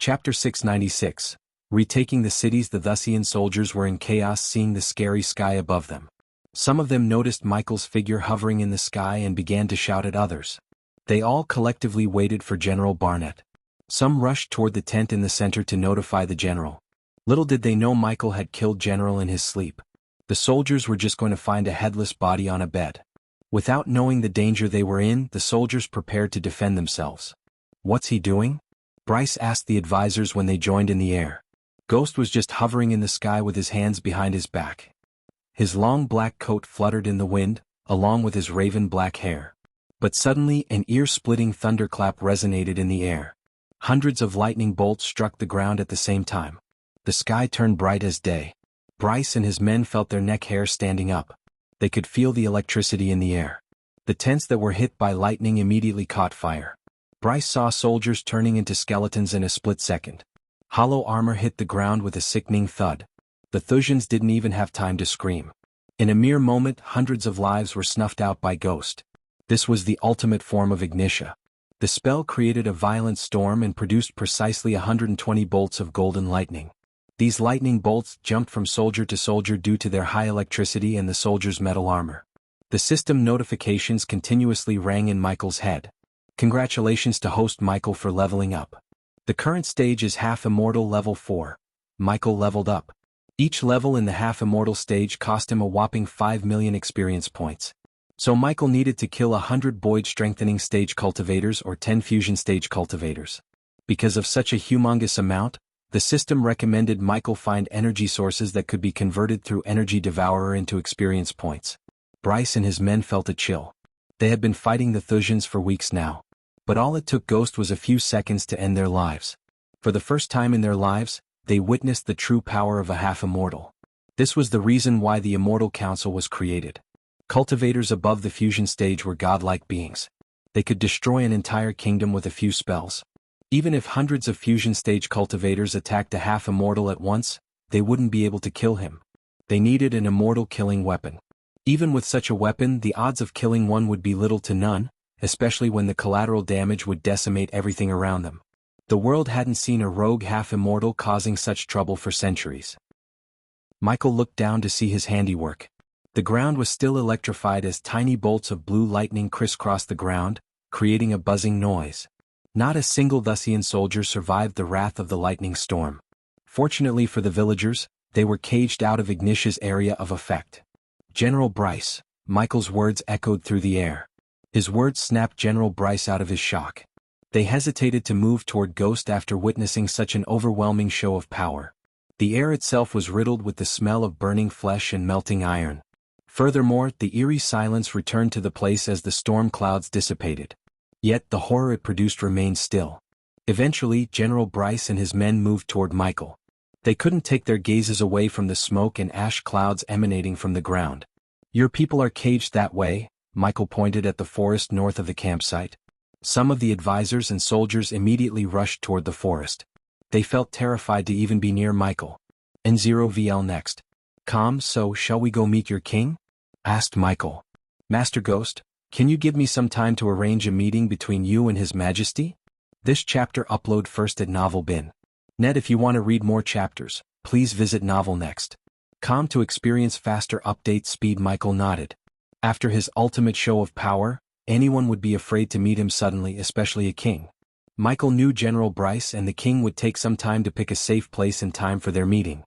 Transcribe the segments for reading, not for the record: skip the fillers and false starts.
Chapter 696. Retaking the cities. The Thusian soldiers were in chaos, seeing the scary sky above them. Some of them noticed Michael's figure hovering in the sky and began to shout at others. They all collectively waited for General Barnett. Some rushed toward the tent in the center to notify the general. Little did they know Michael had killed General in his sleep. The soldiers were just going to find a headless body on a bed. Without knowing the danger they were in, the soldiers prepared to defend themselves. "What's he doing?" Bryce asked the advisors when they joined in the air. Ghost was just hovering in the sky with his hands behind his back. His long black coat fluttered in the wind, along with his raven black hair. But suddenly an ear-splitting thunderclap resonated in the air. Hundreds of lightning bolts struck the ground at the same time. The sky turned bright as day. Bryce and his men felt their neck hair standing up. They could feel the electricity in the air. The tents that were hit by lightning immediately caught fire. Bryce saw soldiers turning into skeletons in a split second. Hollow armor hit the ground with a sickening thud. The Thusians didn't even have time to scream. In a mere moment, hundreds of lives were snuffed out by Ghost. This was the ultimate form of ignitia. The spell created a violent storm and produced precisely 120 bolts of golden lightning. These lightning bolts jumped from soldier to soldier due to their high electricity and the soldiers' metal armor. The system notifications continuously rang in Michael's head. Congratulations to host Michael for leveling up. The current stage is Half Immortal Level 4. Michael leveled up. Each level in the Half Immortal stage cost him a whopping 5 million experience points. So Michael needed to kill 100 Void Strengthening Stage Cultivators or 10 Fusion Stage Cultivators. Because of such a humongous amount, the system recommended Michael find energy sources that could be converted through Energy Devourer into experience points. Bryce and his men felt a chill. They had been fighting the Thusians for weeks now. But all it took Ghost was a few seconds to end their lives. For the first time in their lives, they witnessed the true power of a half-immortal. This was the reason why the Immortal Council was created. Cultivators above the fusion stage were godlike beings. They could destroy an entire kingdom with a few spells. Even if hundreds of fusion stage cultivators attacked a half-immortal at once, they wouldn't be able to kill him. They needed an immortal killing weapon. Even with such a weapon, the odds of killing one would be little to none, especially when the collateral damage would decimate everything around them. The world hadn't seen a rogue half-immortal causing such trouble for centuries. Michael looked down to see his handiwork. The ground was still electrified as tiny bolts of blue lightning crisscrossed the ground, creating a buzzing noise. Not a single Thusian soldier survived the wrath of the lightning storm. Fortunately for the villagers, they were caged out of Ignitia's area of effect. "General Bryce," Michael's words echoed through the air. His words snapped General Bryce out of his shock. They hesitated to move toward Ghost after witnessing such an overwhelming show of power. The air itself was riddled with the smell of burning flesh and melting iron. Furthermore, the eerie silence returned to the place as the storm clouds dissipated. Yet the horror it produced remained still. Eventually, General Bryce and his men moved toward Michael. They couldn't take their gazes away from the smoke and ash clouds emanating from the ground. "Your people are caged that way," Michael pointed at the forest north of the campsite. Some of the advisors and soldiers immediately rushed toward the forest. They felt terrified to even be near Michael. "N0VL next. So shall we go meet your king?" asked Michael. "Master Ghost, can you give me some time to arrange a meeting between you and His Majesty?" This chapter upload first at Novel Bin. Net. If you want to read more chapters, please visit Novel Next. To experience faster update speed. Michael nodded. After his ultimate show of power, anyone would be afraid to meet him suddenly, especially a king. Michael knew General Bryce and the king would take some time to pick a safe place and time for their meeting.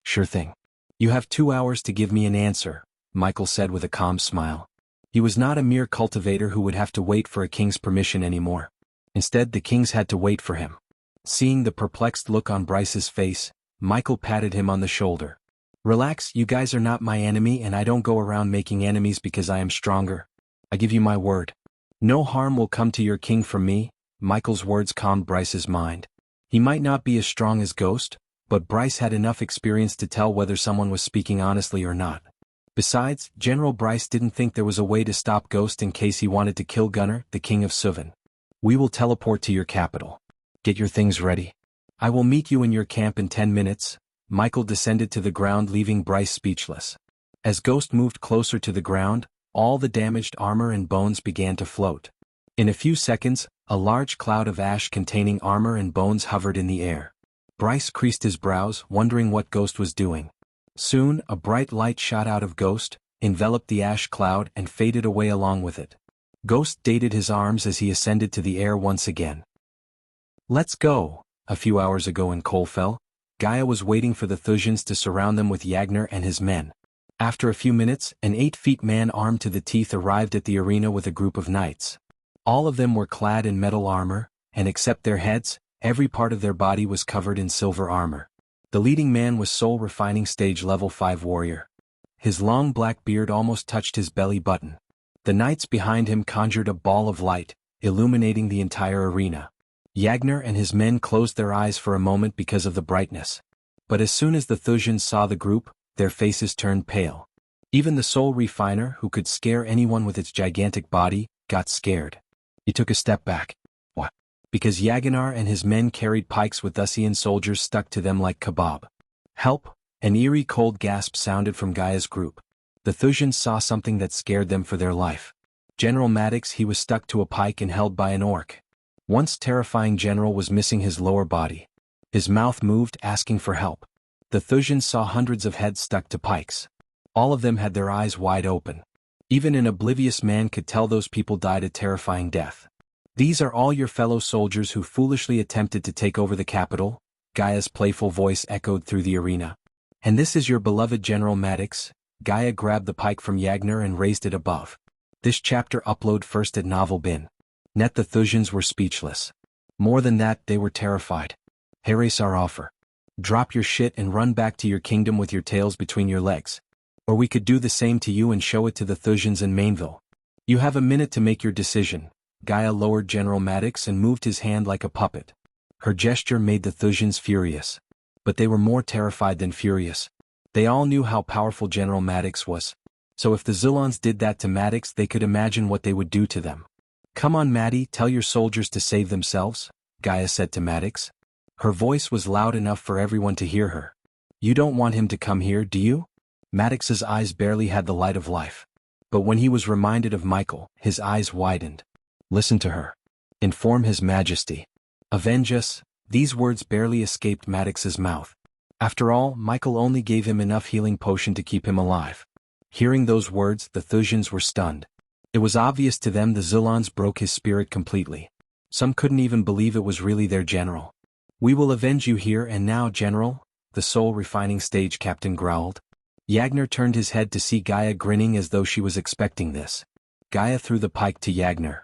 "Sure thing. You have 2 hours to give me an answer," Michael said with a calm smile. He was not a mere cultivator who would have to wait for a king's permission anymore. Instead, the kings had to wait for him. Seeing the perplexed look on Bryce's face, Michael patted him on the shoulder. "Relax, you guys are not my enemy and I don't go around making enemies because I am stronger. I give you my word. No harm will come to your king from me." Michael's words calmed Bryce's mind. He might not be as strong as Ghost, but Bryce had enough experience to tell whether someone was speaking honestly or not. Besides, General Bryce didn't think there was a way to stop Ghost in case he wanted to kill Gunnar, the king of Suvan. "We will teleport to your capital. Get your things ready. I will meet you in your camp in 10 minutes. Michael descended to the ground, leaving Bryce speechless. As Ghost moved closer to the ground, all the damaged armor and bones began to float. In a few seconds, A large cloud of ash containing armor and bones hovered in the air. Bryce creased his brows, wondering what Ghost was doing. Soon, a bright light shot out of Ghost, enveloped the ash cloud and faded away along with it. Ghost dated his arms as he ascended to the air once again. Let's go. A few hours ago in Colfell, Gaia was waiting for the Thusians to surround them with Yagner and his men. After a few minutes, an 8-foot man armed to the teeth arrived at the arena with a group of knights. All of them were clad in metal armor, and except their heads, every part of their body was covered in silver armor. The leading man was Soul Refining Stage Level 5 warrior. His long black beard almost touched his belly button. The knights behind him conjured a ball of light, illuminating the entire arena. Yagner and his men closed their eyes for a moment because of the brightness. But as soon as the Thusians saw the group, their faces turned pale. Even the Soul Refiner, who could scare anyone with its gigantic body, got scared. He took a step back. What? Because Yagnar and his men carried pikes with Thusian soldiers stuck to them like kebab. Help! An eerie cold gasp sounded from Gaia's group. The Thusians saw something that scared them for their life. General Maddox, he was stuck to a pike and held by an orc. Once terrifying general was missing his lower body. His mouth moved, asking for help. The Thusians saw hundreds of heads stuck to pikes. All of them had their eyes wide open. Even an oblivious man could tell those people died a terrifying death. These are all your fellow soldiers who foolishly attempted to take over the capital, Gaia's playful voice echoed through the arena. And this is your beloved General Maddox. Gaia grabbed the pike from Yagner and raised it above. This chapter upload first at Novel Bin. Net the Thusians were speechless. More than that, they were terrified. Erase our offer. Drop your shit and run back to your kingdom with your tails between your legs. Or we could do the same to you and show it to the Thusians in Mainville. You have a minute to make your decision. Gaia lowered General Maddox and moved his hand like a puppet. Her gesture made the Thusians furious. But they were more terrified than furious. They all knew how powerful General Maddox was. So if the Zilons did that to Maddox, they could imagine what they would do to them. Come on, Maddie, tell your soldiers to save themselves, Gaia said to Maddox. Her voice was loud enough for everyone to hear her. You don't want him to come here, do you? Maddox's eyes barely had the light of life. But when he was reminded of Michael, his eyes widened. Listen to her. Inform His Majesty. Avenge us. These words barely escaped Maddox's mouth. After all, Michael only gave him enough healing potion to keep him alive. Hearing those words, the Thusians were stunned. It was obvious to them the Zilons broke his spirit completely. Some couldn't even believe it was really their general. We will avenge you here and now, General, the Soul Refining Stage captain growled. Yagner turned his head to see Gaia grinning as though she was expecting this. Gaia threw the pike to Yagner.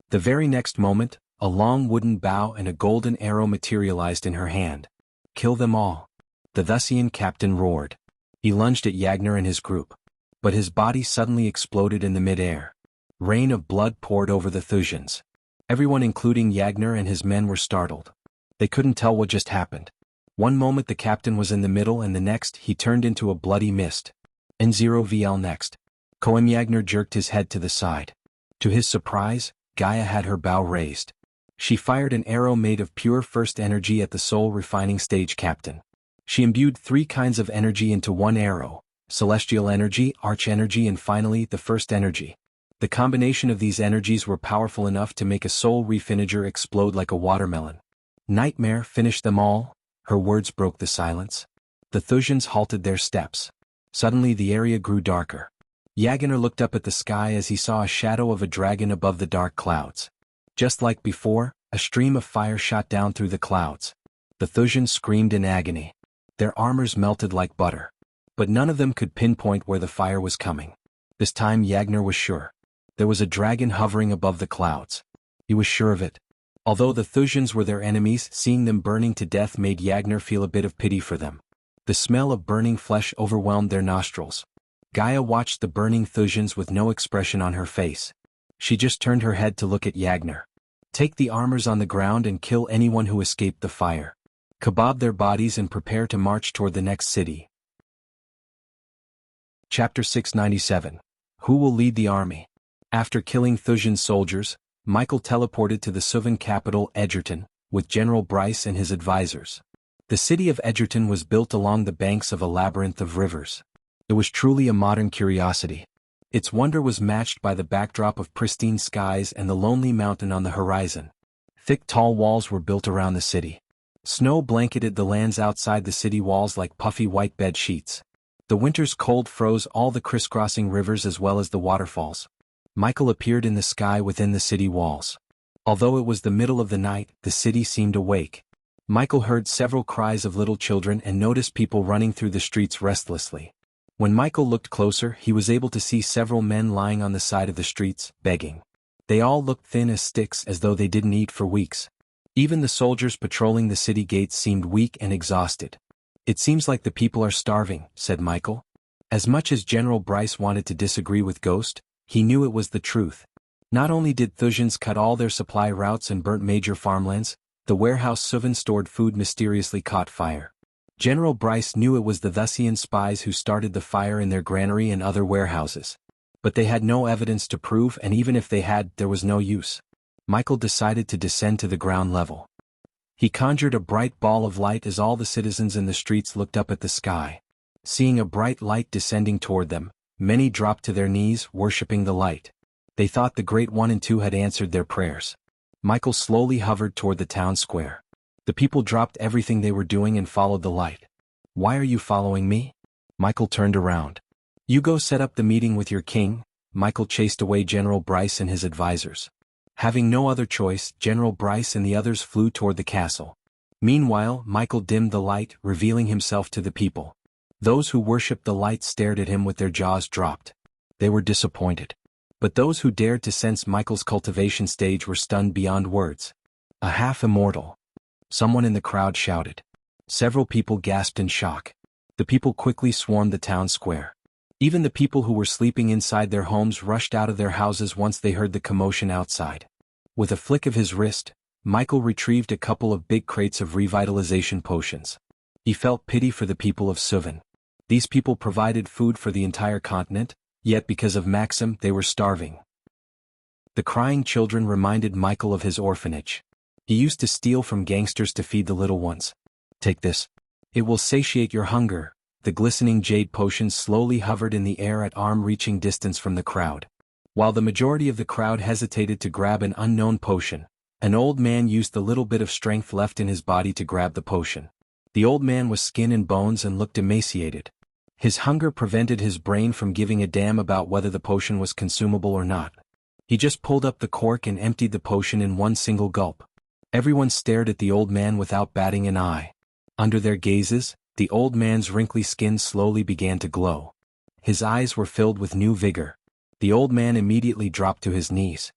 The very next moment, a long wooden bow and a golden arrow materialized in her hand. Kill them all. The Thusian captain roared. He lunged at Yagner and his group. But his body suddenly exploded in the mid-air. Rain of blood poured over the Thusians. Everyone including Yagner and his men were startled. They couldn't tell what just happened. One moment the captain was in the middle and the next he turned into a bloody mist. N0VL next. Koem Yagner jerked his head to the side. To his surprise, Gaia had her bow raised. She fired an arrow made of pure first energy at the Soul Refining Stage captain. She imbued 3 kinds of energy into one arrow. Celestial energy, arch energy and finally the first energy. The combination of these energies were powerful enough to make a soul refinager explode like a watermelon. Nightmare, finish them all. Her words broke the silence. The Thusians halted their steps. Suddenly the area grew darker. Yagner looked up at the sky as he saw a shadow of a dragon above the dark clouds. Just like before, a stream of fire shot down through the clouds. The Thusians screamed in agony. Their armors melted like butter. But none of them could pinpoint where the fire was coming. This time Yagner was sure. There was a dragon hovering above the clouds. He was sure of it. Although the Thusians were their enemies, seeing them burning to death made Yagner feel a bit of pity for them. The smell of burning flesh overwhelmed their nostrils. Gaia watched the burning Thusians with no expression on her face. She just turned her head to look at Yagner. Take the armors on the ground and kill anyone who escaped the fire. Kebab their bodies and prepare to march toward the next city. Chapter 697. Who will lead the army? After killing Thusian soldiers, Michael teleported to the Suvan capital Edgerton, with General Bryce and his advisors. The city of Edgerton was built along the banks of a labyrinth of rivers. It was truly a modern curiosity. Its wonder was matched by the backdrop of pristine skies and the lonely mountain on the horizon. Thick tall walls were built around the city. Snow blanketed the lands outside the city walls like puffy white bed sheets. The winter's cold froze all the crisscrossing rivers as well as the waterfalls. Michael appeared in the sky within the city walls. Although it was the middle of the night, the city seemed awake. Michael heard several cries of little children and noticed people running through the streets restlessly. When Michael looked closer, he was able to see several men lying on the side of the streets, begging. They all looked thin as sticks, as though they didn't eat for weeks. Even the soldiers patrolling the city gates seemed weak and exhausted. "It seems like the people are starving," said Michael. As much as General Bryce wanted to disagree with Ghost, he knew it was the truth. Not only did Thusians cut all their supply routes and burnt major farmlands, the warehouse Suvan stored food mysteriously caught fire. General Bryce knew it was the Thusian spies who started the fire in their granary and other warehouses. But they had no evidence to prove, and even if they had, there was no use. Michael decided to descend to the ground level. He conjured a bright ball of light as all the citizens in the streets looked up at the sky. Seeing a bright light descending toward them, many dropped to their knees, worshipping the light. They thought the Great One and Two had answered their prayers. Michael slowly hovered toward the town square. The people dropped everything they were doing and followed the light. "Why are you following me?" Michael turned around. "You go set up the meeting with your king." Michael chased away General Bryce and his advisors. Having no other choice, General Bryce and the others flew toward the castle. Meanwhile, Michael dimmed the light, revealing himself to the people. Those who worshipped the light stared at him with their jaws dropped. They were disappointed. But those who dared to sense Michael's cultivation stage were stunned beyond words. "A half-immortal," someone in the crowd shouted. Several people gasped in shock. The people quickly swarmed the town square. Even the people who were sleeping inside their homes rushed out of their houses once they heard the commotion outside. With a flick of his wrist, Michael retrieved a couple of big crates of revitalization potions. He felt pity for the people of Suvan. These people provided food for the entire continent, yet because of Maxim they were starving. The crying children reminded Michael of his orphanage. He used to steal from gangsters to feed the little ones. "Take this. It will satiate your hunger." The glistening jade potion slowly hovered in the air at arm-reaching distance from the crowd. While the majority of the crowd hesitated to grab an unknown potion, an old man used the little bit of strength left in his body to grab the potion. The old man was skin and bones and looked emaciated. His hunger prevented his brain from giving a damn about whether the potion was consumable or not. He just pulled up the cork and emptied the potion in one single gulp. Everyone stared at the old man without batting an eye. Under their gazes, the old man's wrinkly skin slowly began to glow. His eyes were filled with new vigor. The old man immediately dropped to his knees.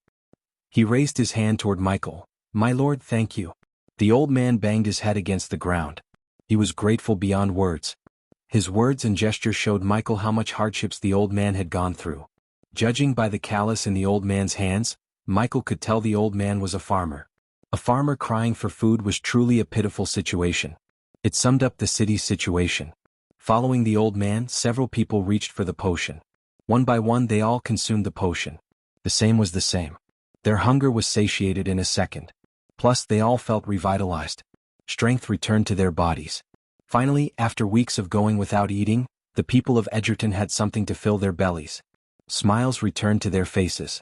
He raised his hand toward Michael. "My lord, thank you." The old man banged his head against the ground. He was grateful beyond words. His words and gestures showed Michael how much hardships the old man had gone through. Judging by the callus in the old man's hands, Michael could tell the old man was a farmer. A farmer crying for food was truly a pitiful situation. It summed up the city's situation. Following the old man, several people reached for the potion. One by one they all consumed the potion. The same was the same. Their hunger was satiated in a second. Plus they all felt revitalized. Strength returned to their bodies. Finally, after weeks of going without eating, the people of Edgerton had something to fill their bellies. Smiles returned to their faces.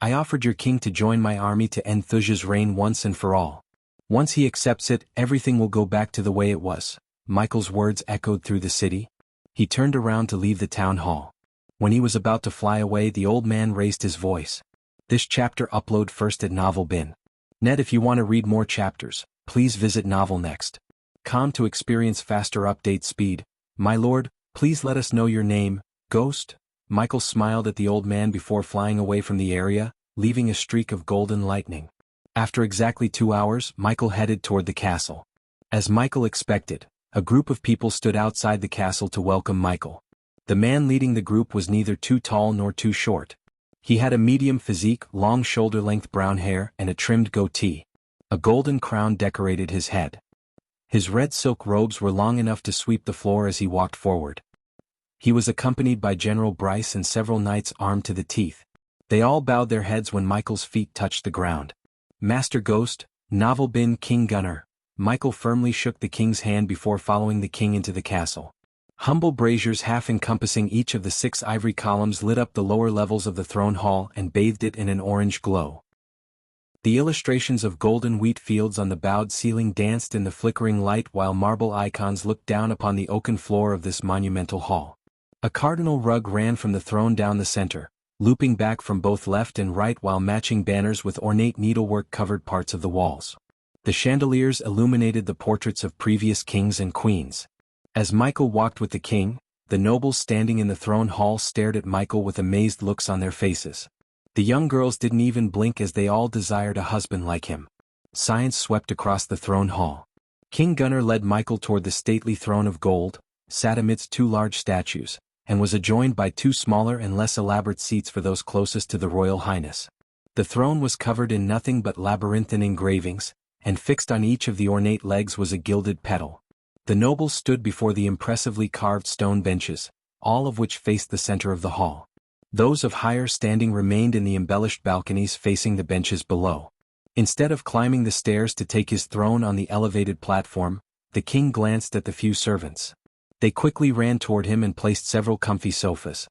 "I offered your king to join my army to end Thusia's reign once and for all. Once he accepts it, everything will go back to the way it was." Michael's words echoed through the city. He turned around to leave the town hall. When he was about to fly away, the old man raised his voice. This chapter upload first at Novel Bin. Net. If you want to read more chapters, please visit Novel Next. Com to experience faster update speed. "My lord, please let us know your name, Ghost." Michael smiled at the old man before flying away from the area, leaving a streak of golden lightning. After exactly 2 hours, Michael headed toward the castle. As Michael expected, a group of people stood outside the castle to welcome Michael. The man leading the group was neither too tall nor too short. He had a medium physique, long shoulder-length brown hair, and a trimmed goatee. A golden crown decorated his head. His red silk robes were long enough to sweep the floor as he walked forward. He was accompanied by General Bryce and several knights armed to the teeth. They all bowed their heads when Michael's feet touched the ground. "Master Ghost, Novel Bin King Gunner." Michael firmly shook the king's hand before following the king into the castle. Humble braziers half encompassing each of the 6 ivory columns lit up the lower levels of the throne hall and bathed it in an orange glow. The illustrations of golden wheat fields on the bowed ceiling danced in the flickering light while marble icons looked down upon the oaken floor of this monumental hall. A cardinal rug ran from the throne down the center, looping back from both left and right while matching banners with ornate needlework covered parts of the walls. The chandeliers illuminated the portraits of previous kings and queens. As Michael walked with the king, the nobles standing in the throne hall stared at Michael with amazed looks on their faces. The young girls didn't even blink as they all desired a husband like him. Silence swept across the throne hall. King Gunnar led Michael toward the stately throne of gold, sat amidst 2 large statues, and was adjoined by 2 smaller and less elaborate seats for those closest to the royal highness. The throne was covered in nothing but labyrinthine engravings, and fixed on each of the ornate legs was a gilded petal. The nobles stood before the impressively carved stone benches, all of which faced the center of the hall. Those of higher standing remained in the embellished balconies facing the benches below. Instead of climbing the stairs to take his throne on the elevated platform, the king glanced at the few servants. They quickly ran toward him and placed several comfy sofas.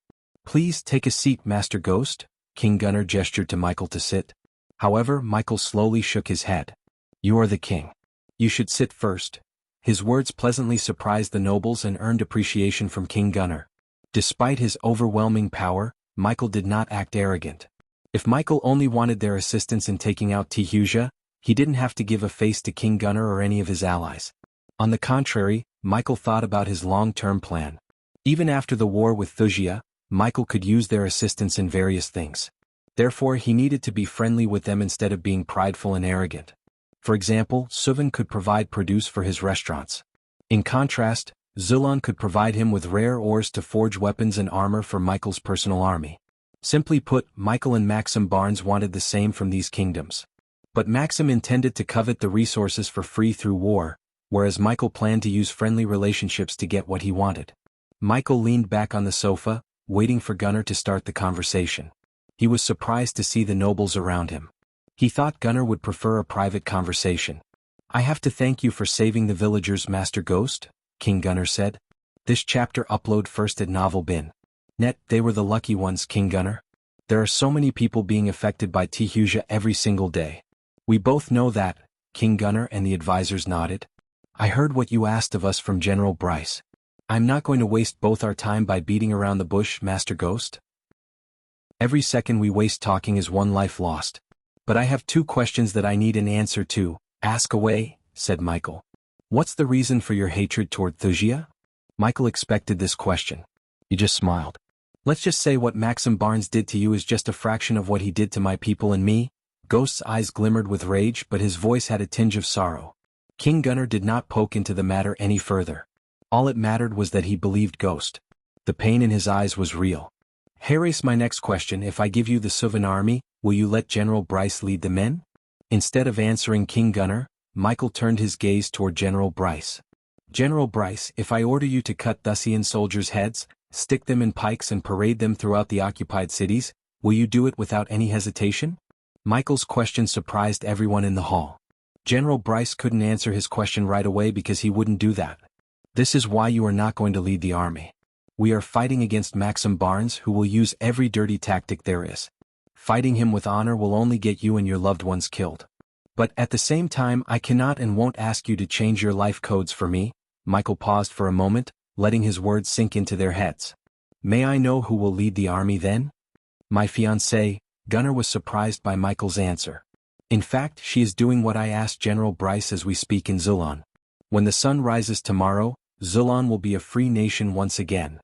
"Please take a seat, Master Ghost," King Gunnar gestured to Michael to sit. However, Michael slowly shook his head. "You are the king. You should sit first." His words pleasantly surprised the nobles and earned appreciation from King Gunnar. Despite his overwhelming power, Michael did not act arrogant. If Michael only wanted their assistance in taking out Wuxia, he didn't have to give a face to King Gunnar or any of his allies. On the contrary, Michael thought about his long-term plan. Even after the war with Wuxia, Michael could use their assistance in various things. Therefore he needed to be friendly with them instead of being prideful and arrogant. For example, Suvan could provide produce for his restaurants. In contrast, Zulon could provide him with rare ores to forge weapons and armor for Michael's personal army. Simply put, Michael and Maxim Barnes wanted the same from these kingdoms. But Maxim intended to covet the resources for free through war, whereas Michael planned to use friendly relationships to get what he wanted. Michael leaned back on the sofa, waiting for Gunnar to start the conversation. He was surprised to see the nobles around him. He thought Gunnar would prefer a private conversation. "I have to thank you for saving the villagers, Master Ghost," King Gunnar said. "This chapter upload first at Novel Bin. Net, they were the lucky ones, King Gunnar. There are so many people being affected by Wuxia every single day." "We both know that," King Gunnar and the advisors nodded. "I heard what you asked of us from General Bryce. I'm not going to waste both our time by beating around the bush, Master Ghost. Every second we waste talking is 1 life lost. But I have 2 questions that I need an answer to." "Ask away," said Michael. "What's the reason for your hatred toward Wuxia?" Michael expected this question. He just smiled. "Let's just say what Maxim Barnes did to you is just a fraction of what he did to my people and me." Ghost's eyes glimmered with rage, but his voice had a tinge of sorrow. King Gunnar did not poke into the matter any further. All it mattered was that he believed Ghost. The pain in his eyes was real. "Here's my next question. If I give you the Suvan army, will you let General Bryce lead the men?" Instead of answering King Gunnar, Michael turned his gaze toward General Bryce. "General Bryce, if I order you to cut Thussian soldiers' heads, stick them in pikes and parade them throughout the occupied cities, will you do it without any hesitation?" Michael's question surprised everyone in the hall. General Bryce couldn't answer his question right away because he wouldn't do that. "This is why you are not going to lead the army. We are fighting against Maxim Barnes, who will use every dirty tactic there is. Fighting him with honor will only get you and your loved ones killed. But at the same time, I cannot and won't ask you to change your life codes for me." Michael paused for a moment, letting his words sink into their heads. "May I know who will lead the army then?" "My fiancée." Gunnar was surprised by Michael's answer. "In fact, she is doing what I asked General Bryce as we speak in Zulon. When the sun rises tomorrow, Zulon will be a free nation once again."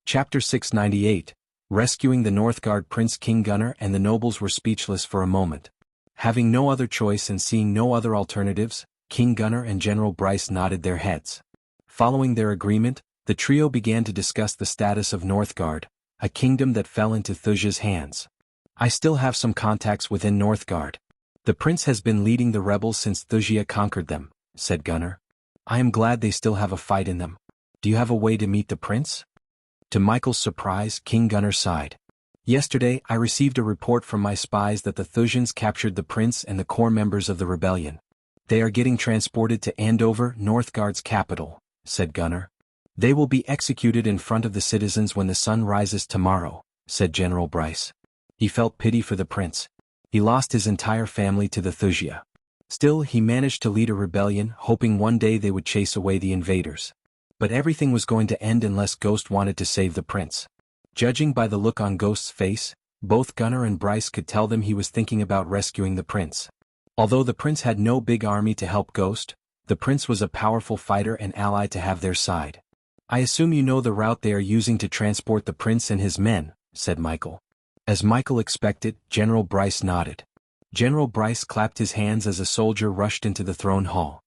Chapter 698. Rescuing the Northgard. Prince King Gunnar and the nobles were speechless for a moment. Having no other choice and seeing no other alternatives, King Gunnar and General Bryce nodded their heads. Following their agreement, the trio began to discuss the status of Northgard, a kingdom that fell into Wuxia's hands. "I still have some contacts within Northgard. The prince has been leading the rebels since Wuxia conquered them," said Gunnar. "I am glad they still have a fight in them. Do you have a way to meet the prince?" To Michael's surprise, King Gunnar sighed. "Yesterday, I received a report from my spies that the Thusians captured the prince and the core members of the rebellion. They are getting transported to Andover, Northgard's capital. said Gunner. They will be executed in front of the citizens when the sun rises tomorrow, said General Bryce. He felt pity for the prince. He lost his entire family to the Thusia. Still, he managed to lead a rebellion, hoping one day they would chase away the invaders. But everything was going to end unless Ghost wanted to save the prince. Judging by the look on Ghost's face, both Gunner and Bryce could tell them he was thinking about rescuing the prince. Although the prince had no big army to help Ghost, the prince was a powerful fighter and ally to have their side. I assume you know the route they are using to transport the prince and his men, said Michael. As Michael expected, General Bryce nodded. General Bryce clapped his hands as a soldier rushed into the throne hall.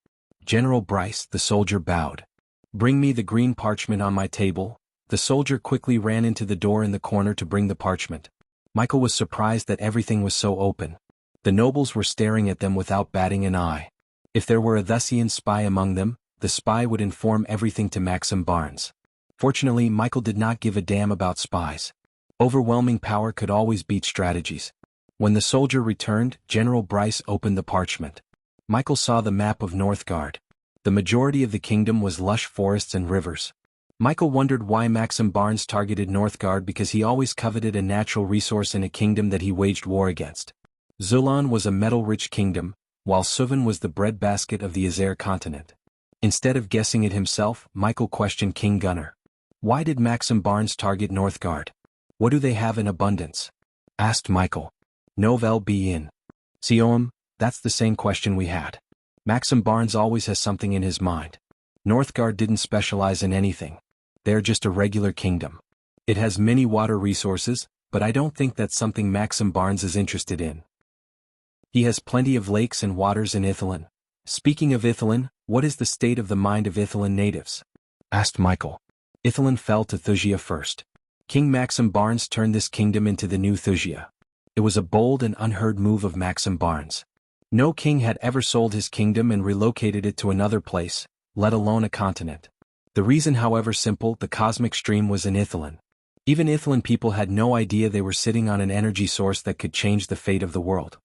General Bryce, the soldier bowed. Bring me the green parchment on my table. The soldier quickly ran into the door in the corner to bring the parchment. Michael was surprised that everything was so open. The nobles were staring at them without batting an eye. If there were a Thusian spy among them, the spy would inform everything to Maxim Barnes. Fortunately, Michael did not give a damn about spies. Overwhelming power could always beat strategies. When the soldier returned, General Bryce opened the parchment. Michael saw the map of Northgard. The majority of the kingdom was lush forests and rivers. Michael wondered why Maxim Barnes targeted Northgard because he always coveted a natural resource in a kingdom that he waged war against. Zulon was a metal-rich kingdom, while Suvan was the breadbasket of the Azer continent. Instead of guessing it himself, Michael questioned King Gunner. Why did Maxim Barnes target Northgard? What do they have in abundance? Asked Michael. Novel be in. Sioam, that's the same question we had. Maxim Barnes always has something in his mind. Northgard didn't specialize in anything. They're just a regular kingdom. It has many water resources, but I don't think that's something Maxim Barnes is interested in. He has plenty of lakes and waters in Ithilien. Speaking of Ithilien, what is the state of the mind of Ithilien natives? Asked Michael. Ithilien fell to Thusia first. King Maxim Barnes turned this kingdom into the new Thusia. It was a bold and unheard move of Maxim Barnes. No king had ever sold his kingdom and relocated it to another place, let alone a continent. The reason, however simple, the cosmic stream was in Ithilien. Even Ithilien people had no idea they were sitting on an energy source that could change the fate of the world.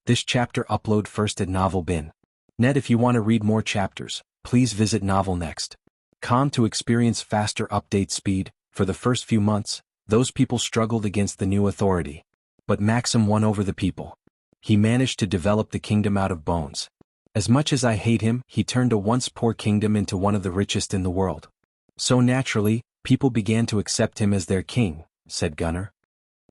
This chapter upload first at novelbin.net. If you want to read more chapters, please visit novelnext.com to experience faster update speed. For the first few months, those people struggled against the new authority. But Maxim won over the people. He managed to develop the kingdom out of bones. As much as I hate him, he turned a once poor kingdom into one of the richest in the world. So naturally, people began to accept him as their king, said Gunner.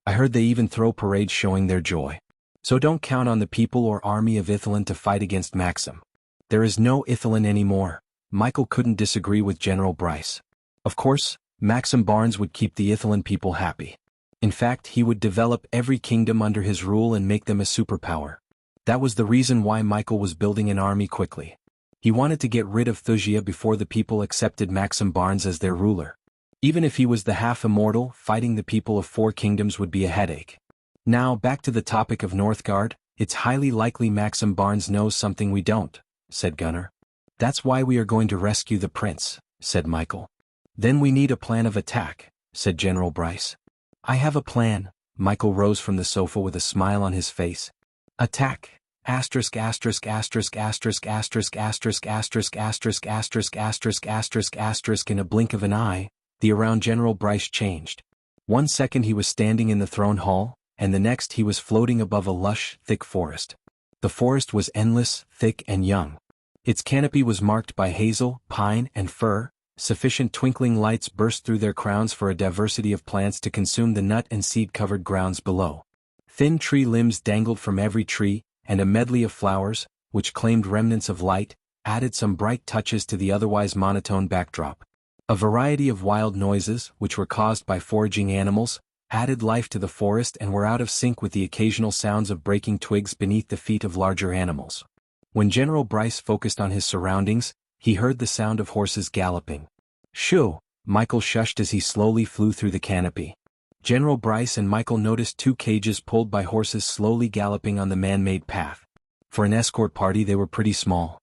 I heard they even throw parades showing their joy. So don't count on the people or army of Ithilien to fight against Maxim. There is no Ithilien anymore. Michael couldn't disagree with General Bryce. Of course, Maxim Barnes would keep the Ithilien people happy. In fact, he would develop every kingdom under his rule and make them a superpower. That was the reason why Michael was building an army quickly. He wanted to get rid of Thusia before the people accepted Maxim Barnes as their ruler. Even if he was the half-immortal, fighting the people of 4 kingdoms would be a headache. Now, back to the topic of Northgard. It's highly likely Maxim Barnes knows something we don't, said Gunner. That's why we are going to rescue the prince, said Michael. Then we need a plan of attack, said General Bryce. I have a plan. Michael rose from the sofa with a smile on his face. Attack. Asterisk asterisk asterisk asterisk asterisk asterisk asterisk asterisk asterisk asterisk asterisk asterisk. In a blink of an eye, the around General Bryce changed. 1 second he was standing in the throne hall, and the next he was floating above a lush, thick forest. The forest was endless, thick and young. Its canopy was marked by hazel, pine and fir. Sufficient twinkling lights burst through their crowns for a diversity of plants to consume the nut and seed-covered grounds below. Thin tree limbs dangled from every tree, and a medley of flowers, which claimed remnants of light, added some bright touches to the otherwise monotone backdrop. A variety of wild noises, which were caused by foraging animals, added life to the forest and were out of sync with the occasional sounds of breaking twigs beneath the feet of larger animals. When General Bryce focused on his surroundings, he heard the sound of horses galloping. Shoo! Michael shushed as he slowly flew through the canopy. General Bryce and Michael noticed 2 cages pulled by horses slowly galloping on the man-made path. For an escort party they were pretty small.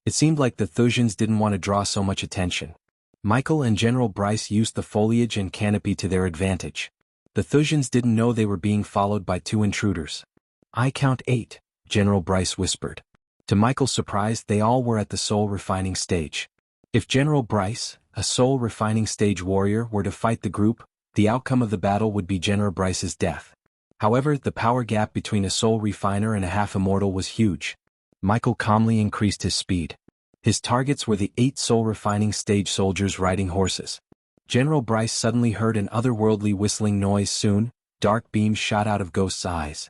It seemed like the Thusians didn't want to draw so much attention. Michael and General Bryce used the foliage and canopy to their advantage. The Thusians didn't know they were being followed by 2 intruders. I count 8, General Bryce whispered. To Michael's surprise, they all were at the soul refining stage. If General Bryce, a soul refining stage warrior, were to fight the group, the outcome of the battle would be General Bryce's death. However, the power gap between a soul refiner and a half-immortal was huge. Michael calmly increased his speed. His targets were the 8 soul refining stage soldiers riding horses. General Bryce suddenly heard an otherworldly whistling noise. Soon, dark beams shot out of Ghost's eyes.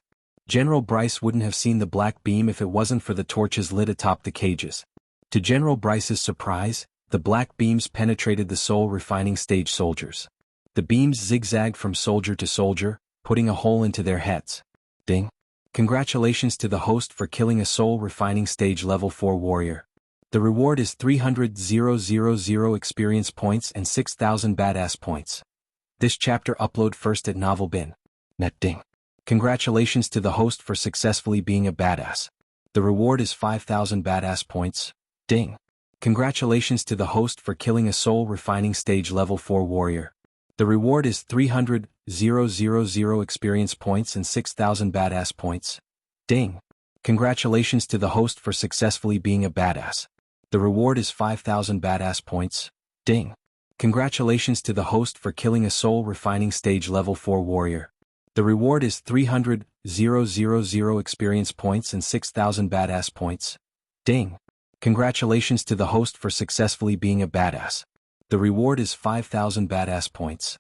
General Bryce wouldn't have seen the black beam if it wasn't for the torches lit atop the cages. To General Bryce's surprise, the black beams penetrated the soul refining stage soldiers. The beams zigzagged from soldier to soldier, putting a hole into their heads. Ding. Congratulations to the host for killing a soul refining stage level 4 warrior. The reward is 300,000 experience points and 6,000 badass points. This chapter upload first at Novel Bin. Net ding. Congratulations to the host for successfully being a badass. The reward is 5,000 badass points. Ding. Congratulations to the host for killing a soul refining stage level 4 warrior. The reward is 300,000 experience points and 6,000 badass points. Ding. Congratulations to the host for successfully being a badass. The reward is 5,000 badass points. Ding. Congratulations to the host for killing a soul refining stage level 4 warrior. The reward is 300,000 experience points and 6,000 badass points. Ding. Congratulations to the host for successfully being a badass. The reward is 5,000 badass points.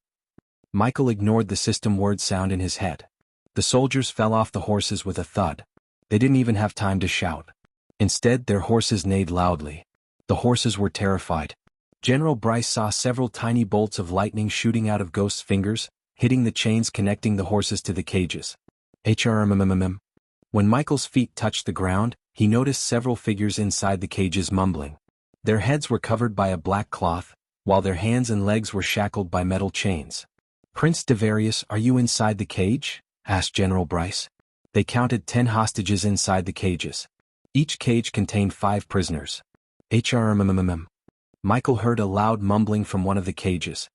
Michael ignored the system word sound in his head. The soldiers fell off the horses with a thud. They didn't even have time to shout. Instead, their horses neighed loudly. The horses were terrified. General Bryce saw several tiny bolts of lightning shooting out of Ghost's fingers, hitting the chains connecting the horses to the cages. HRMMMM. When Michael's feet touched the ground, he noticed several figures inside the cages mumbling. Their heads were covered by a black cloth, while their hands and legs were shackled by metal chains. Prince Devarius, are you inside the cage? Asked General Bryce. They counted 10 hostages inside the cages. Each cage contained 5 prisoners. HRMMMM. Michael heard a loud mumbling from one of the cages.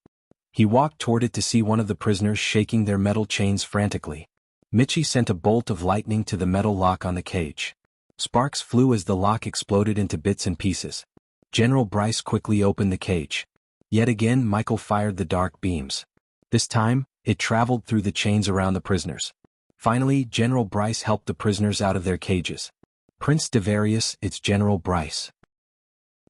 He walked toward it to see one of the prisoners shaking their metal chains frantically. Mitchie sent a bolt of lightning to the metal lock on the cage. Sparks flew as the lock exploded into bits and pieces. General Bryce quickly opened the cage. Yet again Michael fired the dark beams. This time, it traveled through the chains around the prisoners. Finally, General Bryce helped the prisoners out of their cages. Prince Devarius, it's General Bryce.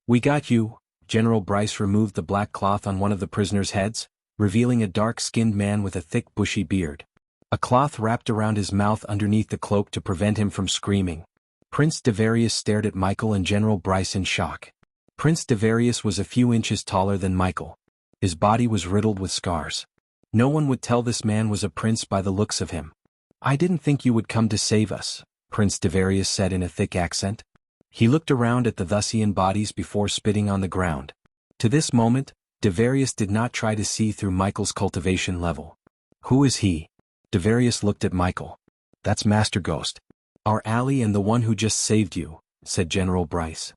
We got you. General Bryce removed the black cloth on one of the prisoners' heads, revealing a dark-skinned man with a thick bushy beard. A cloth wrapped around his mouth underneath the cloak to prevent him from screaming. Prince Devarius stared at Michael and General Bryce in shock. Prince Devarius was a few inches taller than Michael. His body was riddled with scars. No one would tell this man was a prince by the looks of him. I didn't think you would come to save us, Prince Devarius said in a thick accent. He looked around at the Thusian bodies before spitting on the ground. To this moment, Devarius did not try to see through Michael's cultivation level. Who is he? Devarius looked at Michael. That's Master Ghost. Our ally and the one who just saved you, said General Bryce.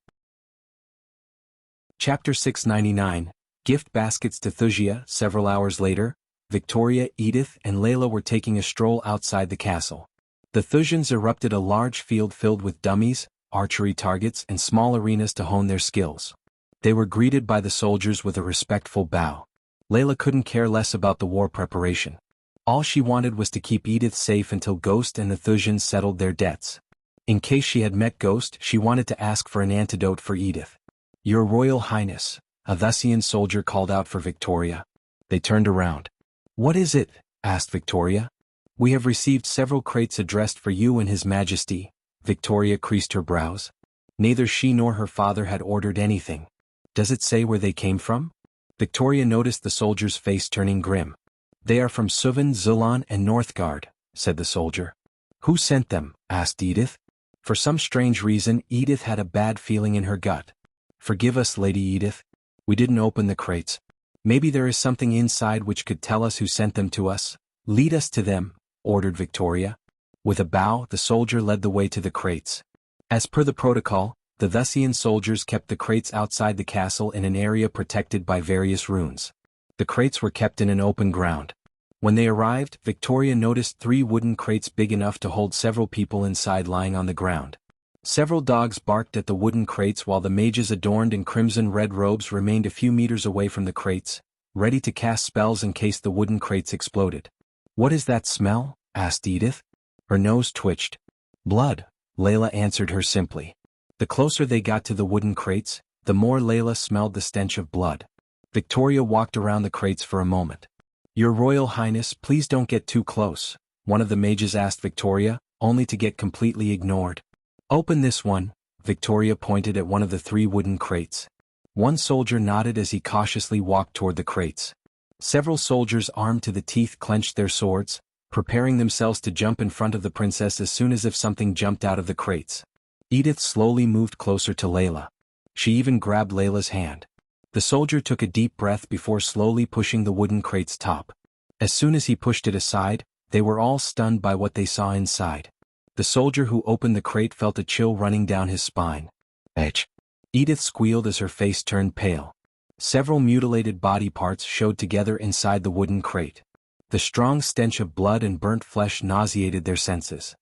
Chapter 699, Gift Baskets to Thusia. Several hours later, Victoria, Edith, and Layla were taking a stroll outside the castle. The Thusians erupted a large field filled with dummies, archery targets, and small arenas to hone their skills. They were greeted by the soldiers with a respectful bow. Layla couldn't care less about the war preparation. All she wanted was to keep Edith safe until Ghost and the Thusians settled their debts. In case she had met Ghost, she wanted to ask for an antidote for Edith. Your Royal Highness, a Thusian soldier called out for Victoria. They turned around. What is it? Asked Victoria. We have received several crates addressed for you and His Majesty. Victoria creased her brows. Neither she nor her father had ordered anything. Does it say where they came from? Victoria noticed the soldier's face turning grim. They are from Suvan, Zulon, and Northgard, said the soldier. Who sent them? Asked Edith. For some strange reason, Edith had a bad feeling in her gut. Forgive us, Lady Edith. We didn't open the crates. Maybe there is something inside which could tell us who sent them to us. Lead us to them, ordered Victoria. With a bow, the soldier led the way to the crates. As per the protocol, the Thusian soldiers kept the crates outside the castle in an area protected by various runes. The crates were kept in an open ground. When they arrived, Victoria noticed 3 wooden crates big enough to hold several people inside lying on the ground. Several dogs barked at the wooden crates while the mages adorned in crimson-red robes remained a few meters away from the crates, ready to cast spells in case the wooden crates exploded. "What is that smell?" asked Edith. Her nose twitched. "Blood," Layla answered her simply. The closer they got to the wooden crates, the more Layla smelled the stench of blood. Victoria walked around the crates for a moment. "Your Royal Highness, please don't get too close," one of the mages asked Victoria, only to get completely ignored. "Open this one," Victoria pointed at one of the 3 wooden crates. One soldier nodded as he cautiously walked toward the crates. Several soldiers armed to the teeth clenched their swords, preparing themselves to jump in front of the princess as soon as if something jumped out of the crates. Edith slowly moved closer to Layla. She even grabbed Layla's hand. The soldier took a deep breath before slowly pushing the wooden crate's top. As soon as he pushed it aside, they were all stunned by what they saw inside. The soldier who opened the crate felt a chill running down his spine. "Etch!" Edith squealed as her face turned pale. Several mutilated body parts showed together inside the wooden crate. The strong stench of blood and burnt flesh nauseated their senses.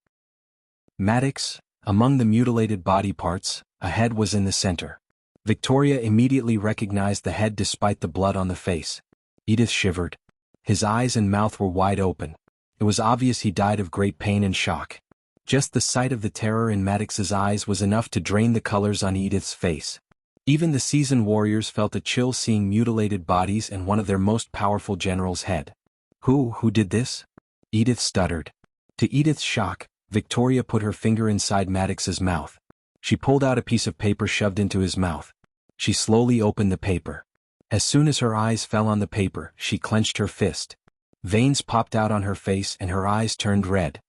Maddox, among the mutilated body parts, a head was in the center. Victoria immediately recognized the head despite the blood on the face. Edith shivered. His eyes and mouth were wide open. It was obvious he died of great pain and shock. Just the sight of the terror in Maddox's eyes was enough to drain the colors on Edith's face. Even the seasoned warriors felt a chill seeing mutilated bodies and one of their most powerful generals' head. Who did this?" Edith stuttered. To Edith's shock, Victoria put her finger inside Maddox's mouth. She pulled out a piece of paper shoved into his mouth. She slowly opened the paper. As soon as her eyes fell on the paper, she clenched her fist. Veins popped out on her face and her eyes turned red.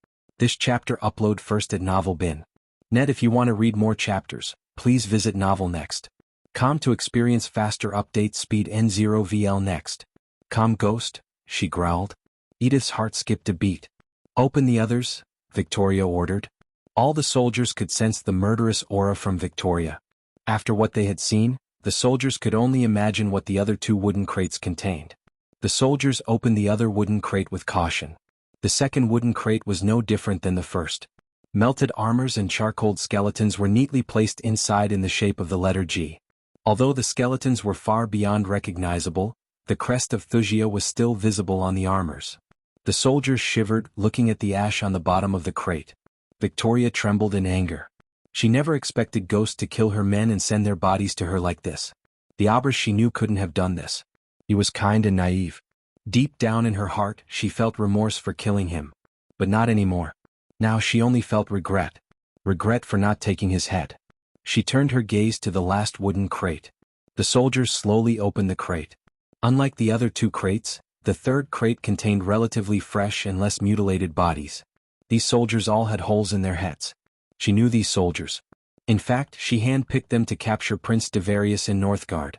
This chapter upload first at Novel Bin. Net. If you want to read more chapters, please visit Novel Next. Com to experience faster update speed N0VL Next. Com Ghost, she growled. Edith's heart skipped a beat. "Open the others," Victoria ordered. All the soldiers could sense the murderous aura from Victoria. After what they had seen, the soldiers could only imagine what the other 2 wooden crates contained. The soldiers opened the other wooden crate with caution. The second wooden crate was no different than the first. Melted armors and charcoaled skeletons were neatly placed inside in the shape of the letter G. Although the skeletons were far beyond recognizable, the crest of Thusia was still visible on the armors. The soldiers shivered, looking at the ash on the bottom of the crate. Victoria trembled in anger. She never expected ghosts to kill her men and send their bodies to her like this. The Aubers she knew couldn't have done this. He was kind and naive. Deep down in her heart, she felt remorse for killing him. But not anymore. Now she only felt regret. Regret for not taking his head. She turned her gaze to the last wooden crate. The soldiers slowly opened the crate. Unlike the other 2 crates, the third crate contained relatively fresh and less mutilated bodies. These soldiers all had holes in their heads. She knew these soldiers. In fact, she handpicked them to capture Prince Devarius in Northgard.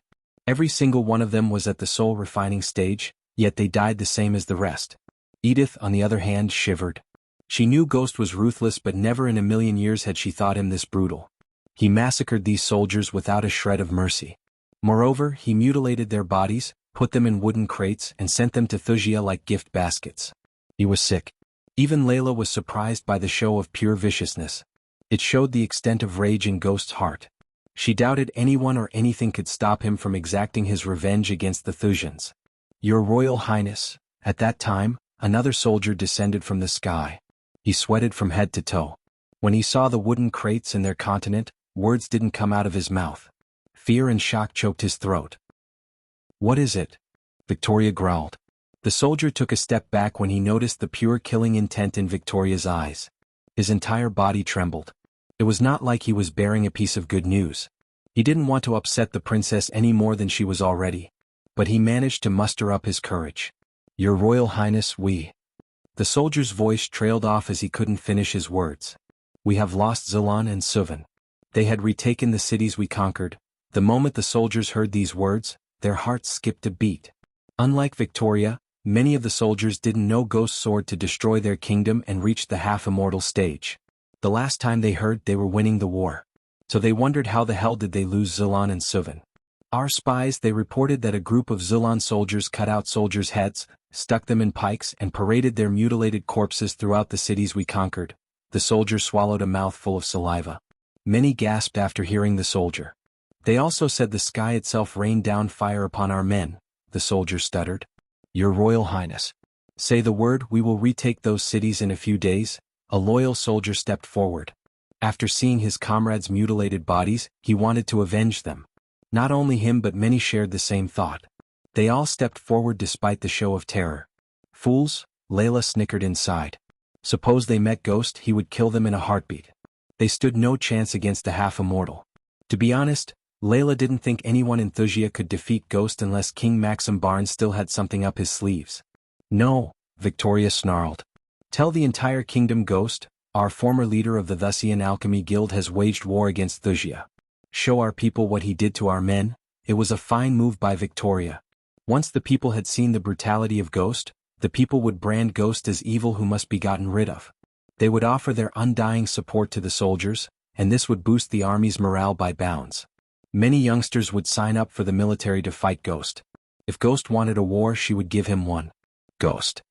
Every single one of them was at the soul refining stage, yet they died the same as the rest. Edith, on the other hand, shivered. She knew Ghost was ruthless, but never in a million years had she thought him this brutal. He massacred these soldiers without a shred of mercy. Moreover, he mutilated their bodies, put them in wooden crates, and sent them to Thusia like gift baskets. He was sick. Even Layla was surprised by the show of pure viciousness. It showed the extent of rage in Ghost's heart. She doubted anyone or anything could stop him from exacting his revenge against the Thusians. "Your Royal Highness," at that time, another soldier descended from the sky. He sweated from head to toe. When he saw the wooden crates and their continent, words didn't come out of his mouth. Fear and shock choked his throat. "What is it?" Victoria growled. The soldier took a step back when he noticed the pure killing intent in Victoria's eyes. His entire body trembled. It was not like he was bearing a piece of good news. He didn't want to upset the princess any more than she was already. But he managed to muster up his courage. "Your Royal Highness, we..." The soldier's voice trailed off as he couldn't finish his words. "We have lost Zilan and Suvan. They had retaken the cities we conquered." The moment the soldiers heard these words, their hearts skipped a beat. Unlike Victoria, many of the soldiers didn't know Ghost's sword to destroy their kingdom and reached the half-immortal stage. The last time they heard, they were winning the war. So they wondered how the hell did they lose Zilan and Suvan. Our spies, they reported that a group of Zilan soldiers cut out soldiers' heads, stuck them in pikes, and paraded their mutilated corpses throughout the cities we conquered. The soldier swallowed a mouthful of saliva. Many gasped after hearing the soldier. They also said the sky itself rained down fire upon our men, the soldier stuttered. Your Royal Highness. Say the word, we will retake those cities in a few days. A loyal soldier stepped forward. After seeing his comrades' mutilated bodies, he wanted to avenge them. Not only him but many shared the same thought. They all stepped forward despite the show of terror. Fools, Layla snickered inside. Suppose they met Ghost, he would kill them in a heartbeat. They stood no chance against a half-immortal. To be honest, Layla didn't think anyone in Thusia could defeat Ghost unless King Maxim Barnes still had something up his sleeves. No, Victoria snarled. Tell the entire kingdom Ghost, our former leader of the Thusian Alchemy Guild, has waged war against Thusia. Show our people what he did to our men. It was a fine move by Victoria. Once the people had seen the brutality of Ghost, the people would brand Ghost as evil who must be gotten rid of. They would offer their undying support to the soldiers, and this would boost the army's morale by bounds. Many youngsters would sign up for the military to fight Ghost. If Ghost wanted a war, she would give him one. Ghost.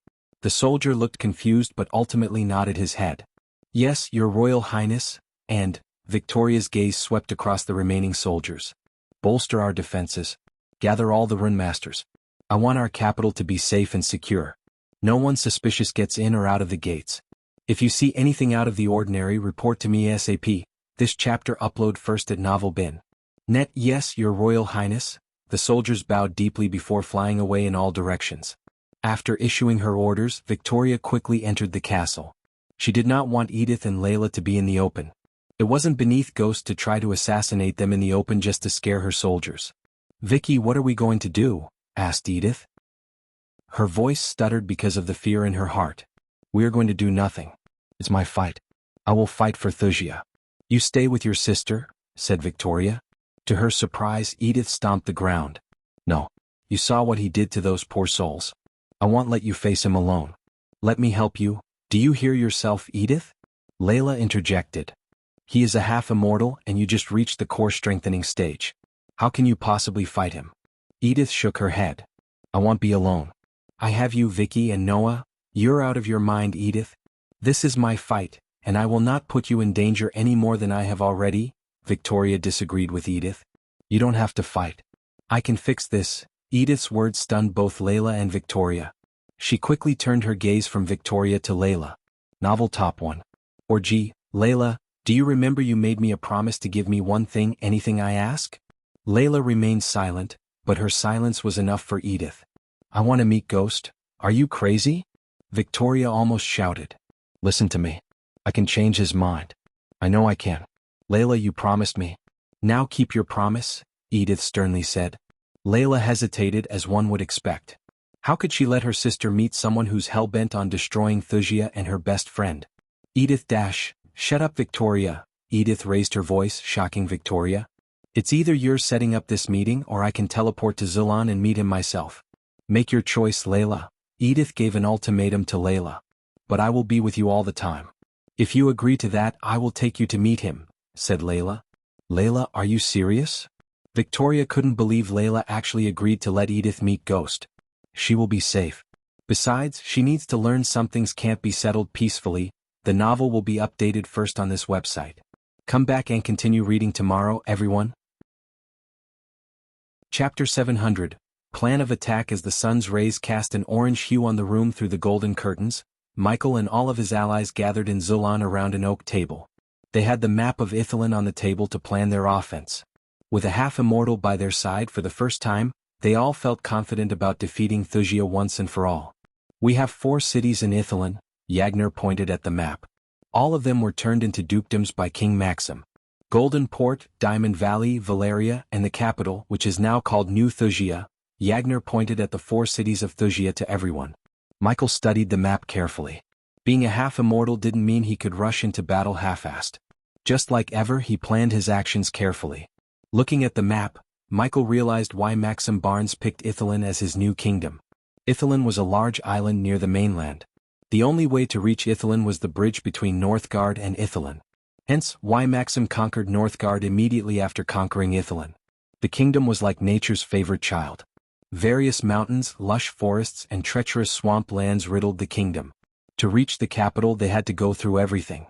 The soldier looked confused but ultimately nodded his head. Yes, Your Royal Highness, and Victoria's gaze swept across the remaining soldiers. Bolster our defenses. Gather all the runmasters. I want our capital to be safe and secure. No one suspicious gets in or out of the gates. If you see anything out of the ordinary, report to me ASAP. This chapter upload first at Novel Bin. Net. Yes, Your Royal Highness. The soldiers bowed deeply before flying away in all directions. After issuing her orders, Victoria quickly entered the castle. She did not want Edith and Layla to be in the open. It wasn't beneath Ghost to try to assassinate them in the open just to scare her soldiers. Vicky, what are we going to do? Asked Edith. Her voice stuttered because of the fear in her heart. We are going to do nothing. It's my fight. I will fight for Thusia. You stay with your sister, said Victoria. To her surprise, Edith stomped the ground. No. You saw what he did to those poor souls. I won't let you face him alone. Let me help you. Do you hear yourself, Edith? Layla interjected. He is a half-immortal and you just reached the core strengthening stage. How can you possibly fight him? Edith shook her head. I won't be alone. I have you, Vicky and Noah. You're out of your mind, Edith. This is my fight, and I will not put you in danger any more than I have already. Victoria disagreed with Edith. You don't have to fight. I can fix this. Edith's words stunned both Layla and Victoria. She quickly turned her gaze from Victoria to Layla. Novel top 1. Or G. Layla, do you remember you made me a promise to give me one thing, anything I ask? Layla remained silent, but her silence was enough for Edith. I want to meet Ghost. Are you crazy? Victoria almost shouted. Listen to me. I can change his mind. I know I can. Layla, you promised me. Now keep your promise, Edith sternly said. Layla hesitated as one would expect. How could she let her sister meet someone who's hell-bent on destroying Thusia and her best friend? Edith shut up, Victoria. Edith raised her voice, shocking Victoria. It's either you're setting up this meeting or I can teleport to Zilon and meet him myself. Make your choice, Layla. Edith gave an ultimatum to Layla. But I will be with you all the time. If you agree to that, I will take you to meet him, said Layla. Layla, are you serious? Victoria couldn't believe Layla actually agreed to let Edith meet Ghost. She will be safe. Besides, she needs to learn some things can't be settled peacefully. The novel will be updated first on this website. Come back and continue reading tomorrow, everyone. Chapter 700. Plan of attack. As the sun's rays cast an orange hue on the room through the golden curtains, Michael and all of his allies gathered in Zulon around an oak table. They had the map of Ithilin on the table to plan their offense. With a half-immortal by their side for the first time, they all felt confident about defeating Thusia once and for all. We have 4 cities in Ithilin, Yagner pointed at the map. All of them were turned into dukedoms by King Maxim. Golden Port, Diamond Valley, Valeria, and the capital, which is now called New Thusia. Yagner pointed at the 4 cities of Thusia to everyone. Michael studied the map carefully. Being a half-immortal didn't mean he could rush into battle half-assed. Just like ever, he planned his actions carefully. Looking at the map, Michael realized why Maxim Barnes picked Ithilin as his new kingdom. Ithilin was a large island near the mainland. The only way to reach Ithilin was the bridge between Northgard and Ithilin. Hence, why Maxim conquered Northgard immediately after conquering Ithilin. The kingdom was like nature's favorite child. Various mountains, lush forests, and treacherous swamp lands riddled the kingdom. To reach the capital, they had to go through everything.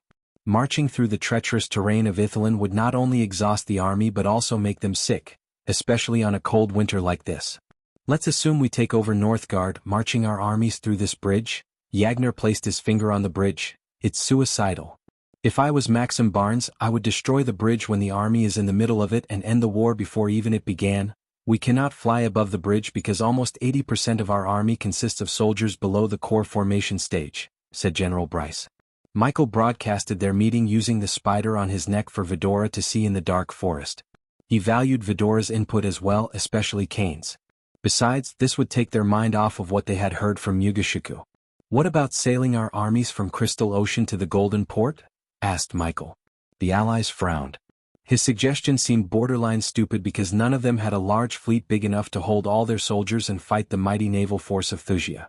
Marching through the treacherous terrain of Ithilien would not only exhaust the army but also make them sick, especially on a cold winter like this. Let's assume we take over Northgard, marching our armies through this bridge. Yagner placed his finger on the bridge. It's suicidal. If I was Maxim Barnes, I would destroy the bridge when the army is in the middle of it and end the war before even it began. We cannot fly above the bridge because almost 80% of our army consists of soldiers below the core formation stage, said General Bryce. Michael broadcasted their meeting using the spider on his neck for Vidora to see in the dark forest. He valued Vidora's input as well, especially Kane's. Besides, this would take their mind off of what they had heard from Yugashiku. What about sailing our armies from Crystal Ocean to the Golden Port? Asked Michael. The allies frowned. His suggestion seemed borderline stupid because none of them had a large fleet big enough to hold all their soldiers and fight the mighty naval force of Thusia.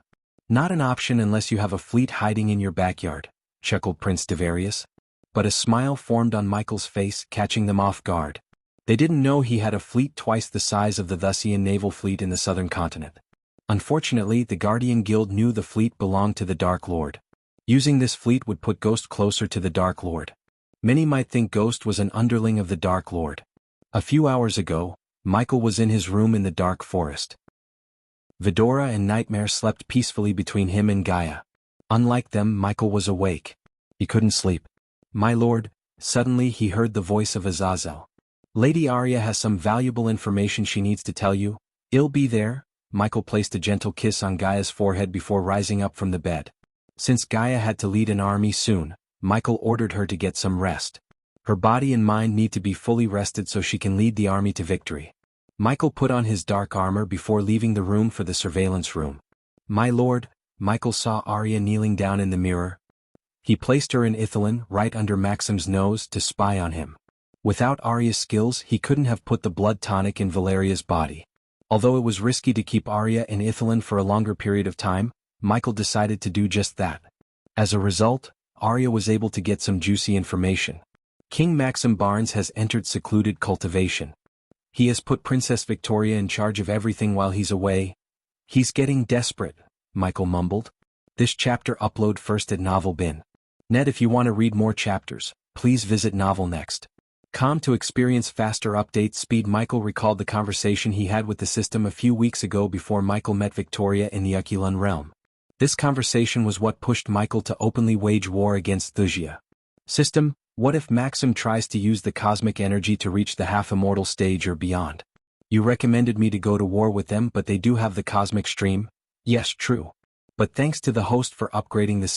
Not an option unless you have a fleet hiding in your backyard, chuckled Prince Devarius. But a smile formed on Michael's face, catching them off guard. They didn't know he had a fleet twice the size of the Thusian naval fleet in the southern continent. Unfortunately, the Guardian Guild knew the fleet belonged to the Dark Lord. Using this fleet would put Ghost closer to the Dark Lord. Many might think Ghost was an underling of the Dark Lord. A few hours ago, Michael was in his room in the dark forest. Vidora and Nightmare slept peacefully between him and Gaia. Unlike them, Michael was awake. He couldn't sleep. My lord, suddenly he heard the voice of Azazel. Lady Arya has some valuable information she needs to tell you. I'll be there. Michael placed a gentle kiss on Gaia's forehead before rising up from the bed. Since Gaia had to lead an army soon, Michael ordered her to get some rest. Her body and mind need to be fully rested so she can lead the army to victory. Michael put on his dark armor before leaving the room for the surveillance room. My lord, Michael saw Arya kneeling down in the mirror. He placed her in Ithilien, right under Maxim's nose, to spy on him. Without Arya's skills, he couldn't have put the blood tonic in Valeria's body. Although it was risky to keep Arya in Ithilien for a longer period of time, Michael decided to do just that. As a result, Arya was able to get some juicy information. King Maxim Barnes has entered secluded cultivation. He has put Princess Victoria in charge of everything while he's away. He's getting desperate, Michael mumbled. This chapter upload first at Novel Bin. Net, if you want to read more chapters, please visit Novel Next. To experience faster update speed. Michael recalled the conversation he had with the system a few weeks ago before Michael met Victoria in the Aquilon realm. This conversation was what pushed Michael to openly wage war against Thusia. System, what if Maxim tries to use the cosmic energy to reach the half-immortal stage or beyond? You recommended me to go to war with them, but they do have the cosmic stream. Yes, true. But thanks to the host for upgrading the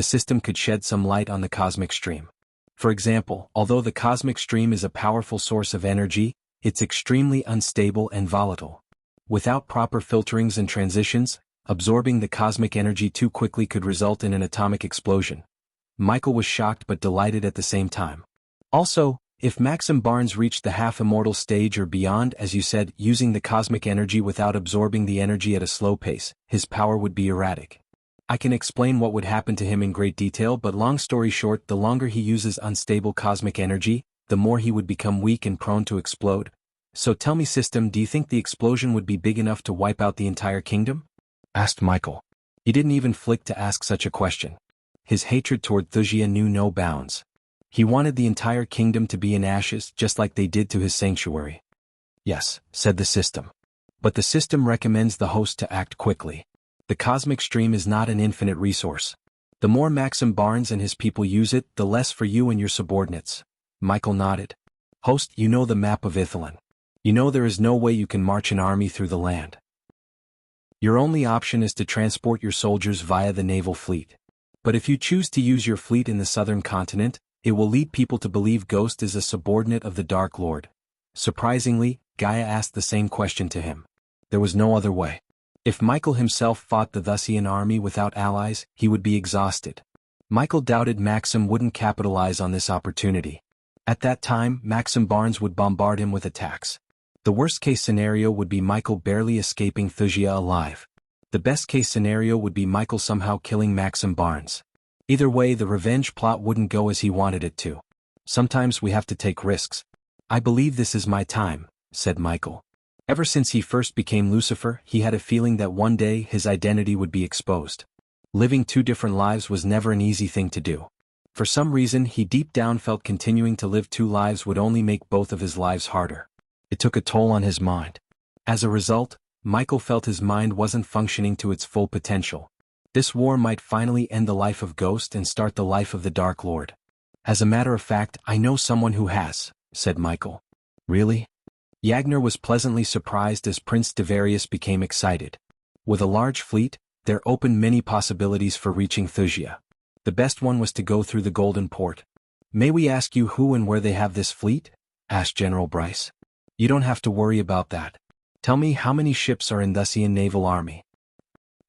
system could shed some light on the cosmic stream. For example, although the cosmic stream is a powerful source of energy, it's extremely unstable and volatile. Without proper filterings and transitions, absorbing the cosmic energy too quickly could result in an atomic explosion. Michael was shocked but delighted at the same time. Also, if Maxim Barnes reached the half-immortal stage or beyond, as you said, using the cosmic energy without absorbing the energy at a slow pace, his power would be erratic. I can explain what would happen to him in great detail, but long story short, the longer he uses unstable cosmic energy, the more he would become weak and prone to explode. So tell me, system, do you think the explosion would be big enough to wipe out the entire kingdom? Asked Michael. He didn't even flick to ask such a question. His hatred toward Thusia knew no bounds. He wanted the entire kingdom to be in ashes, just like they did to his sanctuary. Yes, said the system. But the system recommends the host to act quickly. The cosmic stream is not an infinite resource. The more Maxim Barnes and his people use it, the less for you and your subordinates. Michael nodded. Host, you know the map of Ithilien. You know there is no way you can march an army through the land. Your only option is to transport your soldiers via the naval fleet. But if you choose to use your fleet in the southern continent, it will lead people to believe Ghost is a subordinate of the Dark Lord. Surprisingly, Gaia asked the same question to him. There was no other way. If Michael himself fought the Thusian army without allies, he would be exhausted. Michael doubted Maxim wouldn't capitalize on this opportunity. At that time, Maxim Barnes would bombard him with attacks. The worst-case scenario would be Michael barely escaping Thusia alive. The best-case scenario would be Michael somehow killing Maxim Barnes. Either way, the revenge plot wouldn't go as he wanted it to. Sometimes we have to take risks. I believe this is my time, said Michael. Ever since he first became Lucifer, he had a feeling that one day his identity would be exposed. Living two different lives was never an easy thing to do. For some reason he deep down felt continuing to live two lives would only make both of his lives harder. It took a toll on his mind. As a result, Michael felt his mind wasn't functioning to its full potential. This war might finally end the life of Ghost and start the life of the Dark Lord. As a matter of fact, I know someone who has, said Michael. Really? Yagner was pleasantly surprised as Prince Devarius became excited. With a large fleet, there opened many possibilities for reaching Thusia. The best one was to go through the Golden Port. May we ask you who and where they have this fleet? Asked General Bryce. You don't have to worry about that. Tell me how many ships are in Thusian naval army.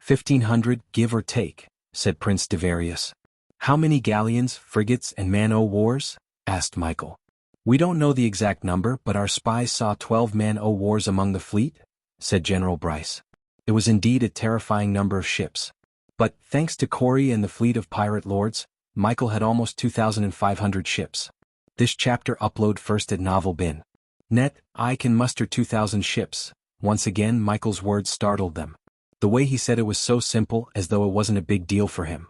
1,500, give or take, said Prince Devarius. How many galleons, frigates, and man-o'-wars? Asked Michael. We don't know the exact number, but our spies saw 12 man-o'-wars among the fleet, said General Bryce. It was indeed a terrifying number of ships. But, thanks to Corey and the fleet of pirate lords, Michael had almost 2,500 ships. This chapter upload first at Novel Bin. Net, I can muster 2,000 ships. Once again Michael's words startled them. The way he said it was so simple, as though it wasn't a big deal for him.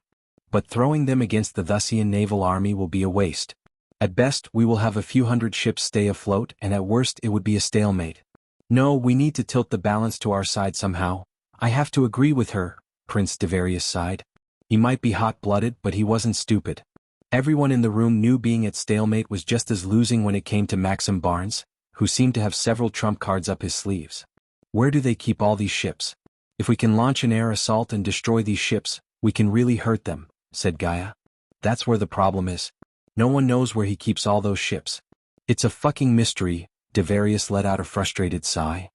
But throwing them against the Thusian naval army will be a waste. At best, we will have a few hundred ships stay afloat, and at worst it would be a stalemate. No, we need to tilt the balance to our side somehow. I have to agree with her, Prince Devarius sighed. He might be hot-blooded, but he wasn't stupid. Everyone in the room knew being at stalemate was just as losing when it came to Maxim Barnes, who seemed to have several trump cards up his sleeves. Where do they keep all these ships? If we can launch an air assault and destroy these ships, we can really hurt them, said Gaia. That's where the problem is. No one knows where he keeps all those ships. It's a fucking mystery, Devarius let out a frustrated sigh.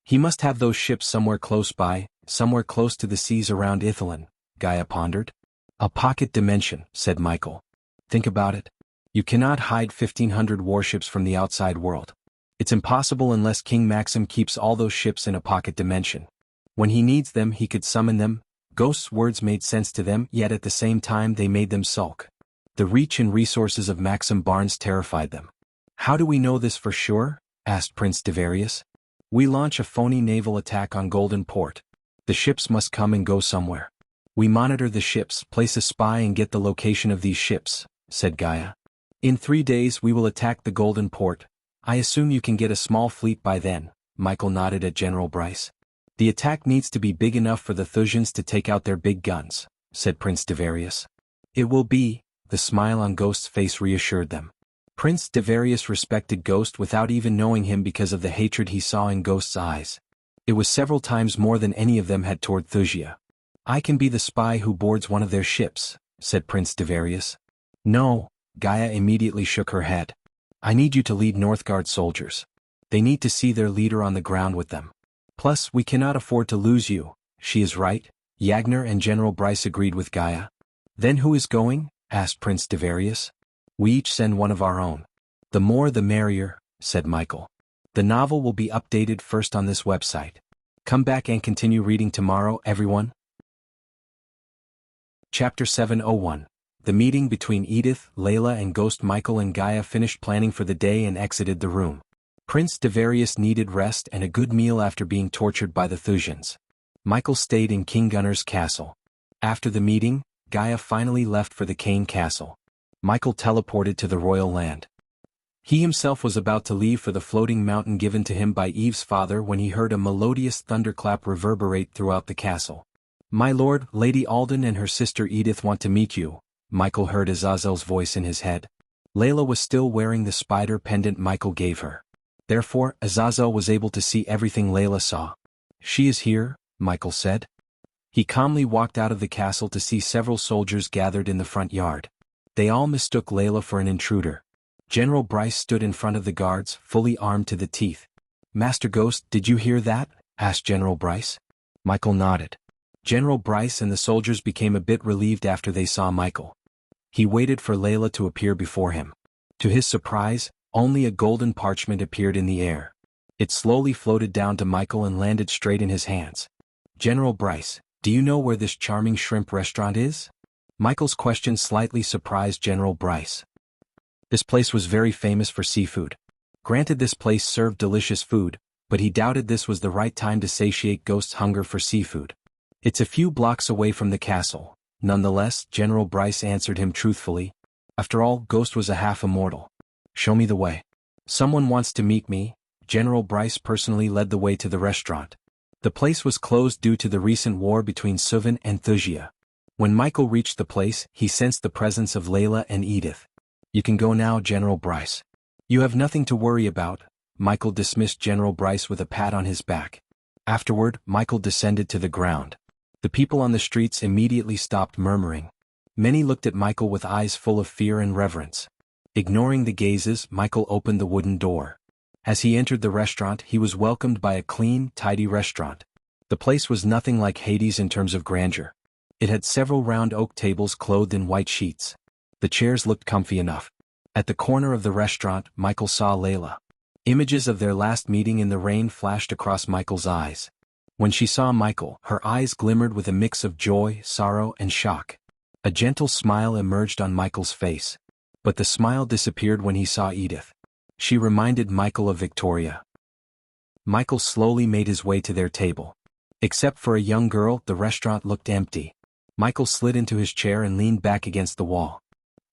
He must have those ships somewhere close by, somewhere close to the seas around Ithilien, Gaia pondered. A pocket dimension, said Michael. Think about it. You cannot hide 1,500 warships from the outside world. It's impossible unless King Maxim keeps all those ships in a pocket dimension. When he needs them he could summon them. Ghost's words made sense to them, yet at the same time they made them sulk. The reach and resources of Maxim Barnes terrified them. How do we know this for sure? Asked Prince Devarius. We launch a phony naval attack on Golden Port. The ships must come and go somewhere. We monitor the ships, place a spy and get the location of these ships, said Gaia. In 3 days we will attack the Golden Port. I assume you can get a small fleet by then, Michael nodded at General Bryce. The attack needs to be big enough for the Thusians to take out their big guns, said Prince Devarius. It will be, the smile on Ghost's face reassured them. Prince Devarius respected Ghost without even knowing him because of the hatred he saw in Ghost's eyes. It was several times more than any of them had toward Thusia. I can be the spy who boards one of their ships, said Prince Devarius. No, Gaia immediately shook her head. I need you to lead Northgard soldiers. They need to see their leader on the ground with them. Plus, we cannot afford to lose you. She is right. Yagner and General Bryce agreed with Gaia. Then who is going? Asked Prince Devarius. We each send one of our own. The more the merrier, said Michael. The novel will be updated first on this website. Come back and continue reading tomorrow, everyone. Chapter 701. The meeting between Edith, Layla and Ghost. Michael and Gaia finished planning for the day and exited the room. Prince Devarius needed rest and a good meal after being tortured by the Thusians. Michael stayed in King Gunnar's castle. After the meeting, Gaia finally left for the Kane castle. Michael teleported to the royal land. He himself was about to leave for the floating mountain given to him by Eve's father when he heard a melodious thunderclap reverberate throughout the castle. My lord, Lady Alden and her sister Edith want to meet you, Michael heard Azazel's voice in his head. Layla was still wearing the spider pendant Michael gave her. Therefore, Azazel was able to see everything Layla saw. She is here, Michael said. He calmly walked out of the castle to see several soldiers gathered in the front yard. They all mistook Layla for an intruder. General Bryce stood in front of the guards, fully armed to the teeth. Master Ghost, did you hear that? Asked General Bryce. Michael nodded. General Bryce and the soldiers became a bit relieved after they saw Michael. He waited for Layla to appear before him. To his surprise, only a golden parchment appeared in the air. It slowly floated down to Michael and landed straight in his hands. General Bryce, do you know where this charming shrimp restaurant is? Michael's question slightly surprised General Bryce. This place was very famous for seafood. Granted, this place served delicious food, but he doubted this was the right time to satiate Ghost's hunger for seafood. It's a few blocks away from the castle, Nonetheless, General Bryce answered him truthfully. After all, Ghost was a half-immortal. Show me the way. Someone wants to meet me. General Bryce personally led the way to the restaurant. The place was closed due to the recent war between Suvan and Thusia. When Michael reached the place, he sensed the presence of Layla and Edith. You can go now, General Bryce. You have nothing to worry about. Michael dismissed General Bryce with a pat on his back. Afterward, Michael descended to the ground. The people on the streets immediately stopped murmuring. Many looked at Michael with eyes full of fear and reverence. Ignoring the gazes, Michael opened the wooden door. As he entered the restaurant, he was welcomed by a clean, tidy restaurant. The place was nothing like Hades in terms of grandeur. It had several round oak tables clothed in white sheets. The chairs looked comfy enough. At the corner of the restaurant, Michael saw Layla. Images of their last meeting in the rain flashed across Michael's eyes. When she saw Michael, her eyes glimmered with a mix of joy, sorrow, and shock. A gentle smile emerged on Michael's face. But the smile disappeared when he saw Edith. She reminded Michael of Victoria. Michael slowly made his way to their table. Except for a young girl, the restaurant looked empty. Michael slid into his chair and leaned back against the wall.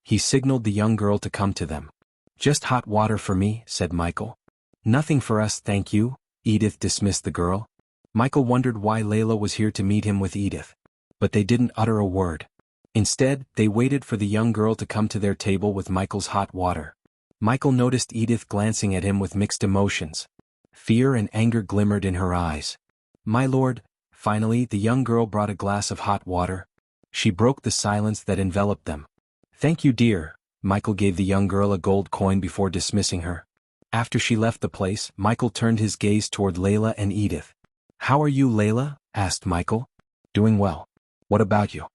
He signaled the young girl to come to them. Just hot water for me, said Michael. Nothing for us, thank you. Edith dismissed the girl. Michael wondered why Layla was here to meet him with Edith. But they didn't utter a word. Instead, they waited for the young girl to come to their table with Michael's hot water. Michael noticed Edith glancing at him with mixed emotions. Fear and anger glimmered in her eyes. My lord, finally the young girl brought a glass of hot water. She broke the silence that enveloped them. Thank you, dear. Michael gave the young girl a gold coin before dismissing her. After she left the place, Michael turned his gaze toward Layla and Edith. How are you, Layla? Asked Michael. Doing well. What about you?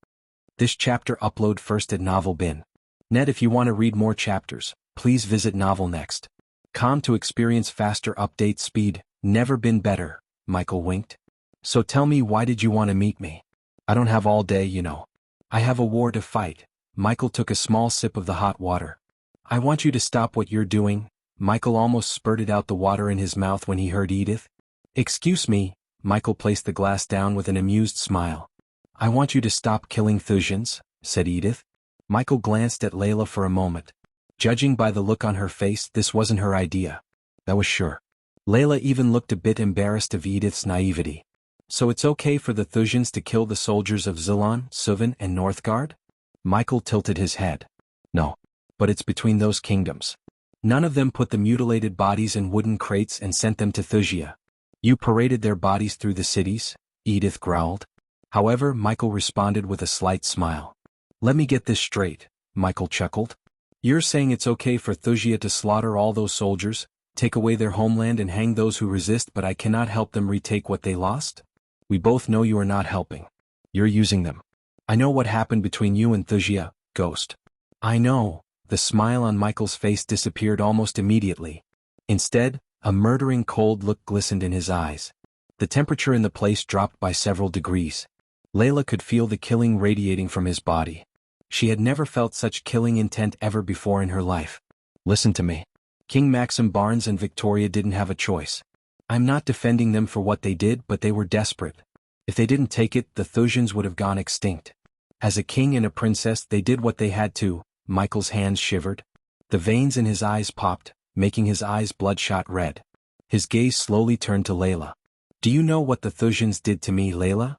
This chapter upload first at Novel Bin. Net. If you want to read more chapters, please visit Novel Next. Com to experience faster update speed. Never been better. Michael winked. So tell me, why did you want to meet me? I don't have all day, you know. I have a war to fight. Michael took a small sip of the hot water. I want you to stop what you're doing. Michael almost spurted out the water in his mouth when he heard Edith. Excuse me. Michael placed the glass down with an amused smile. I want you to stop killing Thusians, said Edith. Michael glanced at Layla for a moment. Judging by the look on her face, this wasn't her idea. That was sure. Layla even looked a bit embarrassed of Edith's naivety. So it's okay for the Thusians to kill the soldiers of Zilon, Suvan, and Northgard? Michael tilted his head. No. But it's between those kingdoms. None of them put the mutilated bodies in wooden crates and sent them to Thusia. You paraded their bodies through the cities, Edith growled. However, Michael responded with a slight smile. Let me get this straight, Michael chuckled. You're saying it's okay for Thusia to slaughter all those soldiers, take away their homeland and hang those who resist, but I cannot help them retake what they lost? We both know you are not helping. You're using them. I know what happened between you and Thusia, Ghost. I know. The smile on Michael's face disappeared almost immediately. Instead, a murdering cold look glistened in his eyes. The temperature in the place dropped by several degrees. Layla could feel the killing radiating from his body. She had never felt such killing intent ever before in her life. Listen to me. King Maxim Barnes and Victoria didn't have a choice. I'm not defending them for what they did, but they were desperate. If they didn't take it, the Thusians would have gone extinct. As a king and a princess, they did what they had to. Michael's hands shivered. The veins in his eyes popped, making his eyes bloodshot red. His gaze slowly turned to Layla. Do you know what the Thusians did to me, Layla?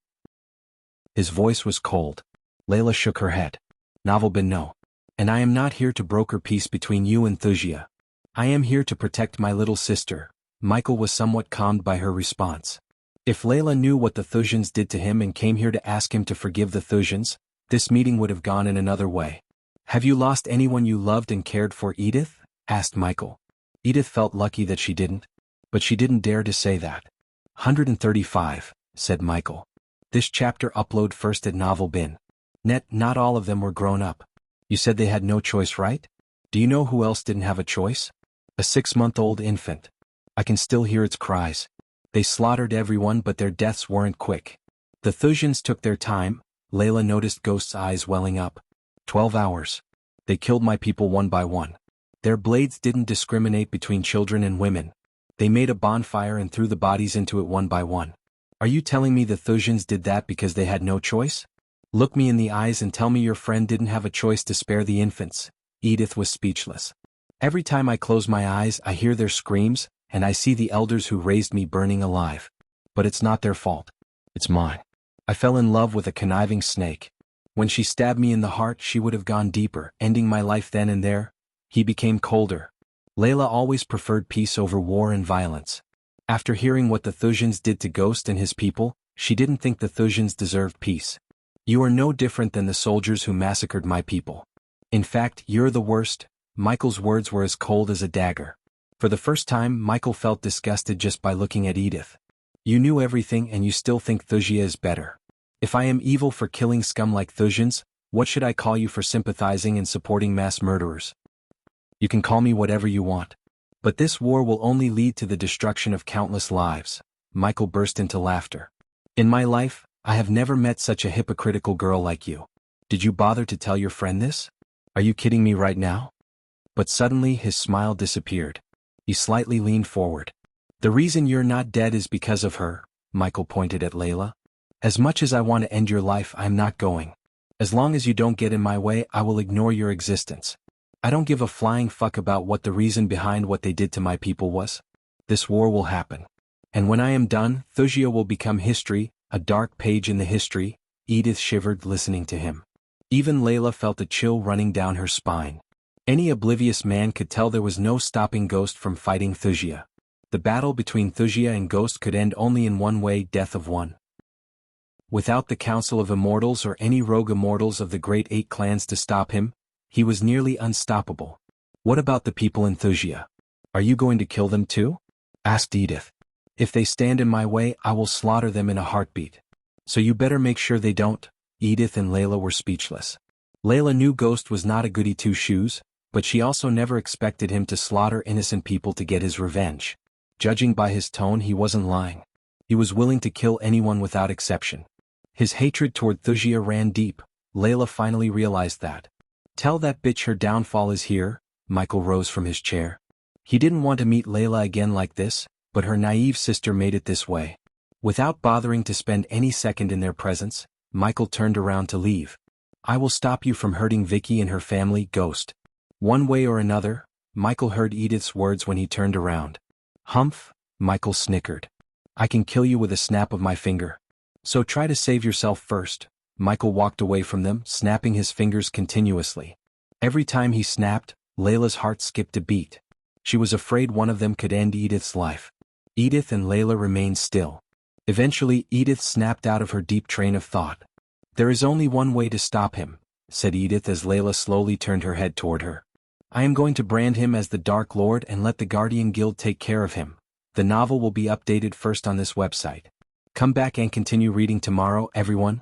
His voice was cold. Layla shook her head. Novelbin, no. And I am not here to broker peace between you and Thusia. I am here to protect my little sister. Michael was somewhat calmed by her response. If Layla knew what the Thusians did to him and came here to ask him to forgive the Thusians, this meeting would have gone in another way. Have you lost anyone you loved and cared for, Edith? Asked Michael. Edith felt lucky that she didn't. But she didn't dare to say that. 135, said Michael. This chapter upload first at Novel Bin. Net. Not all of them were grown up. You said they had no choice, right? Do you know who else didn't have a choice? A 6-month-old infant. I can still hear its cries. They slaughtered everyone, but their deaths weren't quick. The Thusians took their time. Layla noticed Ghost's eyes welling up. 12 hours. They killed my people one by one. Their blades didn't discriminate between children and women. They made a bonfire and threw the bodies into it one by one. Are you telling me the Thusians did that because they had no choice? Look me in the eyes and tell me your friend didn't have a choice to spare the infants." Edith was speechless. "Every time I close my eyes I hear their screams, and I see the elders who raised me burning alive. But it's not their fault. It's mine. I fell in love with a conniving snake. When she stabbed me in the heart she would have gone deeper, ending my life then and there." He became colder. Layla always preferred peace over war and violence. After hearing what the Thusians did to Ghost and his people, she didn't think the Thusians deserved peace. "You are no different than the soldiers who massacred my people. In fact, you're the worst." Michael's words were as cold as a dagger. For the first time Michael felt disgusted just by looking at Edith. "You knew everything and you still think Thusia is better. If I am evil for killing scum like Thusians, what should I call you for sympathizing and supporting mass murderers? You can call me whatever you want. But this war will only lead to the destruction of countless lives." Michael burst into laughter. "In my life, I have never met such a hypocritical girl like you. Did you bother to tell your friend this? Are you kidding me right now?" But suddenly his smile disappeared. He slightly leaned forward. "The reason you're not dead is because of her." Michael pointed at Layla. "As much as I want to end your life, I'm not going. As long as you don't get in my way, I will ignore your existence. I don't give a flying fuck about what the reason behind what they did to my people was. This war will happen. And when I am done, Thusia will become history, a dark page in the history." Edith shivered listening to him. Even Layla felt a chill running down her spine. Any oblivious man could tell there was no stopping Ghost from fighting Thusia. The battle between Thusia and Ghost could end only in one way: death of one. Without the Council of Immortals or any rogue immortals of the Great Eight clans to stop him, he was nearly unstoppable. "What about the people in Thusia? Are you going to kill them too?" asked Edith. "If they stand in my way, I will slaughter them in a heartbeat. So you better make sure they don't." Edith and Layla were speechless. Layla knew Ghost was not a goody two-shoes, but she also never expected him to slaughter innocent people to get his revenge. Judging by his tone, he wasn't lying. He was willing to kill anyone without exception. His hatred toward Thusia ran deep. Layla finally realized that. "Tell that bitch her downfall is here." Michael rose from his chair. He didn't want to meet Layla again like this, but her naive sister made it this way. Without bothering to spend any second in their presence, Michael turned around to leave. "I will stop you from hurting Vicky and her family, Ghost. One way or another." Michael heard Edith's words when he turned around. "Humph," Michael snickered. "I can kill you with a snap of my finger. So try to save yourself first." Michael walked away from them, snapping his fingers continuously. Every time he snapped, Layla's heart skipped a beat. She was afraid one of them could end Edith's life. Edith and Layla remained still. Eventually, Edith snapped out of her deep train of thought. "There is only one way to stop him," said Edith as Layla slowly turned her head toward her. "I am going to brand him as the Dark Lord and let the Guardian Guild take care of him. The novel will be updated first on this website. Come back and continue reading tomorrow, everyone."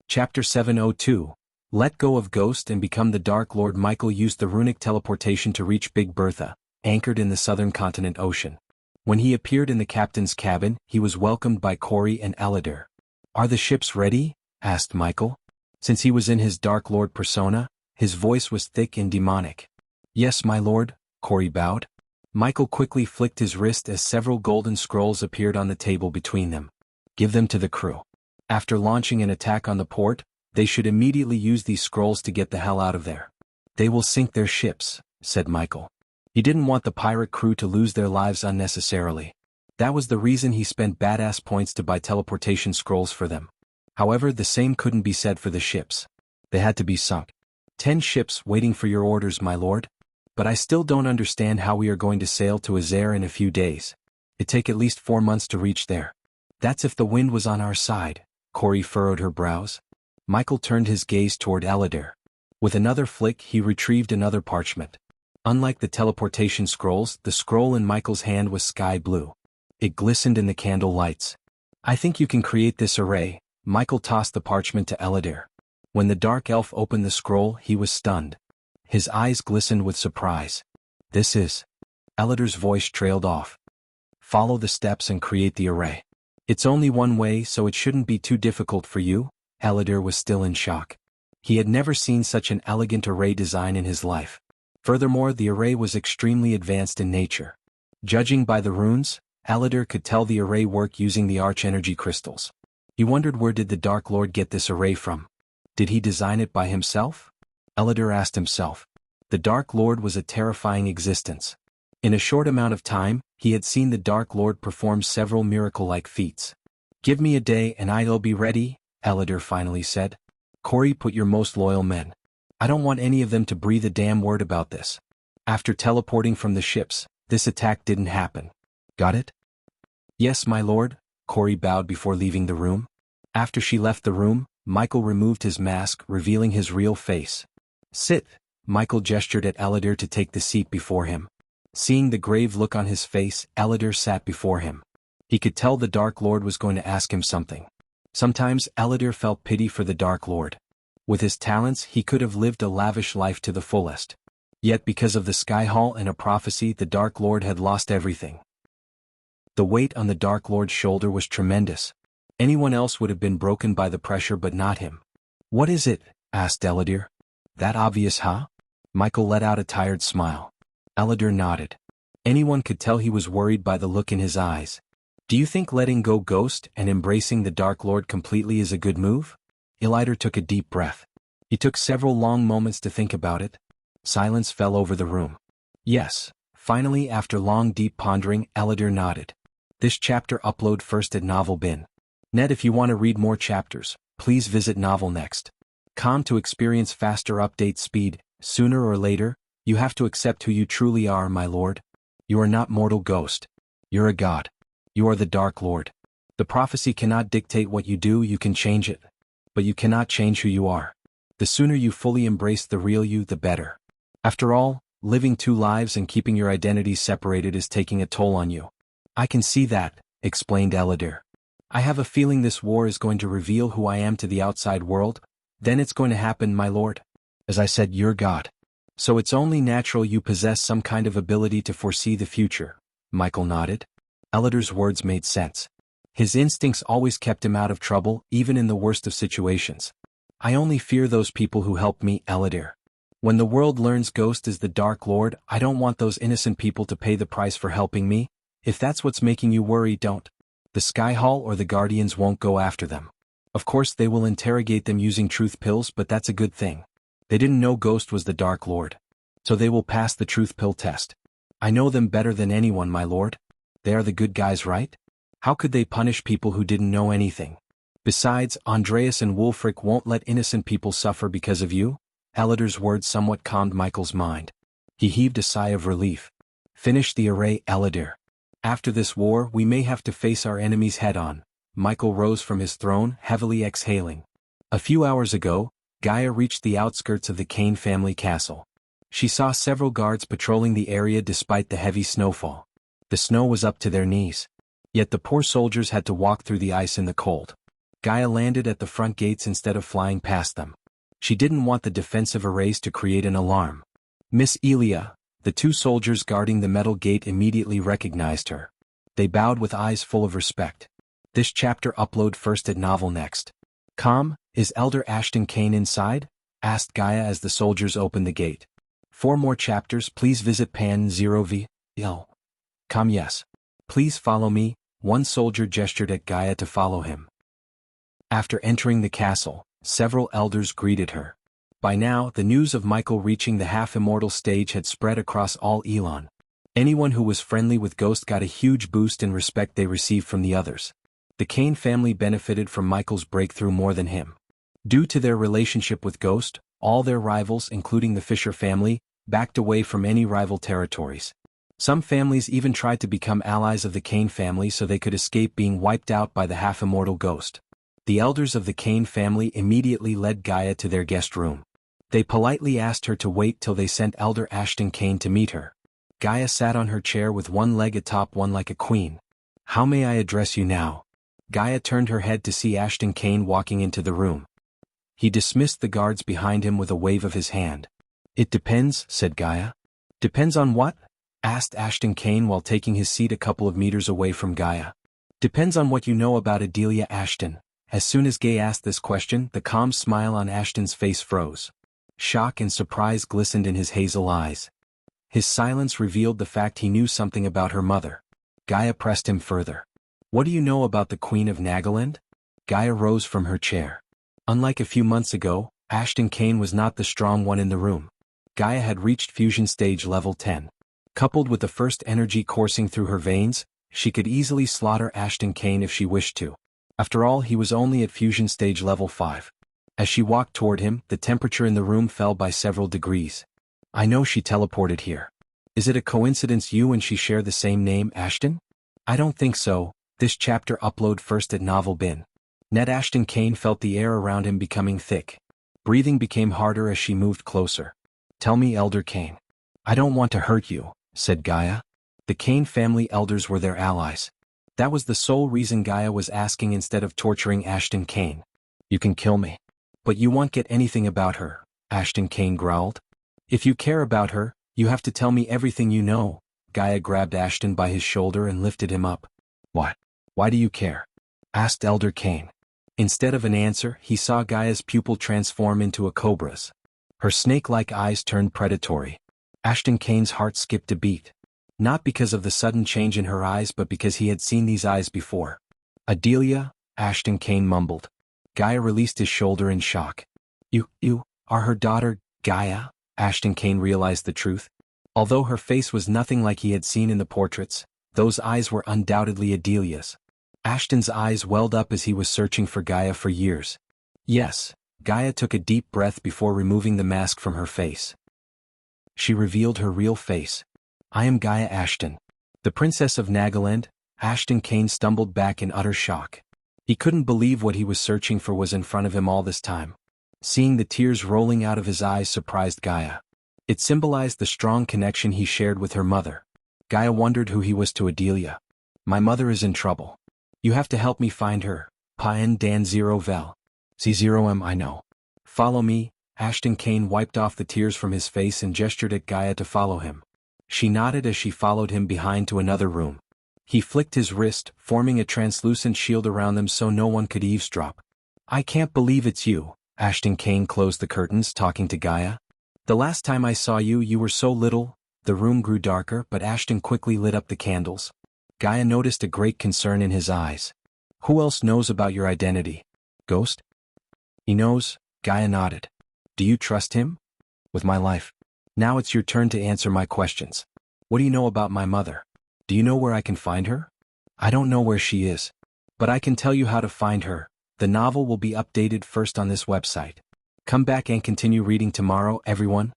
Chapter 702. Let go of Ghost and become the Dark Lord. Michael used the runic teleportation to reach Big Bertha, anchored in the southern continent ocean. When he appeared in the captain's cabin, he was welcomed by Corey and Aladir. "Are the ships ready?" asked Michael. Since he was in his Dark Lord persona, his voice was thick and demonic. "Yes, my lord," Corey bowed. Michael quickly flicked his wrist as several golden scrolls appeared on the table between them. "Give them to the crew. After launching an attack on the port, they should immediately use these scrolls to get the hell out of there. They will sink their ships," said Michael. He didn't want the pirate crew to lose their lives unnecessarily. That was the reason he spent badass points to buy teleportation scrolls for them. However, the same couldn't be said for the ships. They had to be sunk. 10 ships waiting for your orders, my lord. But I still don't understand how we are going to sail to Azair in a few days. It'd take at least 4 months to reach there. That's if the wind was on our side." Corey furrowed her brows. Michael turned his gaze toward Aladir. With another flick, he retrieved another parchment. Unlike the teleportation scrolls, the scroll in Michael's hand was sky blue. It glistened in the candle lights. "I think you can create this array." Michael tossed the parchment to Aladir. When the dark elf opened the scroll, he was stunned. His eyes glistened with surprise. "This is..." Aladir's voice trailed off. "Follow the steps and create the array. It's only one way, so it shouldn't be too difficult for you." Aladir was still in shock. He had never seen such an elegant array design in his life. Furthermore, the array was extremely advanced in nature. Judging by the runes, Aladir could tell the array worked using the arch-energy crystals. He wondered where did the Dark Lord get this array from? Did he design it by himself? Elidar asked himself. The Dark Lord was a terrifying existence. In a short amount of time, he had seen the Dark Lord perform several miracle-like feats. Give me a day and I'll be ready, Elidar finally said. Corey, put your most loyal men. I don't want any of them to breathe a damn word about this. After teleporting from the ships, this attack didn't happen. Got it? Yes, my lord, Corey bowed before leaving the room. After she left the room, Michael removed his mask, revealing his real face. Sit, Michael gestured at Elidar to take the seat before him. Seeing the grave look on his face, Elidar sat before him. He could tell the Dark Lord was going to ask him something. Sometimes Elidar felt pity for the Dark Lord. With his talents he could have lived a lavish life to the fullest. Yet because of the Sky Hall and a prophecy the Dark Lord had lost everything. The weight on the Dark Lord's shoulder was tremendous. Anyone else would have been broken by the pressure but not him. What is it? Asked Elidar. That obvious, huh? Michael let out a tired smile. Elidar nodded. Anyone could tell he was worried by the look in his eyes. Do you think letting go Ghost and embracing the Dark Lord completely is a good move? Elidar took a deep breath. He took several long moments to think about it. Silence fell over the room. Yes. Finally, after long deep pondering, Elidar nodded. This chapter upload first at Novel Bin. Net, if you want to read more chapters, please visit Novel Next. To experience faster update speed, sooner or later, you have to accept who you truly are, my lord. You are not mortal Ghost. You're a god. You are the Dark Lord. The prophecy cannot dictate what you do, you can change it. But you cannot change who you are. The sooner you fully embrace the real you, the better. After all, living two lives and keeping your identities separated is taking a toll on you. I can see that, explained Elidar. I have a feeling this war is going to reveal who I am to the outside world. Then it's going to happen, my lord. As I said, you're God. So it's only natural you possess some kind of ability to foresee the future. Michael nodded. Elidar's words made sense. His instincts always kept him out of trouble, even in the worst of situations. I only fear those people who help me, Elidar. When the world learns Ghost is the Dark Lord, I don't want those innocent people to pay the price for helping me. If that's what's making you worry, don't. The Sky Hall or the Guardians won't go after them. Of course they will interrogate them using truth pills, but that's a good thing. They didn't know Ghost was the Dark Lord. So they will pass the truth pill test. I know them better than anyone, my lord. They are the good guys, right? How could they punish people who didn't know anything? Besides, Andreas and Wulfric won't let innocent people suffer because of you. Elidar's words somewhat calmed Michael's mind. He heaved a sigh of relief. Finish the array, Elidar. After this war, we may have to face our enemies head-on. Michael rose from his throne, heavily exhaling. A few hours ago, Gaia reached the outskirts of the Kane family castle. She saw several guards patrolling the area despite the heavy snowfall. The snow was up to their knees. Yet the poor soldiers had to walk through the ice in the cold. Gaia landed at the front gates instead of flying past them. She didn't want the defensive arrays to create an alarm. Miss Elia, the two soldiers guarding the metal gate immediately recognized her. They bowed with eyes full of respect. This chapter upload first at Novel Next. Is Elder Ashton Kane inside? Asked Gaia as the soldiers opened the gate. 4 more chapters, please visit Pan 0v. Yes. Please follow me. One soldier gestured at Gaia to follow him. After entering the castle, several elders greeted her. By now, the news of Michael reaching the half-immortal stage had spread across all Elon. Anyone who was friendly with Ghost got a huge boost in respect they received from the others. The Kane family benefited from Michael's breakthrough more than him. Due to their relationship with Ghost, all their rivals, including the Fisher family, backed away from any rival territories. Some families even tried to become allies of the Kane family so they could escape being wiped out by the half-immortal Ghost. The elders of the Kane family immediately led Gaia to their guest room. They politely asked her to wait till they sent Elder Ashton Kane to meet her. Gaia sat on her chair with one leg atop one like a queen. How may I address you now? Gaia turned her head to see Ashton Kane walking into the room. He dismissed the guards behind him with a wave of his hand. It depends, said Gaia. Depends on what? Asked Ashton Kane while taking his seat a couple of meters away from Gaia. Depends on what you know about Adelia Ashton. As soon as Gaia asked this question, the calm smile on Ashton's face froze. Shock and surprise glistened in his hazel eyes. His silence revealed the fact he knew something about her mother. Gaia pressed him further. What do you know about the Queen of Nagaland? Gaia rose from her chair. Unlike a few months ago, Ashton Kane was not the strong one in the room. Gaia had reached fusion stage level 10. Coupled with the first energy coursing through her veins, she could easily slaughter Ashton Kane if she wished to. After all, he was only at fusion stage level 5. As she walked toward him, the temperature in the room fell by several degrees. I know she teleported here. Is it a coincidence you and she share the same name, Ashton? I don't think so. This chapter upload first at Novel Bin. Net Ashton Kane felt the air around him becoming thick. Breathing became harder as she moved closer. Tell me, Elder Kane. I don't want to hurt you, said Gaia. The Kane family elders were their allies. That was the sole reason Gaia was asking instead of torturing Ashton Kane. You can kill me. But you won't get anything about her, Ashton Kane growled. If you care about her, you have to tell me everything you know. Gaia grabbed Ashton by his shoulder and lifted him up. What? Why do you care? Asked Elder Kane. Instead of an answer, he saw Gaia's pupil transform into a cobra's. Her snake-like eyes turned predatory. Ashton Kane's heart skipped a beat. Not because of the sudden change in her eyes but because he had seen these eyes before. Adelia, Ashton Kane mumbled. Gaia released his shoulder in shock. You are her daughter, Gaia? Ashton Kane realized the truth. Although her face was nothing like he had seen in the portraits, those eyes were undoubtedly Adelia's. Ashton's eyes welled up as he was searching for Gaia for years. Yes, Gaia took a deep breath before removing the mask from her face. She revealed her real face. I am Gaia Ashton. The Princess of Nagaland. Ashton Kane stumbled back in utter shock. He couldn't believe what he was searching for was in front of him all this time. Seeing the tears rolling out of his eyes surprised Gaia. It symbolized the strong connection he shared with her mother. Gaia wondered who he was to Adelia. My mother is in trouble. You have to help me find her. Pien Dan Zero Vel. C0M I know. Follow me. Ashton Kane wiped off the tears from his face and gestured at Gaia to follow him. She nodded as she followed him behind to another room. He flicked his wrist, forming a translucent shield around them so no one could eavesdrop. I can't believe it's you. Ashton Kane closed the curtains, talking to Gaia. The last time I saw you, you were so little. The room grew darker, but Ashton quickly lit up the candles. Gaia noticed a great concern in his eyes. Who else knows about your identity? Ghost? He knows. Gaia nodded. Do you trust him? With my life. Now it's your turn to answer my questions. What do you know about my mother? Do you know where I can find her? I don't know where she is. But I can tell you how to find her. The novel will be updated first on this website. Come back and continue reading tomorrow, everyone.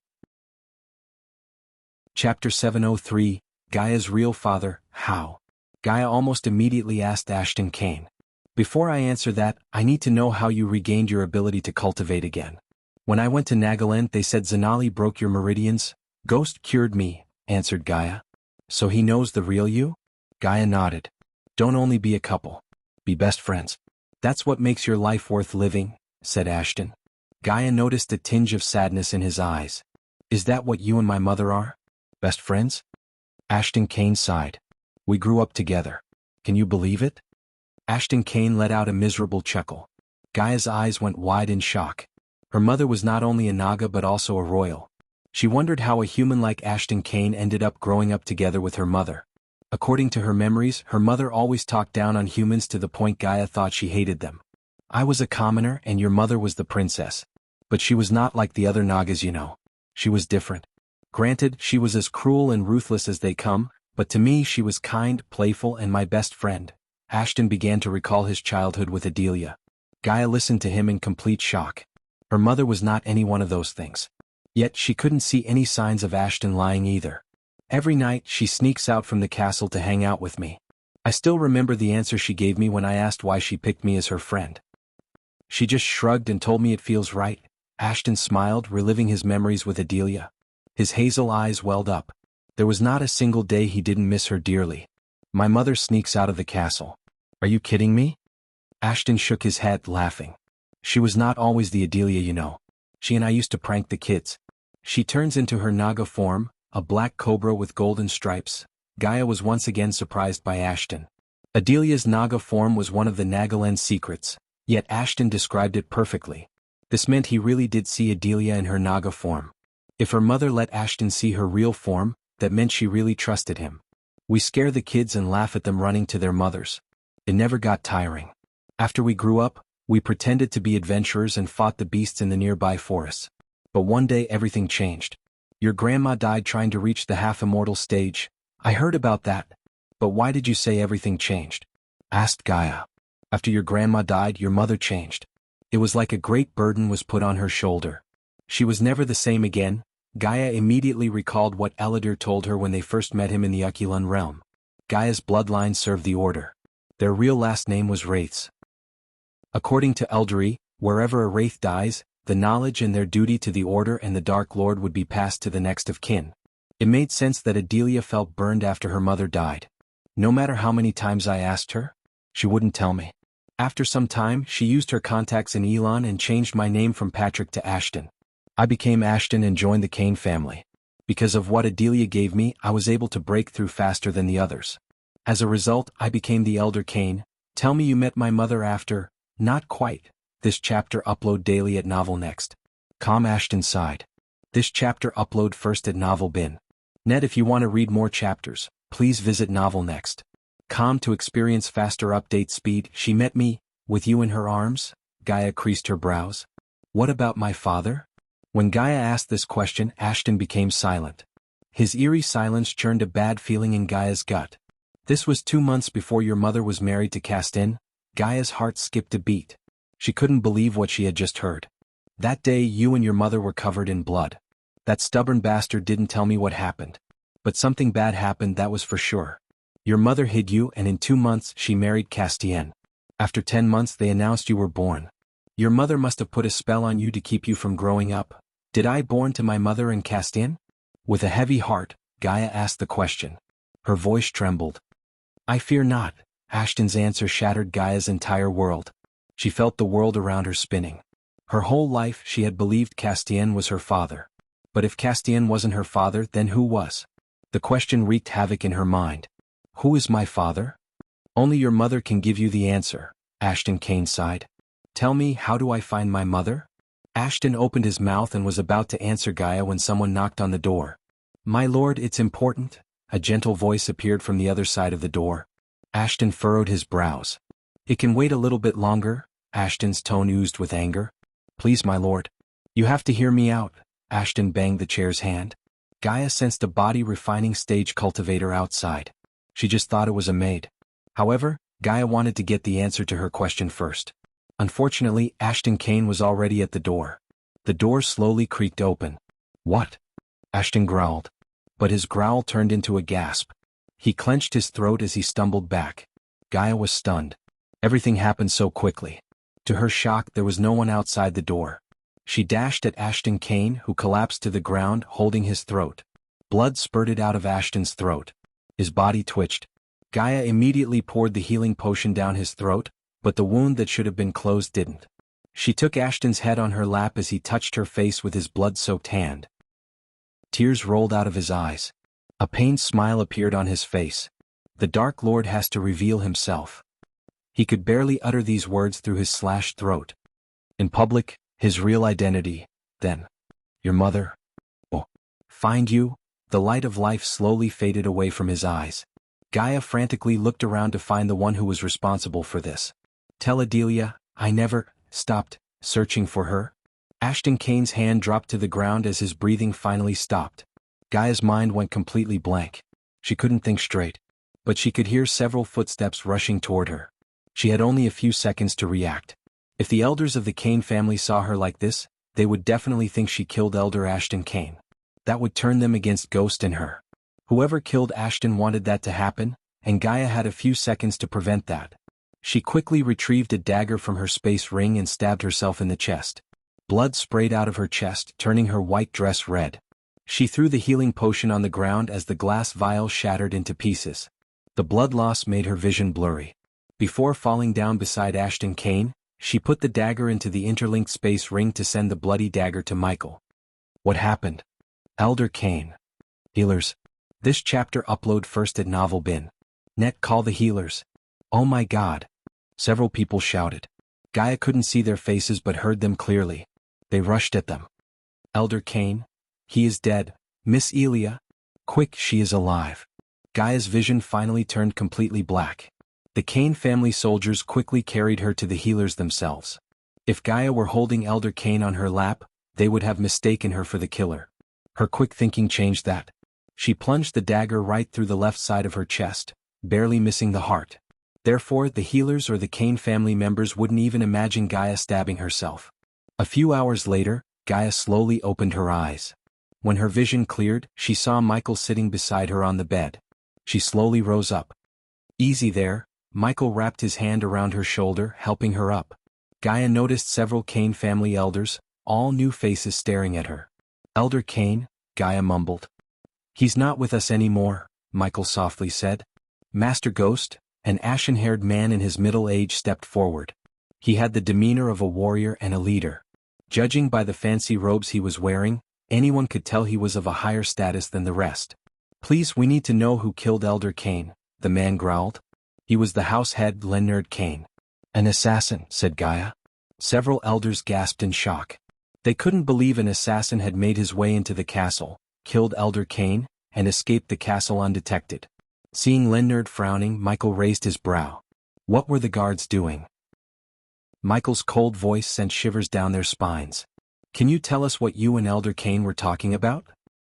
Chapter 703, Gaia's Real Father, How? Gaia almost immediately asked Ashton Kane. Before I answer that, I need to know how you regained your ability to cultivate again. When I went to Nagaland, they said Zanali broke your meridians. Ghost cured me, answered Gaia. So he knows the real you? Gaia nodded. Don't only be a couple. Be best friends. That's what makes your life worth living, said Ashton. Gaia noticed a tinge of sadness in his eyes. Is that what you and my mother are? Best friends? Ashton Kane sighed. We grew up together. Can you believe it? Ashton Kane let out a miserable chuckle. Gaia's eyes went wide in shock. Her mother was not only a Naga but also a royal. She wondered how a human like Ashton Kane ended up growing up together with her mother. According to her memories, her mother always talked down on humans to the point Gaia thought she hated them. I was a commoner and your mother was the princess. But she was not like the other Nagas you know. She was different. Granted, she was as cruel and ruthless as they come, but to me she was kind, playful, and my best friend. Ashton began to recall his childhood with Adelia. Gaia listened to him in complete shock. Her mother was not any one of those things. Yet she couldn't see any signs of Ashton lying either. Every night she sneaks out from the castle to hang out with me. I still remember the answer she gave me when I asked why she picked me as her friend. She just shrugged and told me it feels right. Ashton smiled, reliving his memories with Adelia. His hazel eyes welled up. There was not a single day he didn't miss her dearly. My mother sneaks out of the castle. Are you kidding me? Ashton shook his head, laughing. She was not always the Adelia you know. She and I used to prank the kids. She turns into her Naga form, a black cobra with golden stripes. Gaia was once again surprised by Ashton. Adelia's Naga form was one of the Nagaland secrets, yet Ashton described it perfectly. This meant he really did see Adelia in her Naga form. If her mother let Ashton see her real form, that meant she really trusted him. We scare the kids and laugh at them running to their mothers. It never got tiring. After we grew up, we pretended to be adventurers and fought the beasts in the nearby forests. But one day everything changed. Your grandma died trying to reach the half-immortal stage. I heard about that. But why did you say everything changed? Asked Gaia. After your grandma died, your mother changed. It was like a great burden was put on her shoulder. She was never the same again. Gaia immediately recalled what Elidor told her when they first met him in the Aculun realm. Gaia's bloodline served the Order. Their real last name was Wraiths. According to Eldari, wherever a Wraith dies, the knowledge and their duty to the Order and the Dark Lord would be passed to the next of kin. It made sense that Adelia felt burned after her mother died. No matter how many times I asked her, she wouldn't tell me. After some time, she used her contacts in Elon and changed my name from Patrick to Ashton. I became Ashton and joined the Kane family. Because of what Adelia gave me, I was able to break through faster than the others. As a result, I became the Elder Kane. Tell me you met my mother after. Not quite. This chapter upload daily at Novel Next. Ashton sighed. This chapter upload first at Novel Bin. Net. If you want to read more chapters, please visit Novel Next. To experience faster update speed. She met me, with you in her arms? Gaia creased her brows. What about my father? When Gaia asked this question, Ashton became silent. His eerie silence churned a bad feeling in Gaia's gut. This was 2 months before your mother was married to Castin. Gaia's heart skipped a beat. She couldn't believe what she had just heard. That day you and your mother were covered in blood. That stubborn bastard didn't tell me what happened. But something bad happened, that was for sure. Your mother hid you, and in 2 months she married Castien. After 10 months they announced you were born. Your mother must have put a spell on you to keep you from growing up. Did I born to my mother and Castien? With a heavy heart, Gaia asked the question. Her voice trembled. I fear not. Ashton's answer shattered Gaia's entire world. She felt the world around her spinning. Her whole life she had believed Castien was her father. But if Castien wasn't her father, then who was? The question wreaked havoc in her mind. Who is my father? Only your mother can give you the answer, Ashton Kane sighed. Tell me, how do I find my mother? Ashton opened his mouth and was about to answer Gaia when someone knocked on the door. My lord, it's important. A gentle voice appeared from the other side of the door. Ashton furrowed his brows. It can wait a little bit longer. Ashton's tone oozed with anger. Please, my lord. You have to hear me out. Ashton banged the chair's hand. Gaia sensed a body refining stage cultivator outside. She just thought it was a maid. However, Gaia wanted to get the answer to her question first. Unfortunately, Ashton Kane was already at the door. The door slowly creaked open. What? Ashton growled. But his growl turned into a gasp. He clenched his throat as he stumbled back. Gaia was stunned. Everything happened so quickly. To her shock, there was no one outside the door. She dashed at Ashton Kane, who collapsed to the ground, holding his throat. Blood spurted out of Ashton's throat. His body twitched. Gaia immediately poured the healing potion down his throat, but the wound that should have been closed didn't. She took Ashton's head on her lap as he touched her face with his blood-soaked hand. Tears rolled out of his eyes. A pained smile appeared on his face. The Dark Lord has to reveal himself. He could barely utter these words through his slashed throat. In public, his real identity, then. Your mother? Oh. Find you? The light of life slowly faded away from his eyes. Gaia frantically looked around to find the one who was responsible for this. Tell Adelia, I never stopped searching for her. Ashton Kane's hand dropped to the ground as his breathing finally stopped. Gaia's mind went completely blank. She couldn't think straight. But she could hear several footsteps rushing toward her. She had only a few seconds to react. If the elders of the Kane family saw her like this, they would definitely think she killed Elder Ashton Kane. That would turn them against Ghost and her. Whoever killed Ashton wanted that to happen, and Gaia had a few seconds to prevent that. She quickly retrieved a dagger from her space ring and stabbed herself in the chest. Blood sprayed out of her chest, turning her white dress red. She threw the healing potion on the ground as the glass vial shattered into pieces. The blood loss made her vision blurry. Before falling down beside Ashton Kane, she put the dagger into the interlinked space ring to send the bloody dagger to Michael. What happened? Elder Kane. Healers. This chapter upload first at Novel Bin. Net. Call the healers. Oh my god. Several people shouted. Gaia couldn't see their faces but heard them clearly. They rushed at them. Elder Kane? He is dead. Miss Elia? Quick, she is alive. Gaia's vision finally turned completely black. The Kane family soldiers quickly carried her to the healers themselves. If Gaia were holding Elder Kane on her lap, they would have mistaken her for the killer. Her quick thinking changed that. She plunged the dagger right through the left side of her chest, barely missing the heart. Therefore, the healers or the Kane family members wouldn't even imagine Gaia stabbing herself. A few hours later, Gaia slowly opened her eyes. When her vision cleared, she saw Michael sitting beside her on the bed. She slowly rose up. "Easy there." Michael wrapped his hand around her shoulder, helping her up. Gaia noticed several Kane family elders, all new faces staring at her. "Elder Kane," Gaia mumbled. "He's not with us anymore," Michael softly said. "Master Ghost," an ashen-haired man in his middle age stepped forward. He had the demeanor of a warrior and a leader. Judging by the fancy robes he was wearing, anyone could tell he was of a higher status than the rest. "Please, we need to know who killed Elder Kane," the man growled. He was the house head, Leonard Kane. "An assassin," said Gaia. Several elders gasped in shock. They couldn't believe an assassin had made his way into the castle, killed Elder Kane, and escaped the castle undetected. Seeing Leonard frowning, Michael raised his brow. What were the guards doing? Michael's cold voice sent shivers down their spines. "Can you tell us what you and Elder Kane were talking about?"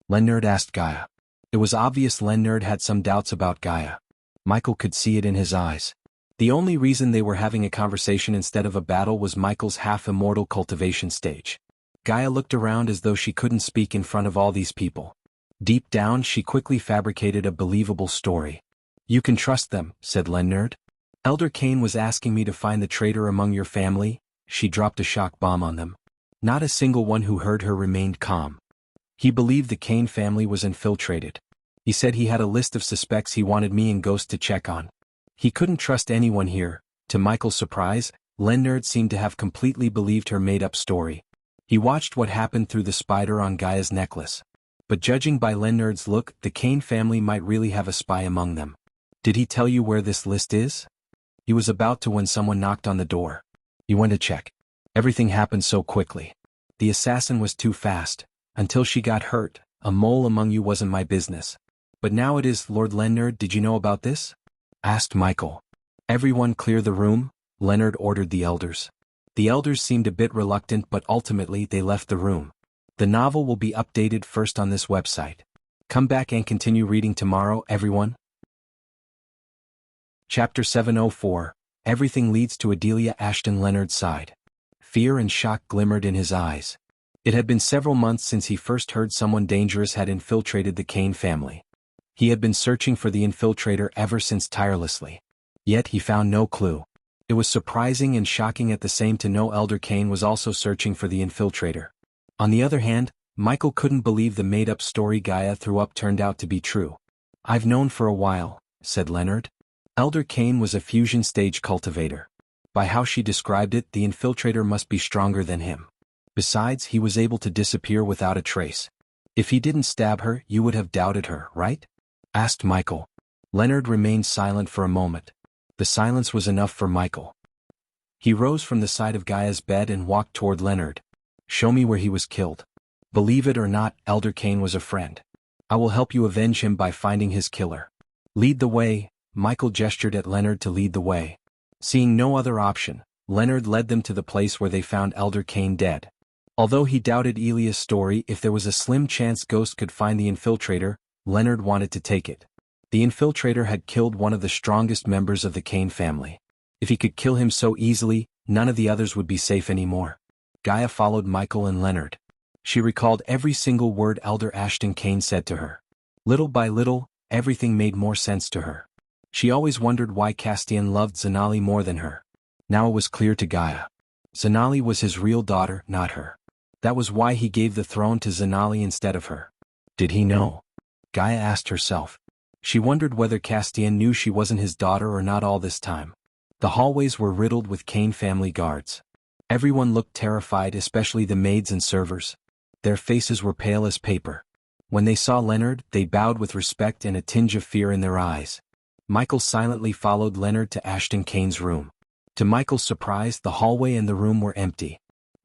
Leonard asked Gaia. It was obvious Leonard had some doubts about Gaia. Michael could see it in his eyes. The only reason they were having a conversation instead of a battle was Michael's half-immortal cultivation stage. Gaia looked around as though she couldn't speak in front of all these people. Deep down, she quickly fabricated a believable story. "You can trust them," said Leonard. "Elder Kane was asking me to find the traitor among your family." She dropped a shock bomb on them. Not a single one who heard her remained calm. "He believed the Kane family was infiltrated. He said he had a list of suspects he wanted me and Ghost to check on. He couldn't trust anyone here." To Michael's surprise, Leonard seemed to have completely believed her made-up story. He watched what happened through the spider on Gaia's necklace. But judging by Leonard's look, the Kane family might really have a spy among them. "Did he tell you where this list is?" He was about to when someone knocked on the door. He went to check. Everything happened so quickly. The assassin was too fast. "Until she got hurt, a mole among you wasn't my business. But now it is." "Lord Leonard, did you know about this?" asked Michael. "Everyone clear the room," Leonard ordered the elders. The elders seemed a bit reluctant, but ultimately they left the room. The novel will be updated first on this website. Come back and continue reading tomorrow, everyone. Chapter 704. Everything leads to Adelia. Ashton Leonard sighed. Fear and shock glimmered in his eyes. It had been several months since he first heard someone dangerous had infiltrated the Kane family. He had been searching for the infiltrator ever since tirelessly. Yet he found no clue. It was surprising and shocking at the same time to know Elder Kane was also searching for the infiltrator. On the other hand, Michael couldn't believe the made-up story Gaia threw up turned out to be true. "I've known for a while," said Leonard. Elder Kane was a fusion stage cultivator. By how she described it, the infiltrator must be stronger than him. Besides, he was able to disappear without a trace. "If he didn't stab her, you would have doubted her, right?" asked Michael. Leonard remained silent for a moment. The silence was enough for Michael. He rose from the side of Gaia's bed and walked toward Leonard. "Show me where he was killed." "Believe it or not, Elder Kane was a friend. I will help you avenge him by finding his killer." "Lead the way." Michael gestured at Leonard to lead the way. Seeing no other option, Leonard led them to the place where they found Elder Kane dead. Although he doubted Elia's story, if there was a slim chance Ghost could find the infiltrator, Leonard wanted to take it. The infiltrator had killed one of the strongest members of the Kane family. If he could kill him so easily, none of the others would be safe anymore. Gaia followed Michael and Leonard. She recalled every single word Elder Ashton Kane said to her. Little by little, everything made more sense to her. She always wondered why Castian loved Zanali more than her. Now it was clear to Gaia. Zanali was his real daughter, not her. That was why he gave the throne to Zanali instead of her. Did he know? Gaia asked herself. She wondered whether Castian knew she wasn't his daughter or not all this time. The hallways were riddled with Kane family guards. Everyone looked terrified, especially the maids and servers. Their faces were pale as paper. When they saw Leonard, they bowed with respect and a tinge of fear in their eyes. Michael silently followed Leonard to Ashton Kane's room. To Michael's surprise, the hallway and the room were empty.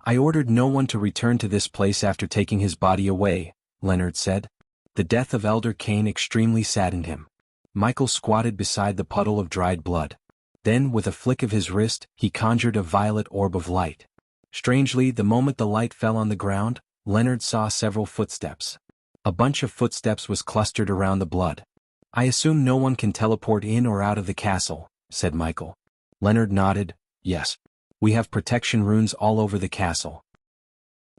"I ordered no one to return to this place after taking his body away," Leonard said. The death of Elder Kane extremely saddened him. Michael squatted beside the puddle of dried blood. Then, with a flick of his wrist, he conjured a violet orb of light. Strangely, the moment the light fell on the ground, Leonard saw several footsteps. A bunch of footsteps was clustered around the blood. "I assume no one can teleport in or out of the castle," said Michael. Leonard nodded. "Yes. We have protection runes all over the castle."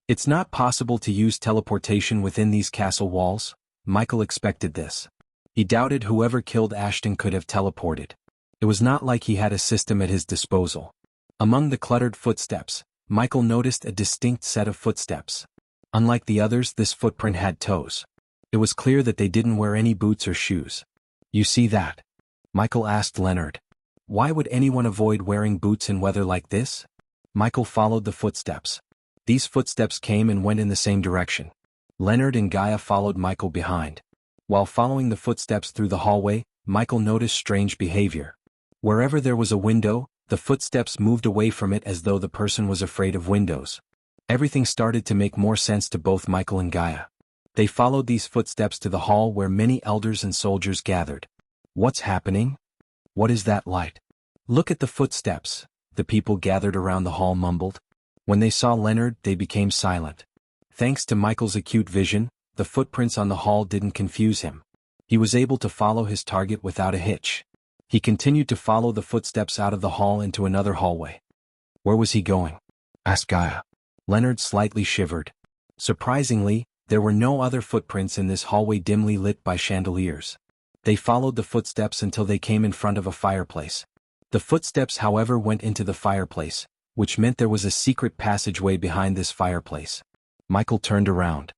"It's not possible to use teleportation within these castle walls?" Michael expected this. He doubted whoever killed Ashton could have teleported. It was not like he had a system at his disposal. Among the cluttered footsteps, Michael noticed a distinct set of footsteps. Unlike the others, this footprint had toes. It was clear that they didn't wear any boots or shoes. "You see that?" Michael asked Leonard. "Why would anyone avoid wearing boots in weather like this?" Michael followed the footsteps. These footsteps came and went in the same direction. Leonard and Gaia followed Michael behind. While following the footsteps through the hallway, Michael noticed strange behavior. Wherever there was a window, the footsteps moved away from it as though the person was afraid of windows. Everything started to make more sense to both Michael and Gaia. They followed these footsteps to the hall where many elders and soldiers gathered. "What's happening? What is that light?" "Look at the footsteps," the people gathered around the hall mumbled. When they saw Leonard, they became silent. Thanks to Michael's acute vision, the footprints on the hall didn't confuse him. He was able to follow his target without a hitch. He continued to follow the footsteps out of the hall into another hallway. "Where was he going?" asked Gaia. Leonard slightly shivered. Surprisingly, there were no other footprints in this hallway dimly lit by chandeliers. They followed the footsteps until they came in front of a fireplace. The footsteps, however, went into the fireplace, which meant there was a secret passageway behind this fireplace. Michael turned around.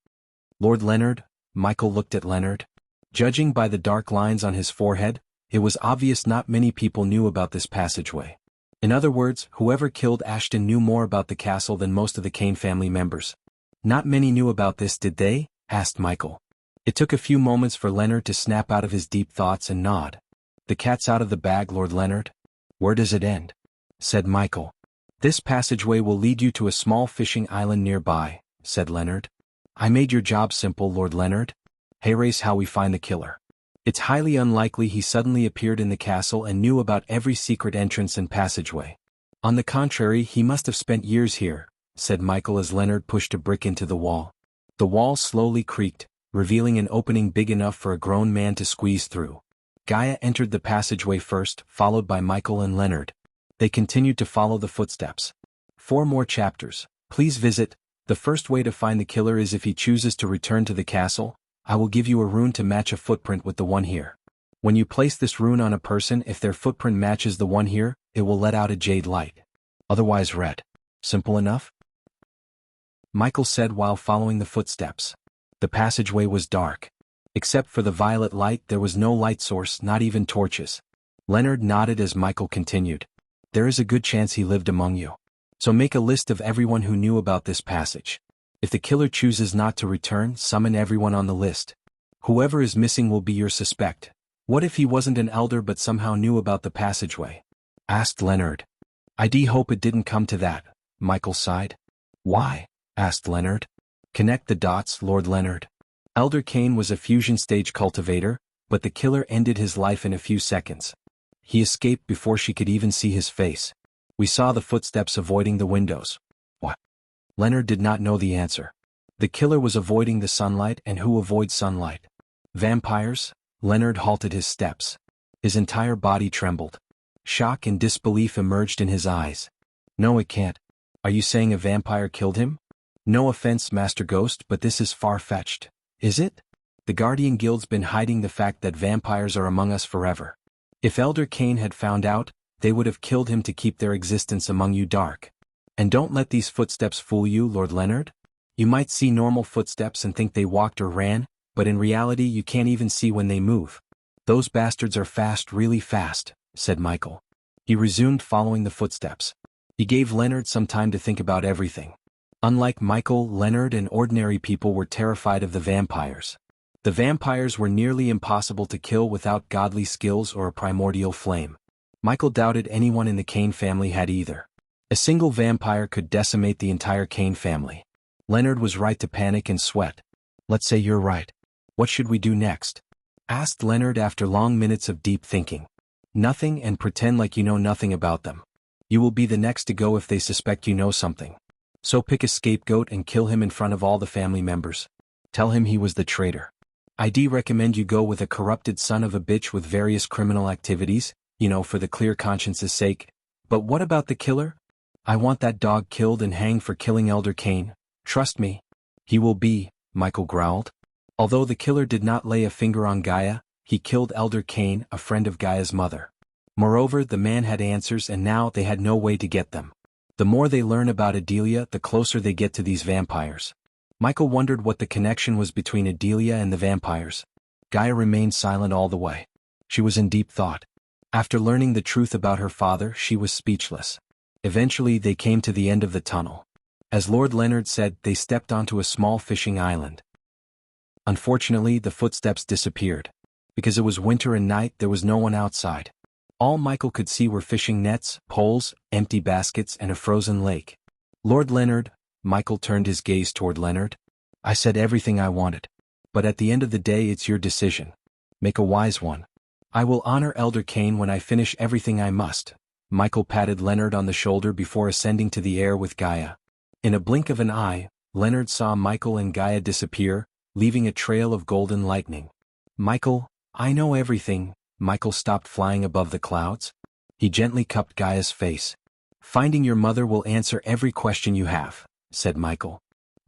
"Lord Leonard?" Michael looked at Leonard. Judging by the dark lines on his forehead, it was obvious not many people knew about this passageway. In other words, whoever killed Ashton knew more about the castle than most of the Kane family members. "Not many knew about this, did they?" asked Michael. It took a few moments for Leonard to snap out of his deep thoughts and nod. "The cat's out of the bag, Lord Leonard." "Where does it end?" said Michael. "This passageway will lead you to a small fishing island nearby," said Leonard. "I made your job simple, Lord Leonard. Here's how we find the killer. It's highly unlikely he suddenly appeared in the castle and knew about every secret entrance and passageway. On the contrary, he must have spent years here," said Michael as Leonard pushed a brick into the wall. The wall slowly creaked, revealing an opening big enough for a grown man to squeeze through. Gaia entered the passageway first, followed by Michael and Leonard. They continued to follow the footsteps. 4 more chapters. Please visit. The first way to find the killer is if he chooses to return to the castle. I will give you a rune to match a footprint with the one here. When you place this rune on a person, if their footprint matches the one here, it will let out a jade light. Otherwise red. Simple enough? Michael said while following the footsteps. The passageway was dark. Except for the violet light, there was no light source, not even torches. Leonard nodded as Michael continued. "There is a good chance he lived among you. So make a list of everyone who knew about this passage. If the killer chooses not to return, summon everyone on the list. Whoever is missing will be your suspect." "What if he wasn't an elder but somehow knew about the passageway?" asked Leonard. "I'd hope it didn't come to that," Michael sighed. "Why?" asked Leonard. "Connect the dots, Lord Leonard. Elder Kane was a fusion stage cultivator, but the killer ended his life in a few seconds. He escaped before she could even see his face. We saw the footsteps avoiding the windows." "What?" Leonard did not know the answer. The killer was avoiding the sunlight, and who avoids sunlight? Vampires? Leonard halted his steps. His entire body trembled. Shock and disbelief emerged in his eyes. "No, it can't. Are you saying a vampire killed him?" "No offense, Master Ghost, but this is far-fetched. Is it? The Guardian Guild's been hiding the fact that vampires are among us forever. If Elder Kane had found out, they would have killed him to keep their existence among you dark. And don't let these footsteps fool you, Lord Leonard. You might see normal footsteps and think they walked or ran, but in reality you can't even see when they move. Those bastards are fast, really fast," said Michael. He resumed following the footsteps. He gave Leonard some time to think about everything. Unlike Michael, Leonard and ordinary people were terrified of the vampires. The vampires were nearly impossible to kill without godly skills or a primordial flame. Michael doubted anyone in the Kane family had either. A single vampire could decimate the entire Kane family. Leonard was right to panic and sweat. "Let's say you're right. What should we do next?" asked Leonard after long minutes of deep thinking. Nothing, and pretend like you know nothing about them. You will be the next to go if they suspect you know something. So pick a scapegoat and kill him in front of all the family members. Tell him he was the traitor. I'd recommend you go with a corrupted son of a bitch with various criminal activities, for the clear conscience's sake. But what about the killer? I want that dog killed and hanged for killing Elder Kane. Trust me. He will be, Michael growled. Although the killer did not lay a finger on Gaia, he killed Elder Kane, a friend of Gaia's mother. Moreover, the man had answers and now they had no way to get them. The more they learn about Adelia, the closer they get to these vampires. Michael wondered what the connection was between Adelia and the vampires. Gaia remained silent all the way. She was in deep thought. After learning the truth about her father, she was speechless. Eventually they came to the end of the tunnel. As Lord Leonard said, they stepped onto a small fishing island. Unfortunately, the footsteps disappeared. Because it was winter and night, there was no one outside. All Michael could see were fishing nets, poles, empty baskets, and a frozen lake. Lord Leonard, Michael turned his gaze toward Leonard. I said everything I wanted. But at the end of the day, it's your decision. Make a wise one. I will honor Elder Kane when I finish everything I must. Michael patted Leonard on the shoulder before ascending to the air with Gaia. In a blink of an eye, Leonard saw Michael and Gaia disappear, leaving a trail of golden lightning. Michael, I know everything. Michael stopped flying above the clouds. He gently cupped Gaia's face. Finding your mother will answer every question you have, said Michael.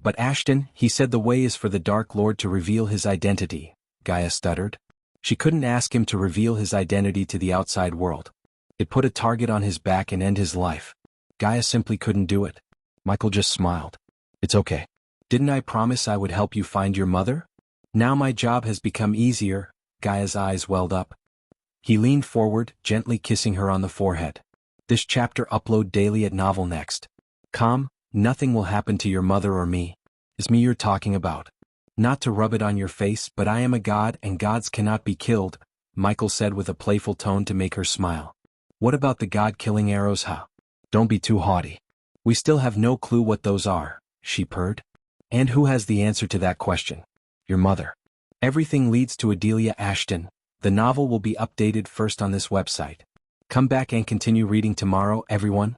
But Ashton, he said the way is for the Dark Lord to reveal his identity, Gaia stuttered. She couldn't ask him to reveal his identity to the outside world. It put a target on his back and end his life. Gaia simply couldn't do it. Michael just smiled. It's okay. Didn't I promise I would help you find your mother? Now my job has become easier. Gaia's eyes welled up. He leaned forward, gently kissing her on the forehead. This chapter upload daily at Novel Next. Nothing will happen to your mother or me. It's me you're talking about. Not to rub it on your face, but I am a god and gods cannot be killed, Michael said with a playful tone to make her smile. What about the god-killing arrows, huh? Don't be too haughty. We still have no clue what those are, she purred. And who has the answer to that question? Your mother. Everything leads to Adelia Ashton. The novel will be updated first on this website. Come back and continue reading tomorrow, everyone.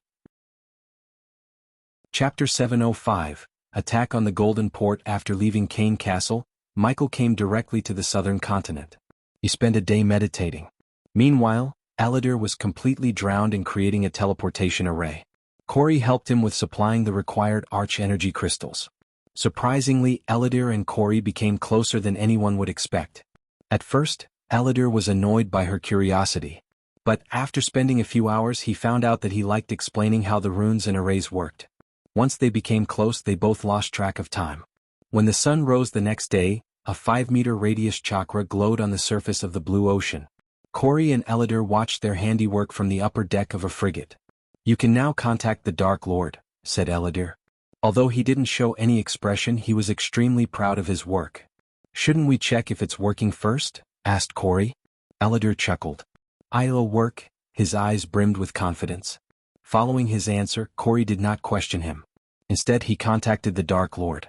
Chapter 705, Attack on the Golden Port. After leaving Kane Castle, Michael came directly to the southern continent. He spent a day meditating. Meanwhile, Aladir was completely drowned in creating a teleportation array. Corey helped him with supplying the required arch-energy crystals. Surprisingly, Aladir and Corey became closer than anyone would expect. At first, Aladir was annoyed by her curiosity. But after spending a few hours, he found out that he liked explaining how the runes and arrays worked. Once they became close, they both lost track of time. When the sun rose the next day, a 5-meter radius chakra glowed on the surface of the blue ocean. Corey and Aladir watched their handiwork from the upper deck of a frigate. You can now contact the Dark Lord, said Aladir. Although he didn't show any expression, he was extremely proud of his work. Shouldn't we check if it's working first? Asked Corey. Aladir chuckled. I'll work, his eyes brimmed with confidence. Following his answer, Corey did not question him. Instead, he contacted the Dark Lord.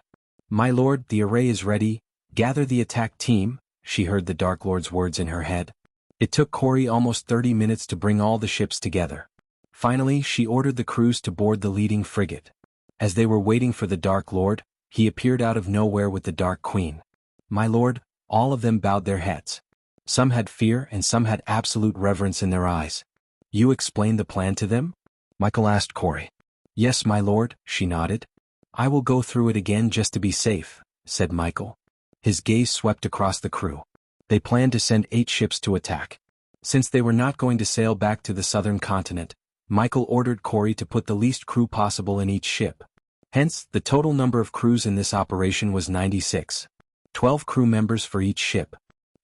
My lord, the array is ready. Gather the attack team, she heard the Dark Lord's words in her head. It took Corey almost 30 minutes to bring all the ships together. Finally, she ordered the crews to board the leading frigate. As they were waiting for the Dark Lord, he appeared out of nowhere with the Dark Queen. My lord, all of them bowed their heads. Some had fear and some had absolute reverence in their eyes. You explained the plan to them? Michael asked Corey. Yes, my lord, she nodded. I will go through it again just to be safe, said Michael. His gaze swept across the crew. They planned to send 8 ships to attack. Since they were not going to sail back to the southern continent, Michael ordered Corey to put the least crew possible in each ship. Hence, the total number of crews in this operation was 96. 12 crew members for each ship.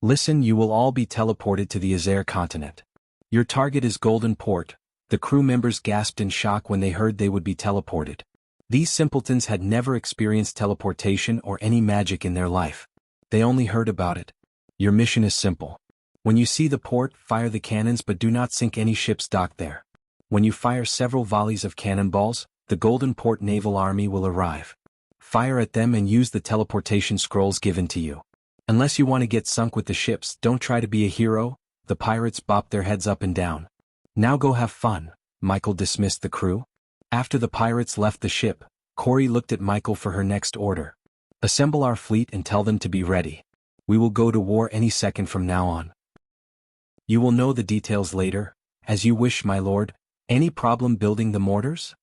Listen, you will all be teleported to the Azair continent. Your target is Golden Port. The crew members gasped in shock when they heard they would be teleported. These simpletons had never experienced teleportation or any magic in their life. They only heard about it. Your mission is simple. When you see the port, fire the cannons but do not sink any ships docked there. When you fire several volleys of cannonballs, the Golden Port Naval Army will arrive. Fire at them and use the teleportation scrolls given to you. Unless you want to get sunk with the ships, don't try to be a hero, The pirates bopped their heads up and down. Now go have fun, Michael dismissed the crew. After the pirates left the ship, Corey looked at Michael for her next order. Assemble our fleet and tell them to be ready. We will go to war any second from now on. You will know the details later, as you wish, my lord. Any problem building the mortars?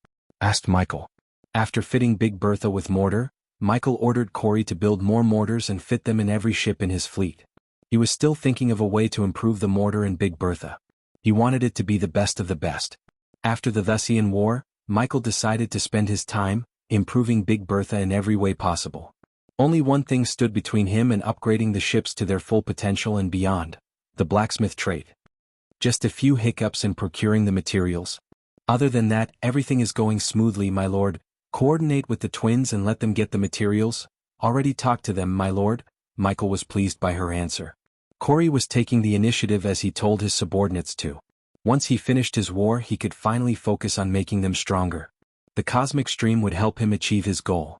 Asked Michael. After fitting Big Bertha with mortar, Michael ordered Corey to build more mortars and fit them in every ship in his fleet. He was still thinking of a way to improve the mortar in Big Bertha. He wanted it to be the best of the best. After the Thusian War, Michael decided to spend his time improving Big Bertha in every way possible. Only one thing stood between him and upgrading the ships to their full potential and beyond: the blacksmith trade. Just a few hiccups in procuring the materials. Other than that, everything is going smoothly, my lord. Coordinate with the twins and let them get the materials. Already talked to them, my lord. Michael was pleased by her answer. Corey was taking the initiative as he told his subordinates to. Once he finished his war, he could finally focus on making them stronger. The cosmic stream would help him achieve his goal.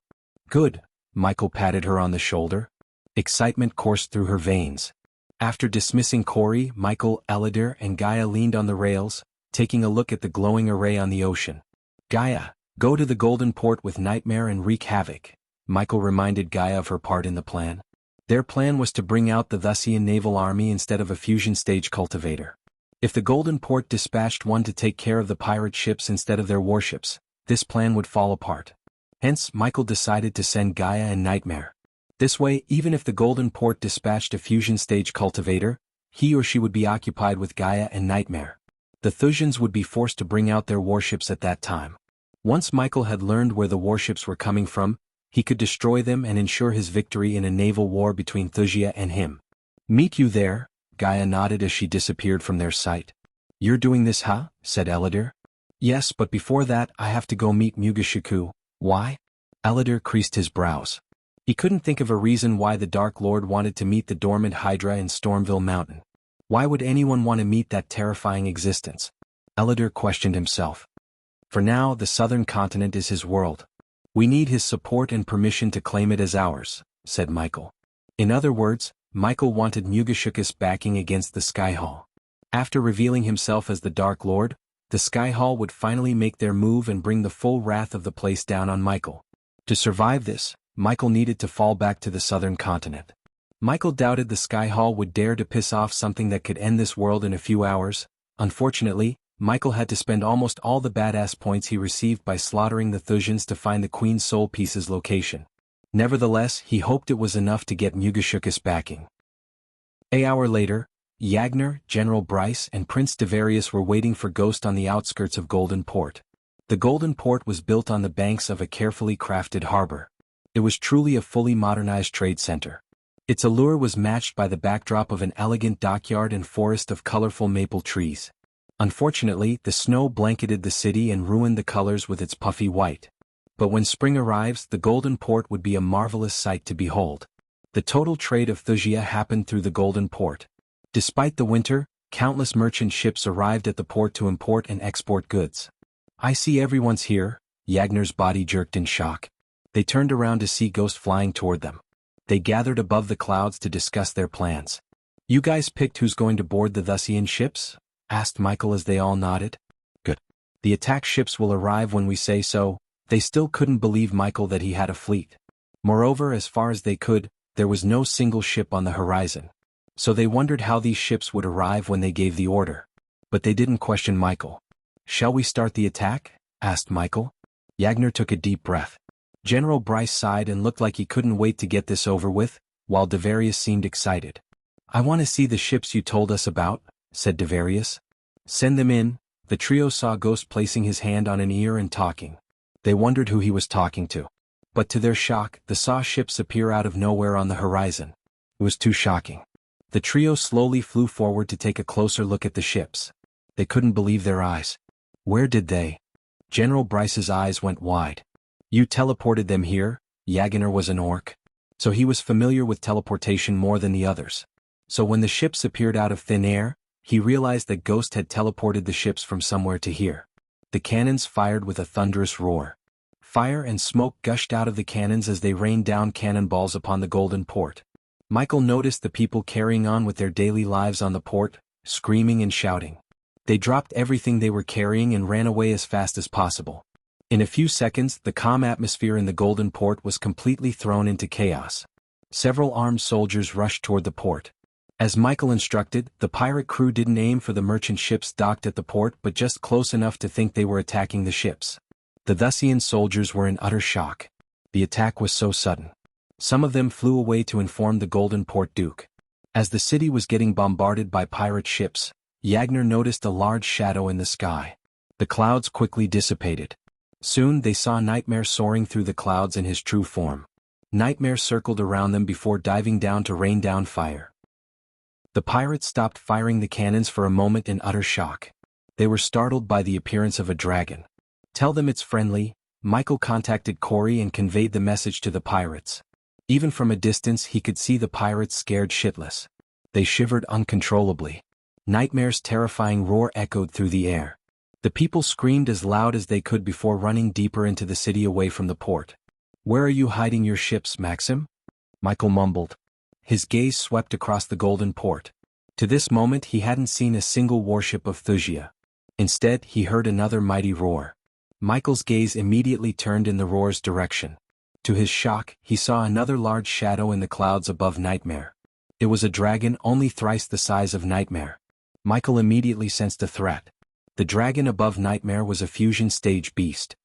Good. Michael patted her on the shoulder. Excitement coursed through her veins. After dismissing Corey, Michael, Elidar, and Gaia leaned on the rails, taking a look at the glowing array on the ocean. Gaia, go to the Golden Port with Nightmare and wreak havoc. Michael reminded Gaia of her part in the plan. Their plan was to bring out the Thusian naval army instead of a fusion stage cultivator. If the Golden Port dispatched one to take care of the pirate ships instead of their warships, this plan would fall apart. Hence, Michael decided to send Gaia and Nightmare. This way, even if the Golden Port dispatched a fusion stage cultivator, he or she would be occupied with Gaia and Nightmare. The Thusians would be forced to bring out their warships at that time. Once Michael had learned where the warships were coming from, he could destroy them and ensure his victory in a naval war between Thusia and him. Meet you there, Gaia nodded as she disappeared from their sight. You're doing this, huh? Said Elidar. Yes, but before that I have to go meet Mugashiku. Why? Elidar creased his brows. He couldn't think of a reason why the Dark Lord wanted to meet the dormant Hydra in Stormville Mountain. Why would anyone want to meet that terrifying existence? Elidar questioned himself. For now, the southern continent is his world. We need his support and permission to claim it as ours, said Michael. In other words, Michael wanted Mugashikus backing against the Sky Hall. After revealing himself as the Dark Lord, the Sky Hall would finally make their move and bring the full wrath of the place down on Michael. To survive this, Michael needed to fall back to the southern continent. Michael doubted the Sky Hall would dare to piss off something that could end this world in a few hours. Unfortunately, Michael had to spend almost all the badass points he received by slaughtering the Thusians to find the Queen's Soul Piece's location. Nevertheless, he hoped it was enough to get Mugashikus backing. An hour later, Yagner, General Bryce, and Prince Devarius were waiting for Ghost on the outskirts of Golden Port. The Golden Port was built on the banks of a carefully crafted harbor. It was truly a fully modernized trade center. Its allure was matched by the backdrop of an elegant dockyard and forest of colorful maple trees. Unfortunately, the snow blanketed the city and ruined the colors with its puffy white. But when spring arrives, the Golden Port would be a marvelous sight to behold. The total trade of Thusia happened through the Golden Port. Despite the winter, countless merchant ships arrived at the port to import and export goods. I see everyone's here. Yagner's body jerked in shock. They turned around to see Ghost flying toward them. They gathered above the clouds to discuss their plans. You guys picked who's going to board the Thusian ships? Asked Michael as they all nodded. Good. The attack ships will arrive when we say so. They still couldn't believe Michael that he had a fleet. Moreover, as far as they could, there was no single ship on the horizon. So they wondered how these ships would arrive when they gave the order. But they didn't question Michael. Shall we start the attack? Asked Michael. Yagner took a deep breath. General Bryce sighed and looked like he couldn't wait to get this over with, while Devarius seemed excited. I want to see the ships you told us about, said Devarius. Send them in. The trio saw Ghost placing his hand on an ear and talking. They wondered who he was talking to. But to their shock, they saw ships appear out of nowhere on the horizon. It was too shocking. The trio slowly flew forward to take a closer look at the ships. They couldn't believe their eyes. Where did they? General Bryce's eyes went wide. You teleported them here? Yagner was an orc. So he was familiar with teleportation more than the others. So when the ships appeared out of thin air, he realized that Ghost had teleported the ships from somewhere to here. The cannons fired with a thunderous roar. Fire and smoke gushed out of the cannons as they rained down cannonballs upon the Golden Port. Michael noticed the people carrying on with their daily lives on the port, screaming and shouting. They dropped everything they were carrying and ran away as fast as possible. In a few seconds, the calm atmosphere in the Golden Port was completely thrown into chaos. Several armed soldiers rushed toward the port. As Michael instructed, the pirate crew didn't aim for the merchant ships docked at the port but just close enough to think they were attacking the ships. The Thusian soldiers were in utter shock. The attack was so sudden. Some of them flew away to inform the Golden Port Duke. As the city was getting bombarded by pirate ships, Yagner noticed a large shadow in the sky. The clouds quickly dissipated. Soon they saw Nightmare soaring through the clouds in his true form. Nightmare circled around them before diving down to rain down fire. The pirates stopped firing the cannons for a moment in utter shock. They were startled by the appearance of a dragon. "Tell them it's friendly." Michael contacted Corey and conveyed the message to the pirates. Even from a distance he could see the pirates scared shitless. They shivered uncontrollably. Nightmare's terrifying roar echoed through the air. The people screamed as loud as they could before running deeper into the city away from the port. "Where are you hiding your ships, Maxim?" Michael mumbled. His gaze swept across the Golden Port. To this moment he hadn't seen a single warship of Thusia. Instead he heard another mighty roar. Michael's gaze immediately turned in the roar's direction. To his shock, he saw another large shadow in the clouds above Nightmare. It was a dragon only thrice the size of Nightmare. Michael immediately sensed a threat. The dragon above Nightmare was a fusion stage beast.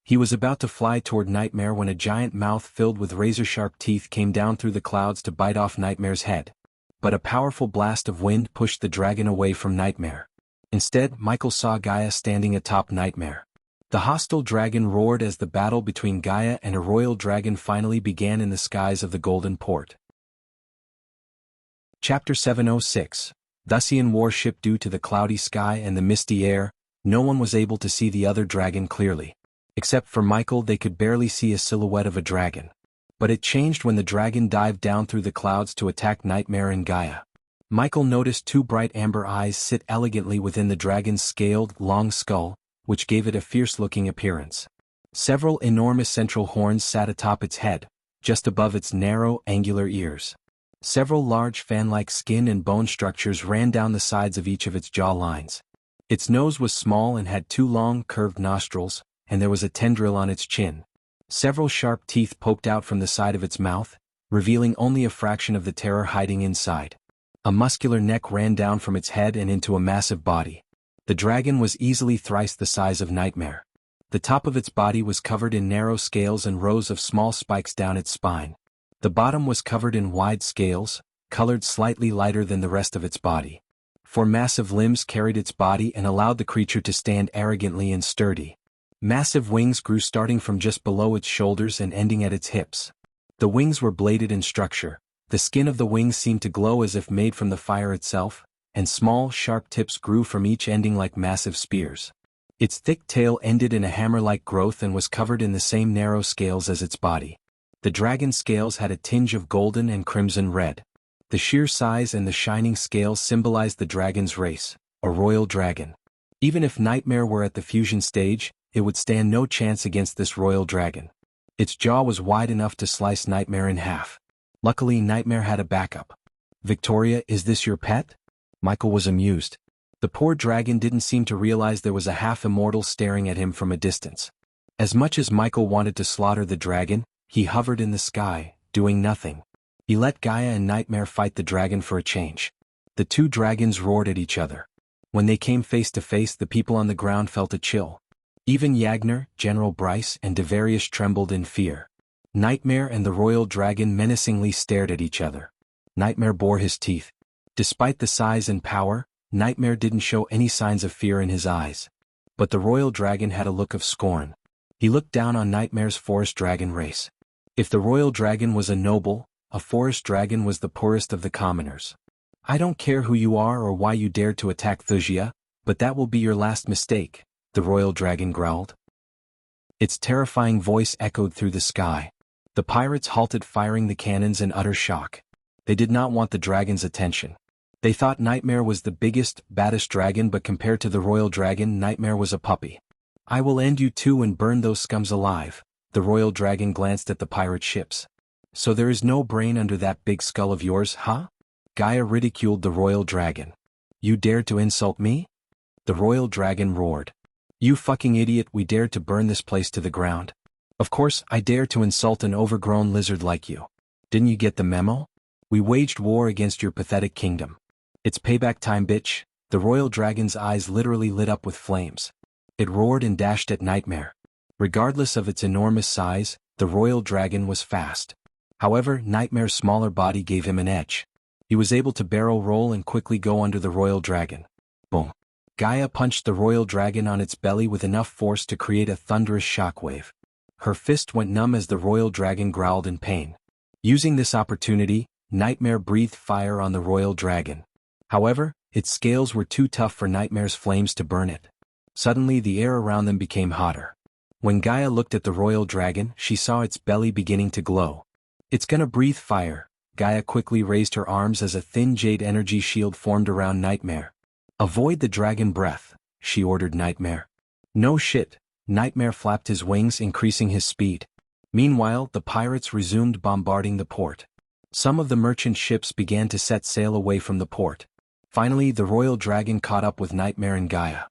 He was about to fly toward Nightmare when a giant mouth filled with razor-sharp teeth came down through the clouds to bite off Nightmare's head. But a powerful blast of wind pushed the dragon away from Nightmare. Instead, Michael saw Gaia standing atop Nightmare. The hostile dragon roared as the battle between Gaia and a royal dragon finally began in the skies of the Golden Port. Chapter 706. Thusian warship. Due to the cloudy sky and the misty air, no one was able to see the other dragon clearly. Except for Michael, they could barely see a silhouette of a dragon. But it changed when the dragon dived down through the clouds to attack Nightmare and Gaia. Michael noticed two bright amber eyes sit elegantly within the dragon's scaled, long skull, which gave it a fierce-looking appearance. Several enormous central horns sat atop its head, just above its narrow, angular ears. Several large fan-like skin and bone structures ran down the sides of each of its jaw lines. Its nose was small and had two long, curved nostrils, and there was a tendril on its chin. Several sharp teeth poked out from the side of its mouth, revealing only a fraction of the terror hiding inside. A muscular neck ran down from its head and into a massive body. The dragon was easily thrice the size of Nightmare. The top of its body was covered in narrow scales and rows of small spikes down its spine. The bottom was covered in wide scales, colored slightly lighter than the rest of its body. Four massive limbs carried its body and allowed the creature to stand arrogantly and sturdy. Massive wings grew starting from just below its shoulders and ending at its hips. The wings were bladed in structure. The skin of the wings seemed to glow as if made from the fire itself, and small, sharp tips grew from each ending like massive spears. Its thick tail ended in a hammer-like growth and was covered in the same narrow scales as its body. The dragon's scales had a tinge of golden and crimson red. The sheer size and the shining scales symbolized the dragon's race, a royal dragon. Even if Nightmare were at the fusion stage, it would stand no chance against this royal dragon. Its jaw was wide enough to slice Nightmare in half. Luckily, Nightmare had a backup. "Victoria, is this your pet?" Michael was amused. The poor dragon didn't seem to realize there was a half-immortal staring at him from a distance. As much as Michael wanted to slaughter the dragon, he hovered in the sky, doing nothing. He let Gaia and Nightmare fight the dragon for a change. The two dragons roared at each other. When they came face to face, the people on the ground felt a chill. Even Yagner, General Bryce, and Devarius trembled in fear. Nightmare and the royal dragon menacingly stared at each other. Nightmare bore his teeth. Despite the size and power, Nightmare didn't show any signs of fear in his eyes. But the royal dragon had a look of scorn. He looked down on Nightmare's forest dragon race. If the royal dragon was a noble, a forest dragon was the poorest of the commoners. "I don't care who you are or why you dared to attack Thusia, but that will be your last mistake," the royal dragon growled. Its terrifying voice echoed through the sky. The pirates halted firing the cannons in utter shock. They did not want the dragon's attention. They thought Nightmare was the biggest, baddest dragon, but compared to the royal dragon, Nightmare was a puppy. "I will end you too and burn those scums alive." The royal dragon glanced at the pirate ships. "So there is no brain under that big skull of yours, huh?" Gaia ridiculed the royal dragon. You dared to insult me? The royal dragon roared. You fucking idiot, we dared to burn this place to the ground. Of course, I dare to insult an overgrown lizard like you. Didn't you get the memo? We waged war against your pathetic kingdom. It's payback time, bitch. The royal dragon's eyes literally lit up with flames. It roared and dashed at Nightmare. Regardless of its enormous size, the royal dragon was fast. However, Nightmare's smaller body gave him an edge. He was able to barrel roll and quickly go under the royal dragon. Boom. Gaia punched the royal dragon on its belly with enough force to create a thunderous shockwave. Her fist went numb as the royal dragon growled in pain. Using this opportunity, Nightmare breathed fire on the royal dragon. However, its scales were too tough for Nightmare's flames to burn it. Suddenly the air around them became hotter. When Gaia looked at the royal dragon, she saw its belly beginning to glow. It's gonna breathe fire. Gaia quickly raised her arms as a thin jade energy shield formed around Nightmare. Avoid the dragon breath, she ordered Nightmare. No shit. Nightmare flapped his wings, increasing his speed. Meanwhile, the pirates resumed bombarding the port. Some of the merchant ships began to set sail away from the port. Finally, the royal dragon caught up with Nightmare and Gaia.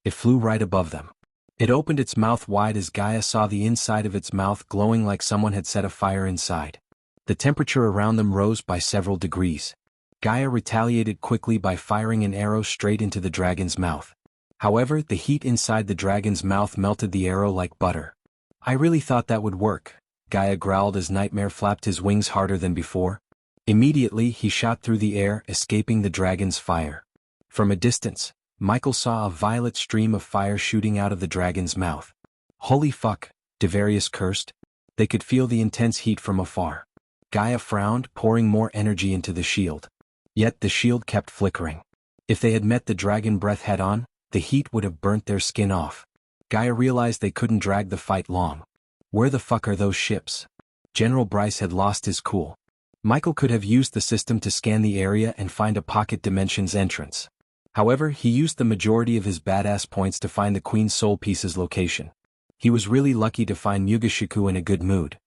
It flew right above them. It opened its mouth wide as Gaia saw the inside of its mouth glowing like someone had set a fire inside. The temperature around them rose by several degrees. Gaia retaliated quickly by firing an arrow straight into the dragon's mouth. However, the heat inside the dragon's mouth melted the arrow like butter. I really thought that would work, Gaia growled as Nightmare flapped his wings harder than before. Immediately, he shot through the air, escaping the dragon's fire. From a distance, Michael saw a violet stream of fire shooting out of the dragon's mouth. Holy fuck, Devarius cursed. They could feel the intense heat from afar. Gaia frowned, pouring more energy into the shield. Yet the shield kept flickering. If they had met the dragon breath head-on, the heat would have burnt their skin off. Gaia realized they couldn't drag the fight long. Where the fuck are those ships? General Bryce had lost his cool. Michael could have used the system to scan the area and find a pocket dimensions entrance. However, he used the majority of his badass points to find the Queen's Soul Piece's location. He was really lucky to find Mugashiku in a good mood.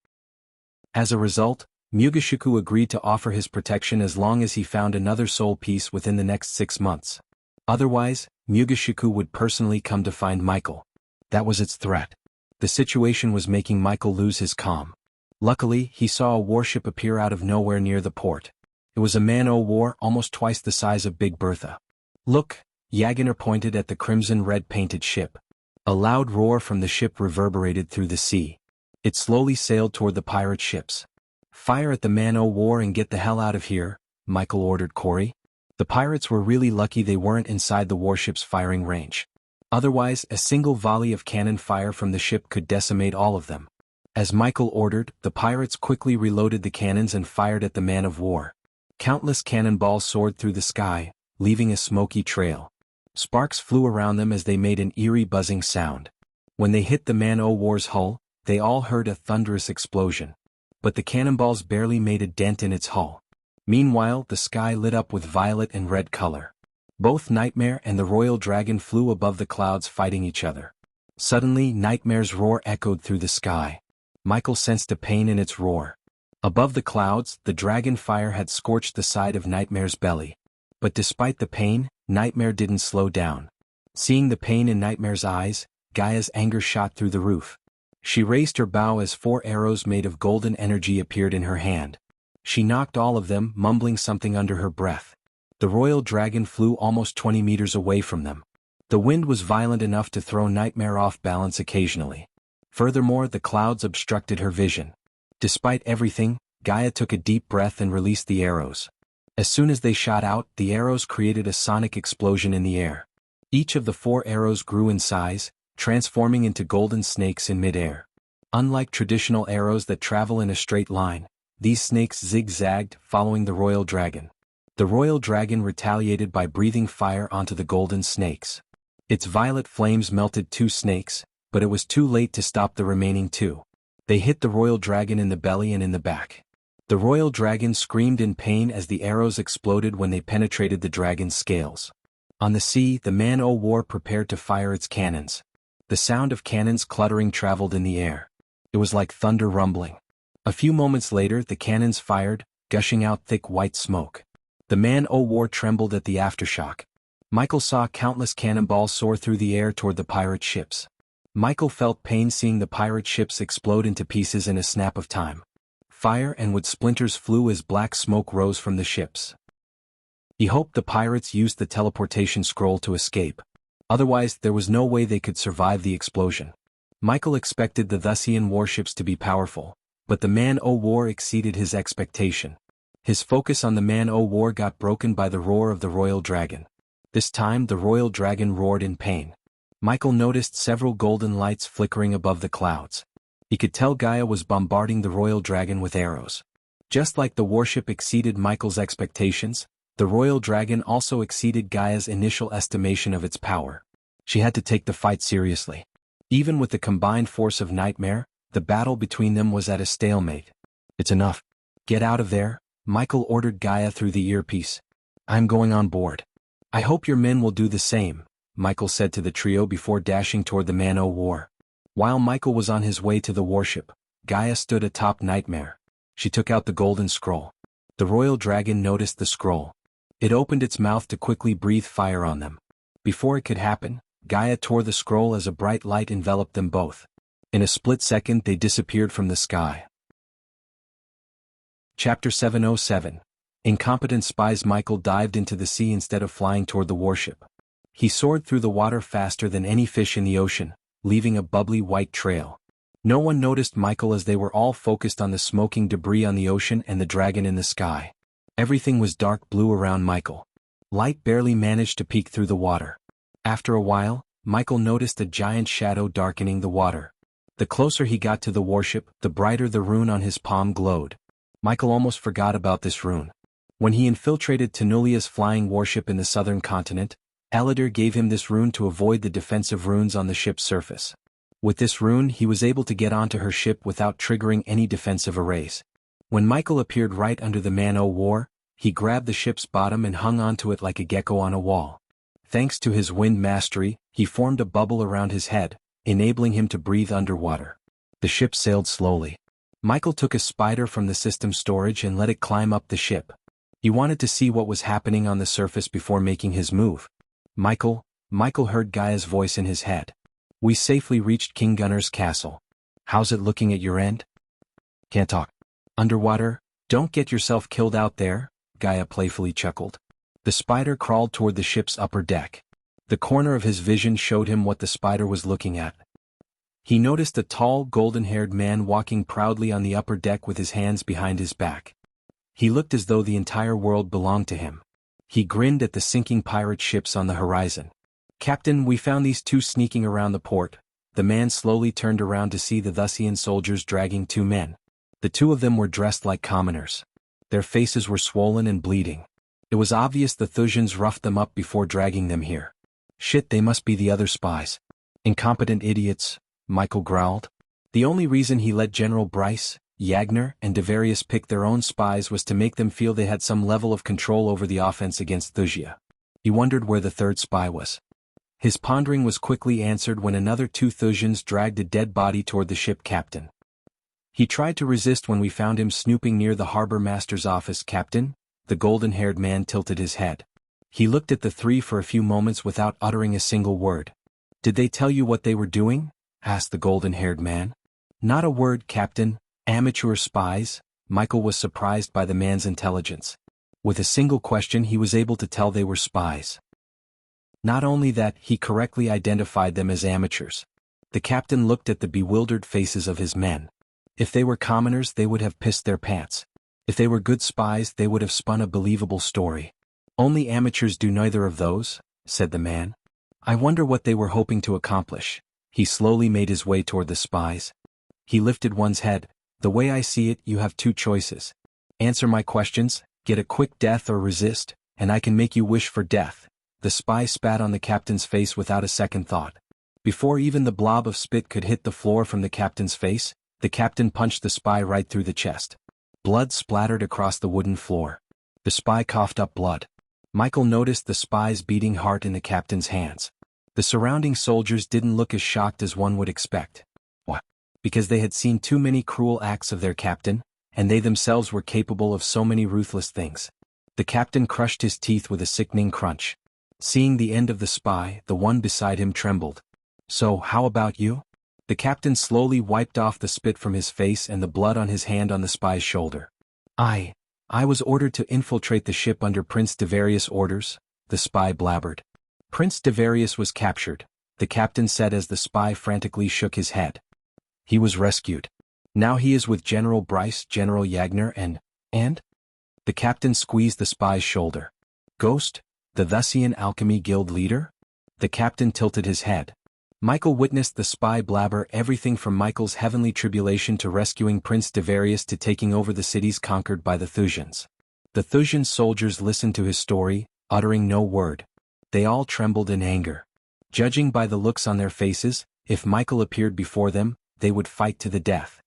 As a result, Mugashiku agreed to offer his protection as long as he found another soul piece within the next 6 months. Otherwise, Mugashiku would personally come to find Michael. That was its threat. The situation was making Michael lose his calm. Luckily, he saw a warship appear out of nowhere near the port. It was a man-o-war almost twice the size of Big Bertha. Look, Yaginer pointed at the crimson-red painted ship. A loud roar from the ship reverberated through the sea. It slowly sailed toward the pirate ships. Fire at the man-o-war and get the hell out of here, Michael ordered Corey. The pirates were really lucky they weren't inside the warship's firing range. Otherwise, a single volley of cannon fire from the ship could decimate all of them. As Michael ordered, the pirates quickly reloaded the cannons and fired at the man-of-war. Countless cannonballs soared through the sky, leaving a smoky trail. Sparks flew around them as they made an eerie buzzing sound. When they hit the man-o-war's hull, they all heard a thunderous explosion. But the cannonballs barely made a dent in its hull. Meanwhile, the sky lit up with violet and red color. Both Nightmare and the Royal Dragon flew above the clouds fighting each other. Suddenly, Nightmare's roar echoed through the sky. Michael sensed a pain in its roar. Above the clouds, the dragon fire had scorched the side of Nightmare's belly. But despite the pain, Nightmare didn't slow down. Seeing the pain in Nightmare's eyes, Gaia's anger shot through the roof. She raised her bow as 4 arrows made of golden energy appeared in her hand. She knocked all of them, mumbling something under her breath. The royal dragon flew almost 20 meters away from them. The wind was violent enough to throw Nightmare off balance occasionally. Furthermore, the clouds obstructed her vision. Despite everything, Gaia took a deep breath and released the arrows. As soon as they shot out, the arrows created a sonic explosion in the air. Each of the 4 arrows grew in size, transforming into golden snakes in midair. Unlike traditional arrows that travel in a straight line, these snakes zigzagged, following the royal dragon. The royal dragon retaliated by breathing fire onto the golden snakes. Its violet flames melted 2 snakes, but it was too late to stop the remaining 2. They hit the royal dragon in the belly and in the back. The royal dragon screamed in pain as the arrows exploded when they penetrated the dragon's scales. On the sea, the man-o-war prepared to fire its cannons. The sound of cannons cluttering traveled in the air. It was like thunder rumbling. A few moments later, the cannons fired, gushing out thick white smoke. The man-o-war trembled at the aftershock. Michael saw countless cannonballs soar through the air toward the pirate ships. Michael felt pain seeing the pirate ships explode into pieces in a snap of time. Fire and wood splinters flew as black smoke rose from the ships. He hoped the pirates used the teleportation scroll to escape. Otherwise, there was no way they could survive the explosion. Michael expected the Thusian warships to be powerful, but the man-o'-war exceeded his expectation. His focus on the man-o'-war got broken by the roar of the Royal Dragon. This time the Royal Dragon roared in pain. Michael noticed several golden lights flickering above the clouds. He could tell Gaia was bombarding the Royal Dragon with arrows. Just like the warship exceeded Michael's expectations, the Royal Dragon also exceeded Gaia's initial estimation of its power. She had to take the fight seriously. Even with the combined force of Nightmare, the battle between them was at a stalemate. "It's enough. Get out of there," Michael ordered Gaia through the earpiece. "I'm going on board." "I hope your men will do the same," Michael said to the trio before dashing toward the man-o'-war. While Michael was on his way to the warship, Gaia stood atop Nightmare. She took out the golden scroll. The Royal Dragon noticed the scroll. It opened its mouth to quickly breathe fire on them. Before it could happen, Gaia tore the scroll as a bright light enveloped them both. In a split second they disappeared from the sky. Chapter 707. Incompetent Spies. Michael dived into the sea instead of flying toward the warship. He soared through the water faster than any fish in the ocean, leaving a bubbly white trail. No one noticed Michael as they were all focused on the smoking debris on the ocean and the dragon in the sky. Everything was dark blue around Michael. Light barely managed to peek through the water. After a while, Michael noticed a giant shadow darkening the water. The closer he got to the warship, the brighter the rune on his palm glowed. Michael almost forgot about this rune. When he infiltrated Tenulia's flying warship in the southern continent, Elidor gave him this rune to avoid the defensive runes on the ship's surface. With this rune he was able to get onto her ship without triggering any defensive arrays. When Michael appeared right under the man-o'-war, he grabbed the ship's bottom and hung onto it like a gecko on a wall. Thanks to his wind mastery, he formed a bubble around his head, enabling him to breathe underwater. The ship sailed slowly. Michael took a spider from the system storage and let it climb up the ship. He wanted to see what was happening on the surface before making his move. Michael heard Gaia's voice in his head. "We safely reached King Gunnar's castle. How's it looking at your end?" "Can't talk." "Underwater? Don't get yourself killed out there," Gaia playfully chuckled. The spider crawled toward the ship's upper deck. The corner of his vision showed him what the spider was looking at. He noticed a tall, golden-haired man walking proudly on the upper deck with his hands behind his back. He looked as though the entire world belonged to him. He grinned at the sinking pirate ships on the horizon. "Captain, we found these two sneaking around the port." The man slowly turned around to see the Thusian soldiers dragging two men. The two of them were dressed like commoners. Their faces were swollen and bleeding. It was obvious the Thusians roughed them up before dragging them here. "Shit, they must be the other spies." "Incompetent idiots," Michael growled. The only reason he let General Bryce, Yagner, and Devarius pick their own spies was to make them feel they had some level of control over the offense against Thusia. He wondered where the third spy was. His pondering was quickly answered when another two Thusians dragged a dead body toward the ship captain. "He tried to resist when we found him snooping near the harbor master's office." "Captain?" The golden-haired man tilted his head. He looked at the three for a few moments without uttering a single word. "Did they tell you what they were doing?" asked the golden-haired man. "Not a word, Captain. Amateur spies." Michael was surprised by the man's intelligence. With a single question he was able to tell they were spies. Not only that, he correctly identified them as amateurs. The captain looked at the bewildered faces of his men. If they were commoners they would have pissed their pants. If they were good spies they would have spun a believable story. "Only amateurs do neither of those," said the man. "I wonder what they were hoping to accomplish." He slowly made his way toward the spies. He lifted one's head. "The way I see it, you have two choices. Answer my questions, get a quick death, or resist, and I can make you wish for death." The spy spat on the captain's face without a second thought. Before even the blob of spit could hit the floor from the captain's face, the captain punched the spy right through the chest. Blood splattered across the wooden floor. The spy coughed up blood. Michael noticed the spy's beating heart in the captain's hands. The surrounding soldiers didn't look as shocked as one would expect. What? Because they had seen too many cruel acts of their captain, and they themselves were capable of so many ruthless things. The captain crushed his teeth with a sickening crunch. Seeing the end of the spy, the one beside him trembled. "So, how about you?" The captain slowly wiped off the spit from his face and the blood on his hand on the spy's shoulder. I was ordered to infiltrate the ship under Prince Devarius' orders," the spy blabbered. "Prince Devarius was captured," the captain said as the spy frantically shook his head. "He was rescued. Now he is with General Bryce, General Yagner, and? The captain squeezed the spy's shoulder. "Ghost? The Thusian Alchemy Guild leader?" The captain tilted his head. Michael witnessed the spy blabber everything from Michael's heavenly tribulation to rescuing Prince Devarius to taking over the cities conquered by the Thusians. The Thusian soldiers listened to his story, uttering no word. They all trembled in anger. Judging by the looks on their faces, if Michael appeared before them, they would fight to the death.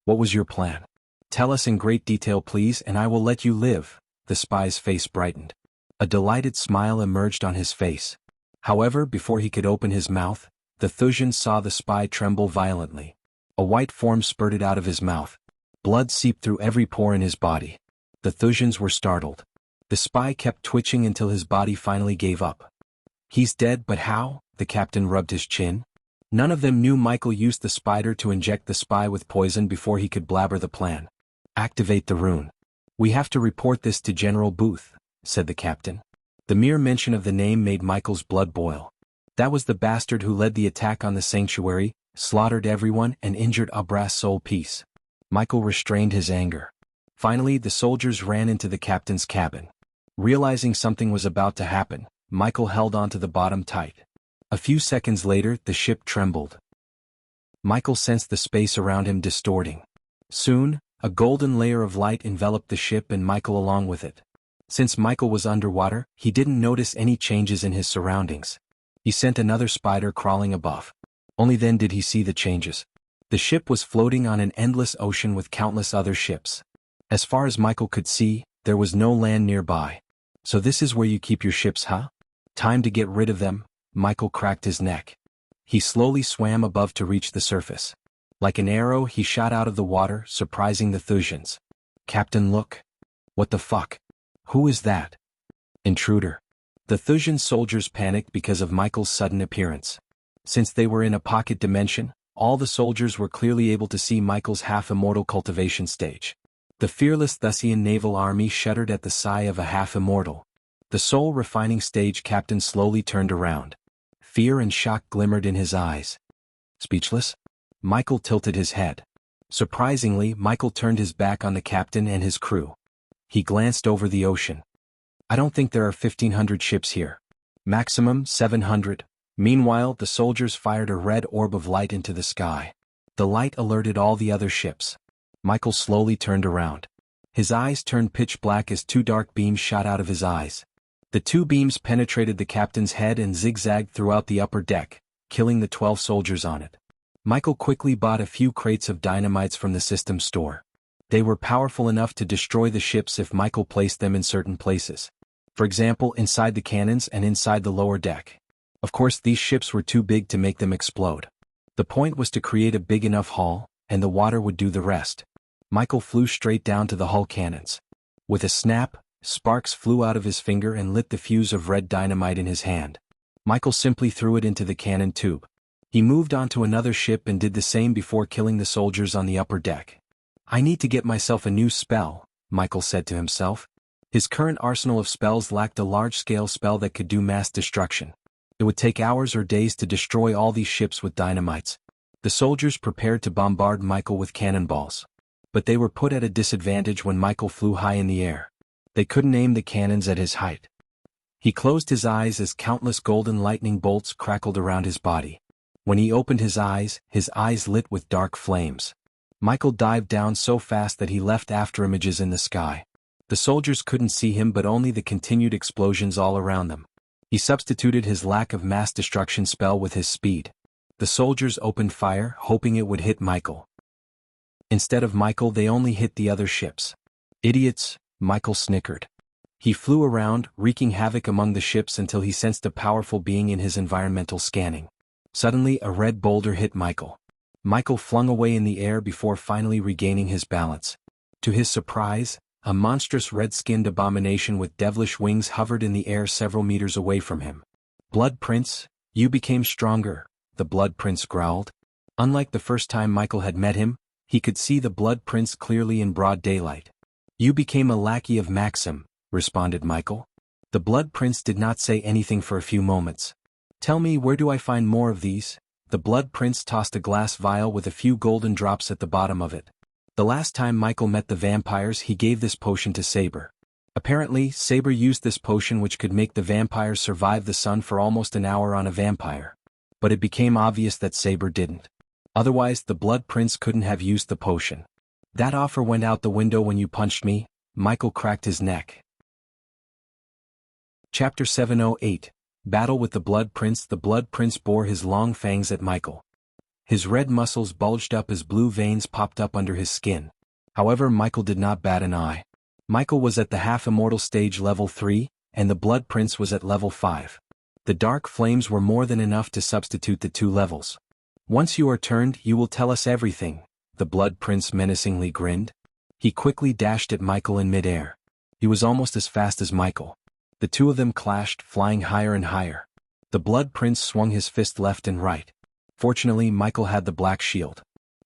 "What was your plan? Tell us in great detail please and I will let you live." The spy's face brightened. A delighted smile emerged on his face. However, before he could open his mouth, the Thusian saw the spy tremble violently. A white form spurted out of his mouth. Blood seeped through every pore in his body. The Thusians were startled. The spy kept twitching until his body finally gave up. "He's dead, but how?" The captain rubbed his chin. None of them knew Michael used the spider to inject the spy with poison before he could blabber the plan. "Activate the rune. We have to report this to General Booth," said the captain. The mere mention of the name made Michael's blood boil. That was the bastard who led the attack on the sanctuary, slaughtered everyone and injured Abra's soul peace. Michael restrained his anger. Finally, the soldiers ran into the captain's cabin. Realizing something was about to happen, Michael held onto the bottom tight. A few seconds later, the ship trembled. Michael sensed the space around him distorting. Soon, a golden layer of light enveloped the ship and Michael along with it. Since Michael was underwater, he didn't notice any changes in his surroundings. He sent another spider crawling above. Only then did he see the changes. The ship was floating on an endless ocean with countless other ships. As far as Michael could see, there was no land nearby. "So this is where you keep your ships, huh? Time to get rid of them." Michael cracked his neck. He slowly swam above to reach the surface. Like an arrow, he shot out of the water, surprising the Thusians. "Captain, look." "What the fuck? Who is that?" "Intruder." The Thusian soldiers panicked because of Michael's sudden appearance. Since they were in a pocket dimension, all the soldiers were clearly able to see Michael's half-immortal cultivation stage. The fearless Thusian naval army shuddered at the sigh of a half-immortal. The soul-refining stage captain slowly turned around. Fear and shock glimmered in his eyes. Speechless? Michael tilted his head. Surprisingly, Michael turned his back on the captain and his crew. He glanced over the ocean. "I don't think there are 1,500 ships here. Maximum 700. Meanwhile, the soldiers fired a red orb of light into the sky. The light alerted all the other ships. Michael slowly turned around. His eyes turned pitch black as two dark beams shot out of his eyes. The two beams penetrated the captain's head and zigzagged throughout the upper deck, killing the 12 soldiers on it. Michael quickly bought a few crates of dynamites from the system store. They were powerful enough to destroy the ships if Michael placed them in certain places. For example, inside the cannons and inside the lower deck. Of course, these ships were too big to make them explode. The point was to create a big enough hull, and the water would do the rest. Michael flew straight down to the hull cannons. With a snap, sparks flew out of his finger and lit the fuse of red dynamite in his hand. Michael simply threw it into the cannon tube. He moved on to another ship and did the same before killing the soldiers on the upper deck. "I need to get myself a new spell," Michael said to himself. His current arsenal of spells lacked a large-scale spell that could do mass destruction. It would take hours or days to destroy all these ships with dynamites. The soldiers prepared to bombard Michael with cannonballs. But they were put at a disadvantage when Michael flew high in the air. They couldn't aim the cannons at his height. He closed his eyes as countless golden lightning bolts crackled around his body. When he opened his eyes lit with dark flames. Michael dived down so fast that he left afterimages in the sky. The soldiers couldn't see him but only the continued explosions all around them. He substituted his lack of mass destruction spell with his speed. The soldiers opened fire, hoping it would hit Michael. Instead of Michael, they only hit the other ships. "Idiots," Michael snickered. He flew around, wreaking havoc among the ships until he sensed a powerful being in his environmental scanning. Suddenly, a red boulder hit Michael. Michael flung away in the air before finally regaining his balance. To his surprise, A monstrous red-skinned abomination with devilish wings hovered in the air several meters away from him. "Blood Prince, you became stronger," the Blood Prince growled. Unlike the first time Michael had met him, he could see the Blood Prince clearly in broad daylight. "You became a lackey of Maxim," responded Michael. The Blood Prince did not say anything for a few moments. "Tell me, where do I find more of these?" The Blood Prince tossed a glass vial with a few golden drops at the bottom of it. The last time Michael met the vampires, he gave this potion to Saber. Apparently, Saber used this potion, which could make the vampires survive the sun for almost an hour on a vampire. But it became obvious that Saber didn't. Otherwise, the Blood Prince couldn't have used the potion. "That offer went out the window when you punched me." Michael cracked his neck. Chapter 708. Battle with the Blood Prince. The Blood Prince bore his long fangs at Michael. His red muscles bulged up as blue veins popped up under his skin. However, Michael did not bat an eye. Michael was at the half-immortal stage level 3, and the Blood Prince was at level 5. The dark flames were more than enough to substitute the two levels. "Once you are turned, you will tell us everything," the Blood Prince menacingly grinned. He quickly dashed at Michael in midair. He was almost as fast as Michael. The two of them clashed, flying higher and higher. The Blood Prince swung his fist left and right. Fortunately, Michael had the black shield.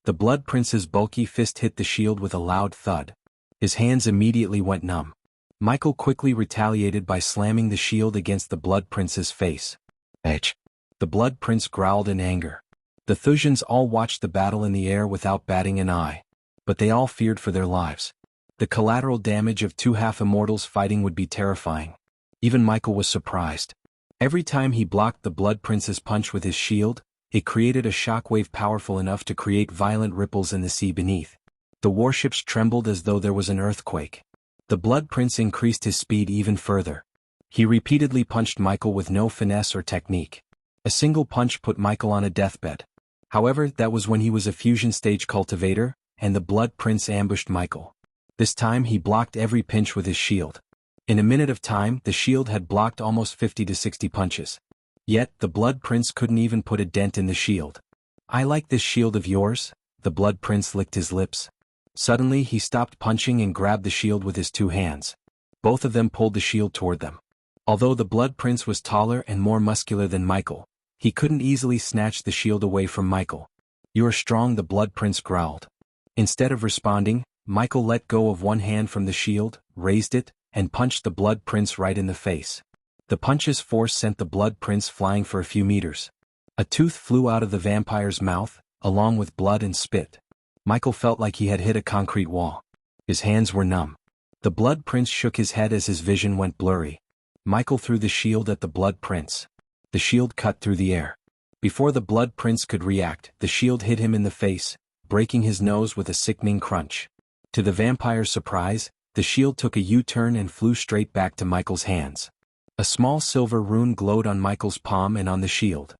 The Blood Prince's bulky fist hit the shield with a loud thud. His hands immediately went numb. Michael quickly retaliated by slamming the shield against the Blood Prince's face. "Etch!" The Blood Prince growled in anger. The Thusians all watched the battle in the air without batting an eye. But they all feared for their lives. The collateral damage of two half-immortals fighting would be terrifying. Even Michael was surprised. Every time he blocked the Blood Prince's punch with his shield, it created a shockwave powerful enough to create violent ripples in the sea beneath. The warships trembled as though there was an earthquake. The Blood Prince increased his speed even further. He repeatedly punched Michael with no finesse or technique. A single punch put Michael on a deathbed. However, that was when he was a fusion stage cultivator, and the Blood Prince ambushed Michael. This time he blocked every pinch with his shield. In a minute of time, the shield had blocked almost 50 to 60 punches. Yet, the Blood Prince couldn't even put a dent in the shield. "I like this shield of yours," the Blood Prince licked his lips. Suddenly he stopped punching and grabbed the shield with his two hands. Both of them pulled the shield toward them. Although the Blood Prince was taller and more muscular than Michael, he couldn't easily snatch the shield away from Michael. "You're strong," the Blood Prince growled. Instead of responding, Michael let go of one hand from the shield, raised it, and punched the Blood Prince right in the face. The punch's force sent the Blood Prince flying for a few meters. A tooth flew out of the vampire's mouth, along with blood and spit. Michael felt like he had hit a concrete wall. His hands were numb. The Blood Prince shook his head as his vision went blurry. Michael threw the shield at the Blood Prince. The shield cut through the air. Before the Blood Prince could react, the shield hit him in the face, breaking his nose with a sickening crunch. To the vampire's surprise, the shield took a U-turn and flew straight back to Michael's hands. A small silver rune glowed on Michael's palm and on the shield.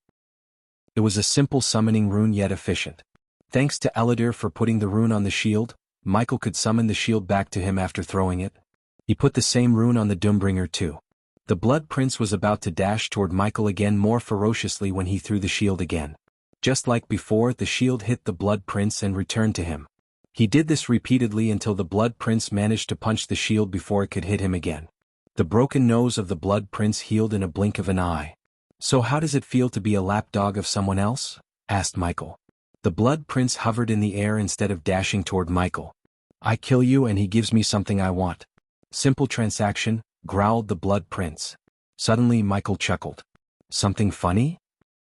It was a simple summoning rune, yet efficient. Thanks to Eladir for putting the rune on the shield, Michael could summon the shield back to him after throwing it. He put the same rune on the Doombringer too. The Blood Prince was about to dash toward Michael again more ferociously when he threw the shield again. Just like before, the shield hit the Blood Prince and returned to him. He did this repeatedly until the Blood Prince managed to punch the shield before it could hit him again. The broken nose of the Blood Prince healed in a blink of an eye. "So how does it feel to be a lapdog of someone else?" asked Michael. The Blood Prince hovered in the air instead of dashing toward Michael. "I kill you and he gives me something I want." "Simple transaction," growled the Blood Prince. Suddenly Michael chuckled. "Something funny?"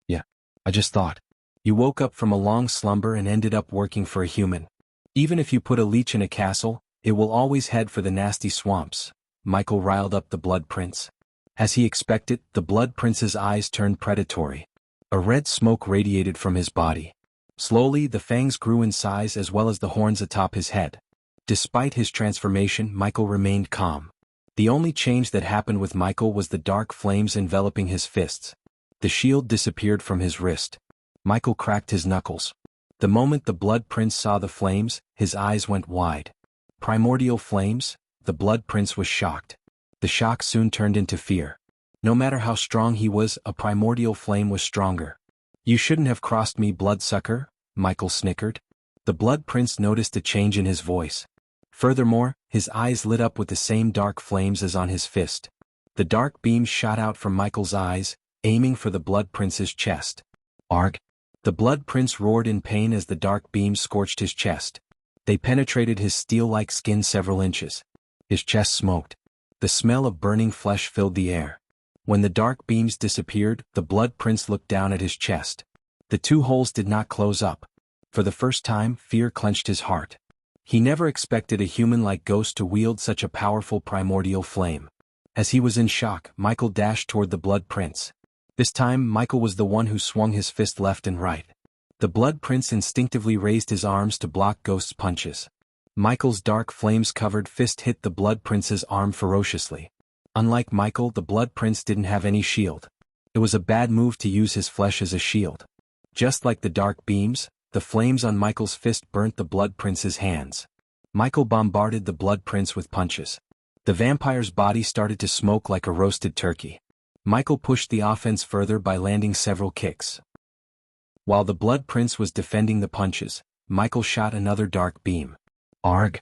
"Yeah, I just thought. You woke up from a long slumber and ended up working for a human. Even if you put a leech in a castle, it will always head for the nasty swamps." Michael riled up the Blood Prince. As he expected, the Blood Prince's eyes turned predatory. A red smoke radiated from his body. Slowly, the fangs grew in size as well as the horns atop his head. Despite his transformation, Michael remained calm. The only change that happened with Michael was the dark flames enveloping his fists. The shield disappeared from his wrist. Michael cracked his knuckles. The moment the Blood Prince saw the flames, his eyes went wide. Primordial flames? The Blood Prince was shocked. The shock soon turned into fear. No matter how strong he was, a primordial flame was stronger. "You shouldn't have crossed me, bloodsucker," Michael snickered. The Blood Prince noticed a change in his voice. Furthermore, his eyes lit up with the same dark flames as on his fist. The dark beams shot out from Michael's eyes, aiming for the Blood Prince's chest. Arg! The Blood Prince roared in pain as the dark beams scorched his chest. They penetrated his steel-like skin several inches. His chest smoked. The smell of burning flesh filled the air. When the dark beams disappeared, the Blood Prince looked down at his chest. The two holes did not close up. For the first time, fear clenched his heart. He never expected a human-like ghost to wield such a powerful primordial flame. As he was in shock, Michael dashed toward the Blood Prince. This time, Michael was the one who swung his fist left and right. The Blood Prince instinctively raised his arms to block Ghost's punches. Michael's dark flames-covered fist hit the Blood Prince's arm ferociously. Unlike Michael, the Blood Prince didn't have any shield. It was a bad move to use his flesh as a shield. Just like the dark beams, the flames on Michael's fist burnt the Blood Prince's hands. Michael bombarded the Blood Prince with punches. The vampire's body started to smoke like a roasted turkey. Michael pushed the offense further by landing several kicks. While the Blood Prince was defending the punches, Michael shot another dark beam. Arg!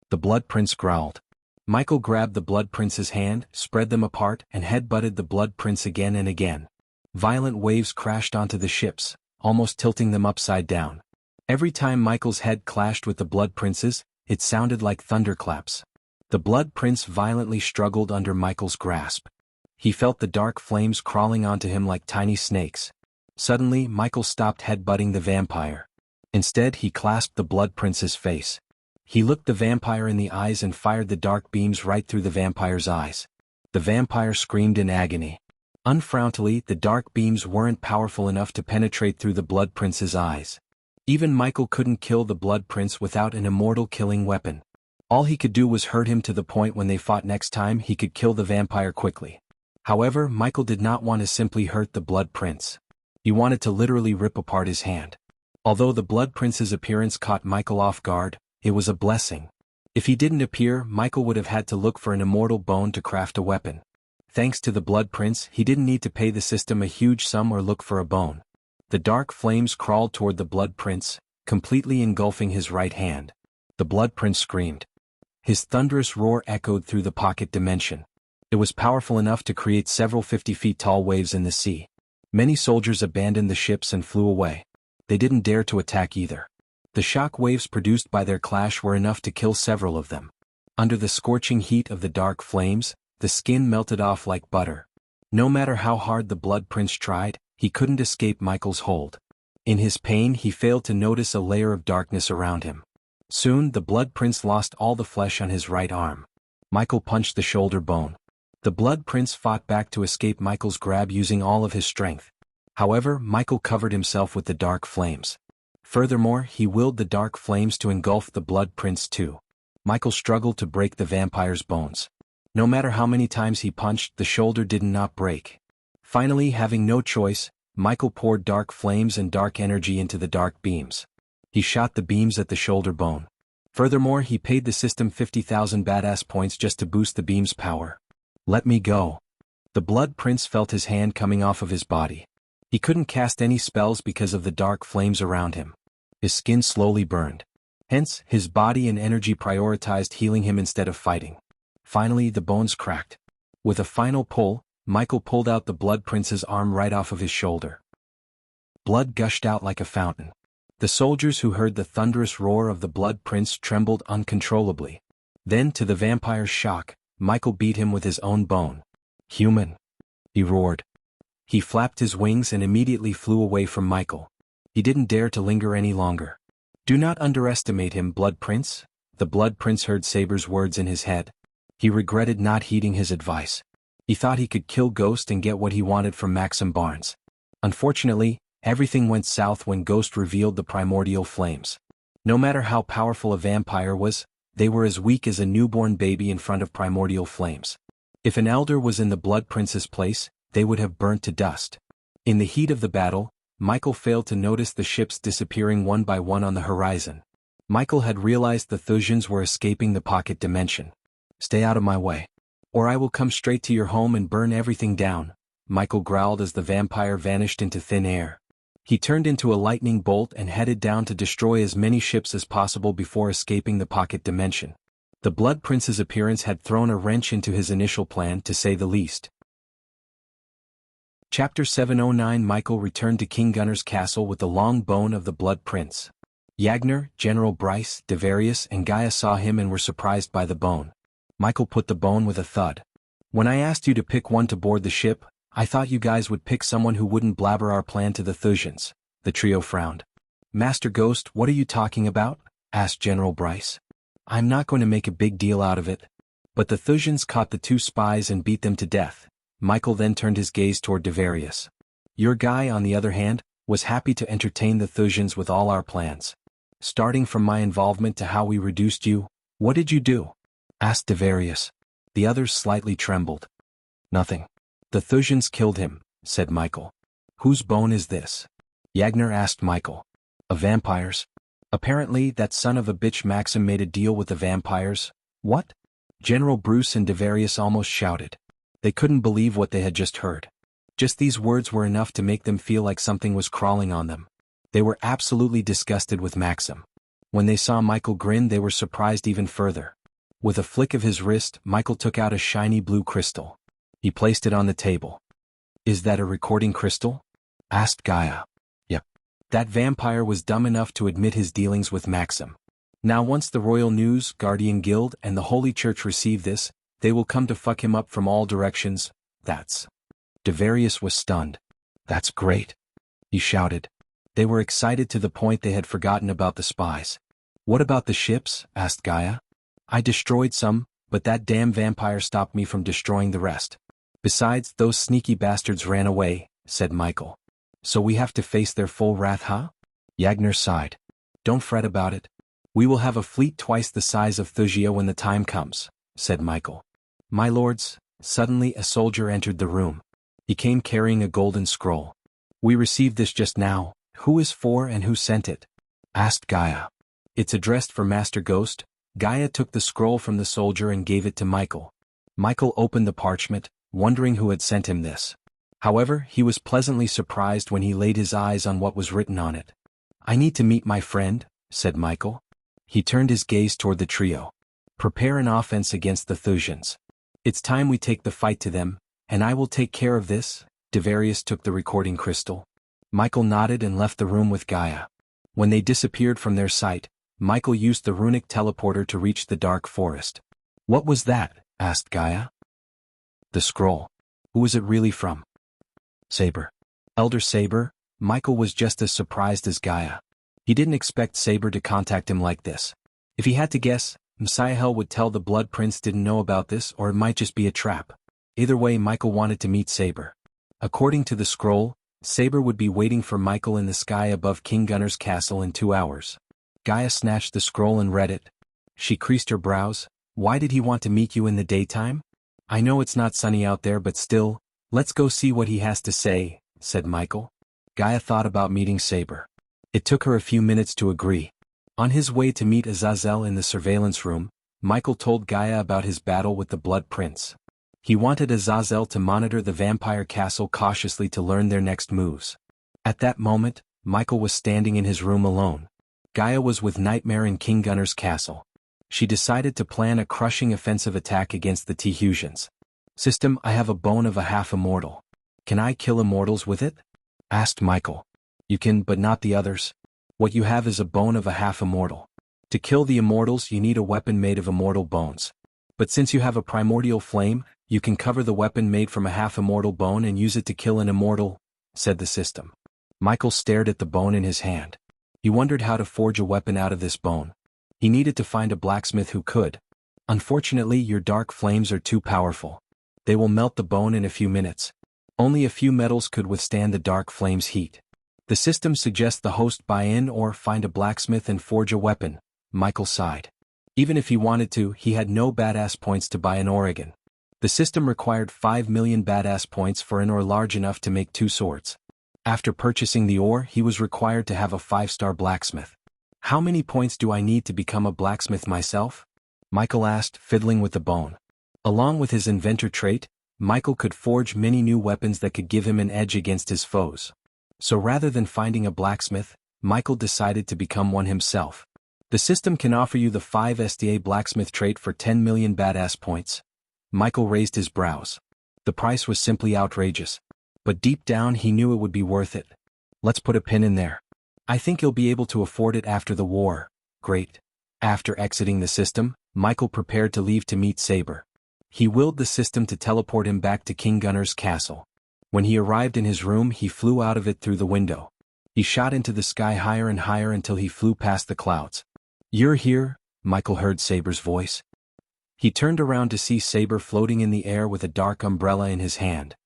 The Blood Prince growled. Michael grabbed the Blood Prince's hand, spread them apart, and headbutted the Blood Prince again and again. Violent waves crashed onto the ships, almost tilting them upside down. Every time Michael's head clashed with the Blood Prince's, it sounded like thunderclaps. The Blood Prince violently struggled under Michael's grasp. He felt the dark flames crawling onto him like tiny snakes. Suddenly, Michael stopped headbutting the vampire. Instead, he clasped the Blood Prince's face. He looked the vampire in the eyes and fired the dark beams right through the vampire's eyes. The vampire screamed in agony. Unfrowningly, the dark beams weren't powerful enough to penetrate through the Blood Prince's eyes. Even Michael couldn't kill the Blood Prince without an immortal killing weapon. All he could do was hurt him to the point when they fought next time he could kill the vampire quickly. However, Michael did not want to simply hurt the Blood Prince. He wanted to literally rip apart his hand. Although the Blood Prince's appearance caught Michael off guard, it was a blessing. If he didn't appear, Michael would have had to look for an immortal bone to craft a weapon. Thanks to the Blood Prince, he didn't need to pay the system a huge sum or look for a bone. The dark flames crawled toward the Blood Prince, completely engulfing his right hand. The Blood Prince screamed. His thunderous roar echoed through the pocket dimension. It was powerful enough to create several 50-feet-tall waves in the sea. Many soldiers abandoned the ships and flew away. They didn't dare to attack either. The shock waves produced by their clash were enough to kill several of them. Under the scorching heat of the dark flames, the skin melted off like butter. No matter how hard the Blood Prince tried, he couldn't escape Michael's hold. In his pain, he failed to notice a layer of darkness around him. Soon, the Blood Prince lost all the flesh on his right arm. Michael punched the shoulder bone. The Blood Prince fought back to escape Michael's grab using all of his strength. However, Michael covered himself with the dark flames. Furthermore, he willed the dark flames to engulf the Blood Prince too. Michael struggled to break the vampire's bones. No matter how many times he punched, the shoulder did not break. Finally, having no choice, Michael poured dark flames and dark energy into the dark beams. He shot the beams at the shoulder bone. Furthermore, he paid the system 50,000 badass points just to boost the beam's power. Let me go. The Blood Prince felt his hand coming off of his body. He couldn't cast any spells because of the dark flames around him. His skin slowly burned. Hence, his body and energy prioritized healing him instead of fighting. Finally, the bones cracked. With a final pull, Michael pulled out the Blood Prince's arm right off of his shoulder. Blood gushed out like a fountain. The soldiers who heard the thunderous roar of the Blood Prince trembled uncontrollably. Then, to the vampire's shock, Michael beat him with his own bone. Human! He roared. He flapped his wings and immediately flew away from Michael. He didn't dare to linger any longer. Do not underestimate him, Blood Prince. The Blood Prince heard Saber's words in his head. He regretted not heeding his advice. He thought he could kill Ghost and get what he wanted from Maxim Barnes. Unfortunately, everything went south when Ghost revealed the primordial flames. No matter how powerful a vampire was, they were as weak as a newborn baby in front of primordial flames. If an elder was in the Blood Prince's place, they would have burnt to dust. In the heat of the battle, Michael failed to notice the ships disappearing one by one on the horizon. Michael had realized the Thusians were escaping the pocket dimension. Stay out of my way, or I will come straight to your home and burn everything down, Michael growled as the vampire vanished into thin air. He turned into a lightning bolt and headed down to destroy as many ships as possible before escaping the pocket dimension. The Blood Prince's appearance had thrown a wrench into his initial plan, to say the least. Chapter 709 Michael returned to King Gunnar's castle with the long bone of the Blood Prince. Yagner, General Bryce, Devarius and Gaia saw him and were surprised by the bone. Michael put the bone with a thud. When I asked you to pick one to board the ship, I thought you guys would pick someone who wouldn't blabber our plan to the Thusians. The trio frowned. Master Ghost, what are you talking about? Asked General Bryce. I'm not going to make a big deal out of it. But the Thusians caught the two spies and beat them to death. Michael then turned his gaze toward Devarius. Your guy, on the other hand, was happy to entertain the Thusians with all our plans. Starting from my involvement to how we reduced you, what did you do? Asked Devarius. The others slightly trembled. Nothing. The Thusians killed him, said Michael. Whose bone is this? Yagner asked Michael. A vampire's. Apparently that son of a bitch Maxim made a deal with the vampires. What? General Bruce and Devarius almost shouted. They couldn't believe what they had just heard. Just these words were enough to make them feel like something was crawling on them. They were absolutely disgusted with Maxim. When they saw Michael grin, they were surprised even further. With a flick of his wrist, Michael took out a shiny blue crystal. He placed it on the table. Is that a recording crystal? Asked Gaia. Yep. That vampire was dumb enough to admit his dealings with Maxim. Now once the Royal News, Guardian Guild, and the Holy Church receive this, they will come to fuck him up from all directions. That's... Devarius was stunned. That's great. He shouted. They were excited to the point they had forgotten about the spies. What about the ships? Asked Gaia. I destroyed some, but that damn vampire stopped me from destroying the rest. Besides, those sneaky bastards ran away, said Michael. So we have to face their full wrath, huh? Yagner sighed. Don't fret about it. We will have a fleet twice the size of Thusia when the time comes, said Michael. My lords, suddenly a soldier entered the room. He came carrying a golden scroll. We received this just now. Who is for and who sent it? Asked Gaia. It's addressed for Master Ghost. Gaia took the scroll from the soldier and gave it to Michael. Michael opened the parchment, wondering who had sent him this. However, he was pleasantly surprised when he laid his eyes on what was written on it. I need to meet my friend, said Michael. He turned his gaze toward the trio. Prepare an offense against the Thusians. It's time we take the fight to them, and I will take care of this. Devarius took the recording crystal. Michael nodded and left the room with Gaia. When they disappeared from their sight, Michael used the runic teleporter to reach the dark forest. What was that? Asked Gaia. The scroll. Who was it really from? Saber. Elder Saber? Michael was just as surprised as Gaia. He didn't expect Saber to contact him like this. If he had to guess, Messiahel would tell the Blood Prince didn't know about this, or it might just be a trap. Either way, Michael wanted to meet Saber. According to the scroll, Saber would be waiting for Michael in the sky above King Gunnar's castle in 2 hours. Gaia snatched the scroll and read it. She creased her brows. Why did he want to meet you in the daytime? I know it's not sunny out there, but still, let's go see what he has to say, said Michael. Gaia thought about meeting Saber. It took her a few minutes to agree. On his way to meet Azazel in the surveillance room, Michael told Gaia about his battle with the Blood Prince. He wanted Azazel to monitor the vampire castle cautiously to learn their next moves. At that moment, Michael was standing in his room alone. Gaia was with Nightmare in King Gunnar's castle. She decided to plan a crushing offensive attack against the Tehusians. System, I have a bone of a half-immortal. Can I kill immortals with it? Asked Michael. You can, but not the others. What you have is a bone of a half-immortal. To kill the immortals, you need a weapon made of immortal bones. But since you have a primordial flame, you can cover the weapon made from a half-immortal bone and use it to kill an immortal, said the system. Michael stared at the bone in his hand. He wondered how to forge a weapon out of this bone. He needed to find a blacksmith who could. Unfortunately, your dark flames are too powerful. They will melt the bone in a few minutes. Only a few metals could withstand the dark flame's heat. The system suggests the host buy in or find a blacksmith and forge a weapon. Michael sighed. Even if he wanted to, he had no badass points to buy an Oregon. The system required 5 million badass points for an ore large enough to make 2 swords. After purchasing the ore, he was required to have a 5-star blacksmith. How many points do I need to become a blacksmith myself? Michael asked, fiddling with the bone. Along with his inventor trait, Michael could forge many new weapons that could give him an edge against his foes. So rather than finding a blacksmith, Michael decided to become one himself. The system can offer you the 5 SDA blacksmith trait for 10 million badass points. Michael raised his brows. The price was simply outrageous. But deep down he knew it would be worth it. Let's put a pin in there. I think you'll be able to afford it after the war. Great. After exiting the system, Michael prepared to leave to meet Saber. He willed the system to teleport him back to King Gunner's castle. When he arrived in his room, he flew out of it through the window. He shot into the sky higher and higher until he flew past the clouds. "You're here," Michael heard Saber's voice. He turned around to see Saber floating in the air with a dark umbrella in his hand.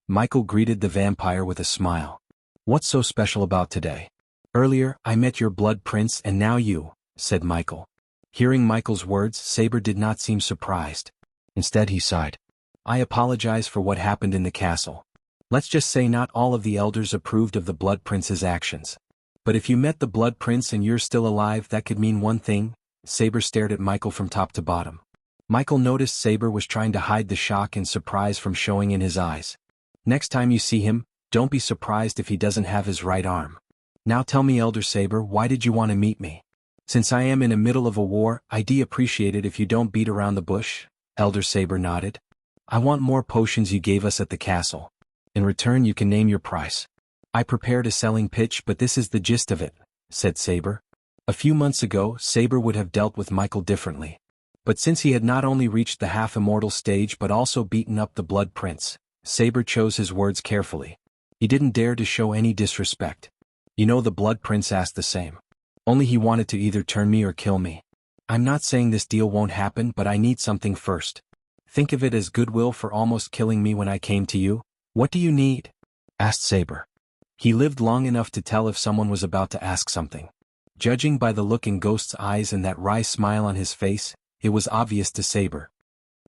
Michael greeted the vampire with a smile. "What's so special about today?" "Earlier, I met your blood prince and now you," said Michael. Hearing Michael's words, Saber did not seem surprised. Instead he sighed. "I apologize for what happened in the castle. Let's just say not all of the elders approved of the blood prince's actions. But if you met the blood prince and you're still alive, that could mean one thing." Saber stared at Michael from top to bottom. Michael noticed Saber was trying to hide the shock and surprise from showing in his eyes. "Next time you see him, don't be surprised if he doesn't have his right arm. Now tell me, Elder Saber, why did you want to meet me?" "Since I am in the middle of a war, I'd appreciate it if you don't beat around the bush." Elder Saber nodded. "I want more potions you gave us at the castle. In return you can name your price." "I prepared a selling pitch, but this is the gist of it," said Saber. A few months ago, Saber would have dealt with Michael differently. But since he had not only reached the half-immortal stage but also beaten up the blood prince, Saber chose his words carefully. He didn't dare to show any disrespect. "You know, the blood prince asked the same. Only he wanted to either turn me or kill me. I'm not saying this deal won't happen, but I need something first. Think of it as goodwill for almost killing me when I came to you." "What do you need?" asked Saber. He lived long enough to tell if someone was about to ask something. Judging by the look in Ghost's eyes and that wry smile on his face, it was obvious to Saber.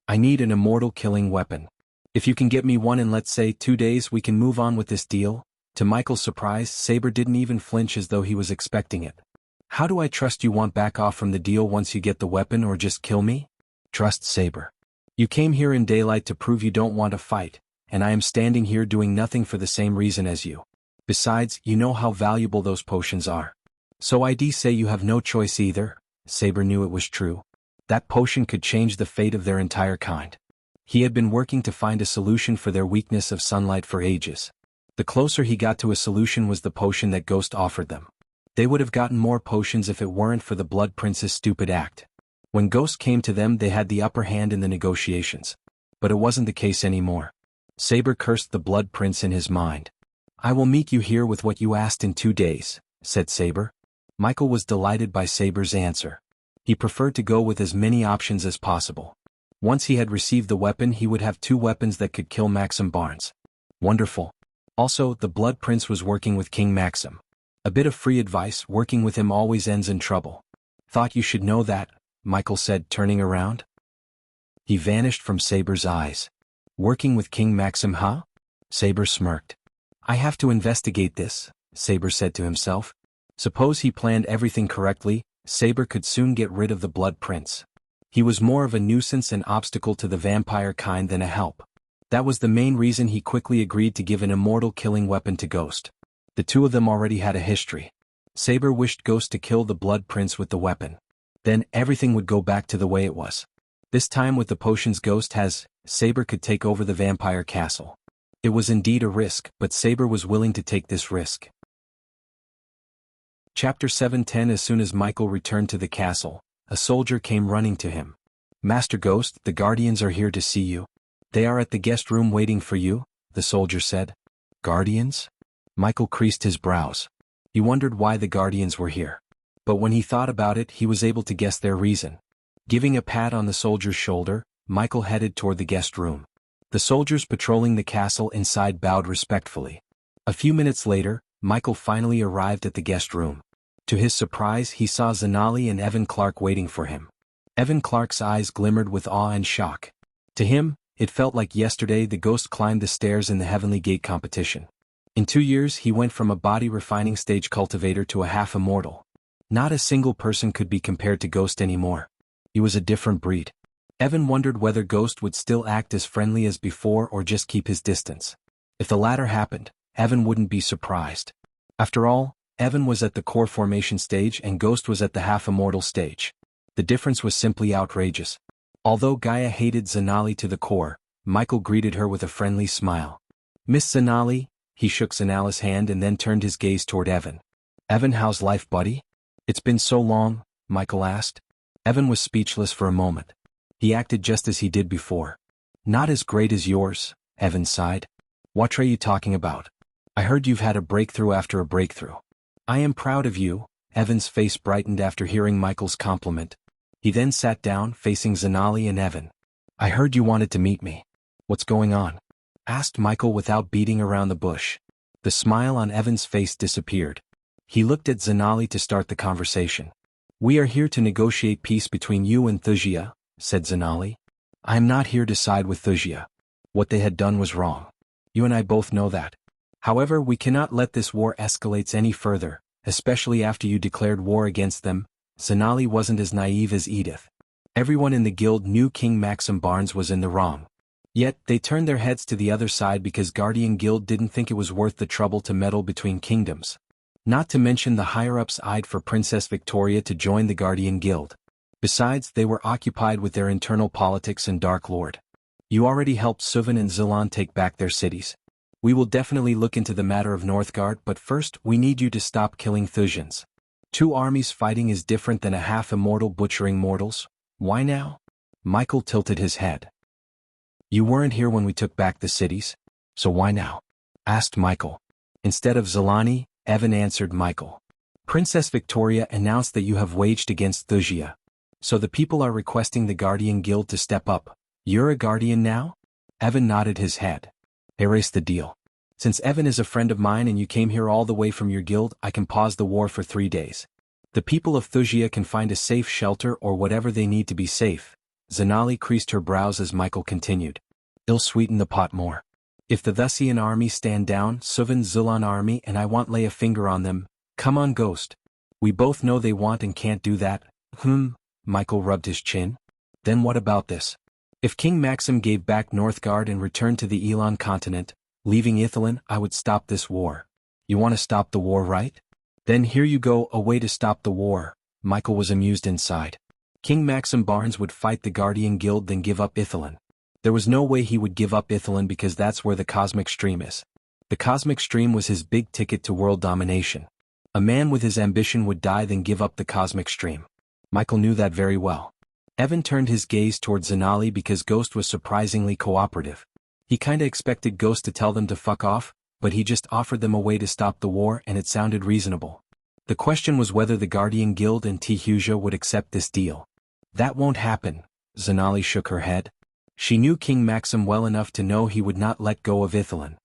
"I need an immortal killing weapon. If you can get me one in, let's say, 2 days, we can move on with this deal." To Michael's surprise, Saber didn't even flinch as though he was expecting it. "How do I trust you won't back off from the deal once you get the weapon or just kill me?" "Trust Saber. You came here in daylight to prove you don't want to fight, and I am standing here doing nothing for the same reason as you. Besides, you know how valuable those potions are. So I'd say you have no choice either." Saber knew it was true. That potion could change the fate of their entire kind. He had been working to find a solution for their weakness of sunlight for ages. The closer he got to a solution was the potion that Ghost offered them. They would have gotten more potions if it weren't for the Blood Prince's stupid act. When Ghost came to them, they had the upper hand in the negotiations. But it wasn't the case anymore. Saber cursed the Blood Prince in his mind. "I will meet you here with what you asked in 2 days," said Saber. Michael was delighted by Saber's answer. He preferred to go with as many options as possible. Once he had received the weapon, he would have 2 weapons that could kill Maxim Barnes. Wonderful. Also, the Blood Prince was working with King Maxim. A bit of free advice: working with him always ends in trouble. "Thought you should know that," Michael said, turning around. He vanished from Saber's eyes. "Working with King Maxim, huh?" Saber smirked. "I have to investigate this," Saber said to himself. Suppose he planned everything correctly, Saber could soon get rid of the Blood Prince. He was more of a nuisance and obstacle to the vampire kind than a help. That was the main reason he quickly agreed to give an immortal killing weapon to Ghost. The two of them already had a history. Saber wished Ghost to kill the Blood Prince with the weapon. Then everything would go back to the way it was. This time with the potions Ghost has, Saber could take over the vampire castle. It was indeed a risk, but Saber was willing to take this risk. Chapter 7:10. As soon as Michael returned to the castle, a soldier came running to him. "Master Ghost, the Guardians are here to see you. They are at the guest room waiting for you," the soldier said. "Guardians?" Michael creased his brows. He wondered why the Guardians were here. But when he thought about it, he was able to guess their reason. Giving a pat on the soldier's shoulder, Michael headed toward the guest room. The soldiers patrolling the castle inside bowed respectfully. A few minutes later, Michael finally arrived at the guest room. To his surprise, he saw Zanali and Evan Clark waiting for him. Evan Clark's eyes glimmered with awe and shock. To him, it felt like yesterday the Ghost climbed the stairs in the Heavenly Gate competition. In 2 years, he went from a body refining stage cultivator to a half-immortal. Not a single person could be compared to Ghost anymore. He was a different breed. Evan wondered whether Ghost would still act as friendly as before or just keep his distance. If the latter happened, Evan wouldn't be surprised. After all, Evan was at the core formation stage and Ghost was at the half-immortal stage. The difference was simply outrageous. Although Gaia hated Zanali to the core, Michael greeted her with a friendly smile. "Miss Zanali," he shook Zanali's hand and then turned his gaze toward Evan. "Evan, how's life, buddy?" "It's been so long," Michael asked. Evan was speechless for a moment. He acted just as he did before. "Not as great as yours," Evan sighed. "What are you talking about? I heard you've had a breakthrough after a breakthrough." "I am proud of you," Evan's face brightened after hearing Michael's compliment. He then sat down, facing Zanali and Evan. "I heard you wanted to meet me. What's going on?" asked Michael without beating around the bush. The smile on Evan's face disappeared. He looked at Zanali to start the conversation. "We are here to negotiate peace between you and Thusia," said Zanali. "I am not here to side with Thusia. What they had done was wrong. You and I both know that. However, we cannot let this war escalate any further, especially after you declared war against them." Zanali wasn't as naive as Edith. Everyone in the guild knew King Maxim Barnes was in the wrong. Yet, they turned their heads to the other side because Guardian Guild didn't think it was worth the trouble to meddle between kingdoms. Not to mention the higher-ups eyed for Princess Victoria to join the Guardian Guild. Besides, they were occupied with their internal politics and Dark Lord. "You already helped Suvan and Zilan take back their cities. We will definitely look into the matter of Northgard, but first we need you to stop killing Thusians. 2 armies fighting is different than a half-immortal butchering mortals. Why now?" Michael tilted his head. "You weren't here when we took back the cities, so why now?" asked Michael. Instead of Zalani, Evan answered Michael. "Princess Victoria announced that you have waged against Thusia. So the people are requesting the Guardian Guild to step up. You're a Guardian now?" Evan nodded his head. "Erase the deal. Since Evan is a friend of mine and you came here all the way from your guild, I can pause the war for 3 days. The people of Thusia can find a safe shelter or whatever they need to be safe." Zanali creased her brows as Michael continued. "It'll sweeten the pot more. If the Thusian army stand down, Suvan Zilan army and I won't lay a finger on them. Come on, Ghost. We both know they want and can't do that." Michael rubbed his chin. "Then what about this? If King Maxim gave back Northgard and returned to the Elon continent, leaving Ithilien, I would stop this war. You want to stop the war, right? Then here you go, a way to stop the war." Michael was amused inside. King Maxim Barnes would fight the Guardian Guild then give up Ithilien. There was no way he would give up Ithilien because that's where the Cosmic Stream is. The Cosmic Stream was his big ticket to world domination. A man with his ambition would die then give up the Cosmic Stream. Michael knew that very well. Evan turned his gaze toward Zanali because Ghost was surprisingly cooperative. He kinda expected Ghost to tell them to fuck off, but he just offered them a way to stop the war and it sounded reasonable. The question was whether the Guardian Guild and Thusia would accept this deal. "That won't happen," Zanali shook her head. She knew King Maxim well enough to know he would not let go of Ithilien.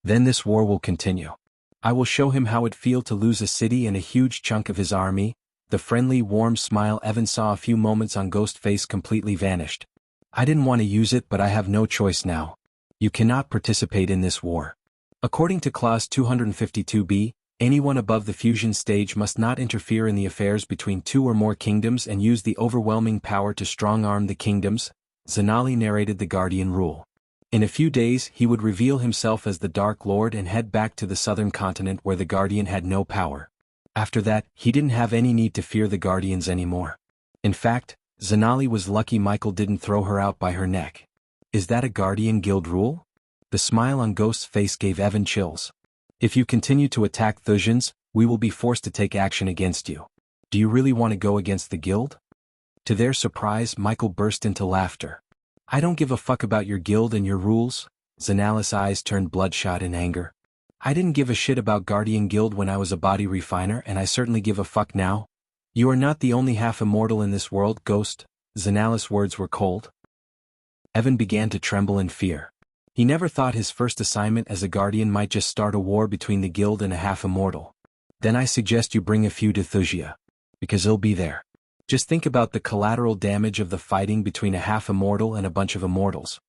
"Then this war will continue. I will show him how it feels to lose a city and a huge chunk of his army." The friendly, warm smile Evan saw a few moments on Ghost's face completely vanished. "I didn't want to use it, but I have no choice now. You cannot participate in this war. According to Clause 252b, anyone above the fusion stage must not interfere in the affairs between 2 or more kingdoms and use the overwhelming power to strong-arm the kingdoms." Zanali narrated the Guardian rule. In a few days, he would reveal himself as the Dark Lord and head back to the southern continent where the Guardian had no power. After that, he didn't have any need to fear the Guardians anymore. In fact, Zanali was lucky Michael didn't throw her out by her neck. "Is that a Guardian Guild rule?" The smile on Ghost's face gave Evan chills. "If you continue to attack Thusians, we will be forced to take action against you. Do you really want to go against the guild?" To their surprise, Michael burst into laughter. "I don't give a fuck about your guild and your rules." Zanali's eyes turned bloodshot in anger. "I didn't give a shit about Guardian Guild when I was a body refiner and I certainly give a fuck now. You are not the only half-immortal in this world, Ghost." Zanali's words were cold. Evan began to tremble in fear. He never thought his first assignment as a Guardian might just start a war between the guild and a half-immortal. "Then I suggest you bring a few to Thusia. Because he'll be there. Just think about the collateral damage of the fighting between a half-immortal and a bunch of immortals.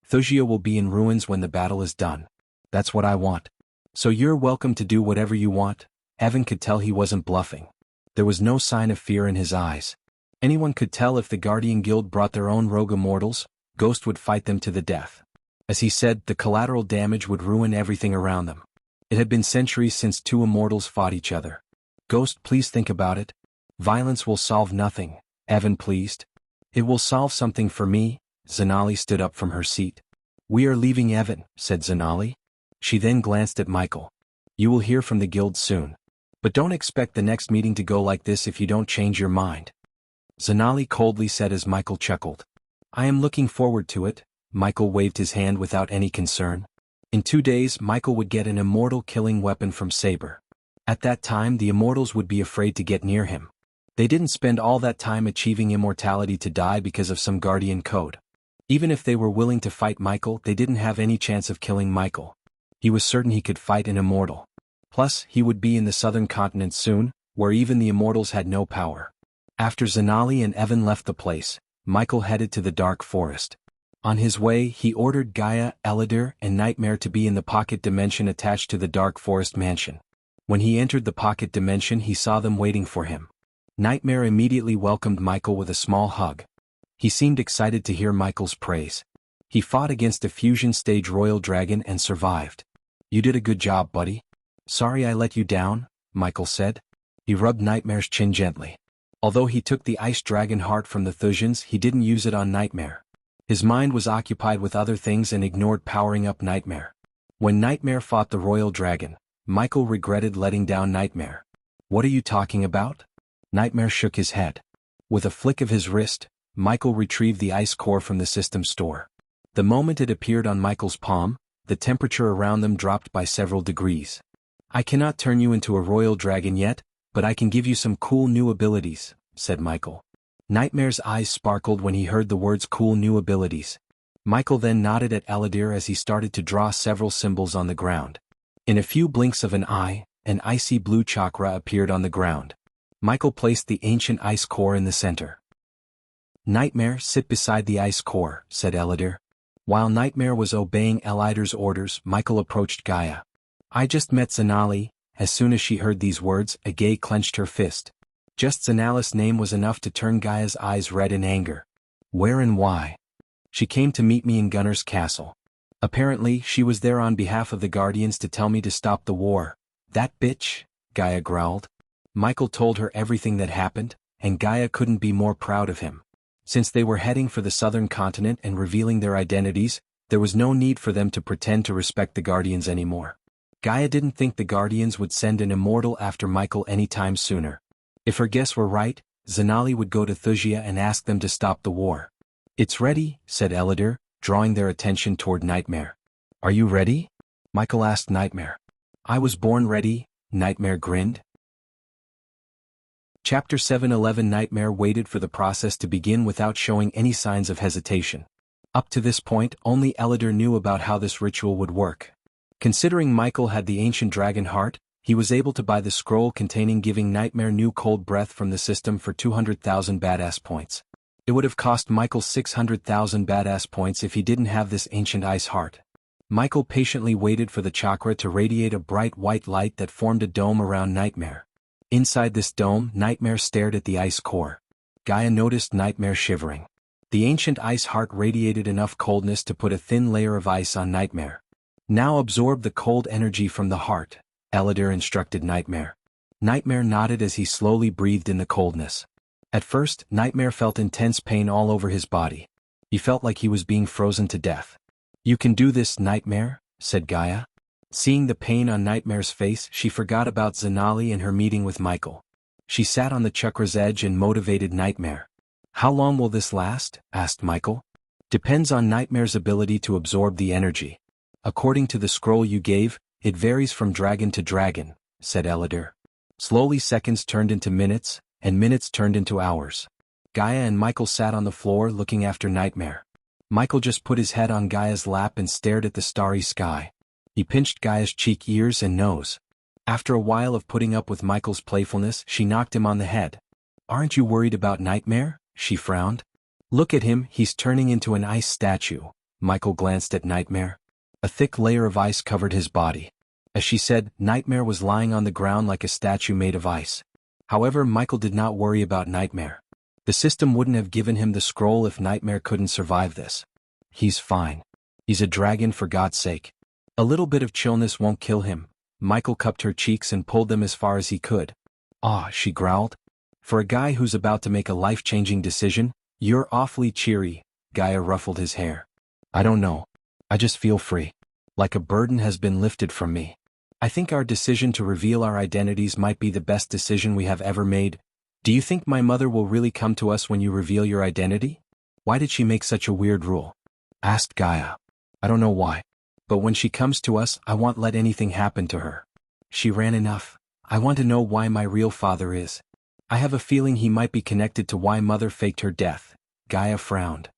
Thusia will be in ruins when the battle is done. That's what I want. So you're welcome to do whatever you want." Evan could tell he wasn't bluffing. There was no sign of fear in his eyes. Anyone could tell if the Guardian Guild brought their own rogue immortals, Ghost would fight them to the death. As he said, the collateral damage would ruin everything around them. It had been centuries since 2 immortals fought each other. Ghost, please think about it. Violence will solve nothing, Evan pleased. It will solve something for me. Zanali stood up from her seat. We are leaving, Evan, said Zanali. She then glanced at Michael. You will hear from the guild soon. But don't expect the next meeting to go like this if you don't change your mind. Zanali coldly said as Michael chuckled. I am looking forward to it. Michael waved his hand without any concern. In 2 days Michael would get an immortal killing weapon from Saber. At that time the immortals would be afraid to get near him. They didn't spend all that time achieving immortality to die because of some guardian code. Even if they were willing to fight Michael, they didn't have any chance of killing Michael. He was certain he could fight an immortal. Plus, he would be in the southern continent soon, where even the immortals had no power. After Zanali and Evan left the place, Michael headed to the dark forest. On his way, he ordered Gaia, Eladir, and Nightmare to be in the pocket dimension attached to the dark forest mansion. When he entered the pocket dimension, he saw them waiting for him. Nightmare immediately welcomed Michael with a small hug. He seemed excited to hear Michael's praise. He fought against a fusion stage royal dragon and survived. You did a good job, buddy. Sorry I let you down, Michael said. He rubbed Nightmare's chin gently. Although he took the ice dragon heart from the Thusians, he didn't use it on Nightmare. His mind was occupied with other things and ignored powering up Nightmare. When Nightmare fought the royal dragon, Michael regretted letting down Nightmare. What are you talking about? Nightmare shook his head. With a flick of his wrist, Michael retrieved the ice core from the system store. The moment it appeared on Michael's palm, the temperature around them dropped by several degrees. I cannot turn you into a royal dragon yet, but I can give you some cool new abilities, said Michael. Nightmare's eyes sparkled when he heard the words cool new abilities. Michael then nodded at Eladir as he started to draw several symbols on the ground. In a few blinks of an eye, an icy blue chakra appeared on the ground. Michael placed the ancient ice core in the center. Nightmare, sit beside the ice core, said Eladir. While Nightmare was obeying Eladir's orders, Michael approached Gaia. I just met Zanali. As soon as she heard these words, Agay clenched her fist. Just Zanali's name was enough to turn Gaia's eyes red in anger. Where and why? She came to meet me in Gunner's castle. Apparently, she was there on behalf of the Guardians to tell me to stop the war. That bitch, Gaia growled. Michael told her everything that happened, and Gaia couldn't be more proud of him. Since they were heading for the southern continent and revealing their identities, there was no need for them to pretend to respect the Guardians anymore. Gaia didn't think the Guardians would send an immortal after Michael any time sooner. If her guess were right, Zanali would go to Thusia and ask them to stop the war. It's ready, said Eladir, drawing their attention toward Nightmare. Are you ready? Michael asked Nightmare. I was born ready, Nightmare grinned. Chapter 7:11 Nightmare waited for the process to begin without showing any signs of hesitation. Up to this point, only Eladir knew about how this ritual would work. Considering Michael had the ancient dragon heart, he was able to buy the scroll containing giving Nightmare new cold breath from the system for 200,000 badass points. It would have cost Michael 600,000 badass points if he didn't have this ancient ice heart. Michael patiently waited for the chakra to radiate a bright white light that formed a dome around Nightmare. Inside this dome, Nightmare stared at the ice core. Gaia noticed Nightmare shivering. The ancient ice heart radiated enough coldness to put a thin layer of ice on Nightmare. Now absorb the cold energy from the heart, Eladir instructed Nightmare. Nightmare nodded as he slowly breathed in the coldness. At first, Nightmare felt intense pain all over his body. He felt like he was being frozen to death. You can do this, Nightmare, said Gaia. Seeing the pain on Nightmare's face, she forgot about Zanali and her meeting with Michael. She sat on the chakra's edge and motivated Nightmare. How long will this last? Asked Michael. Depends on Nightmare's ability to absorb the energy. According to the scroll you gave, it varies from dragon to dragon, said Eladir. Slowly seconds turned into minutes, and minutes turned into hours. Gaia and Michael sat on the floor looking after Nightmare. Michael just put his head on Gaia's lap and stared at the starry sky. He pinched Gaia's cheek, ears and nose. After a while of putting up with Michael's playfulness, she knocked him on the head. Aren't you worried about Nightmare? She frowned. Look at him, he's turning into an ice statue. Michael glanced at Nightmare. A thick layer of ice covered his body. As she said, Nightmare was lying on the ground like a statue made of ice. However, Michael did not worry about Nightmare. The system wouldn't have given him the scroll if Nightmare couldn't survive this. He's fine. He's a dragon, for God's sake. A little bit of chillness won't kill him. Michael cupped her cheeks and pulled them as far as he could. "Ah," she growled. "For a guy who's about to make a life-changing decision, you're awfully cheery." Gaia ruffled his hair. "I don't know. I just feel free. Like a burden has been lifted from me. I think our decision to reveal our identities might be the best decision we have ever made. Do you think my mother will really come to us when you reveal your identity? Why did she make such a weird rule?" asked Gaia. "I don't know why. But when she comes to us, I won't let anything happen to her. She ran enough. I want to know why my real father is. I have a feeling he might be connected to why mother faked her death." Gaia frowned.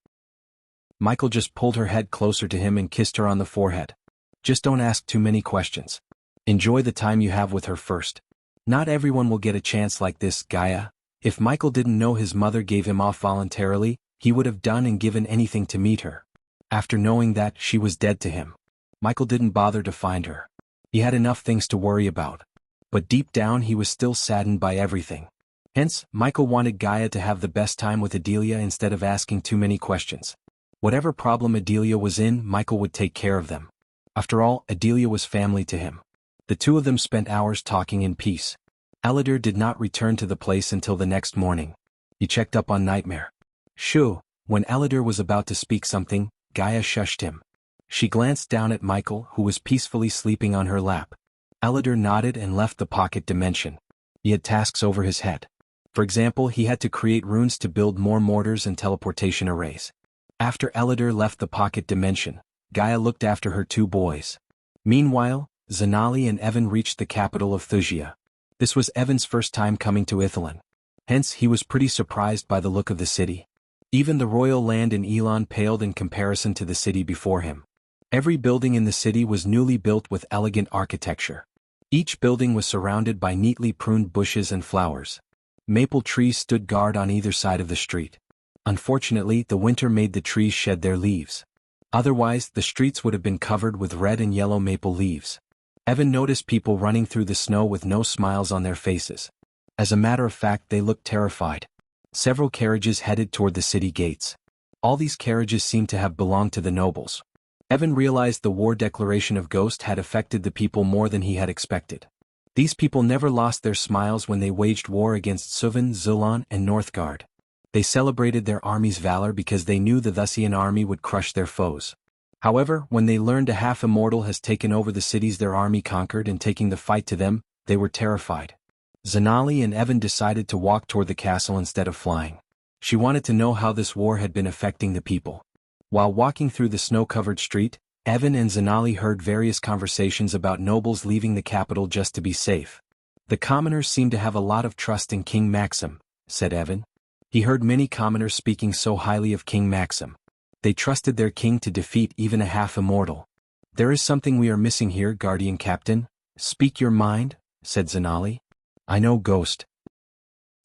Michael just pulled her head closer to him and kissed her on the forehead. "Just don't ask too many questions. Enjoy the time you have with her first. Not everyone will get a chance like this, Gaia." If Michael didn't know his mother gave him off voluntarily, he would have done and given anything to meet her. After knowing that she was dead to him, Michael didn't bother to find her. He had enough things to worry about. But deep down he was still saddened by everything. Hence, Michael wanted Gaia to have the best time with Adelia instead of asking too many questions. Whatever problem Adelia was in, Michael would take care of them. After all, Adelia was family to him. The two of them spent hours talking in peace. Elidor did not return to the place until the next morning. He checked up on Nightmare. "Shoo." When Elidor was about to speak something, Gaia shushed him. She glanced down at Michael, who was peacefully sleeping on her lap. Elidor nodded and left the pocket dimension. He had tasks over his head. For example, he had to create runes to build more mortars and teleportation arrays. After Elidor left the pocket dimension, Gaia looked after her two boys. Meanwhile, Zanali and Evan reached the capital of Thusia. This was Evan's first time coming to Ithilien. Hence, he was pretty surprised by the look of the city. Even the royal land in Elon paled in comparison to the city before him. Every building in the city was newly built with elegant architecture. Each building was surrounded by neatly pruned bushes and flowers. Maple trees stood guard on either side of the street. Unfortunately, the winter made the trees shed their leaves. Otherwise, the streets would have been covered with red and yellow maple leaves. Evan noticed people running through the snow with no smiles on their faces. As a matter of fact, they looked terrified. Several carriages headed toward the city gates. All these carriages seemed to have belonged to the nobles. Evan realized the war declaration of Ghost had affected the people more than he had expected. These people never lost their smiles when they waged war against Suvan, Zulon, and Northgard. They celebrated their army's valor because they knew the Thusian army would crush their foes. However, when they learned a half-immortal has taken over the cities their army conquered and taking the fight to them, they were terrified. Zanali and Evan decided to walk toward the castle instead of flying. She wanted to know how this war had been affecting the people. While walking through the snow-covered street, Evan and Zanali heard various conversations about nobles leaving the capital just to be safe. "The commoners seem to have a lot of trust in King Maxim," said Evan. He heard many commoners speaking so highly of King Maxim. They trusted their king to defeat even a half-immortal. "There is something we are missing here, Guardian Captain." "Speak your mind," said Zanali. "I know Ghost.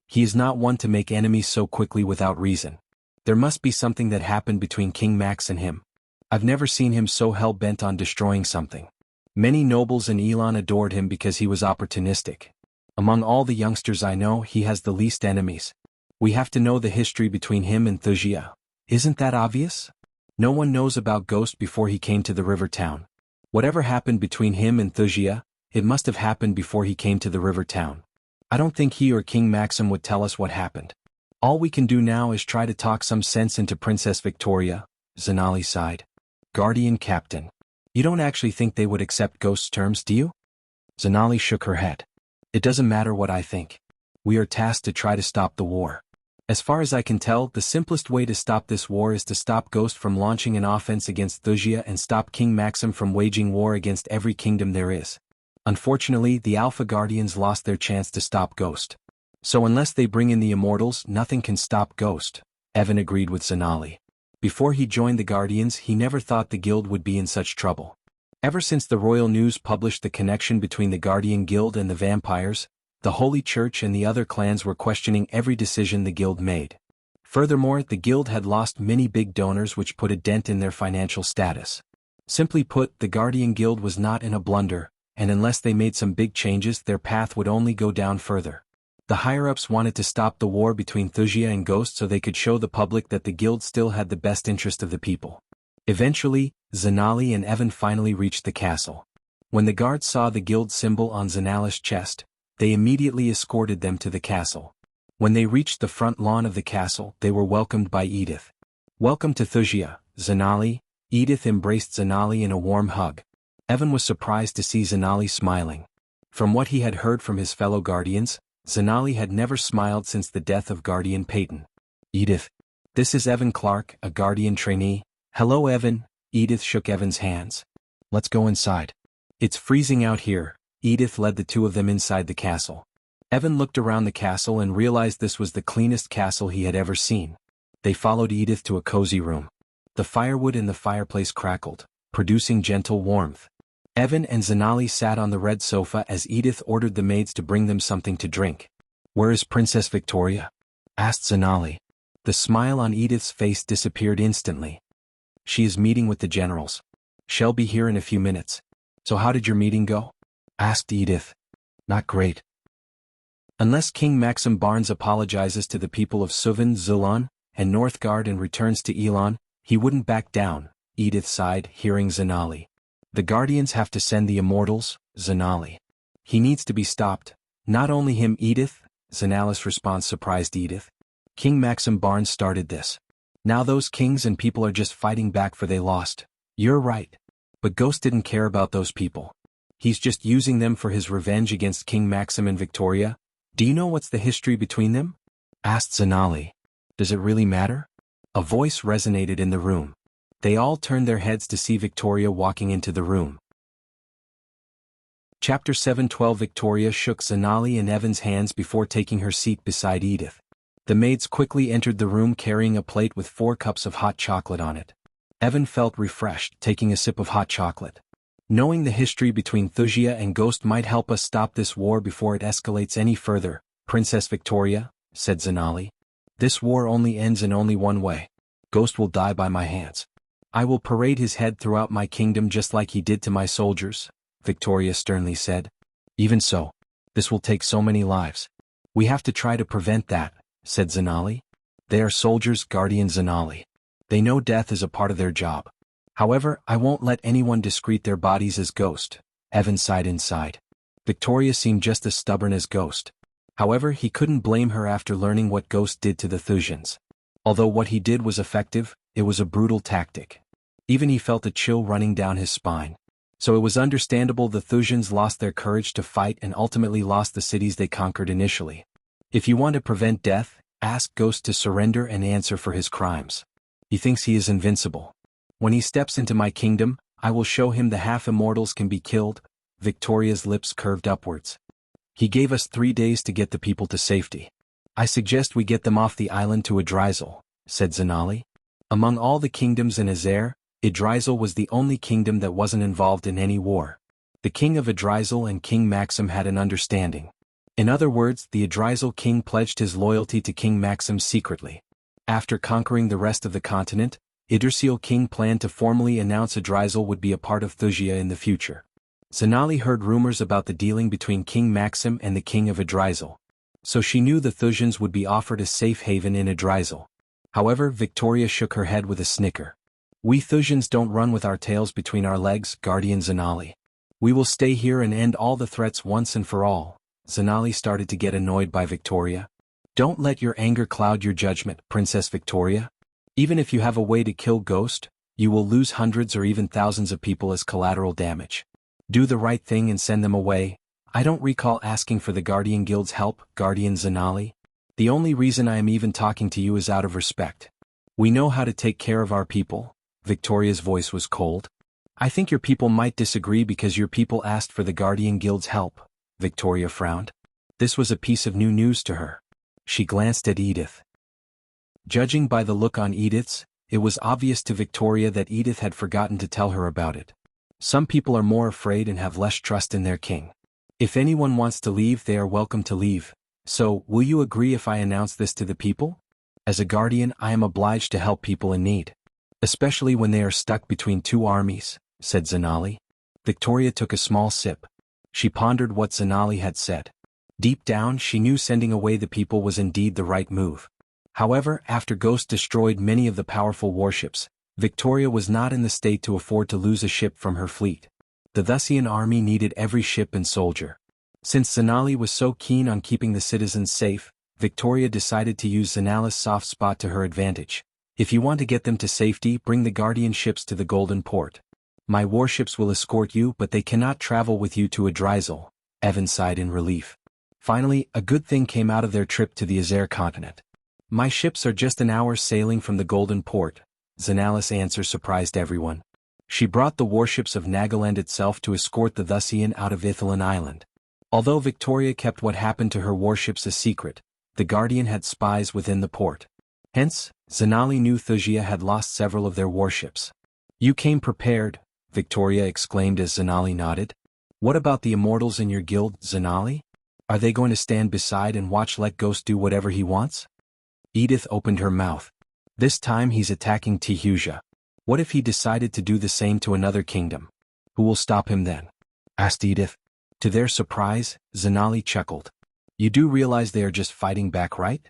He is not one to make enemies so quickly without reason. There must be something that happened between King Max and him. I've never seen him so hell-bent on destroying something. Many nobles in Elon adored him because he was opportunistic. Among all the youngsters I know, he has the least enemies. We have to know the history between him and Thusia. Isn't that obvious? No one knows about Ghost before he came to the river town. Whatever happened between him and Thusia, it must have happened before he came to the river town. I don't think he or King Maxim would tell us what happened. All we can do now is try to talk some sense into Princess Victoria." Zanali sighed. "Guardian Captain. You don't actually think they would accept Ghost's terms, do you?" Zanali shook her head. "It doesn't matter what I think. We are tasked to try to stop the war. As far as I can tell, the simplest way to stop this war is to stop Ghost from launching an offense against Thusia and stop King Maxim from waging war against every kingdom there is. Unfortunately, the Alpha Guardians lost their chance to stop Ghost. So unless they bring in the Immortals, nothing can stop Ghost." Evan agreed with Zanali. Before he joined the Guardians, he never thought the guild would be in such trouble. Ever since the Royal News published the connection between the Guardian Guild and the vampires, the Holy Church and the other clans were questioning every decision the guild made. Furthermore, the guild had lost many big donors, which put a dent in their financial status. Simply put, the Guardian Guild was not in a blunder, and unless they made some big changes, their path would only go down further. The higher-ups wanted to stop the war between Thusia and Ghost so they could show the public that the guild still had the best interest of the people. Eventually, Zanali and Evan finally reached the castle. When the guards saw the guild symbol on Zanali's chest, They immediately escorted them to the castle. When they reached the front lawn of the castle, they were welcomed by Edith. "Welcome to Thusia, Zanali." Edith embraced Zanali in a warm hug. Evan was surprised to see Zanali smiling. From what he had heard from his fellow guardians, Zanali had never smiled since the death of Guardian Peyton. "Edith. This is Evan Clark, a Guardian trainee." "Hello, Evan." Edith shook Evan's hands. "Let's go inside. It's freezing out here." Edith led the two of them inside the castle. Evan looked around the castle and realized this was the cleanest castle he had ever seen. They followed Edith to a cozy room. The firewood in the fireplace crackled, producing gentle warmth. Evan and Zanali sat on the red sofa as Edith ordered the maids to bring them something to drink. "Where is Princess Victoria?" asked Zanali. The smile on Edith's face disappeared instantly. "She is meeting with the generals. She'll be here in a few minutes." "So how did your meeting go?" asked Edith. "Not great. Unless King Maxim Barnes apologizes to the people of Suvan, Zulon, and Northgard and returns to Elon, he wouldn't back down," Edith sighed, hearing Zanali. "The Guardians have to send the Immortals, Zanali. He needs to be stopped." "Not only him, Edith." Zanali's response surprised Edith. "King Maxim Barnes started this. Now those kings and people are just fighting back for they lost." "You're right. But Ghost didn't care about those people. He's just using them for his revenge against King Maxim and Victoria." "Do you know what's the history between them?" asked Zanali. "Does it really matter?" A voice resonated in the room. They all turned their heads to see Victoria walking into the room. Chapter 7:12. Victoria shook Zanali and Evan's hands before taking her seat beside Edith. The maids quickly entered the room carrying a plate with 4 cups of hot chocolate on it. Evan felt refreshed, taking a sip of hot chocolate. "Knowing the history between Thusia and Ghost might help us stop this war before it escalates any further, Princess Victoria," said Zanali. "This war only ends in only one way. Ghost will die by my hands. I will parade his head throughout my kingdom just like he did to my soldiers," Victoria sternly said. "Even so, this will take so many lives. We have to try to prevent that," said Zanali. "They are soldiers, Guardian Zanali. They know death is a part of their job. However, I won't let anyone discreet their bodies as Ghost." Evan sighed inside. Victoria seemed just as stubborn as Ghost. However, he couldn't blame her after learning what Ghost did to the Thusians. Although what he did was effective, it was a brutal tactic. Even he felt a chill running down his spine. So it was understandable the Thusians lost their courage to fight and ultimately lost the cities they conquered initially. If you want to prevent death, ask Ghost to surrender and answer for his crimes. He thinks he is invincible. When he steps into my kingdom, I will show him the half-immortals can be killed. Victoria's lips curved upwards. He gave us 3 days to get the people to safety. I suggest we get them off the island to Idrizel, said Zanali. Among all the kingdoms in Azair, Idrizel was the only kingdom that wasn't involved in any war. The king of Idrizel and King Maxim had an understanding. In other words, the Idrizel king pledged his loyalty to King Maxim secretly. After conquering the rest of the continent, Idrisil king planned to formally announce Idrizel would be a part of Thusia in the future. Zanali heard rumors about the dealing between King Maxim and the king of Idrizel. So she knew the Thusians would be offered a safe haven in Idrizel. However, Victoria shook her head with a snicker. We Thusians don't run with our tails between our legs, Guardian Zanali. We will stay here and end all the threats once and for all. Zanali started to get annoyed by Victoria. Don't let your anger cloud your judgment, Princess Victoria. Even if you have a way to kill Ghost, you will lose hundreds or even thousands of people as collateral damage. Do the right thing and send them away. I don't recall asking for the Guardian Guild's help, Guardian Zanali. The only reason I am even talking to you is out of respect. We know how to take care of our people. Victoria's voice was cold. I think your people might disagree because your people asked for the Guardian Guild's help. Victoria frowned. This was a piece of new news to her. She glanced at Edith. Judging by the look on Edith's, it was obvious to Victoria that Edith had forgotten to tell her about it. Some people are more afraid and have less trust in their king. If anyone wants to leave, they are welcome to leave. So, will you agree if I announce this to the people? As a guardian, I am obliged to help people in need. Especially when they are stuck between two armies, said Zanali. Victoria took a small sip. She pondered what Zanali had said. Deep down, she knew sending away the people was indeed the right move. However, after Ghost destroyed many of the powerful warships, Victoria was not in the state to afford to lose a ship from her fleet. The Thusian army needed every ship and soldier. Since Zanali was so keen on keeping the citizens safe, Victoria decided to use Zanala's soft spot to her advantage. If you want to get them to safety, bring the guardian ships to the Golden Port. My warships will escort you, but they cannot travel with you to Adrizal, Evan sighed in relief. Finally, a good thing came out of their trip to the Azer continent. My ships are just an hour's sailing from the Golden Port, Zanala's answer surprised everyone. She brought the warships of Nagaland itself to escort the Thusian out of Ithalan Island. Although Victoria kept what happened to her warships a secret, the Guardian had spies within the port. Hence, Zanali knew Thusia had lost several of their warships. You came prepared, Victoria exclaimed as Zanali nodded. What about the immortals in your guild, Zanali? Are they going to stand beside and watch Let Ghost do whatever he wants? Edith opened her mouth. This time he's attacking Tihuja. What if he decided to do the same to another kingdom? Who will stop him then? Asked Edith. To their surprise, Zanali chuckled. You do realize they are just fighting back, right?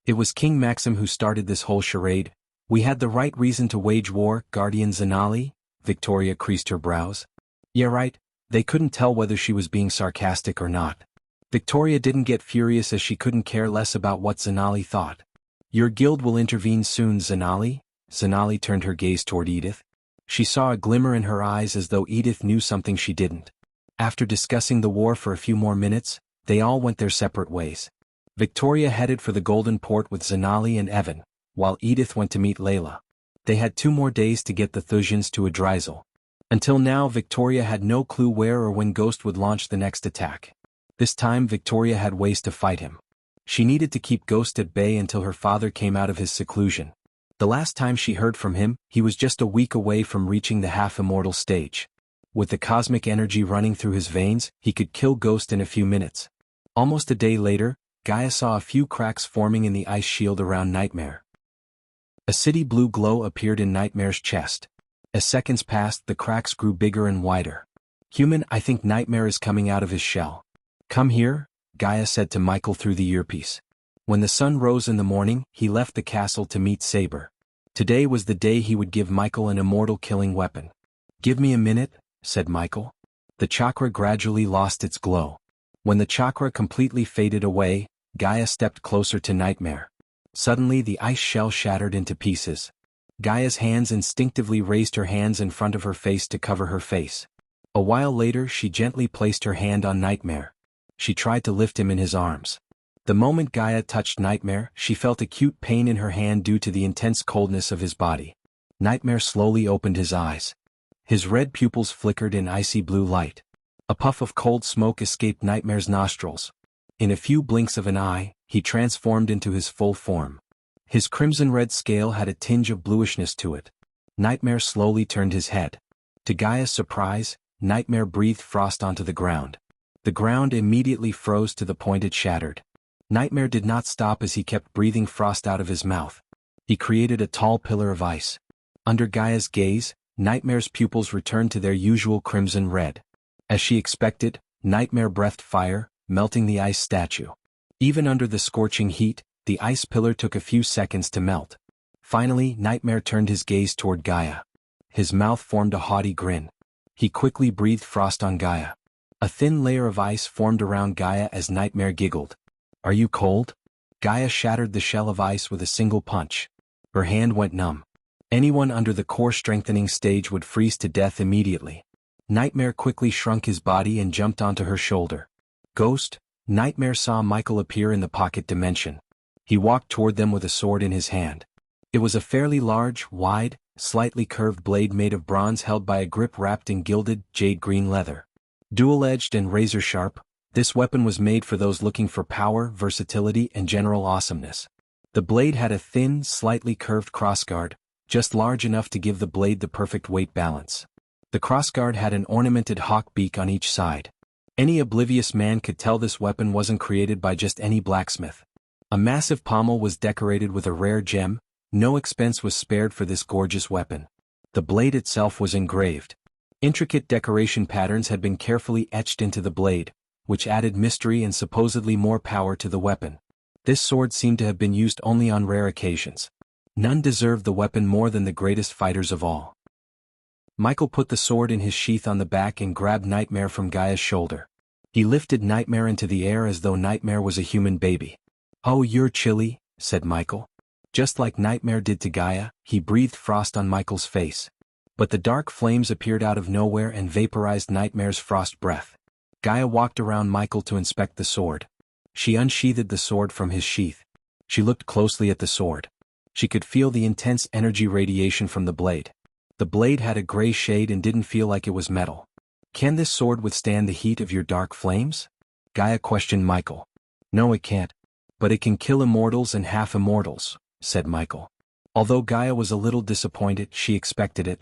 It was King Maxim who started this whole charade. We had the right reason to wage war, Guardian Zanali? Victoria creased her brows. Yeah, right. They couldn't tell whether she was being sarcastic or not. Victoria didn't get furious as she couldn't care less about what Zanali thought. Your guild will intervene soon, Zanali. Zanali turned her gaze toward Edith. She saw a glimmer in her eyes as though Edith knew something she didn't. After discussing the war for a few more minutes, they all went their separate ways. Victoria headed for the Golden Port with Zanali and Evan, while Edith went to meet Layla. They had 2 more days to get the Thusians to Adrizal. Until now, Victoria had no clue where or when Ghost would launch the next attack. This time Victoria had ways to fight him. She needed to keep Ghost at bay until her father came out of his seclusion. The last time she heard from him, he was just a week away from reaching the half-immortal stage. With the cosmic energy running through his veins, he could kill Ghost in a few minutes. Almost a day later, Gaia saw a few cracks forming in the ice shield around Nightmare. A city blue glow appeared in Nightmare's chest. As seconds passed, the cracks grew bigger and wider. Human, I think Nightmare is coming out of his shell. Come here, Gaia said to Michael through the earpiece. When the sun rose in the morning, he left the castle to meet Saber. Today was the day he would give Michael an immortal killing weapon. Give me a minute, said Michael. The chakra gradually lost its glow. When the chakra completely faded away, Gaia stepped closer to Nightmare. Suddenly the ice shell shattered into pieces. Gaia's hands instinctively raised her hands in front of her face to cover her face. A while later she gently placed her hand on Nightmare. She tried to lift him in his arms. The moment Gaia touched Nightmare, she felt acute pain in her hand due to the intense coldness of his body. Nightmare slowly opened his eyes. His red pupils flickered in icy blue light. A puff of cold smoke escaped Nightmare's nostrils. In a few blinks of an eye, he transformed into his full form. His crimson-red scale had a tinge of bluishness to it. Nightmare slowly turned his head. To Gaia's surprise, Nightmare breathed frost onto the ground. The ground immediately froze to the point it shattered. Nightmare did not stop as he kept breathing frost out of his mouth. He created a tall pillar of ice. Under Gaia's gaze, Nightmare's pupils returned to their usual crimson red. As she expected, Nightmare breathed fire, melting the ice statue. Even under the scorching heat, the ice pillar took a few seconds to melt. Finally, Nightmare turned his gaze toward Gaia. His mouth formed a haughty grin. He quickly breathed frost on Gaia. A thin layer of ice formed around Gaia as Nightmare giggled. Are you cold? Gaia shattered the shell of ice with a single punch. Her hand went numb. Anyone under the core strengthening stage would freeze to death immediately. Nightmare quickly shrunk his body and jumped onto her shoulder. Ghost, Nightmare saw Michael appear in the pocket dimension. He walked toward them with a sword in his hand. It was a fairly large, wide, slightly curved blade made of bronze held by a grip wrapped in gilded, jade-green leather. Dual-edged and razor-sharp, this weapon was made for those looking for power, versatility, and general awesomeness. The blade had a thin, slightly curved crossguard, just large enough to give the blade the perfect weight balance. The crossguard had an ornamented hawk beak on each side. Any oblivious man could tell this weapon wasn't created by just any blacksmith. A massive pommel was decorated with a rare gem. No expense was spared for this gorgeous weapon. The blade itself was engraved. Intricate decoration patterns had been carefully etched into the blade, which added mystery and supposedly more power to the weapon. This sword seemed to have been used only on rare occasions. None deserved the weapon more than the greatest fighters of all. Michael put the sword in his sheath on the back and grabbed Nightmare from Gaia's shoulder. He lifted Nightmare into the air as though Nightmare was a human baby. "Oh, you're chilly," said Michael. Just like Nightmare did to Gaia, he breathed frost on Michael's face. But the dark flames appeared out of nowhere and vaporized Nightmare's frost breath. Gaia walked around Michael to inspect the sword. She unsheathed the sword from his sheath. She looked closely at the sword. She could feel the intense energy radiation from the blade. The blade had a gray shade and didn't feel like it was metal. "Can this sword withstand the heat of your dark flames?" Gaia questioned Michael. "No, it can't. But it can kill immortals and half-immortals," said Michael. Although Gaia was a little disappointed, she expected it.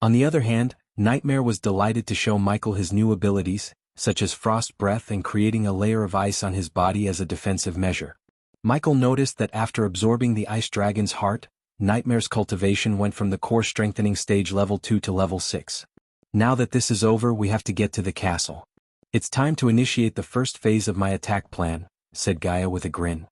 On the other hand, Nightmare was delighted to show Michael his new abilities, such as frost breath and creating a layer of ice on his body as a defensive measure. Michael noticed that after absorbing the ice dragon's heart, Nightmare's cultivation went from the core strengthening stage level 2 to level 6. "Now that this is over, we have to get to the castle. It's time to initiate the first phase of my attack plan," said Gaia with a grin.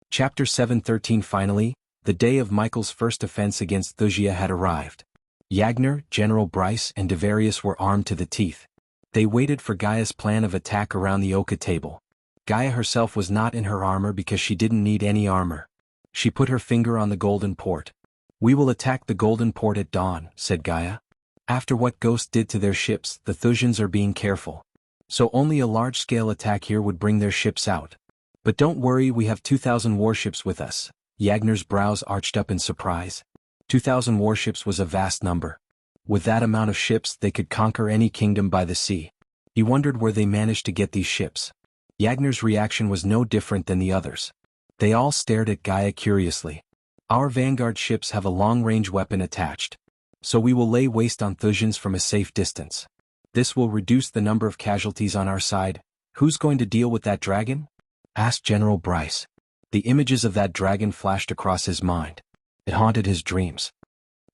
Chapter 7:13 Finally, the day of Michael's first offense against Wuxia had arrived. Yagner, General Bryce, and Devarius were armed to the teeth. They waited for Gaia's plan of attack around the Oka table. Gaia herself was not in her armor because she didn't need any armor. She put her finger on the golden port. "We will attack the golden port at dawn," said Gaia. "After what Ghost did to their ships, the Thusians are being careful. So only a large-scale attack here would bring their ships out. But don't worry, we have 2,000 warships with us." Yagner's brows arched up in surprise. 2,000 warships was a vast number. With that amount of ships, they could conquer any kingdom by the sea. He wondered where they managed to get these ships. Yagner's reaction was no different than the others. They all stared at Gaia curiously. "Our vanguard ships have a long-range weapon attached. So we will lay waste on Thusians from a safe distance. This will reduce the number of casualties on our side. Who's going to deal with that dragon?" asked General Bryce. The images of that dragon flashed across his mind. It haunted his dreams.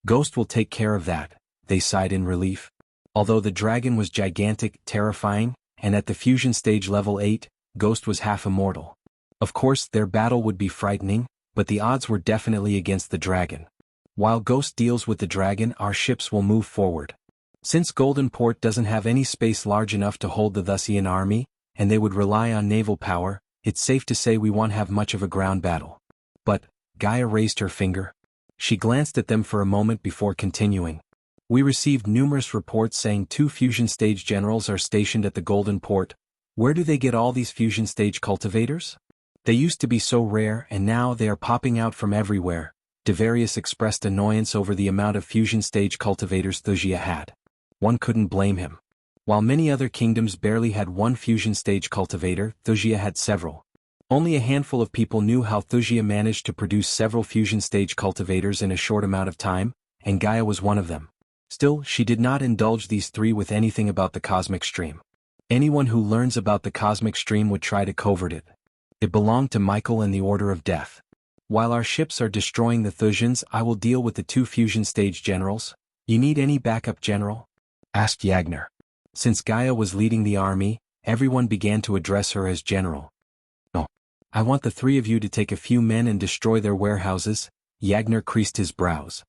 "Ghost will take care of that," they sighed in relief. Although the dragon was gigantic, terrifying, and at the fusion stage level 8, Ghost was half immortal. Of course, their battle would be frightening, but the odds were definitely against the dragon. While Ghost deals with the dragon, our ships will move forward. Since Golden Port doesn't have any space large enough to hold the Thusian army, and they would rely on naval power, it's safe to say we won't have much of a ground battle. But, Gaia raised her finger. She glanced at them for a moment before continuing. "We received numerous reports saying 2 fusion stage generals are stationed at the Golden Port. Where do they get all these fusion stage cultivators? They used to be so rare and now they are popping out from everywhere." Devarius expressed annoyance over the amount of fusion stage cultivators Thusia had. One couldn't blame him. While many other kingdoms barely had one fusion stage cultivator, Thusia had several. Only a handful of people knew how Thusia managed to produce several fusion stage cultivators in a short amount of time, and Gaia was one of them. Still, she did not indulge these 3 with anything about the cosmic stream. Anyone who learns about the cosmic stream would try to covert it. It belonged to Michael and the Order of Death. "While our ships are destroying the Thusians, I will deal with the 2 fusion stage generals. You need any backup, General?" asked Yagner. Since Gaia was leading the army, everyone began to address her as General. "No. I want the 3 of you to take a few men and destroy their warehouses." Yagner creased his brows.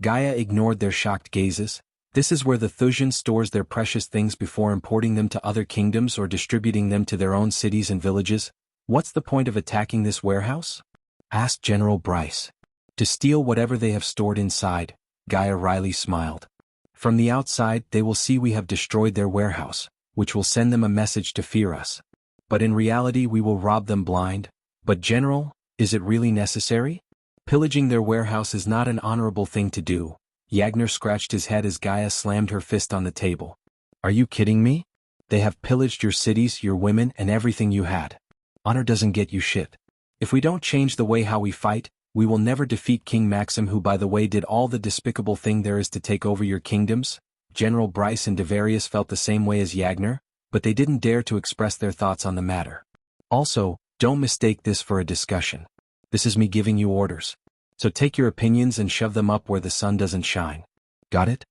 Gaia ignored their shocked gazes. "This is where the Thusian stores their precious things before importing them to other kingdoms or distributing them to their own cities and villages. What's the point of attacking this warehouse?" asked General Bryce. "To steal whatever they have stored inside," Gaia wryly smiled. "From the outside, they will see we have destroyed their warehouse, which will send them a message to fear us. But in reality we will rob them blind. But General, is it really necessary? Pillaging their warehouse is not an honorable thing to do." Yagner scratched his head as Gaia slammed her fist on the table. "Are you kidding me? They have pillaged your cities, your women, and everything you had. Honor doesn't get you shit. If we don't change the way how we fight, we will never defeat King Maxim, who by the way did all the despicable thing there is to take over your kingdoms." General Bryce and Devarius felt the same way as Yagner, but they didn't dare to express their thoughts on the matter. "Also, don't mistake this for a discussion. This is me giving you orders. So take your opinions and shove them up where the sun doesn't shine. Got it?"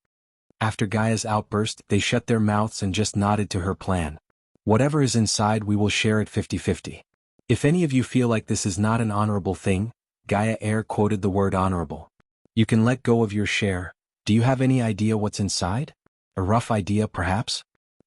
After Gaia's outburst, they shut their mouths and just nodded to her plan. "Whatever is inside we will share it 50-50. If any of you feel like this is not an honorable thing," Gaia air quoted the word honorable, "you can let go of your share. Do you have any idea what's inside? A rough idea perhaps?"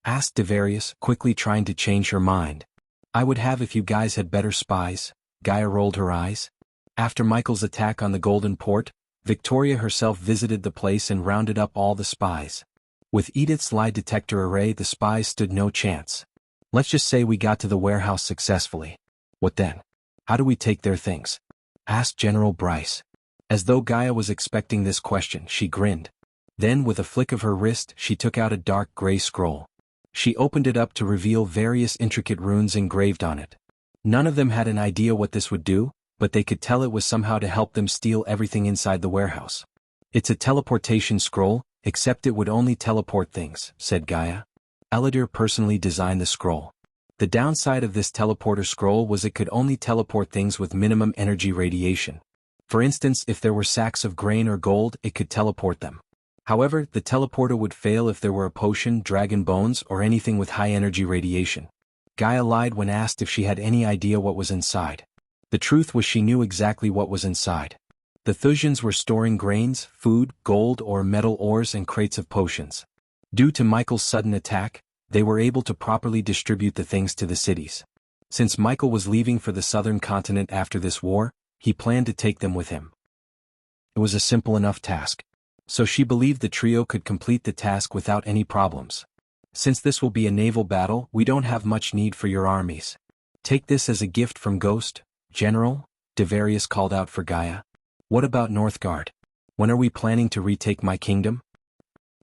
asked Devarius, quickly trying to change her mind. I would have if you guys had better spies. Gaia rolled her eyes. After Michael's attack on the Golden Port, Victoria herself visited the place and rounded up all the spies. With Edith's lie detector array, the spies stood no chance. Let's just say we got to the warehouse successfully. What then? How do we take their things? Asked General Bryce. As though Gaia was expecting this question, she grinned. Then, with a flick of her wrist, she took out a dark gray scroll. She opened it up to reveal various intricate runes engraved on it. None of them had an idea what this would do, but they could tell it was somehow to help them steal everything inside the warehouse. It's a teleportation scroll, except it would only teleport things, said Gaia. Eladir personally designed the scroll. The downside of this teleporter scroll was it could only teleport things with minimum energy radiation. For instance, if there were sacks of grain or gold, it could teleport them. However, the teleporter would fail if there were a potion, dragon bones, or anything with high energy radiation. Gaia lied when asked if she had any idea what was inside. The truth was she knew exactly what was inside. The Thusians were storing grains, food, gold or metal ores and crates of potions. Due to Michael's sudden attack, they were able to properly distribute the things to the cities. Since Michael was leaving for the southern continent after this war, he planned to take them with him. It was a simple enough task. So she believed the trio could complete the task without any problems. Since this will be a naval battle, we don't have much need for your armies. Take this as a gift from Ghost, General, Devarius called out for Gaia. What about Northgard? When are we planning to retake my kingdom?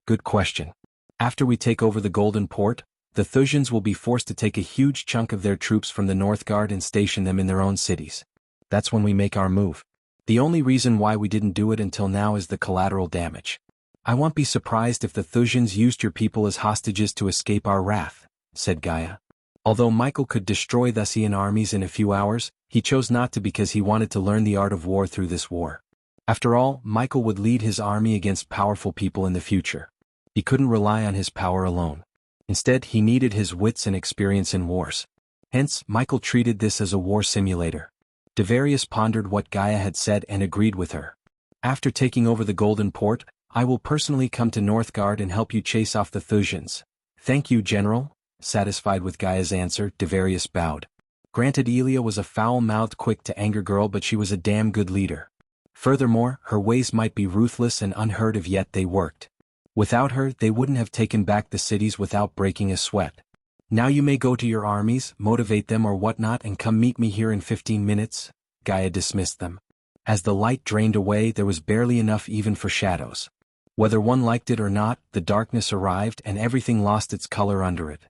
Good question. After we take over the Golden Port, the Thusians will be forced to take a huge chunk of their troops from the Northgard and station them in their own cities. That's when we make our move. The only reason why we didn't do it until now is the collateral damage. I won't be surprised if the Thusians used your people as hostages to escape our wrath, said Gaia. Although Michael could destroy Thusian armies in a few hours, he chose not to because he wanted to learn the art of war through this war. After all, Michael would lead his army against powerful people in the future. He couldn't rely on his power alone. Instead, he needed his wits and experience in wars. Hence, Michael treated this as a war simulator. Devarius pondered what Gaia had said and agreed with her. After taking over the Golden Port, I will personally come to Northgard and help you chase off the Thusians. Thank you, General. Satisfied with Gaia's answer, Devarius bowed. Granted, Elia was a foul-mouthed, quick-to-anger girl, but she was a damn good leader. Furthermore, her ways might be ruthless and unheard of, yet they worked. Without her, they wouldn't have taken back the cities without breaking a sweat. Now you may go to your armies, motivate them or whatnot, and come meet me here in 15 minutes, Gaia dismissed them. As the light drained away, there was barely enough even for shadows. Whether one liked it or not, the darkness arrived and everything lost its color under it.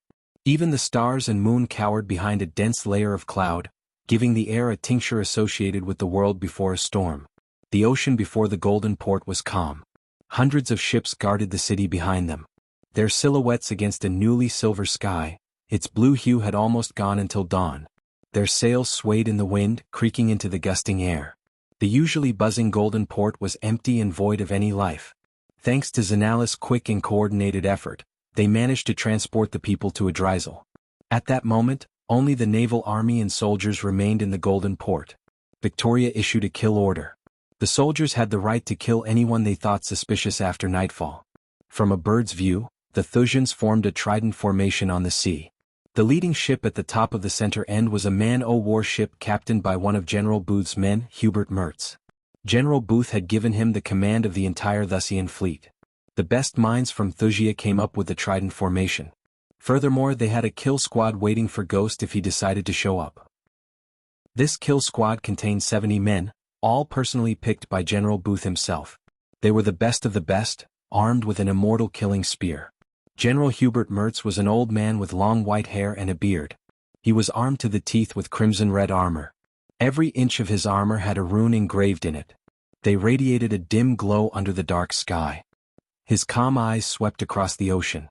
Even the stars and moon cowered behind a dense layer of cloud, giving the air a tincture associated with the world before a storm. The ocean before the Golden Port was calm. Hundreds of ships guarded the city behind them. Their silhouettes against a newly silver sky, its blue hue had almost gone until dawn. Their sails swayed in the wind, creaking into the gusting air. The usually buzzing Golden Port was empty and void of any life. Thanks to Zanala's quick and coordinated effort, they managed to transport the people to Adrizel. At that moment, only the naval army and soldiers remained in the Golden Port. Victoria issued a kill order. The soldiers had the right to kill anyone they thought suspicious after nightfall. From a bird's view, the Thusians formed a trident formation on the sea. The leading ship at the top of the center end was a man-o-war ship captained by one of General Booth's men, Hubert Mertz. General Booth had given him the command of the entire Thusian fleet. The best minds from Thusia came up with the trident formation. Furthermore, they had a kill squad waiting for Ghost if he decided to show up. This kill squad contained 70 men, all personally picked by General Booth himself. They were the best of the best, armed with an immortal killing spear. General Hubert Mertz was an old man with long white hair and a beard. He was armed to the teeth with crimson-red armor. Every inch of his armor had a rune engraved in it. They radiated a dim glow under the dark sky. His calm eyes swept across the ocean.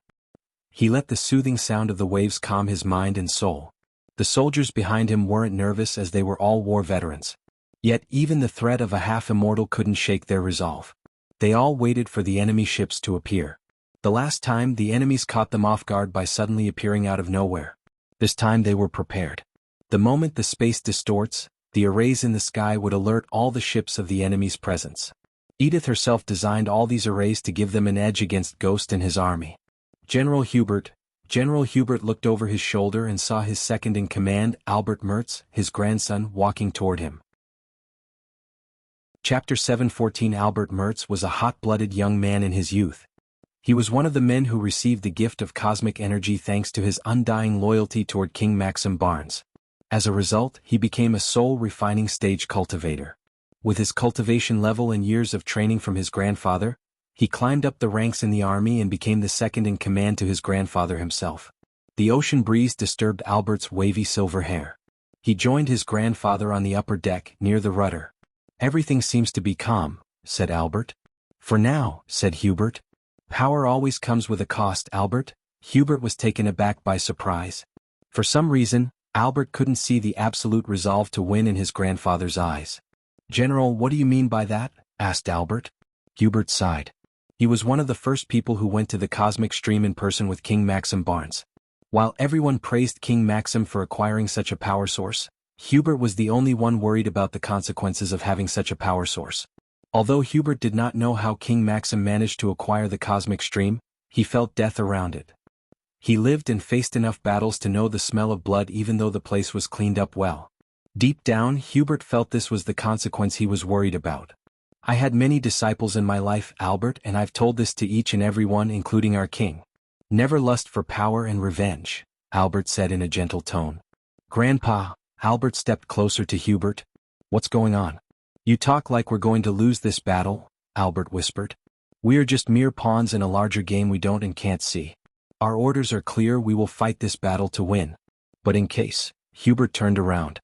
He let the soothing sound of the waves calm his mind and soul. The soldiers behind him weren't nervous as they were all war veterans. Yet even the threat of a half-immortal couldn't shake their resolve. They all waited for the enemy ships to appear. The last time, the enemies caught them off guard by suddenly appearing out of nowhere. This time they were prepared. The moment the space distorts, the arrays in the sky would alert all the ships of the enemy's presence. Edith herself designed all these arrays to give them an edge against Ghost and his army. General Hubert, General Hubert looked over his shoulder and saw his second-in-command, Albert Mertz, his grandson, walking toward him. Chapter 7:14 Albert Mertz was a hot-blooded young man in his youth. He was one of the men who received the gift of cosmic energy thanks to his undying loyalty toward King Maxim Barnes. As a result, he became a soul-refining stage cultivator. With his cultivation level and years of training from his grandfather, he climbed up the ranks in the army and became the second-in-command to his grandfather himself. The ocean breeze disturbed Albert's wavy silver hair. He joined his grandfather on the upper deck, near the rudder. "Everything seems to be calm," said Albert. "For now," said Hubert. "Power always comes with a cost, Albert." Hubert was taken aback by surprise. For some reason, Albert couldn't see the absolute resolve to win in his grandfather's eyes. "General, what do you mean by that?" asked Albert. Hubert sighed. He was one of the first people who went to the cosmic stream in person with King Maxim Barnes. While everyone praised King Maxim for acquiring such a power source, Hubert was the only one worried about the consequences of having such a power source. Although Hubert did not know how King Maxim managed to acquire the cosmic stream, he felt death around it. He lived and faced enough battles to know the smell of blood even though the place was cleaned up well. Deep down, Hubert felt this was the consequence he was worried about. "I had many disciples in my life, Albert, and I've told this to each and every one, including our king. Never lust for power and revenge," Albert said in a gentle tone. "Grandpa," Albert stepped closer to Hubert. "What's going on? You talk like we're going to lose this battle," Albert whispered. "We are just mere pawns in a larger game we don't and can't see. Our orders are clear, we will fight this battle to win. But in case," Hubert turned around.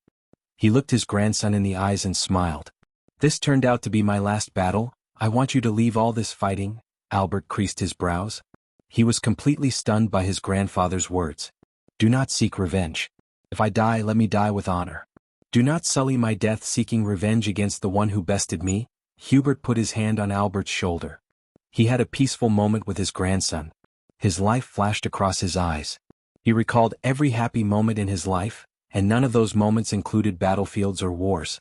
He looked his grandson in the eyes and smiled. "This turned out to be my last battle. I want you to leave all this fighting." Albert creased his brows. He was completely stunned by his grandfather's words. "Do not seek revenge. If I die, let me die with honor. Do not sully my death seeking revenge against the one who bested me." Hubert put his hand on Albert's shoulder. He had a peaceful moment with his grandson. His life flashed across his eyes. He recalled every happy moment in his life, and none of those moments included battlefields or wars.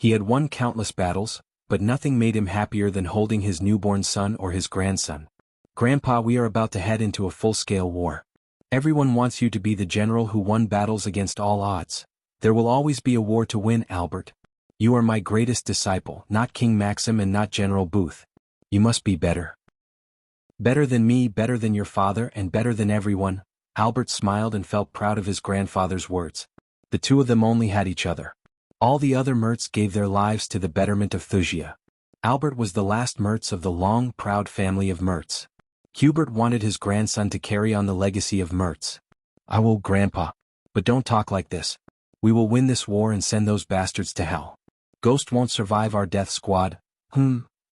He had won countless battles, but nothing made him happier than holding his newborn son or his grandson. "Grandpa, we are about to head into a full-scale war. Everyone wants you to be the general who won battles against all odds. There will always be a war to win, Albert. You are my greatest disciple, not King Maxim and not General Booth. You must be better. Better than me, better than your father, and better than everyone." Albert smiled and felt proud of his grandfather's words. The two of them only had each other. All the other Mertz gave their lives to the betterment of Thusia. Albert was the last Mertz of the long, proud family of Mertz. Hubert wanted his grandson to carry on the legacy of Mertz. "I will, Grandpa. But don't talk like this. We will win this war and send those bastards to hell. Ghost won't survive our death squad."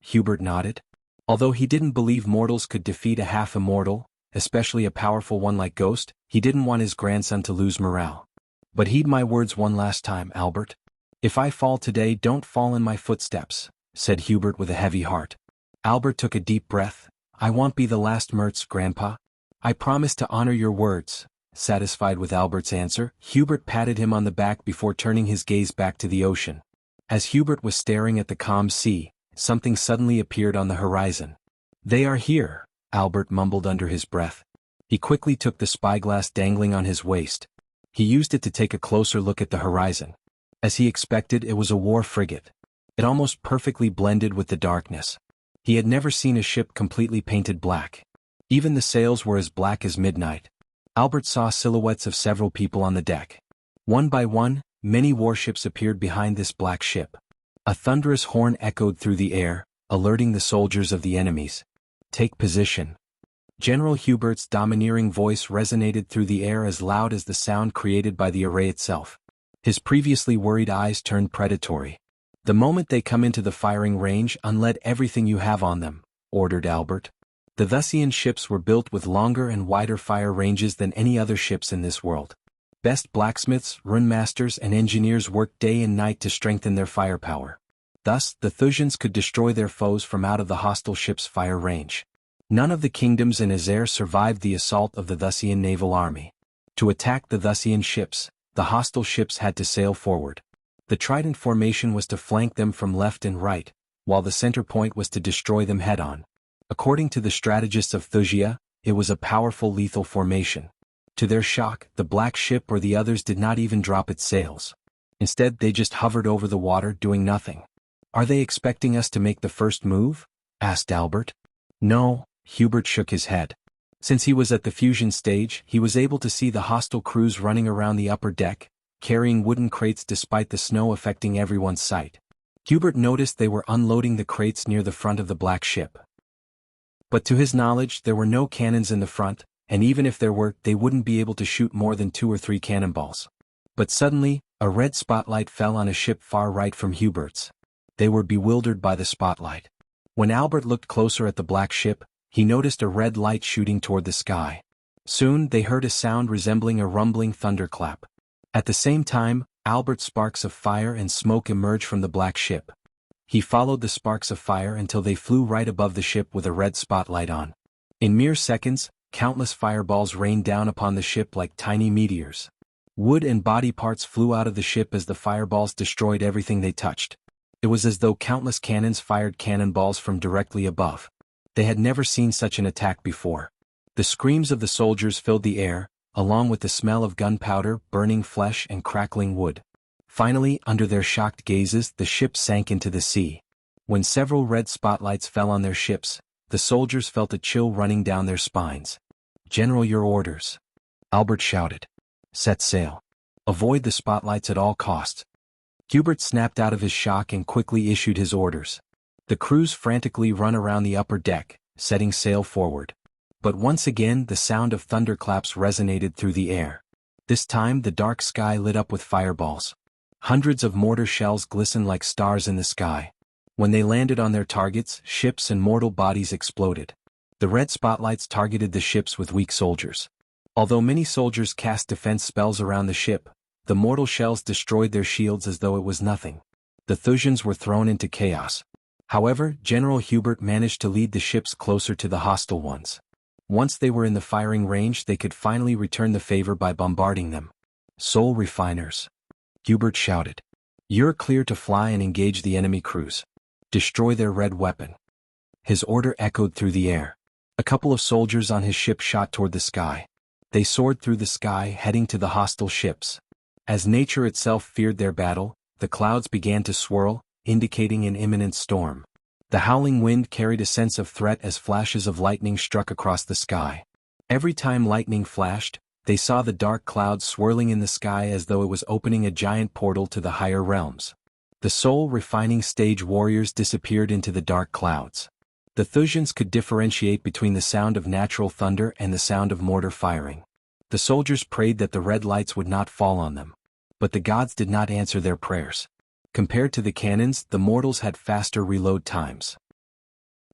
Hubert nodded. Although he didn't believe mortals could defeat a half-immortal, especially a powerful one like Ghost, he didn't want his grandson to lose morale. "But heed my words one last time, Albert. If I fall today, don't fall in my footsteps," said Hubert with a heavy heart. Albert took a deep breath. "I won't be the last Mertz, Grandpa. I promise to honor your words." Satisfied with Albert's answer, Hubert patted him on the back before turning his gaze back to the ocean. As Hubert was staring at the calm sea, something suddenly appeared on the horizon. "They are here," Albert mumbled under his breath. He quickly took the spyglass dangling on his waist. He used it to take a closer look at the horizon. As he expected, it was a war frigate. It almost perfectly blended with the darkness. He had never seen a ship completely painted black. Even the sails were as black as midnight. Albert saw silhouettes of several people on the deck. One by one, many warships appeared behind this black ship. A thunderous horn echoed through the air, alerting the soldiers of the enemies. "Take position." General Hubert's domineering voice resonated through the air as loud as the sound created by the array itself. His previously worried eyes turned predatory. "The moment they come into the firing range, unlead everything you have on them," ordered Albert. The Thusian ships were built with longer and wider fire ranges than any other ships in this world. Best blacksmiths, runmasters, and engineers worked day and night to strengthen their firepower. Thus, the Thusians could destroy their foes from out of the hostile ship's fire range. None of the kingdoms in Azer survived the assault of the Thusian naval army. To attack the Thusian ships, the hostile ships had to sail forward. The trident formation was to flank them from left and right, while the center point was to destroy them head-on. According to the strategists of Thusia, it was a powerful lethal formation. To their shock, the black ship or the others did not even drop its sails. Instead, they just hovered over the water, doing nothing. "Are they expecting us to make the first move?" asked Albert. "No," Hubert shook his head. Since he was at the fusion stage, he was able to see the hostile crews running around the upper deck, carrying wooden crates despite the snow affecting everyone's sight. Hubert noticed they were unloading the crates near the front of the black ship. But to his knowledge, there were no cannons in the front, and even if there were, they wouldn't be able to shoot more than 2 or 3 cannonballs. But suddenly, a red spotlight fell on a ship far right from Hubert's. They were bewildered by the spotlight. When Albert looked closer at the black ship, he noticed a red light shooting toward the sky. Soon they heard a sound resembling a rumbling thunderclap. At the same time, Albert's sparks of fire and smoke emerged from the black ship. He followed the sparks of fire until they flew right above the ship with a red spotlight on. In mere seconds, countless fireballs rained down upon the ship like tiny meteors. Wood and body parts flew out of the ship as the fireballs destroyed everything they touched. It was as though countless cannons fired cannonballs from directly above. They had never seen such an attack before. The screams of the soldiers filled the air, along with the smell of gunpowder, burning flesh and crackling wood. Finally, under their shocked gazes, the ship sank into the sea. When several red spotlights fell on their ships, the soldiers felt a chill running down their spines. "General, your orders," Albert shouted. "Set sail. Avoid the spotlights at all costs." Hubert snapped out of his shock and quickly issued his orders. The crews frantically run around the upper deck, setting sail forward. But once again the sound of thunderclaps resonated through the air. This time the dark sky lit up with fireballs. Hundreds of mortar shells glistened like stars in the sky. When they landed on their targets, ships and mortal bodies exploded. The red spotlights targeted the ships with weak soldiers. Although many soldiers cast defense spells around the ship, the mortal shells destroyed their shields as though it was nothing. The Thusians were thrown into chaos. However, General Hubert managed to lead the ships closer to the hostile ones. Once they were in the firing range, they could finally return the favor by bombarding them. "Soul refiners," Hubert shouted. "You're clear to fly and engage the enemy crews. Destroy their red weapon." His order echoed through the air. A couple of soldiers on his ship shot toward the sky. They soared through the sky, heading to the hostile ships. As nature itself feared their battle, the clouds began to swirl, indicating an imminent storm. The howling wind carried a sense of threat as flashes of lightning struck across the sky. Every time lightning flashed, they saw the dark clouds swirling in the sky as though it was opening a giant portal to the higher realms. The soul refining stage warriors disappeared into the dark clouds. The Thusians could differentiate between the sound of natural thunder and the sound of mortar firing. The soldiers prayed that the red lights would not fall on them. But the gods did not answer their prayers. Compared to the cannons, the mortals had faster reload times.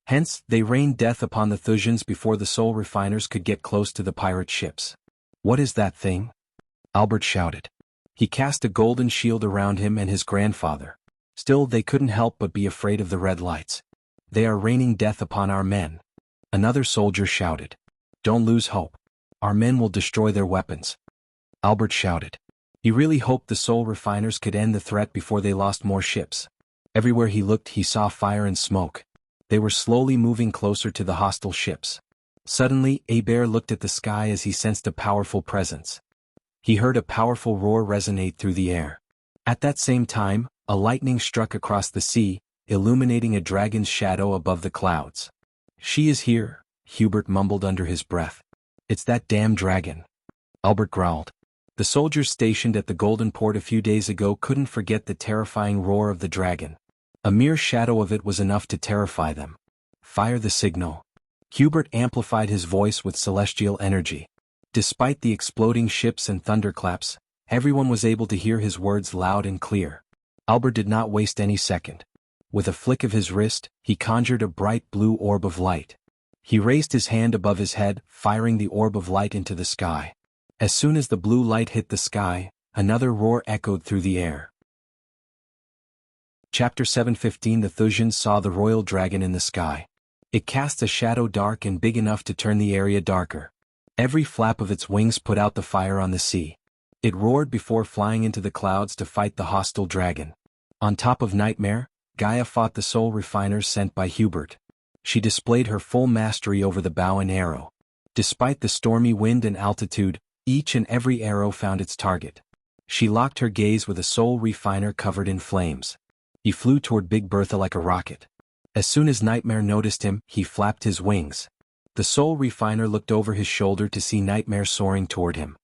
Hence, they rained death upon the Thusians before the soul refiners could get close to the pirate ships. "What is that thing?" Albert shouted. He cast a golden shield around him and his grandfather. Still, they couldn't help but be afraid of the red lights. "They are raining death upon our men." Another soldier shouted. "Don't lose hope. Our men will destroy their weapons." Albert shouted. He really hoped the soul refiners could end the threat before they lost more ships. Everywhere he looked, he saw fire and smoke. They were slowly moving closer to the hostile ships. Suddenly, Bear looked at the sky as he sensed a powerful presence. He heard a powerful roar resonate through the air. At that same time, a lightning struck across the sea, illuminating a dragon's shadow above the clouds. "She is here," Hubert mumbled under his breath. "It's that damn dragon," Albert growled. The soldiers stationed at the Golden Port a few days ago couldn't forget the terrifying roar of the dragon. A mere shadow of it was enough to terrify them. "Fire the signal." Hubert amplified his voice with celestial energy. Despite the exploding ships and thunderclaps, everyone was able to hear his words loud and clear. Albert did not waste any second. With a flick of his wrist, he conjured a bright blue orb of light. He raised his hand above his head, firing the orb of light into the sky. As soon as the blue light hit the sky, another roar echoed through the air. Chapter 7:15 The Thusians saw the royal dragon in the sky. It cast a shadow dark and big enough to turn the area darker. Every flap of its wings put out the fire on the sea. It roared before flying into the clouds to fight the hostile dragon. On top of Nightmare, Gaia fought the soul refiners sent by Hubert. She displayed her full mastery over the bow and arrow. Despite the stormy wind and altitude, Each and every arrow found its target. She locked her gaze with a soul refiner covered in flames. He flew toward Big Bertha like a rocket. As soon as Nightmare noticed him, he flapped his wings. The soul refiner looked over his shoulder to see Nightmare soaring toward him.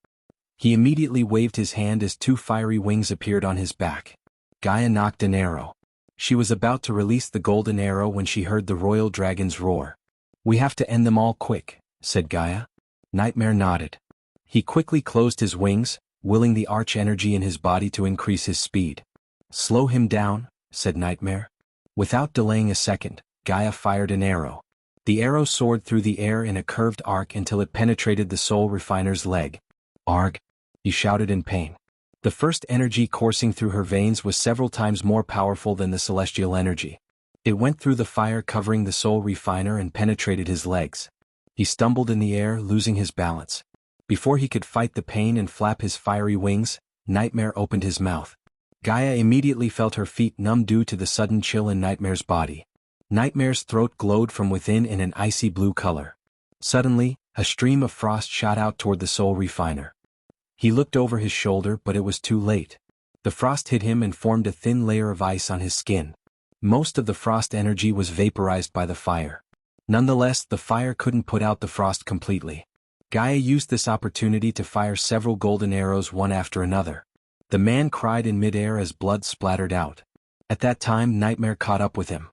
He immediately waved his hand as two fiery wings appeared on his back. Gaia knocked an arrow. She was about to release the golden arrow when she heard the royal dragons roar. "We have to end them all quick," said Gaia. Nightmare nodded. He quickly closed his wings, willing the arch energy in his body to increase his speed. "Slow him down," said Nightmare. Without delaying a second, Gaia fired an arrow. The arrow soared through the air in a curved arc until it penetrated the soul refiner's leg. "Arg!" he shouted in pain. The first energy coursing through her veins was several times more powerful than the celestial energy. It went through the fire covering the soul refiner and penetrated his legs. He stumbled in the air, losing his balance. Before he could fight the pain and flap his fiery wings, Nightmare opened his mouth. Gaia immediately felt her feet numb due to the sudden chill in Nightmare's body. Nightmare's throat glowed from within in an icy blue color. Suddenly, a stream of frost shot out toward the soul refiner. He looked over his shoulder, but it was too late. The frost hit him and formed a thin layer of ice on his skin. Most of the frost energy was vaporized by the fire. Nonetheless, the fire couldn't put out the frost completely. Gaia used this opportunity to fire several golden arrows one after another. The man cried in midair as blood splattered out. At that time, Nightmare caught up with him.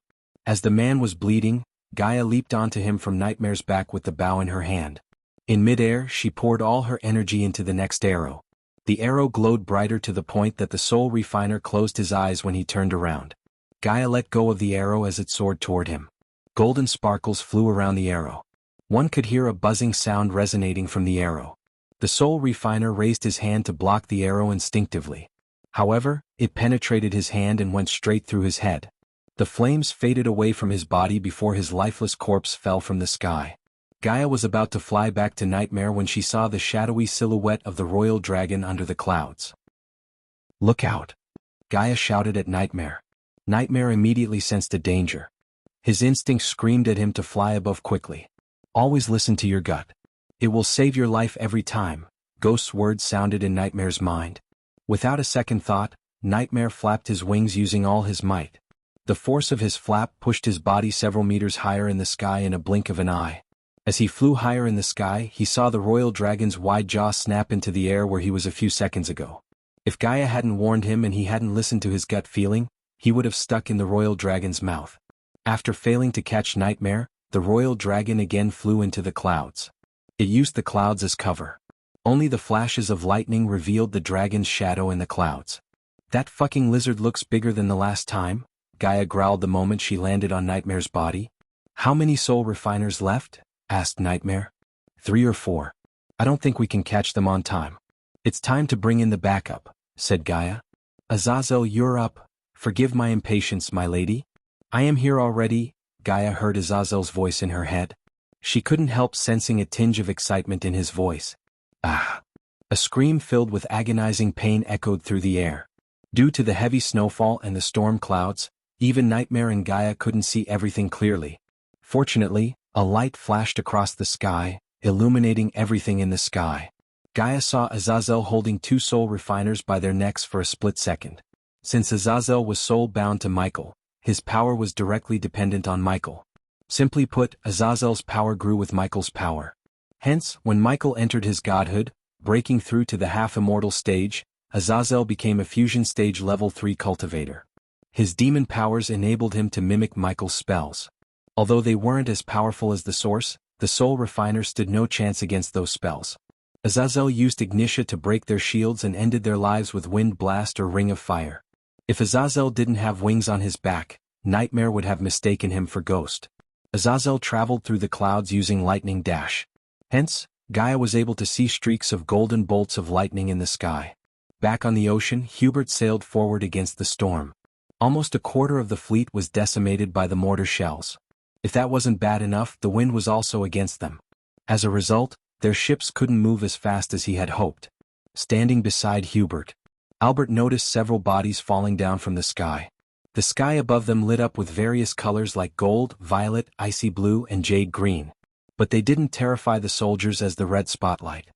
As the man was bleeding, Gaia leaped onto him from Nightmare's back with the bow in her hand. In midair, she poured all her energy into the next arrow. The arrow glowed brighter to the point that the soul refiner closed his eyes when he turned around. Gaia let go of the arrow as it soared toward him. Golden sparkles flew around the arrow. One could hear a buzzing sound resonating from the arrow. The soul refiner raised his hand to block the arrow instinctively. However, it penetrated his hand and went straight through his head. The flames faded away from his body before his lifeless corpse fell from the sky. Gaia was about to fly back to Nightmare when she saw the shadowy silhouette of the royal dragon under the clouds. "Look out!" Gaia shouted at Nightmare. Nightmare immediately sensed a danger. His instincts screamed at him to fly above quickly. "Always listen to your gut. It will save your life every time," Ghost's words sounded in Nightmare's mind. Without a second thought, Nightmare flapped his wings using all his might. The force of his flap pushed his body several meters higher in the sky in a blink of an eye. As he flew higher in the sky, he saw the royal dragon's wide jaw snap into the air where he was a few seconds ago. If Gaia hadn't warned him and he hadn't listened to his gut feeling, he would have stuck in the royal dragon's mouth. After failing to catch Nightmare, the royal dragon again flew into the clouds. It used the clouds as cover. Only the flashes of lightning revealed the dragon's shadow in the clouds. "That fucking lizard looks bigger than the last time," Gaia growled the moment she landed on Nightmare's body. "How many soul refiners left?" asked Nightmare. 3 or 4. "I don't think we can catch them on time." "It's time to bring in the backup," said Gaia. "Azazel, you're up. Forgive my impatience, my lady." "I am here already," Gaia heard Azazel's voice in her head. She couldn't help sensing a tinge of excitement in his voice. "Ah!" A scream filled with agonizing pain echoed through the air. Due to the heavy snowfall and the storm clouds, even Nightmare and Gaia couldn't see everything clearly. Fortunately, a light flashed across the sky, illuminating everything in the sky. Gaia saw Azazel holding 2 soul refiners by their necks for a split second. Since Azazel was soul-bound to Michael, his power was directly dependent on Michael. Simply put, Azazel's power grew with Michael's power. Hence, when Michael entered his godhood, breaking through to the half-immortal stage, Azazel became a fusion stage level 3 cultivator. His demon powers enabled him to mimic Michael's spells. Although they weren't as powerful as the source, the soul refiner stood no chance against those spells. Azazel used Ignitia to break their shields and ended their lives with Wind Blast or Ring of Fire. If Azazel didn't have wings on his back, Nightmare would have mistaken him for Ghost. Azazel traveled through the clouds using Lightning Dash. Hence, Gaia was able to see streaks of golden bolts of lightning in the sky. Back on the ocean, Hubert sailed forward against the storm. Almost a quarter of the fleet was decimated by the mortar shells. If that wasn't bad enough, the wind was also against them. As a result, their ships couldn't move as fast as he had hoped. Standing beside Hubert, Albert noticed several bodies falling down from the sky. The sky above them lit up with various colors like gold, violet, icy blue, and jade green. But they didn't terrify the soldiers as the red spotlight.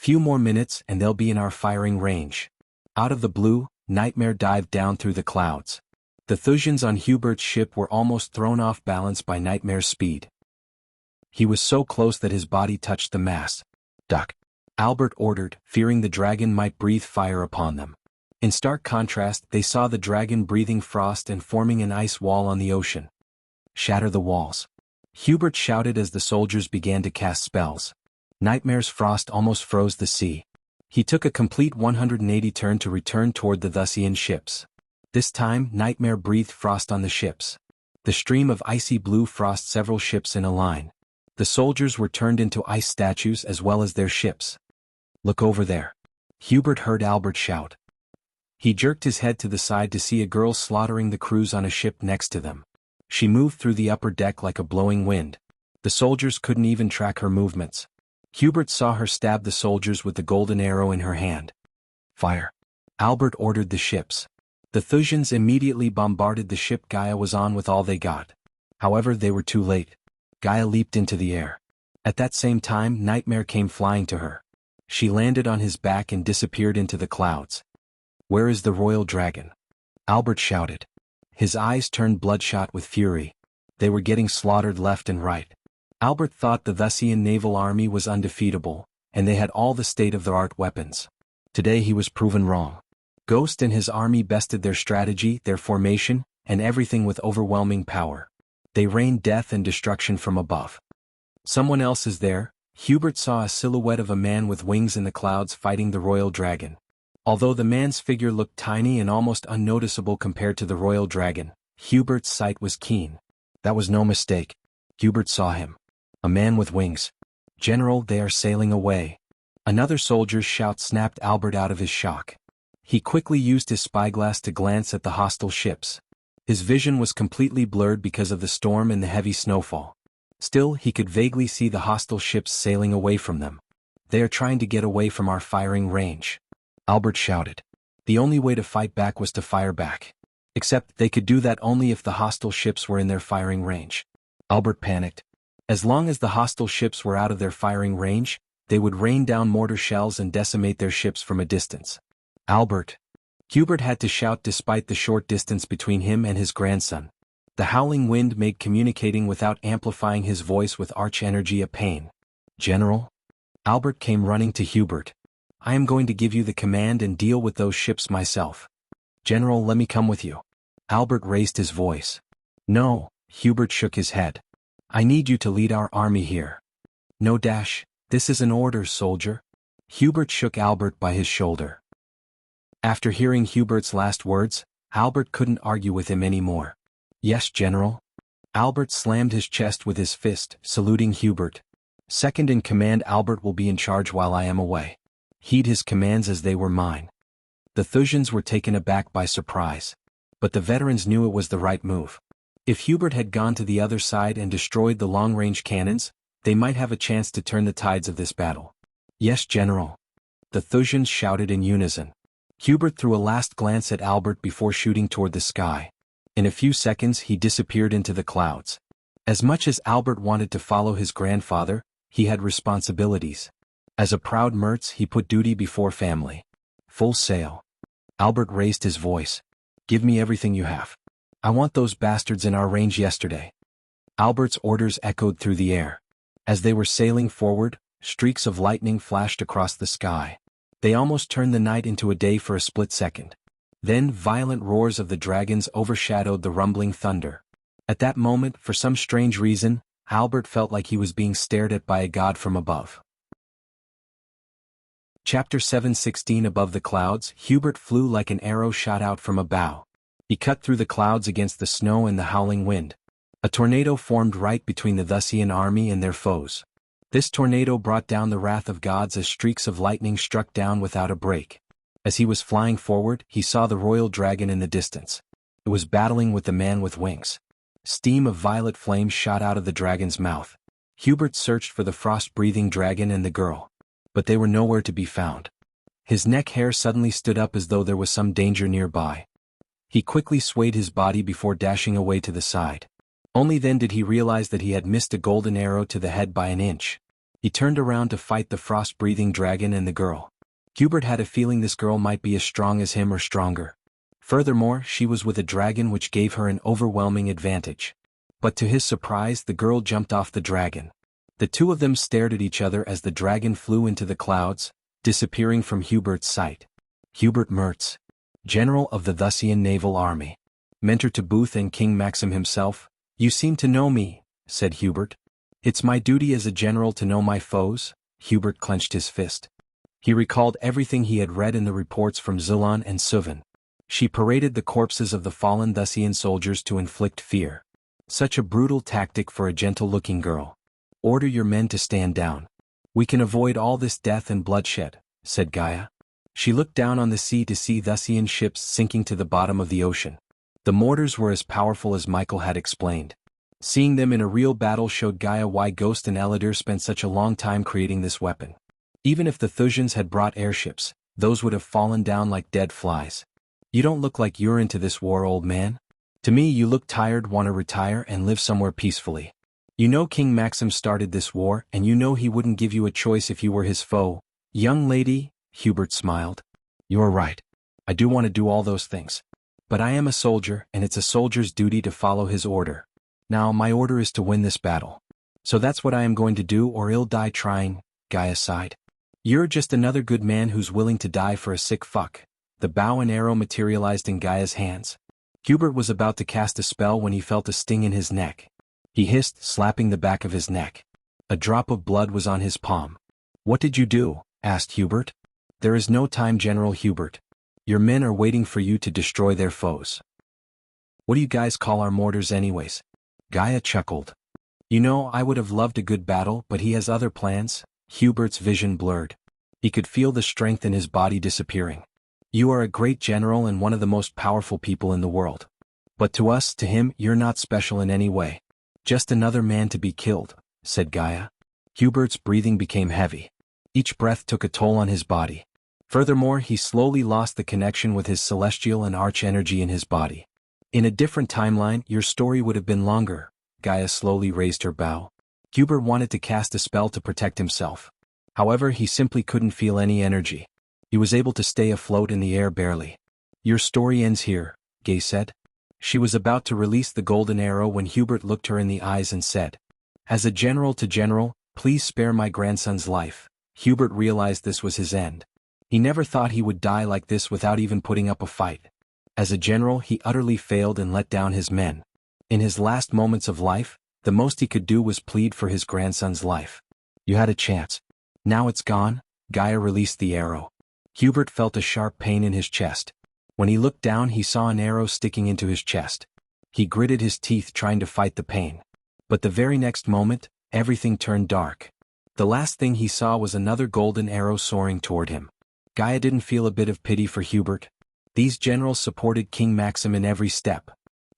Few more minutes and they'll be in our firing range. Out of the blue, Nightmare dived down through the clouds. The Thusians on Hubert's ship were almost thrown off balance by Nightmare's speed. He was so close that his body touched the mast. Duck! Albert ordered, fearing the dragon might breathe fire upon them. In stark contrast, they saw the dragon breathing frost and forming an ice wall on the ocean. Shatter the walls. Hubert shouted as the soldiers began to cast spells. Nightmare's frost almost froze the sea. He took a complete 180 turn to return toward the Thusian ships. This time, Nightmare breathed frost on the ships. The stream of icy blue frost several ships in a line. The soldiers were turned into ice statues as well as their ships. Look over there. Hubert heard Albert shout. He jerked his head to the side to see a girl slaughtering the crews on a ship next to them. She moved through the upper deck like a blowing wind. The soldiers couldn't even track her movements. Hubert saw her stab the soldiers with the golden arrow in her hand. Fire! Albert ordered the ships. The Thusians immediately bombarded the ship Gaia was on with all they got. However, they were too late. Gaia leaped into the air. At that same time, Nightmare came flying to her. She landed on his back and disappeared into the clouds. Where is the royal dragon? Albert shouted. His eyes turned bloodshot with fury. They were getting slaughtered left and right. Albert thought the Thusian naval army was undefeatable, and they had all the state-of-the-art weapons. Today he was proven wrong. Ghost and his army bested their strategy, their formation, and everything with overwhelming power. They rained death and destruction from above. Someone else is there. Hubert saw a silhouette of a man with wings in the clouds fighting the royal dragon. Although the man's figure looked tiny and almost unnoticeable compared to the royal dragon, Hubert's sight was keen. That was no mistake. Hubert saw him. A man with wings. General, they are sailing away. Another soldier's shout snapped Albert out of his shock. He quickly used his spyglass to glance at the hostile ships. His vision was completely blurred because of the storm and the heavy snowfall. Still, he could vaguely see the hostile ships sailing away from them. They are trying to get away from our firing range. Albert shouted. The only way to fight back was to fire back. Except they could do that only if the hostile ships were in their firing range. Albert panicked. As long as the hostile ships were out of their firing range, they would rain down mortar shells and decimate their ships from a distance. Albert! Hubert had to shout despite the short distance between him and his grandson. The howling wind made communicating without amplifying his voice with arch energy a pain. General? Albert came running to Hubert. I am going to give you the command and deal with those ships myself. General, let me come with you. Albert raised his voice. No, Hubert shook his head. I need you to lead our army here. No dash, this is an order, soldier. Hubert shook Albert by his shoulder. After hearing Hubert's last words, Albert couldn't argue with him anymore. Yes, General. Albert slammed his chest with his fist, saluting Hubert. Second in command, Albert will be in charge while I am away. Heed his commands as they were mine. The Thusians were taken aback by surprise. But the veterans knew it was the right move. If Hubert had gone to the other side and destroyed the long-range cannons, they might have a chance to turn the tides of this battle. Yes, General. The Thusians shouted in unison. Hubert threw a last glance at Albert before shooting toward the sky. In a few seconds he disappeared into the clouds. As much as Albert wanted to follow his grandfather, he had responsibilities. As a proud Mertz, he put duty before family. Full sail. Albert raised his voice. Give me everything you have. I want those bastards in our range yesterday. Albert's orders echoed through the air. As they were sailing forward, streaks of lightning flashed across the sky. They almost turned the night into a day for a split second. Then violent roars of the dragons overshadowed the rumbling thunder. At that moment, for some strange reason, Albert felt like he was being stared at by a god from above. Chapter 7:16 Above the clouds, Hubert flew like an arrow shot out from a bow. He cut through the clouds against the snow and the howling wind. A tornado formed right between the Thusian army and their foes. This tornado brought down the wrath of gods as streaks of lightning struck down without a break. As he was flying forward, he saw the royal dragon in the distance. It was battling with the man with wings. Steam of violet flames shot out of the dragon's mouth. Hubert searched for the frost-breathing dragon and the girl. But they were nowhere to be found. His neck hair suddenly stood up as though there was some danger nearby. He quickly swayed his body before dashing away to the side. Only then did he realize that he had missed a golden arrow to the head by an inch. He turned around to fight the frost-breathing dragon and the girl. Hubert had a feeling this girl might be as strong as him or stronger. Furthermore, she was with a dragon which gave her an overwhelming advantage. But to his surprise, the girl jumped off the dragon. The two of them stared at each other as the dragon flew into the clouds, disappearing from Hubert's sight. Hubert Mertz, General of the Thusian Naval Army. Mentor to Booth and King Maxim himself. You seem to know me, said Hubert. It's my duty as a general to know my foes. Hubert clenched his fist. He recalled everything he had read in the reports from Zulon and Suvan. She paraded the corpses of the fallen Thusian soldiers to inflict fear. Such a brutal tactic for a gentle-looking girl. Order your men to stand down. We can avoid all this death and bloodshed, said Gaia. She looked down on the sea to see Thusian ships sinking to the bottom of the ocean. The mortars were as powerful as Michael had explained. Seeing them in a real battle showed Gaia why Ghost and Eladir spent such a long time creating this weapon. Even if the Thusians had brought airships, those would have fallen down like dead flies. You don't look like you're into this war, old man. To me you look tired, want to retire and live somewhere peacefully. You know King Maxim started this war and you know he wouldn't give you a choice if you were his foe. Young lady, Hubert smiled. You're right. I do want to do all those things. But I am a soldier and it's a soldier's duty to follow his order. Now my order is to win this battle. So that's what I am going to do or I'll die trying, Gaia sighed. You're just another good man who's willing to die for a sick fuck. The bow and arrow materialized in Gaia's hands. Hubert was about to cast a spell when he felt a sting in his neck. He hissed, slapping the back of his neck. A drop of blood was on his palm. What did you do? Asked Hubert. There is no time, General Hubert. Your men are waiting for you to destroy their foes. What do you guys call our mortars anyways? Gaia chuckled. You know, I would have loved a good battle, but he has other plans. Hubert's vision blurred. He could feel the strength in his body disappearing. You are a great general and one of the most powerful people in the world. But to us, to him, you're not special in any way. Just another man to be killed, said Gaia. Hubert's breathing became heavy. Each breath took a toll on his body. Furthermore, he slowly lost the connection with his celestial and arch energy in his body. In a different timeline, your story would have been longer. Gaia slowly raised her bow. Hubert wanted to cast a spell to protect himself. However, he simply couldn't feel any energy. He was able to stay afloat in the air barely. Your story ends here, Gaia said. She was about to release the golden arrow when Hubert looked her in the eyes and said, As a general to general, please spare my grandson's life. Hubert realized this was his end. He never thought he would die like this without even putting up a fight. As a general, he utterly failed and let down his men. In his last moments of life, the most he could do was plead for his grandson's life. You had a chance. Now it's gone. Gaia released the arrow. Hubert felt a sharp pain in his chest. When he looked down, he saw an arrow sticking into his chest. He gritted his teeth trying to fight the pain. But the very next moment, everything turned dark. The last thing he saw was another golden arrow soaring toward him. Gaia didn't feel a bit of pity for Hubert. These generals supported King Maxim in every step.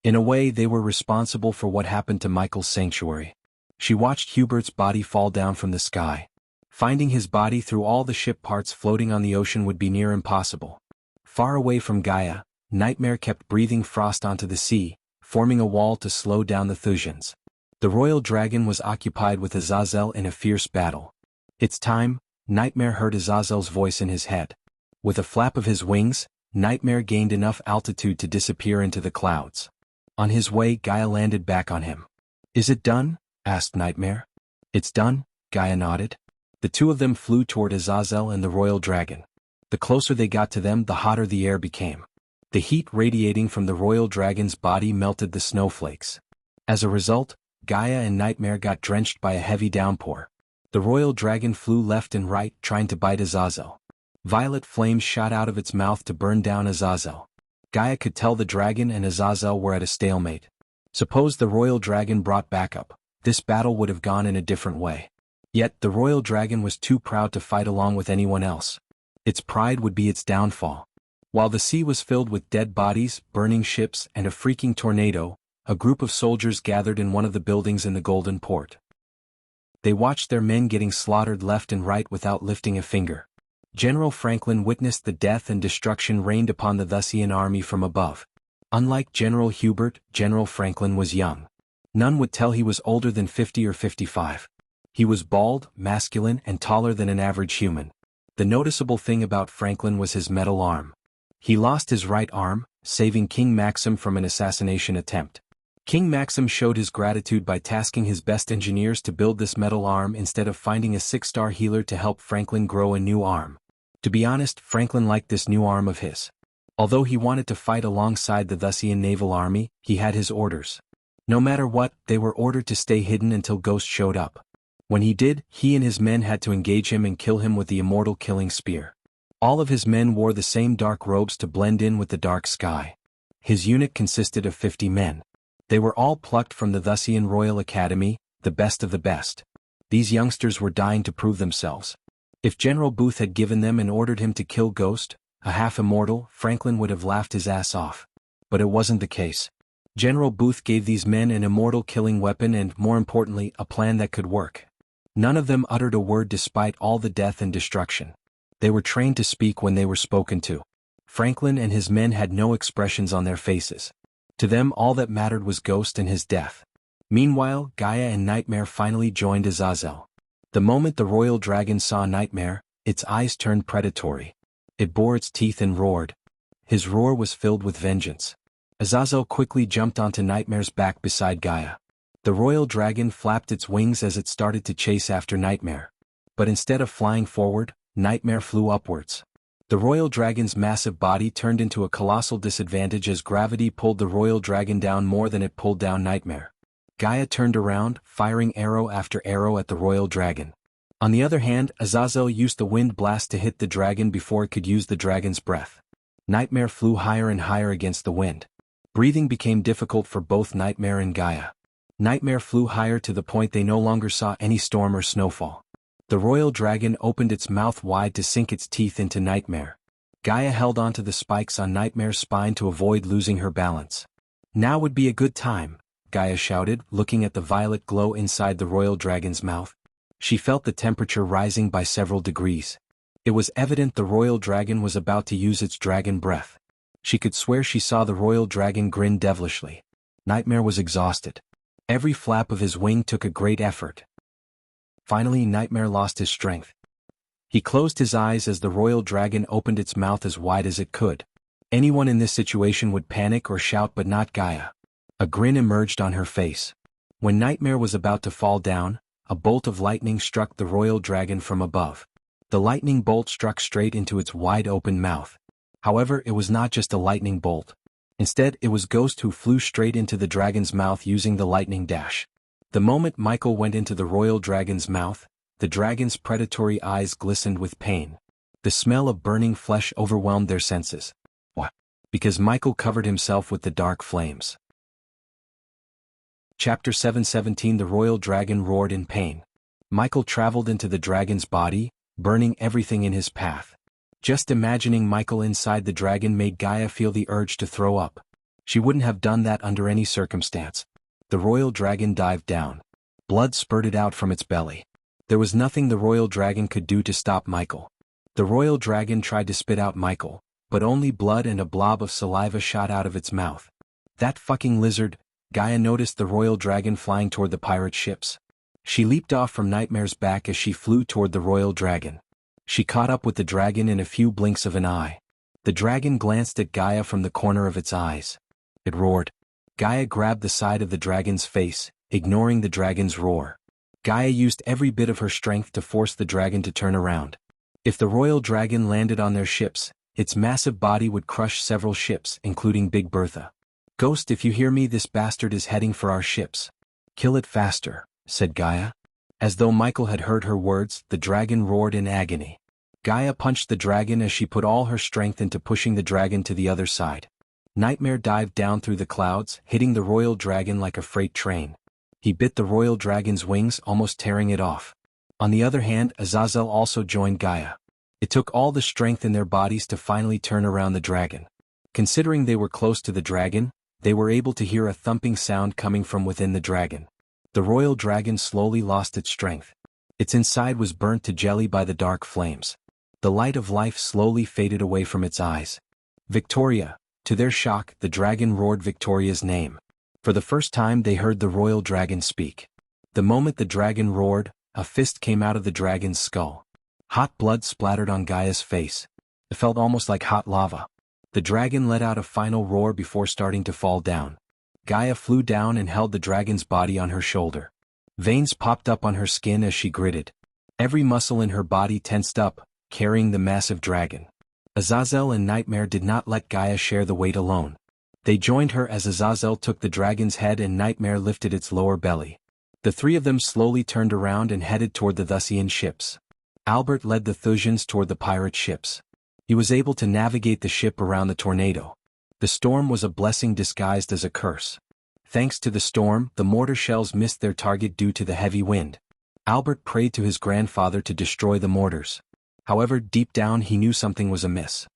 In a way, they were responsible for what happened to Michael's sanctuary. She watched Hubert's body fall down from the sky. Finding his body through all the ship parts floating on the ocean would be near impossible. Far away from Gaia, Nightmare kept breathing frost onto the sea, forming a wall to slow down the Thusians. The royal dragon was occupied with Azazel in a fierce battle. It's time, Nightmare heard Azazel's voice in his head. With a flap of his wings, Nightmare gained enough altitude to disappear into the clouds. On his way, Gaia landed back on him. Is it done? Asked Nightmare. It's done, Gaia nodded. The two of them flew toward Azazel and the royal dragon. The closer they got to them, the hotter the air became. The heat radiating from the royal dragon's body melted the snowflakes. As a result, Gaia and Nightmare got drenched by a heavy downpour. The royal dragon flew left and right, trying to bite Azazel. Violet flames shot out of its mouth to burn down Azazel. Gaia could tell the dragon and Azazel were at a stalemate. Suppose the royal dragon brought backup, this battle would have gone in a different way. Yet the royal dragon was too proud to fight along with anyone else. Its pride would be its downfall. While the sea was filled with dead bodies, burning ships, and a freaking tornado, a group of soldiers gathered in one of the buildings in the Golden Port. They watched their men getting slaughtered left and right without lifting a finger. General Franklin witnessed the death and destruction rained upon the Thusian army from above. Unlike General Hubert, General Franklin was young. None would tell he was older than 50 or 55. He was bald, masculine, and taller than an average human. The noticeable thing about Franklin was his metal arm. He lost his right arm, saving King Maxim from an assassination attempt. King Maxim showed his gratitude by tasking his best engineers to build this metal arm instead of finding a 6-star healer to help Franklin grow a new arm. To be honest, Franklin liked this new arm of his. Although he wanted to fight alongside the Thusian naval army, he had his orders. No matter what, they were ordered to stay hidden until Ghost showed up. When he did, he and his men had to engage him and kill him with the immortal killing spear. All of his men wore the same dark robes to blend in with the dark sky. His unit consisted of 50 men. They were all plucked from the Thusian Royal Academy, the best of the best. These youngsters were dying to prove themselves. If General Booth had given them and ordered him to kill Ghost, a half-immortal, Franklin would have laughed his ass off. But it wasn't the case. General Booth gave these men an immortal killing weapon and, more importantly, a plan that could work. None of them uttered a word despite all the death and destruction. They were trained to speak when they were spoken to. Franklin and his men had no expressions on their faces. To them all that mattered was Ghost and his death. Meanwhile, Gaia and Nightmare finally joined Azazel. The moment the royal dragon saw Nightmare, its eyes turned predatory. It bore its teeth and roared. His roar was filled with vengeance. Azazel quickly jumped onto Nightmare's back beside Gaia. The royal dragon flapped its wings as it started to chase after Nightmare. But instead of flying forward, Nightmare flew upwards. The royal dragon's massive body turned into a colossal disadvantage as gravity pulled the royal dragon down more than it pulled down Nightmare. Gaia turned around, firing arrow after arrow at the royal dragon. On the other hand, Azazel used the wind blast to hit the dragon before it could use the dragon's breath. Nightmare flew higher and higher against the wind. Breathing became difficult for both Nightmare and Gaia. Nightmare flew higher to the point they no longer saw any storm or snowfall. The royal dragon opened its mouth wide to sink its teeth into Nightmare. Gaia held onto the spikes on Nightmare's spine to avoid losing her balance. "Now would be a good time," Gaia shouted, looking at the violet glow inside the royal dragon's mouth. She felt the temperature rising by several degrees. It was evident the royal dragon was about to use its dragon breath. She could swear she saw the royal dragon grin devilishly. Nightmare was exhausted. Every flap of his wing took a great effort. Finally, Nightmare lost his strength. He closed his eyes as the royal dragon opened its mouth as wide as it could. Anyone in this situation would panic or shout, but not Gaia. A grin emerged on her face. When Nightmare was about to fall down, a bolt of lightning struck the royal dragon from above. The lightning bolt struck straight into its wide-open mouth. However, it was not just a lightning bolt. Instead, it was Ghost who flew straight into the dragon's mouth using the lightning dash. The moment Michael went into the royal dragon's mouth, the dragon's predatory eyes glistened with pain. The smell of burning flesh overwhelmed their senses. What? Because Michael covered himself with the dark flames. Chapter 7:17 The royal dragon roared in pain. Michael traveled into the dragon's body, burning everything in his path. Just imagining Michael inside the dragon made Gaia feel the urge to throw up. She wouldn't have done that under any circumstance. The royal dragon dived down. Blood spurted out from its belly. There was nothing the royal dragon could do to stop Michael. The royal dragon tried to spit out Michael, but only blood and a blob of saliva shot out of its mouth. That fucking lizard. Gaia noticed the royal dragon flying toward the pirate ships. She leaped off from Nightmare's back as she flew toward the royal dragon. She caught up with the dragon in a few blinks of an eye. The dragon glanced at Gaia from the corner of its eyes. It roared. Gaia grabbed the side of the dragon's face, ignoring the dragon's roar. Gaia used every bit of her strength to force the dragon to turn around. If the royal dragon landed on their ships, its massive body would crush several ships, including Big Bertha. "Ghost, if you hear me, this bastard is heading for our ships. Kill it faster," said Gaia. As though Michael had heard her words, the dragon roared in agony. Gaia punched the dragon as she put all her strength into pushing the dragon to the other side. Nightmare dived down through the clouds, hitting the royal dragon like a freight train. He bit the royal dragon's wings, almost tearing it off. On the other hand, Azazel also joined Gaia. It took all the strength in their bodies to finally turn around the dragon. Considering they were close to the dragon, they were able to hear a thumping sound coming from within the dragon. The royal dragon slowly lost its strength. Its inside was burnt to jelly by the dark flames. The light of life slowly faded away from its eyes. "Victoria!" To their shock, the dragon roared Victoria's name. For the first time they heard the royal dragon speak. The moment the dragon roared, A fist came out of the dragon's skull. Hot blood splattered on Gaia's face. It felt almost like hot lava. The dragon let out a final roar before starting to fall down. Gaia flew down and held the dragon's body on her shoulder. Veins popped up on her skin as she gritted. Every muscle in her body tensed up, carrying the massive dragon. Azazel and Nightmare did not let Gaia share the weight alone. They joined her as Azazel took the dragon's head and Nightmare lifted its lower belly. The three of them slowly turned around and headed toward the Thusian ships. Albert led the Thusians toward the pirate ships. He was able to navigate the ship around the tornado. The storm was a blessing disguised as a curse. Thanks to the storm, the mortar shells missed their target due to the heavy wind. Albert prayed to his grandfather to destroy the mortars. However, deep down he knew something was amiss.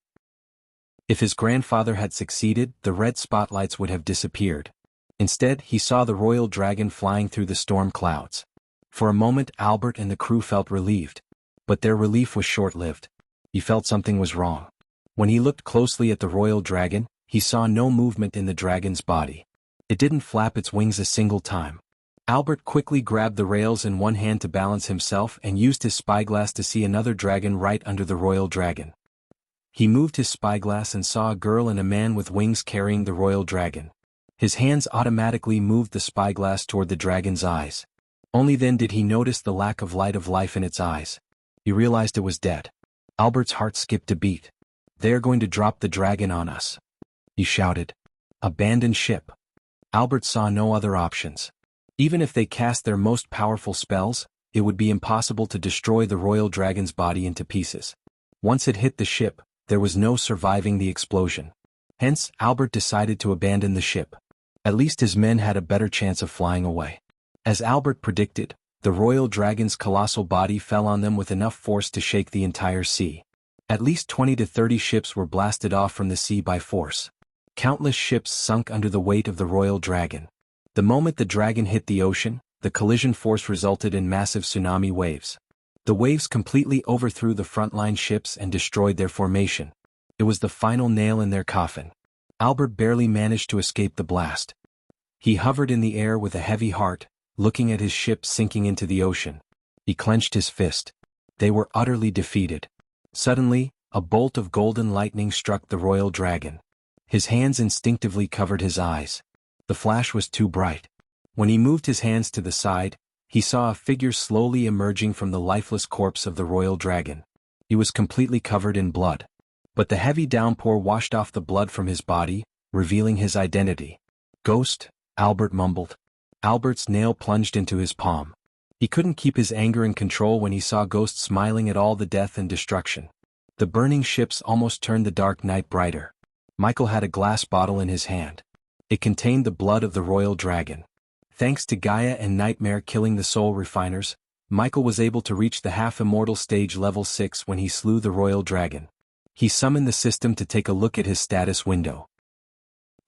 If his grandfather had succeeded, the red spotlights would have disappeared. Instead, he saw the royal dragon flying through the storm clouds. For a moment, Albert and the crew felt relieved. But their relief was short-lived. He felt something was wrong. When he looked closely at the royal dragon, he saw no movement in the dragon's body. It didn't flap its wings a single time. Albert quickly grabbed the rails in one hand to balance himself and used his spyglass to see another dragon right under the royal dragon. He moved his spyglass and saw a girl and a man with wings carrying the royal dragon. His hands automatically moved the spyglass toward the dragon's eyes. Only then did he notice the lack of life in its eyes. He realized it was dead. Albert's heart skipped a beat. "They're going to drop the dragon on us," he shouted. Abandon ship. Albert saw no other options. Even if they cast their most powerful spells, it would be impossible to destroy the royal dragon's body into pieces. Once it hit the ship, there was no surviving the explosion. Hence, Albert decided to abandon the ship. At least his men had a better chance of flying away. As Albert predicted, the royal dragon's colossal body fell on them with enough force to shake the entire sea. At least 20 to 30 ships were blasted off from the sea by force. Countless ships sunk under the weight of the royal dragon. The moment the dragon hit the ocean, the collision force resulted in massive tsunami waves. The waves completely overthrew the frontline ships and destroyed their formation. It was the final nail in their coffin. Albert barely managed to escape the blast. He hovered in the air with a heavy heart, looking at his ship sinking into the ocean. He clenched his fist. They were utterly defeated. Suddenly, a bolt of golden lightning struck the royal dragon. His hands instinctively covered his eyes. The flash was too bright. When he moved his hands to the side, he saw a figure slowly emerging from the lifeless corpse of the royal dragon. He was completely covered in blood. But the heavy downpour washed off the blood from his body, revealing his identity. "Ghost," Albert mumbled. Albert's nail plunged into his palm. He couldn't keep his anger in control when he saw Ghost smiling at all the death and destruction. The burning ships almost turned the dark night brighter. Michael had a glass bottle in his hand. It contained the blood of the royal dragon. Thanks to Gaia and Nightmare killing the soul refiners, Michael was able to reach the half-immortal stage level 6 when he slew the royal dragon. He summoned the system to take a look at his status window.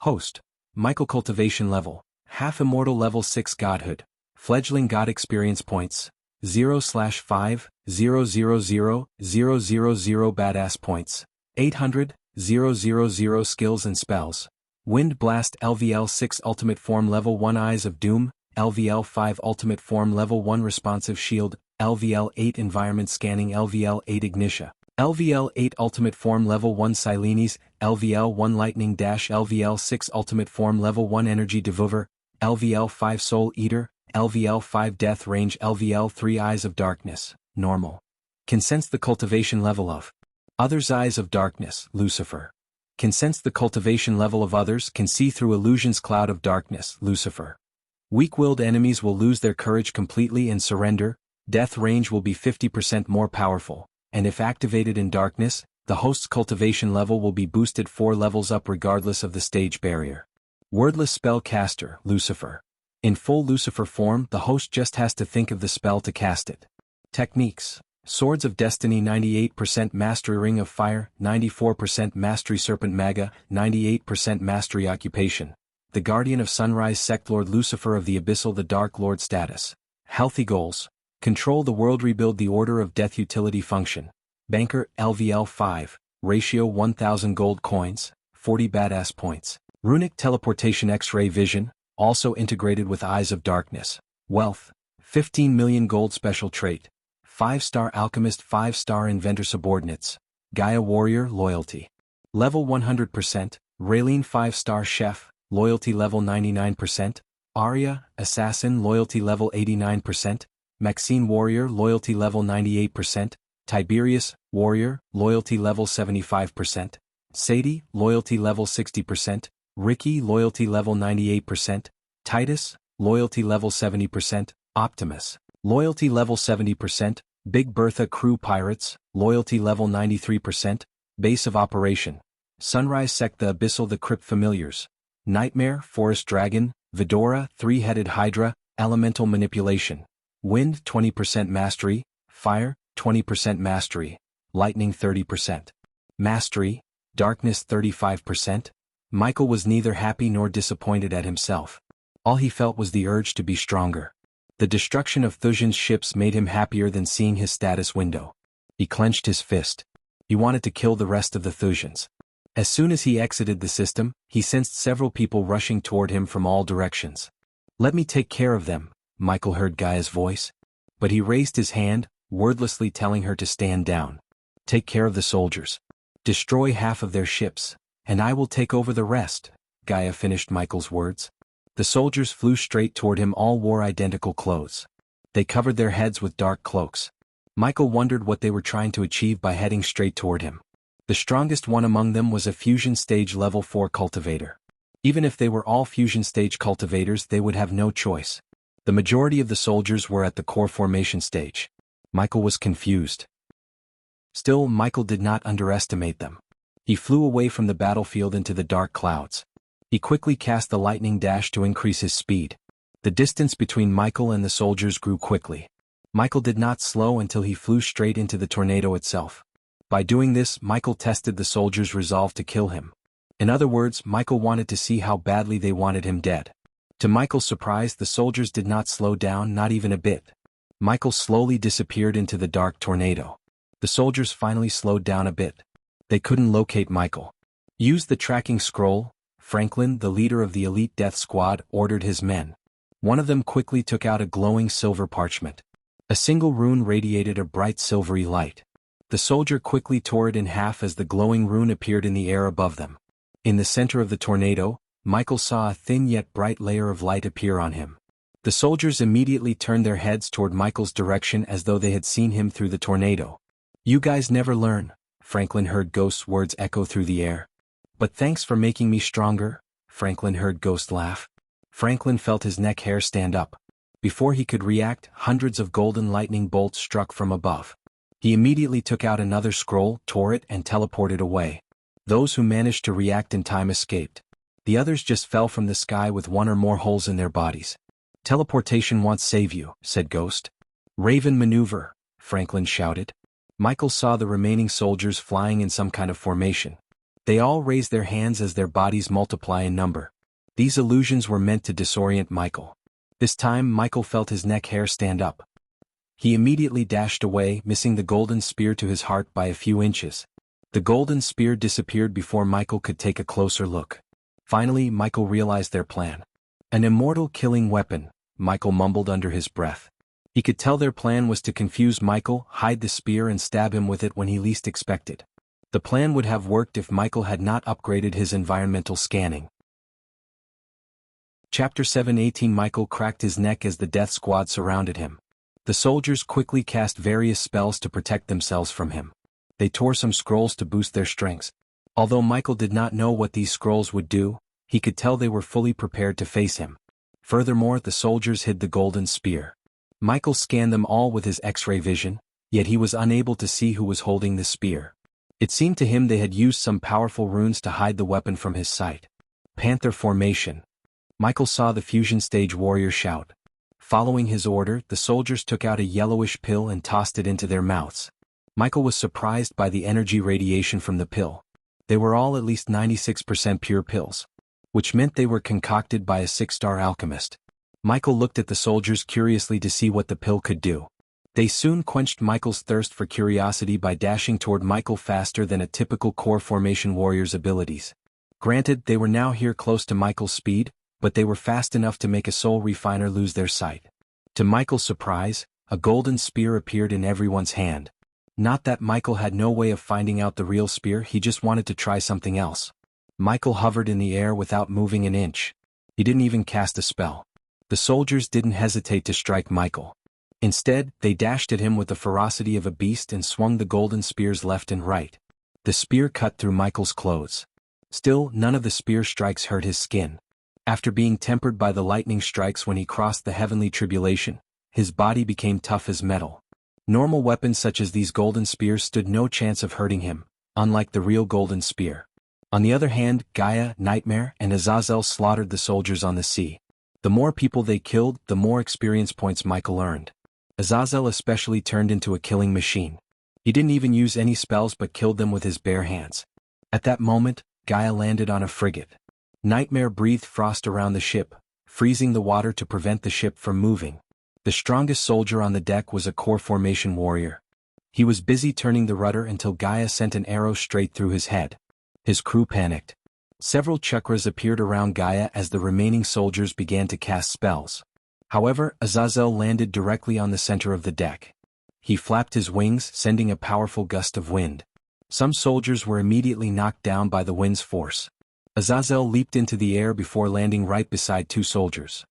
Host: Michael cultivation level, half-immortal level 6 godhood, fledgling god experience points, 0/5, 000, 000 badass points, 800, 000 skills and spells. Wind Blast LVL 6 Ultimate Form Level 1 Eyes of Doom, LVL 5 Ultimate Form Level 1 Responsive Shield, LVL 8 Environment Scanning, LVL 8 Ignitia, LVL 8 Ultimate Form Level 1 Silenes, LVL 1 Lightning Dash, LVL 6 Ultimate Form Level 1 Energy Devour, LVL 5 Soul Eater, LVL 5 Death Range, LVL 3 Eyes of Darkness, Normal. Can sense the cultivation level of Others. Eyes of Darkness, Lucifer. Can sense the cultivation level of others, can see through illusions. Cloud of Darkness, Lucifer. Weak-willed enemies will lose their courage completely and surrender. Death range will be 50% more powerful, and if activated in darkness, the host's cultivation level will be boosted 4 levels up regardless of the stage barrier. Wordless Spellcaster, Lucifer. In full Lucifer form, the host just has to think of the spell to cast it. Techniques: Swords of Destiny 98% Mastery, Ring of Fire 94% Mastery, Serpent Maga 98% Mastery, Occupation. The Guardian of Sunrise, Sect Lord Lucifer of the Abyssal, the Dark Lord status. Healthy goals: Control the world, rebuild the Order of Death. Utility function: Banker, LVL 5, ratio 1000 gold coins, 40 badass points. Runic Teleportation, X-ray vision, also integrated with Eyes of Darkness. Wealth: 15 million gold special trait. 5-star alchemist, 5-star inventor subordinates. Gaia warrior, loyalty. Level 100%. Raylene, 5-star chef, loyalty level 99%. Arya, assassin, loyalty level 89%. Maxine, warrior, loyalty level 98%. Tiberius, warrior, loyalty level 75%. Sadie, loyalty level 60%. Ricky, loyalty level 98%. Titus, loyalty level 70%. Optimus, loyalty level 70%. Big Bertha crew pirates, loyalty level 93%. Base of operation. Sunrise sect, the Abyssal, the Crypt familiars. Nightmare, forest dragon. Vidora, 3-headed hydra, elemental manipulation. Wind, 20% mastery. Fire, 20% mastery. Lightning, 30%. Mastery. Darkness, 35%. Michael was neither happy nor disappointed at himself. All he felt was the urge to be stronger. The destruction of Thusian's ships made him happier than seeing his status window. He clenched his fist. He wanted to kill the rest of the Thusians. As soon as he exited the system, he sensed several people rushing toward him from all directions. "Let me take care of them," Michael heard Gaia's voice. But he raised his hand, wordlessly telling her to stand down. "Take care of the soldiers. Destroy half of their ships, and I will take over the rest," Gaia finished Michael's words. The soldiers flew straight toward him. All wore identical clothes. They covered their heads with dark cloaks. Michael wondered what they were trying to achieve by heading straight toward him. The strongest one among them was a fusion stage level 4 cultivator. Even if they were all fusion stage cultivators, they would have no choice. The majority of the soldiers were at the core formation stage. Michael was confused. Still, Michael did not underestimate them. He flew away from the battlefield into the dark clouds. He quickly cast the lightning dash to increase his speed. The distance between Michael and the soldiers grew quickly. Michael did not slow until he flew straight into the tornado itself. By doing this, Michael tested the soldiers' resolve to kill him. In other words, Michael wanted to see how badly they wanted him dead. To Michael's surprise, the soldiers did not slow down, not even a bit. Michael slowly disappeared into the dark tornado. The soldiers finally slowed down a bit. They couldn't locate Michael. "Use the tracking scroll," Franklin, the leader of the elite death squad, ordered his men. One of them quickly took out a glowing silver parchment. A single rune radiated a bright silvery light. The soldier quickly tore it in half as the glowing rune appeared in the air above them. In the center of the tornado, Michael saw a thin yet bright layer of light appear on him. The soldiers immediately turned their heads toward Michael's direction as though they had seen him through the tornado. "You guys never learn," Franklin heard Ghost's words echo through the air. "But thanks for making me stronger," Franklin heard Ghost laugh. Franklin felt his neck hair stand up. Before he could react, hundreds of golden lightning bolts struck from above. He immediately took out another scroll, tore it, and teleported away. Those who managed to react in time escaped. The others just fell from the sky with one or more holes in their bodies. "Teleportation won't save you," said Ghost. "Raven maneuver," Franklin shouted. Michael saw the remaining soldiers flying in some kind of formation. They all raised their hands as their bodies multiply in number. These illusions were meant to disorient Michael. This time Michael felt his neck hair stand up. He immediately dashed away, missing the golden spear to his heart by a few inches. The golden spear disappeared before Michael could take a closer look. Finally, Michael realized their plan. "An immortal killing weapon," Michael mumbled under his breath. He could tell their plan was to confuse Michael, hide the spear and stab him with it when he least expected. The plan would have worked if Michael had not upgraded his environmental scanning. Chapter 7:18 Michael cracked his neck as the death squad surrounded him. The soldiers quickly cast various spells to protect themselves from him. They tore some scrolls to boost their strengths. Although Michael did not know what these scrolls would do, he could tell they were fully prepared to face him. Furthermore, the soldiers hid the golden spear. Michael scanned them all with his X-ray vision, yet he was unable to see who was holding the spear. It seemed to him they had used some powerful runes to hide the weapon from his sight. Panther formation. Michael saw the fusion stage warrior shout. Following his order, the soldiers took out a yellowish pill and tossed it into their mouths. Michael was surprised by the energy radiation from the pill. They were all at least 96% pure pills, which meant they were concocted by a 6-star alchemist. Michael looked at the soldiers curiously to see what the pill could do. They soon quenched Michael's thirst for curiosity by dashing toward Michael faster than a typical core formation warrior's abilities. Granted, they were now here close to Michael's speed, but they were fast enough to make a soul refiner lose their sight. To Michael's surprise, a golden spear appeared in everyone's hand. Not that Michael had no way of finding out the real spear, he just wanted to try something else. Michael hovered in the air without moving an inch. He didn't even cast a spell. The soldiers didn't hesitate to strike Michael. Instead, they dashed at him with the ferocity of a beast and swung the golden spears left and right. The spear cut through Michael's clothes. Still, none of the spear strikes hurt his skin. After being tempered by the lightning strikes when he crossed the heavenly tribulation, his body became tough as metal. Normal weapons such as these golden spears stood no chance of hurting him, unlike the real golden spear. On the other hand, Gaia, Nightmare, and Azazel slaughtered the soldiers on the sea. The more people they killed, the more experience points Michael earned. Azazel especially turned into a killing machine. He didn't even use any spells but killed them with his bare hands. At that moment, Gaia landed on a frigate. Nightmare breathed frost around the ship, freezing the water to prevent the ship from moving. The strongest soldier on the deck was a core formation warrior. He was busy turning the rudder until Gaia sent an arrow straight through his head. His crew panicked. Several chakras appeared around Gaia as the remaining soldiers began to cast spells. However, Azazel landed directly on the center of the deck. He flapped his wings, sending a powerful gust of wind. Some soldiers were immediately knocked down by the wind's force. Azazel leaped into the air before landing right beside two soldiers.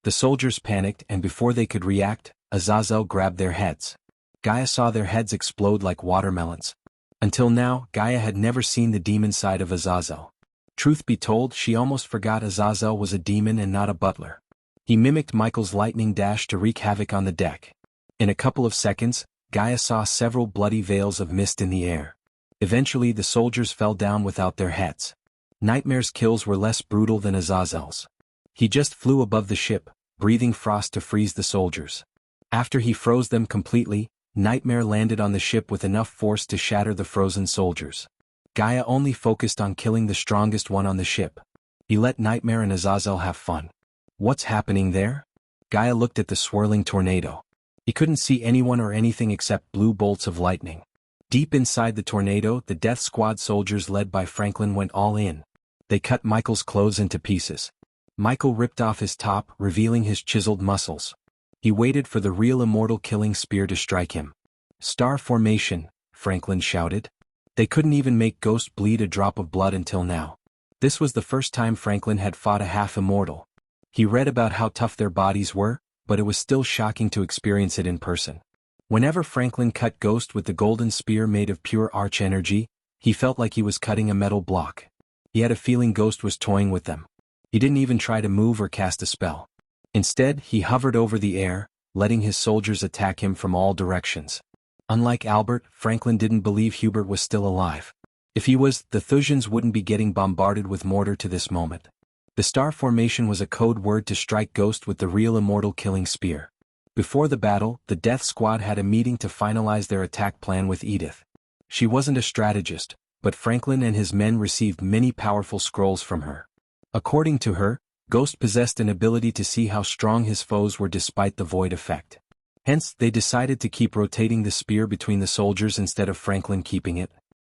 The soldiers panicked, and before they could react, Azazel grabbed their heads. Gaia saw their heads explode like watermelons. Until now, Gaia had never seen the demon side of Azazel. Truth be told, she almost forgot Azazel was a demon and not a butler. He mimicked Michael's lightning dash to wreak havoc on the deck. In a couple of seconds, Gaia saw several bloody veils of mist in the air. Eventually the soldiers fell down without their heads. Nightmare's kills were less brutal than Azazel's. He just flew above the ship, breathing frost to freeze the soldiers. After he froze them completely, Nightmare landed on the ship with enough force to shatter the frozen soldiers. Gaia only focused on killing the strongest one on the ship. He let Nightmare and Azazel have fun. What's happening there? Gaia looked at the swirling tornado. He couldn't see anyone or anything except blue bolts of lightning. Deep inside the tornado, the Death Squad soldiers led by Franklin went all in. They cut Michael's clothes into pieces. Michael ripped off his top, revealing his chiseled muscles. He waited for the real immortal killing spear to strike him. "Star formation," Franklin shouted. They couldn't even make Ghost bleed a drop of blood until now. This was the first time Franklin had fought a half-immortal. He read about how tough their bodies were, but it was still shocking to experience it in person. Whenever Franklin cut Ghost with the golden spear made of pure arch energy, he felt like he was cutting a metal block. He had a feeling Ghost was toying with them. He didn't even try to move or cast a spell. Instead, he hovered over the air, letting his soldiers attack him from all directions. Unlike Albert, Franklin didn't believe Hubert was still alive. If he was, the Thusians wouldn't be getting bombarded with mortar to this moment. The star formation was a code word to strike Ghost with the real immortal killing spear. Before the battle, the Death Squad had a meeting to finalize their attack plan with Edith. She wasn't a strategist, but Franklin and his men received many powerful scrolls from her. According to her, Ghost possessed an ability to see how strong his foes were despite the void effect. Hence, they decided to keep rotating the spear between the soldiers instead of Franklin keeping it.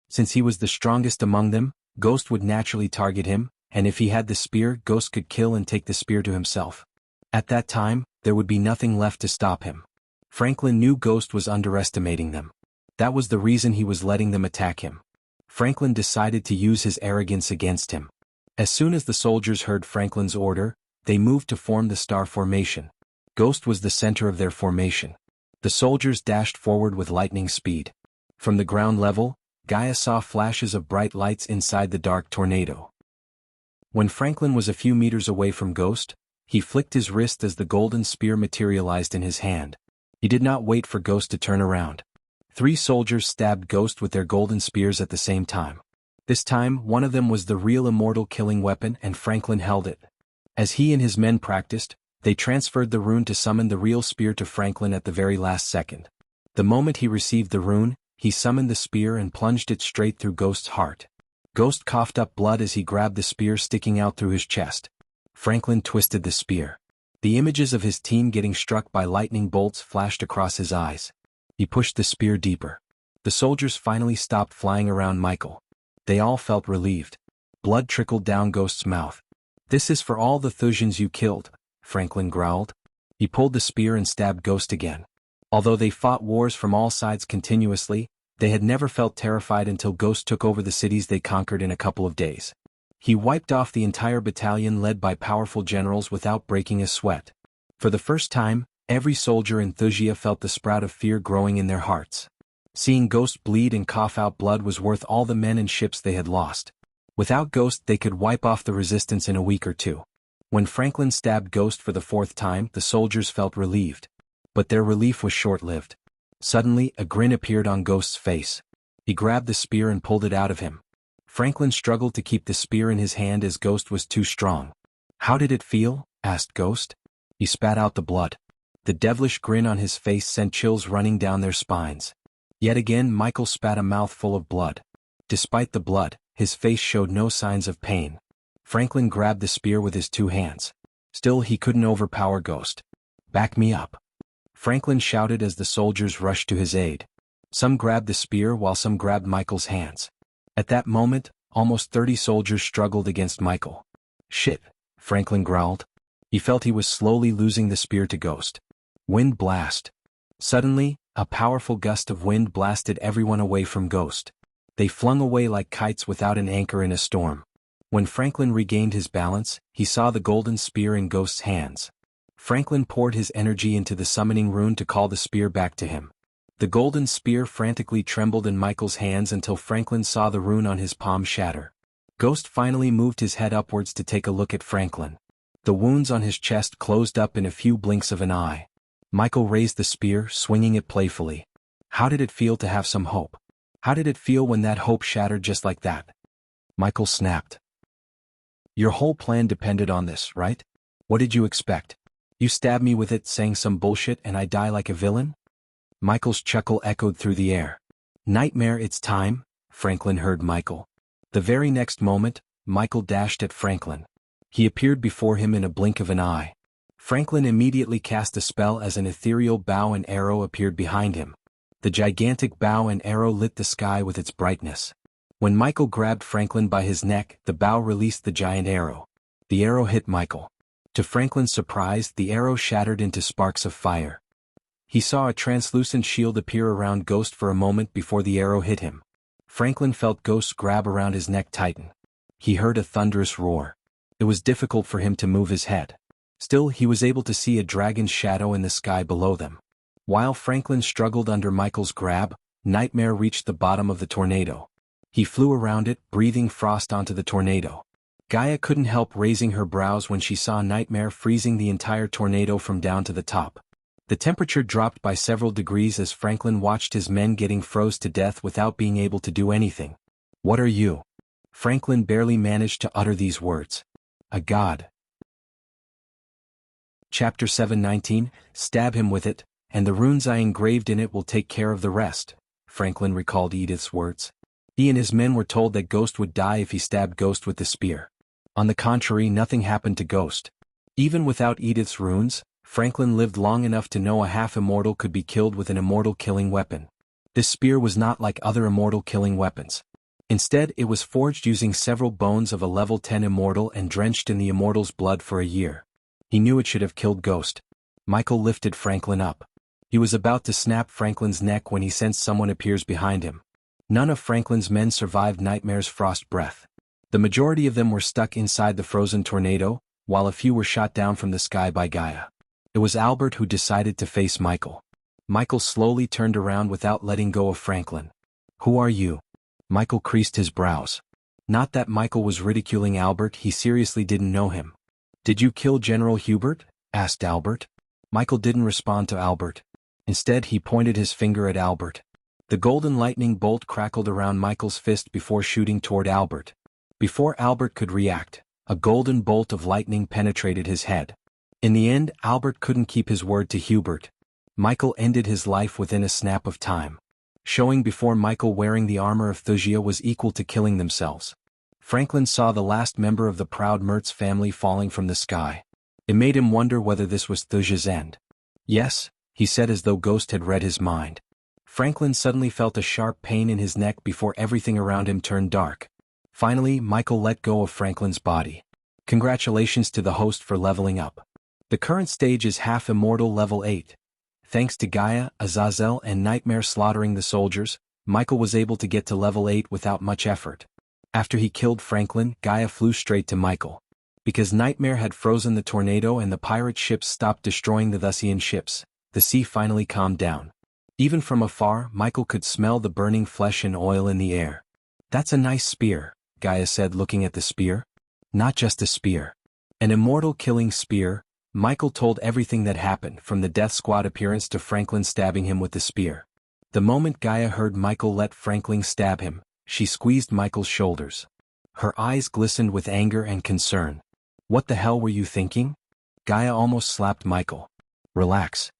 Since he was the strongest among them, Ghost would naturally target him, and if he had the spear, Ghost could kill and take the spear to himself. At that time, there would be nothing left to stop him. Franklin knew Ghost was underestimating them. That was the reason he was letting them attack him. Franklin decided to use his arrogance against him. As soon as the soldiers heard Franklin's order, they moved to form the star formation. Ghost was the center of their formation. The soldiers dashed forward with lightning speed. From the ground level, Gaia saw flashes of bright lights inside the dark tornado. When Franklin was a few meters away from Ghost, he flicked his wrist as the golden spear materialized in his hand. He did not wait for Ghost to turn around. 3 soldiers stabbed Ghost with their golden spears at the same time. This time, one of them was the real immortal killing weapon and Franklin held it. As he and his men practiced, they transferred the rune to summon the real spear to Franklin at the very last second. The moment he received the rune, he summoned the spear and plunged it straight through Ghost's heart. Ghost coughed up blood as he grabbed the spear sticking out through his chest. Franklin twisted the spear. The images of his team getting struck by lightning bolts flashed across his eyes. He pushed the spear deeper. The soldiers finally stopped flying around Michael. They all felt relieved. Blood trickled down Ghost's mouth. "This is for all the Thusians you killed," Franklin growled. He pulled the spear and stabbed Ghost again. Although they fought wars from all sides continuously, they had never felt terrified until Ghost took over the cities they conquered in a couple of days. He wiped off the entire battalion led by powerful generals without breaking a sweat. For the first time, every soldier in Thusia felt the sprout of fear growing in their hearts. Seeing Ghost bleed and cough out blood was worth all the men and ships they had lost. Without Ghost they could wipe off the resistance in a week or two. When Franklin stabbed Ghost for the fourth time, the soldiers felt relieved. But their relief was short-lived. Suddenly, a grin appeared on Ghost's face. He grabbed the spear and pulled it out of him. Franklin struggled to keep the spear in his hand as Ghost was too strong. "How did it feel?" asked Ghost. He spat out the blood. The devilish grin on his face sent chills running down their spines. Yet again Michael spat a mouthful of blood. Despite the blood, his face showed no signs of pain. Franklin grabbed the spear with his two hands. Still he couldn't overpower Ghost. "Back me up," Franklin shouted as the soldiers rushed to his aid. Some grabbed the spear while some grabbed Michael's hands. At that moment, almost 30 soldiers struggled against Michael. "Shit," Franklin growled. He felt he was slowly losing the spear to Ghost. Wind blast. Suddenly, a powerful gust of wind blasted everyone away from Ghost. They flung away like kites without an anchor in a storm. When Franklin regained his balance, he saw the golden spear in Ghost's hands. Franklin poured his energy into the summoning rune to call the spear back to him. The golden spear frantically trembled in Michael's hands until Franklin saw the rune on his palm shatter. Ghost finally moved his head upwards to take a look at Franklin. The wounds on his chest closed up in a few blinks of an eye. Michael raised the spear, swinging it playfully. How did it feel to have some hope? How did it feel when that hope shattered just like that? Michael snapped. "Your whole plan depended on this, right? What did you expect? You stab me with it saying some bullshit and I die like a villain?" Michael's chuckle echoed through the air. "Nightmare, it's time," Franklin heard Michael. The very next moment, Michael dashed at Franklin. He appeared before him in a blink of an eye. Franklin immediately cast a spell as an ethereal bow and arrow appeared behind him. The gigantic bow and arrow lit the sky with its brightness. When Michael grabbed Franklin by his neck, the bow released the giant arrow. The arrow hit Michael. To Franklin's surprise, the arrow shattered into sparks of fire. He saw a translucent shield appear around Ghost for a moment before the arrow hit him. Franklin felt Ghost's grab around his neck tighten. He heard a thunderous roar. It was difficult for him to move his head. Still, he was able to see a dragon's shadow in the sky below them. While Franklin struggled under Michael's grab, Nightmare reached the bottom of the tornado. He flew around it, breathing frost onto the tornado. Gaia couldn't help raising her brows when she saw Nightmare freezing the entire tornado from down to the top. The temperature dropped by several degrees as Franklin watched his men getting froze to death without being able to do anything. "What are you?" Franklin barely managed to utter these words. "A god." Chapter 719, Stab him with it, and the runes I engraved in it will take care of the rest, Franklin recalled Edith's words. He and his men were told that Ghost would die if he stabbed Ghost with the spear. On the contrary, nothing happened to Ghost. Even without Edith's runes, Franklin lived long enough to know a half-immortal could be killed with an immortal killing weapon. This spear was not like other immortal killing weapons. Instead, it was forged using several bones of a level 10 immortal and drenched in the immortal's blood for a year. He knew it should have killed Ghost. Michael lifted Franklin up. He was about to snap Franklin's neck when he sensed someone appears behind him. None of Franklin's men survived Nightmare's frost breath. The majority of them were stuck inside the frozen tornado, while a few were shot down from the sky by Gaia. It was Albert who decided to face Michael. Michael slowly turned around without letting go of Franklin. "Who are you?" Michael creased his brows. Not that Michael was ridiculing Albert, he seriously didn't know him. "Did you kill General Hubert?" asked Albert. Michael didn't respond to Albert. Instead, he pointed his finger at Albert. The golden lightning bolt crackled around Michael's fist before shooting toward Albert. Before Albert could react, a golden bolt of lightning penetrated his head. In the end, Albert couldn't keep his word to Hubert. Michael ended his life within a snap of time. Showing before Michael wearing the armor of Thusia was equal to killing themselves. Franklin saw the last member of the proud Mertz family falling from the sky. It made him wonder whether this was Thusia's end. "Yes," he said as though Ghost had read his mind. Franklin suddenly felt a sharp pain in his neck before everything around him turned dark. Finally, Michael let go of Franklin's body. "Congratulations to the host for leveling up." The current stage is half immortal level 8. Thanks to Gaia, Azazel and Nightmare slaughtering the soldiers, Michael was able to get to level 8 without much effort. After he killed Franklin, Gaia flew straight to Michael. Because Nightmare had frozen the tornado and the pirate ships stopped destroying the Thusian ships, the sea finally calmed down. Even from afar, Michael could smell the burning flesh and oil in the air. "That's a nice spear," Gaia said looking at the spear. "Not just a spear. An immortal killing spear." Michael told everything that happened, from the death squad appearance to Franklin stabbing him with the spear. The moment Gaia heard Michael let Franklin stab him, she squeezed Michael's shoulders. Her eyes glistened with anger and concern. "What the hell were you thinking?" Gaia almost slapped Michael. "Relax.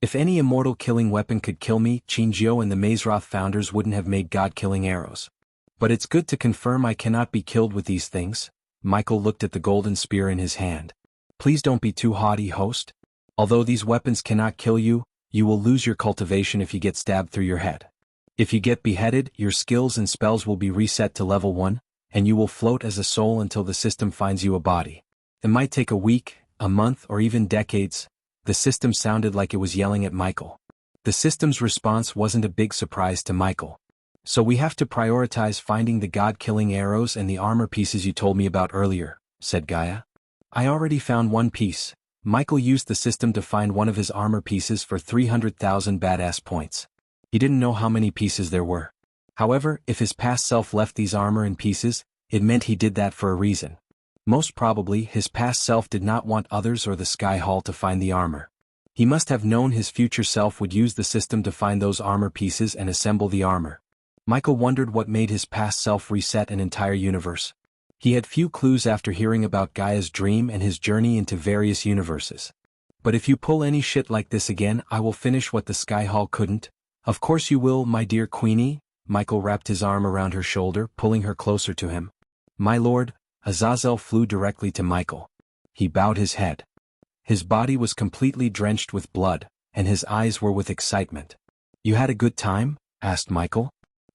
If any immortal killing weapon could kill me, Qinjiu and the Mazroth founders wouldn't have made god-killing arrows. But it's good to confirm I cannot be killed with these things." Michael looked at the golden spear in his hand. "Please don't be too haughty, host. Although these weapons cannot kill you, you will lose your cultivation if you get stabbed through your head. If you get beheaded, your skills and spells will be reset to level 1, and you will float as a soul until the system finds you a body. It might take a week, a month, or even decades." The system sounded like it was yelling at Michael. The system's response wasn't a big surprise to Michael. "So we have to prioritize finding the god-killing arrows and the armor pieces you told me about earlier," said Gaia. "I already found one piece." Michael used the system to find one of his armor pieces for 300,000 badass points. He didn't know how many pieces there were. However, if his past self left these armor in pieces, it meant he did that for a reason. Most probably, his past self did not want others or the Sky Hall to find the armor. He must have known his future self would use the system to find those armor pieces and assemble the armor. Michael wondered what made his past self reset an entire universe. He had few clues after hearing about Gaia's dream and his journey into various universes. "But if you pull any shit like this again, I will finish what the Sky Hall couldn't." "Of course you will, my dear Queenie." Michael wrapped his arm around her shoulder, pulling her closer to him. "My lord." Azazel flew directly to Michael. He bowed his head. His body was completely drenched with blood, and his eyes were with excitement. "You had a good time?" asked Michael.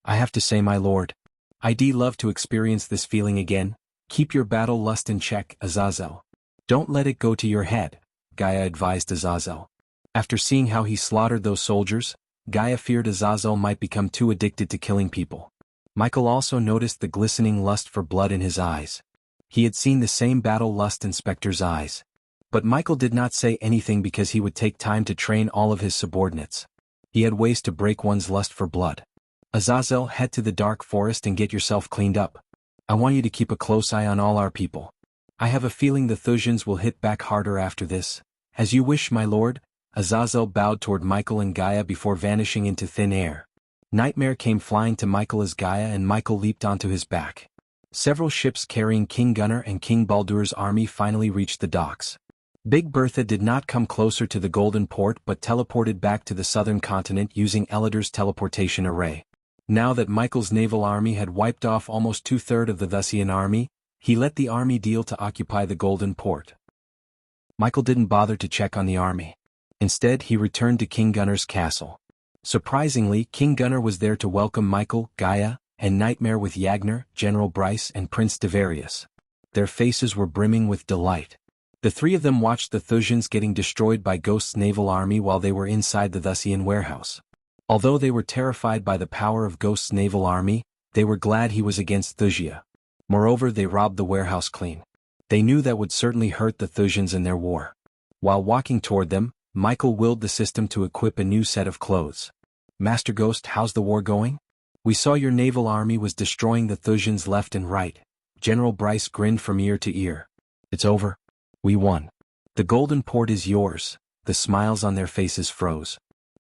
"I have to say, my lord, I'd love to experience this feeling again." "Keep your battle lust in check, Azazel. Don't let it go to your head," Gaia advised Azazel. After seeing how he slaughtered those soldiers, Gaia feared Azazel might become too addicted to killing people. Michael also noticed the glistening lust for blood in his eyes. He had seen the same battle lust in Spectre's eyes. But Michael did not say anything because he would take time to train all of his subordinates. He had ways to break one's lust for blood. "Azazel, head to the dark forest and get yourself cleaned up. I want you to keep a close eye on all our people. I have a feeling the Thusians will hit back harder after this." "As you wish, my lord." Azazel bowed toward Michael and Gaia before vanishing into thin air. Nightmare came flying to Michael as Gaia and Michael leaped onto his back. Several ships carrying King Gunnar and King Baldur's army finally reached the docks. Big Bertha did not come closer to the Golden Port but teleported back to the southern continent using Elidar's teleportation array. Now that Michael's naval army had wiped off almost two-thirds of the Thusian army, he let the army deal to occupy the Golden Port. Michael didn't bother to check on the army. Instead, he returned to King Gunnar's castle. Surprisingly, King Gunnar was there to welcome Michael, Gaia, and Nightmare with Yagner, General Bryce and Prince Devarius. Their faces were brimming with delight. The three of them watched the Thusians getting destroyed by Ghost's naval army while they were inside the Thusian warehouse. Although they were terrified by the power of Ghost's naval army, they were glad he was against Thusia. Moreover, they robbed the warehouse clean. They knew that would certainly hurt the Thusians in their war. While walking toward them, Michael willed the system to equip a new set of clothes. "Master Ghost, how's the war going? We saw your naval army was destroying the Thusians left and right." General Bryce grinned from ear to ear. "It's over. We won. The Golden Port is yours." The smiles on their faces froze.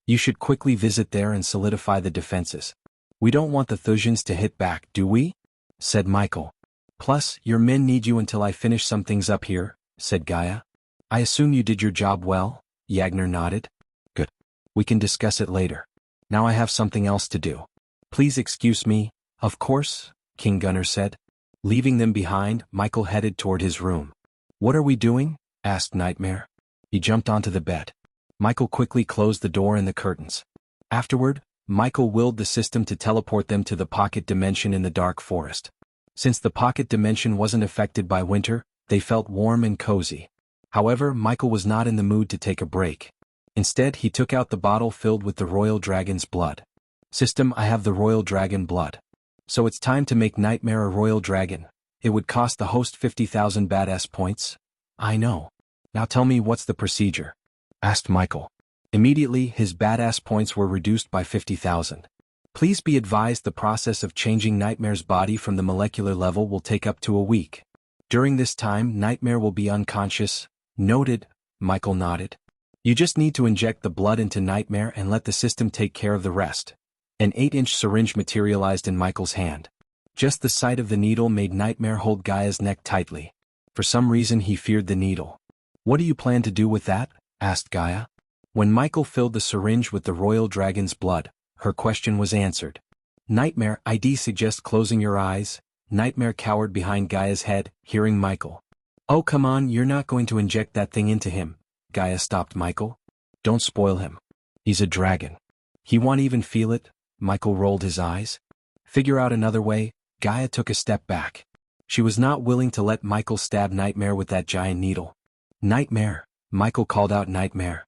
"You should quickly visit there and solidify the defenses. We don't want the Thusians to hit back, do we?" said Michael. "Plus, your men need you until I finish some things up here," said Gaia. "I assume you did your job well?" Yagner nodded. "Good. We can discuss it later. Now I have something else to do." "Please excuse me." "Of course," King Gunnar said. Leaving them behind, Michael headed toward his room. "What are we doing?" asked Nightmare. He jumped onto the bed. Michael quickly closed the door and the curtains. Afterward, Michael willed the system to teleport them to the pocket dimension in the dark forest. Since the pocket dimension wasn't affected by winter, they felt warm and cozy. However, Michael was not in the mood to take a break. Instead, he took out the bottle filled with the royal dragon's blood. System, I have the royal dragon blood. So it's time to make Nightmare a royal dragon. It would cost the host 50,000 badass points. I know. Now tell me what's the procedure? Asked Michael. Immediately, his badass points were reduced by 50,000. Please be advised the process of changing Nightmare's body from the molecular level will take up to a week. During this time, Nightmare will be unconscious. Noted, Michael nodded. You just need to inject the blood into Nightmare and let the system take care of the rest. An 8-inch syringe materialized in Michael's hand. Just the sight of the needle made Nightmare hold Gaia's neck tightly. For some reason he feared the needle. What do you plan to do with that? Asked Gaia. When Michael filled the syringe with the royal dragon's blood, her question was answered. Nightmare, I'd suggest closing your eyes. Nightmare cowered behind Gaia's head, hearing Michael. Oh come on, you're not going to inject that thing into him. Gaia stopped Michael. Don't spoil him. He's a dragon. He won't even feel it. Michael rolled his eyes. Figure out another way. Gaia took a step back. She was not willing to let Michael stab Nightmare with that giant needle. Nightmare, Michael called out Nightmare.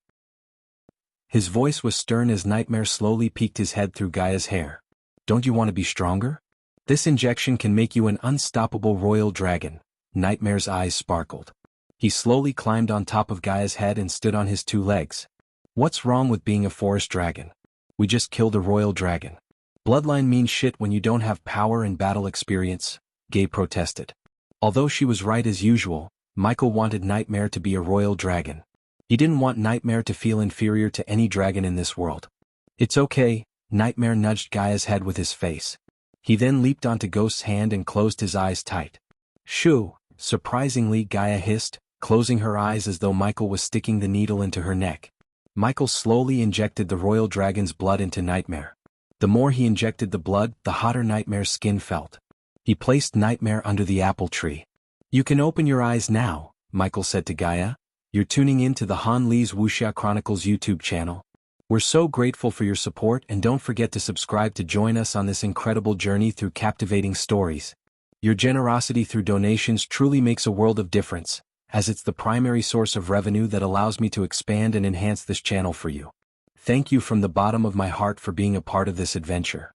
His voice was stern as Nightmare slowly peeked his head through Gaia's hair. Don't you want to be stronger? This injection can make you an unstoppable royal dragon. Nightmare's eyes sparkled. He slowly climbed on top of Gaia's head and stood on his 2 legs. What's wrong with being a forest dragon? We just killed a royal dragon. Bloodline means shit when you don't have power and battle experience, Gaia protested. Although she was right as usual, Michael wanted Nightmare to be a royal dragon. He didn't want Nightmare to feel inferior to any dragon in this world. It's okay, Nightmare nudged Gaia's head with his face. He then leaped onto Ghost's hand and closed his eyes tight. Shoo, surprisingly, Gaia hissed, closing her eyes as though Michael was sticking the needle into her neck. Michael slowly injected the royal dragon's blood into Nightmare. The more he injected the blood, the hotter Nightmare's skin felt. He placed Nightmare under the apple tree. You can open your eyes now, Michael said to Gaia. You're tuning in to the Han Lee's Wuxia Chronicles YouTube channel. We're so grateful for your support, and don't forget to subscribe to join us on this incredible journey through captivating stories. Your generosity through donations truly makes a world of difference, as it's the primary source of revenue that allows me to expand and enhance this channel for you. Thank you from the bottom of my heart for being a part of this adventure.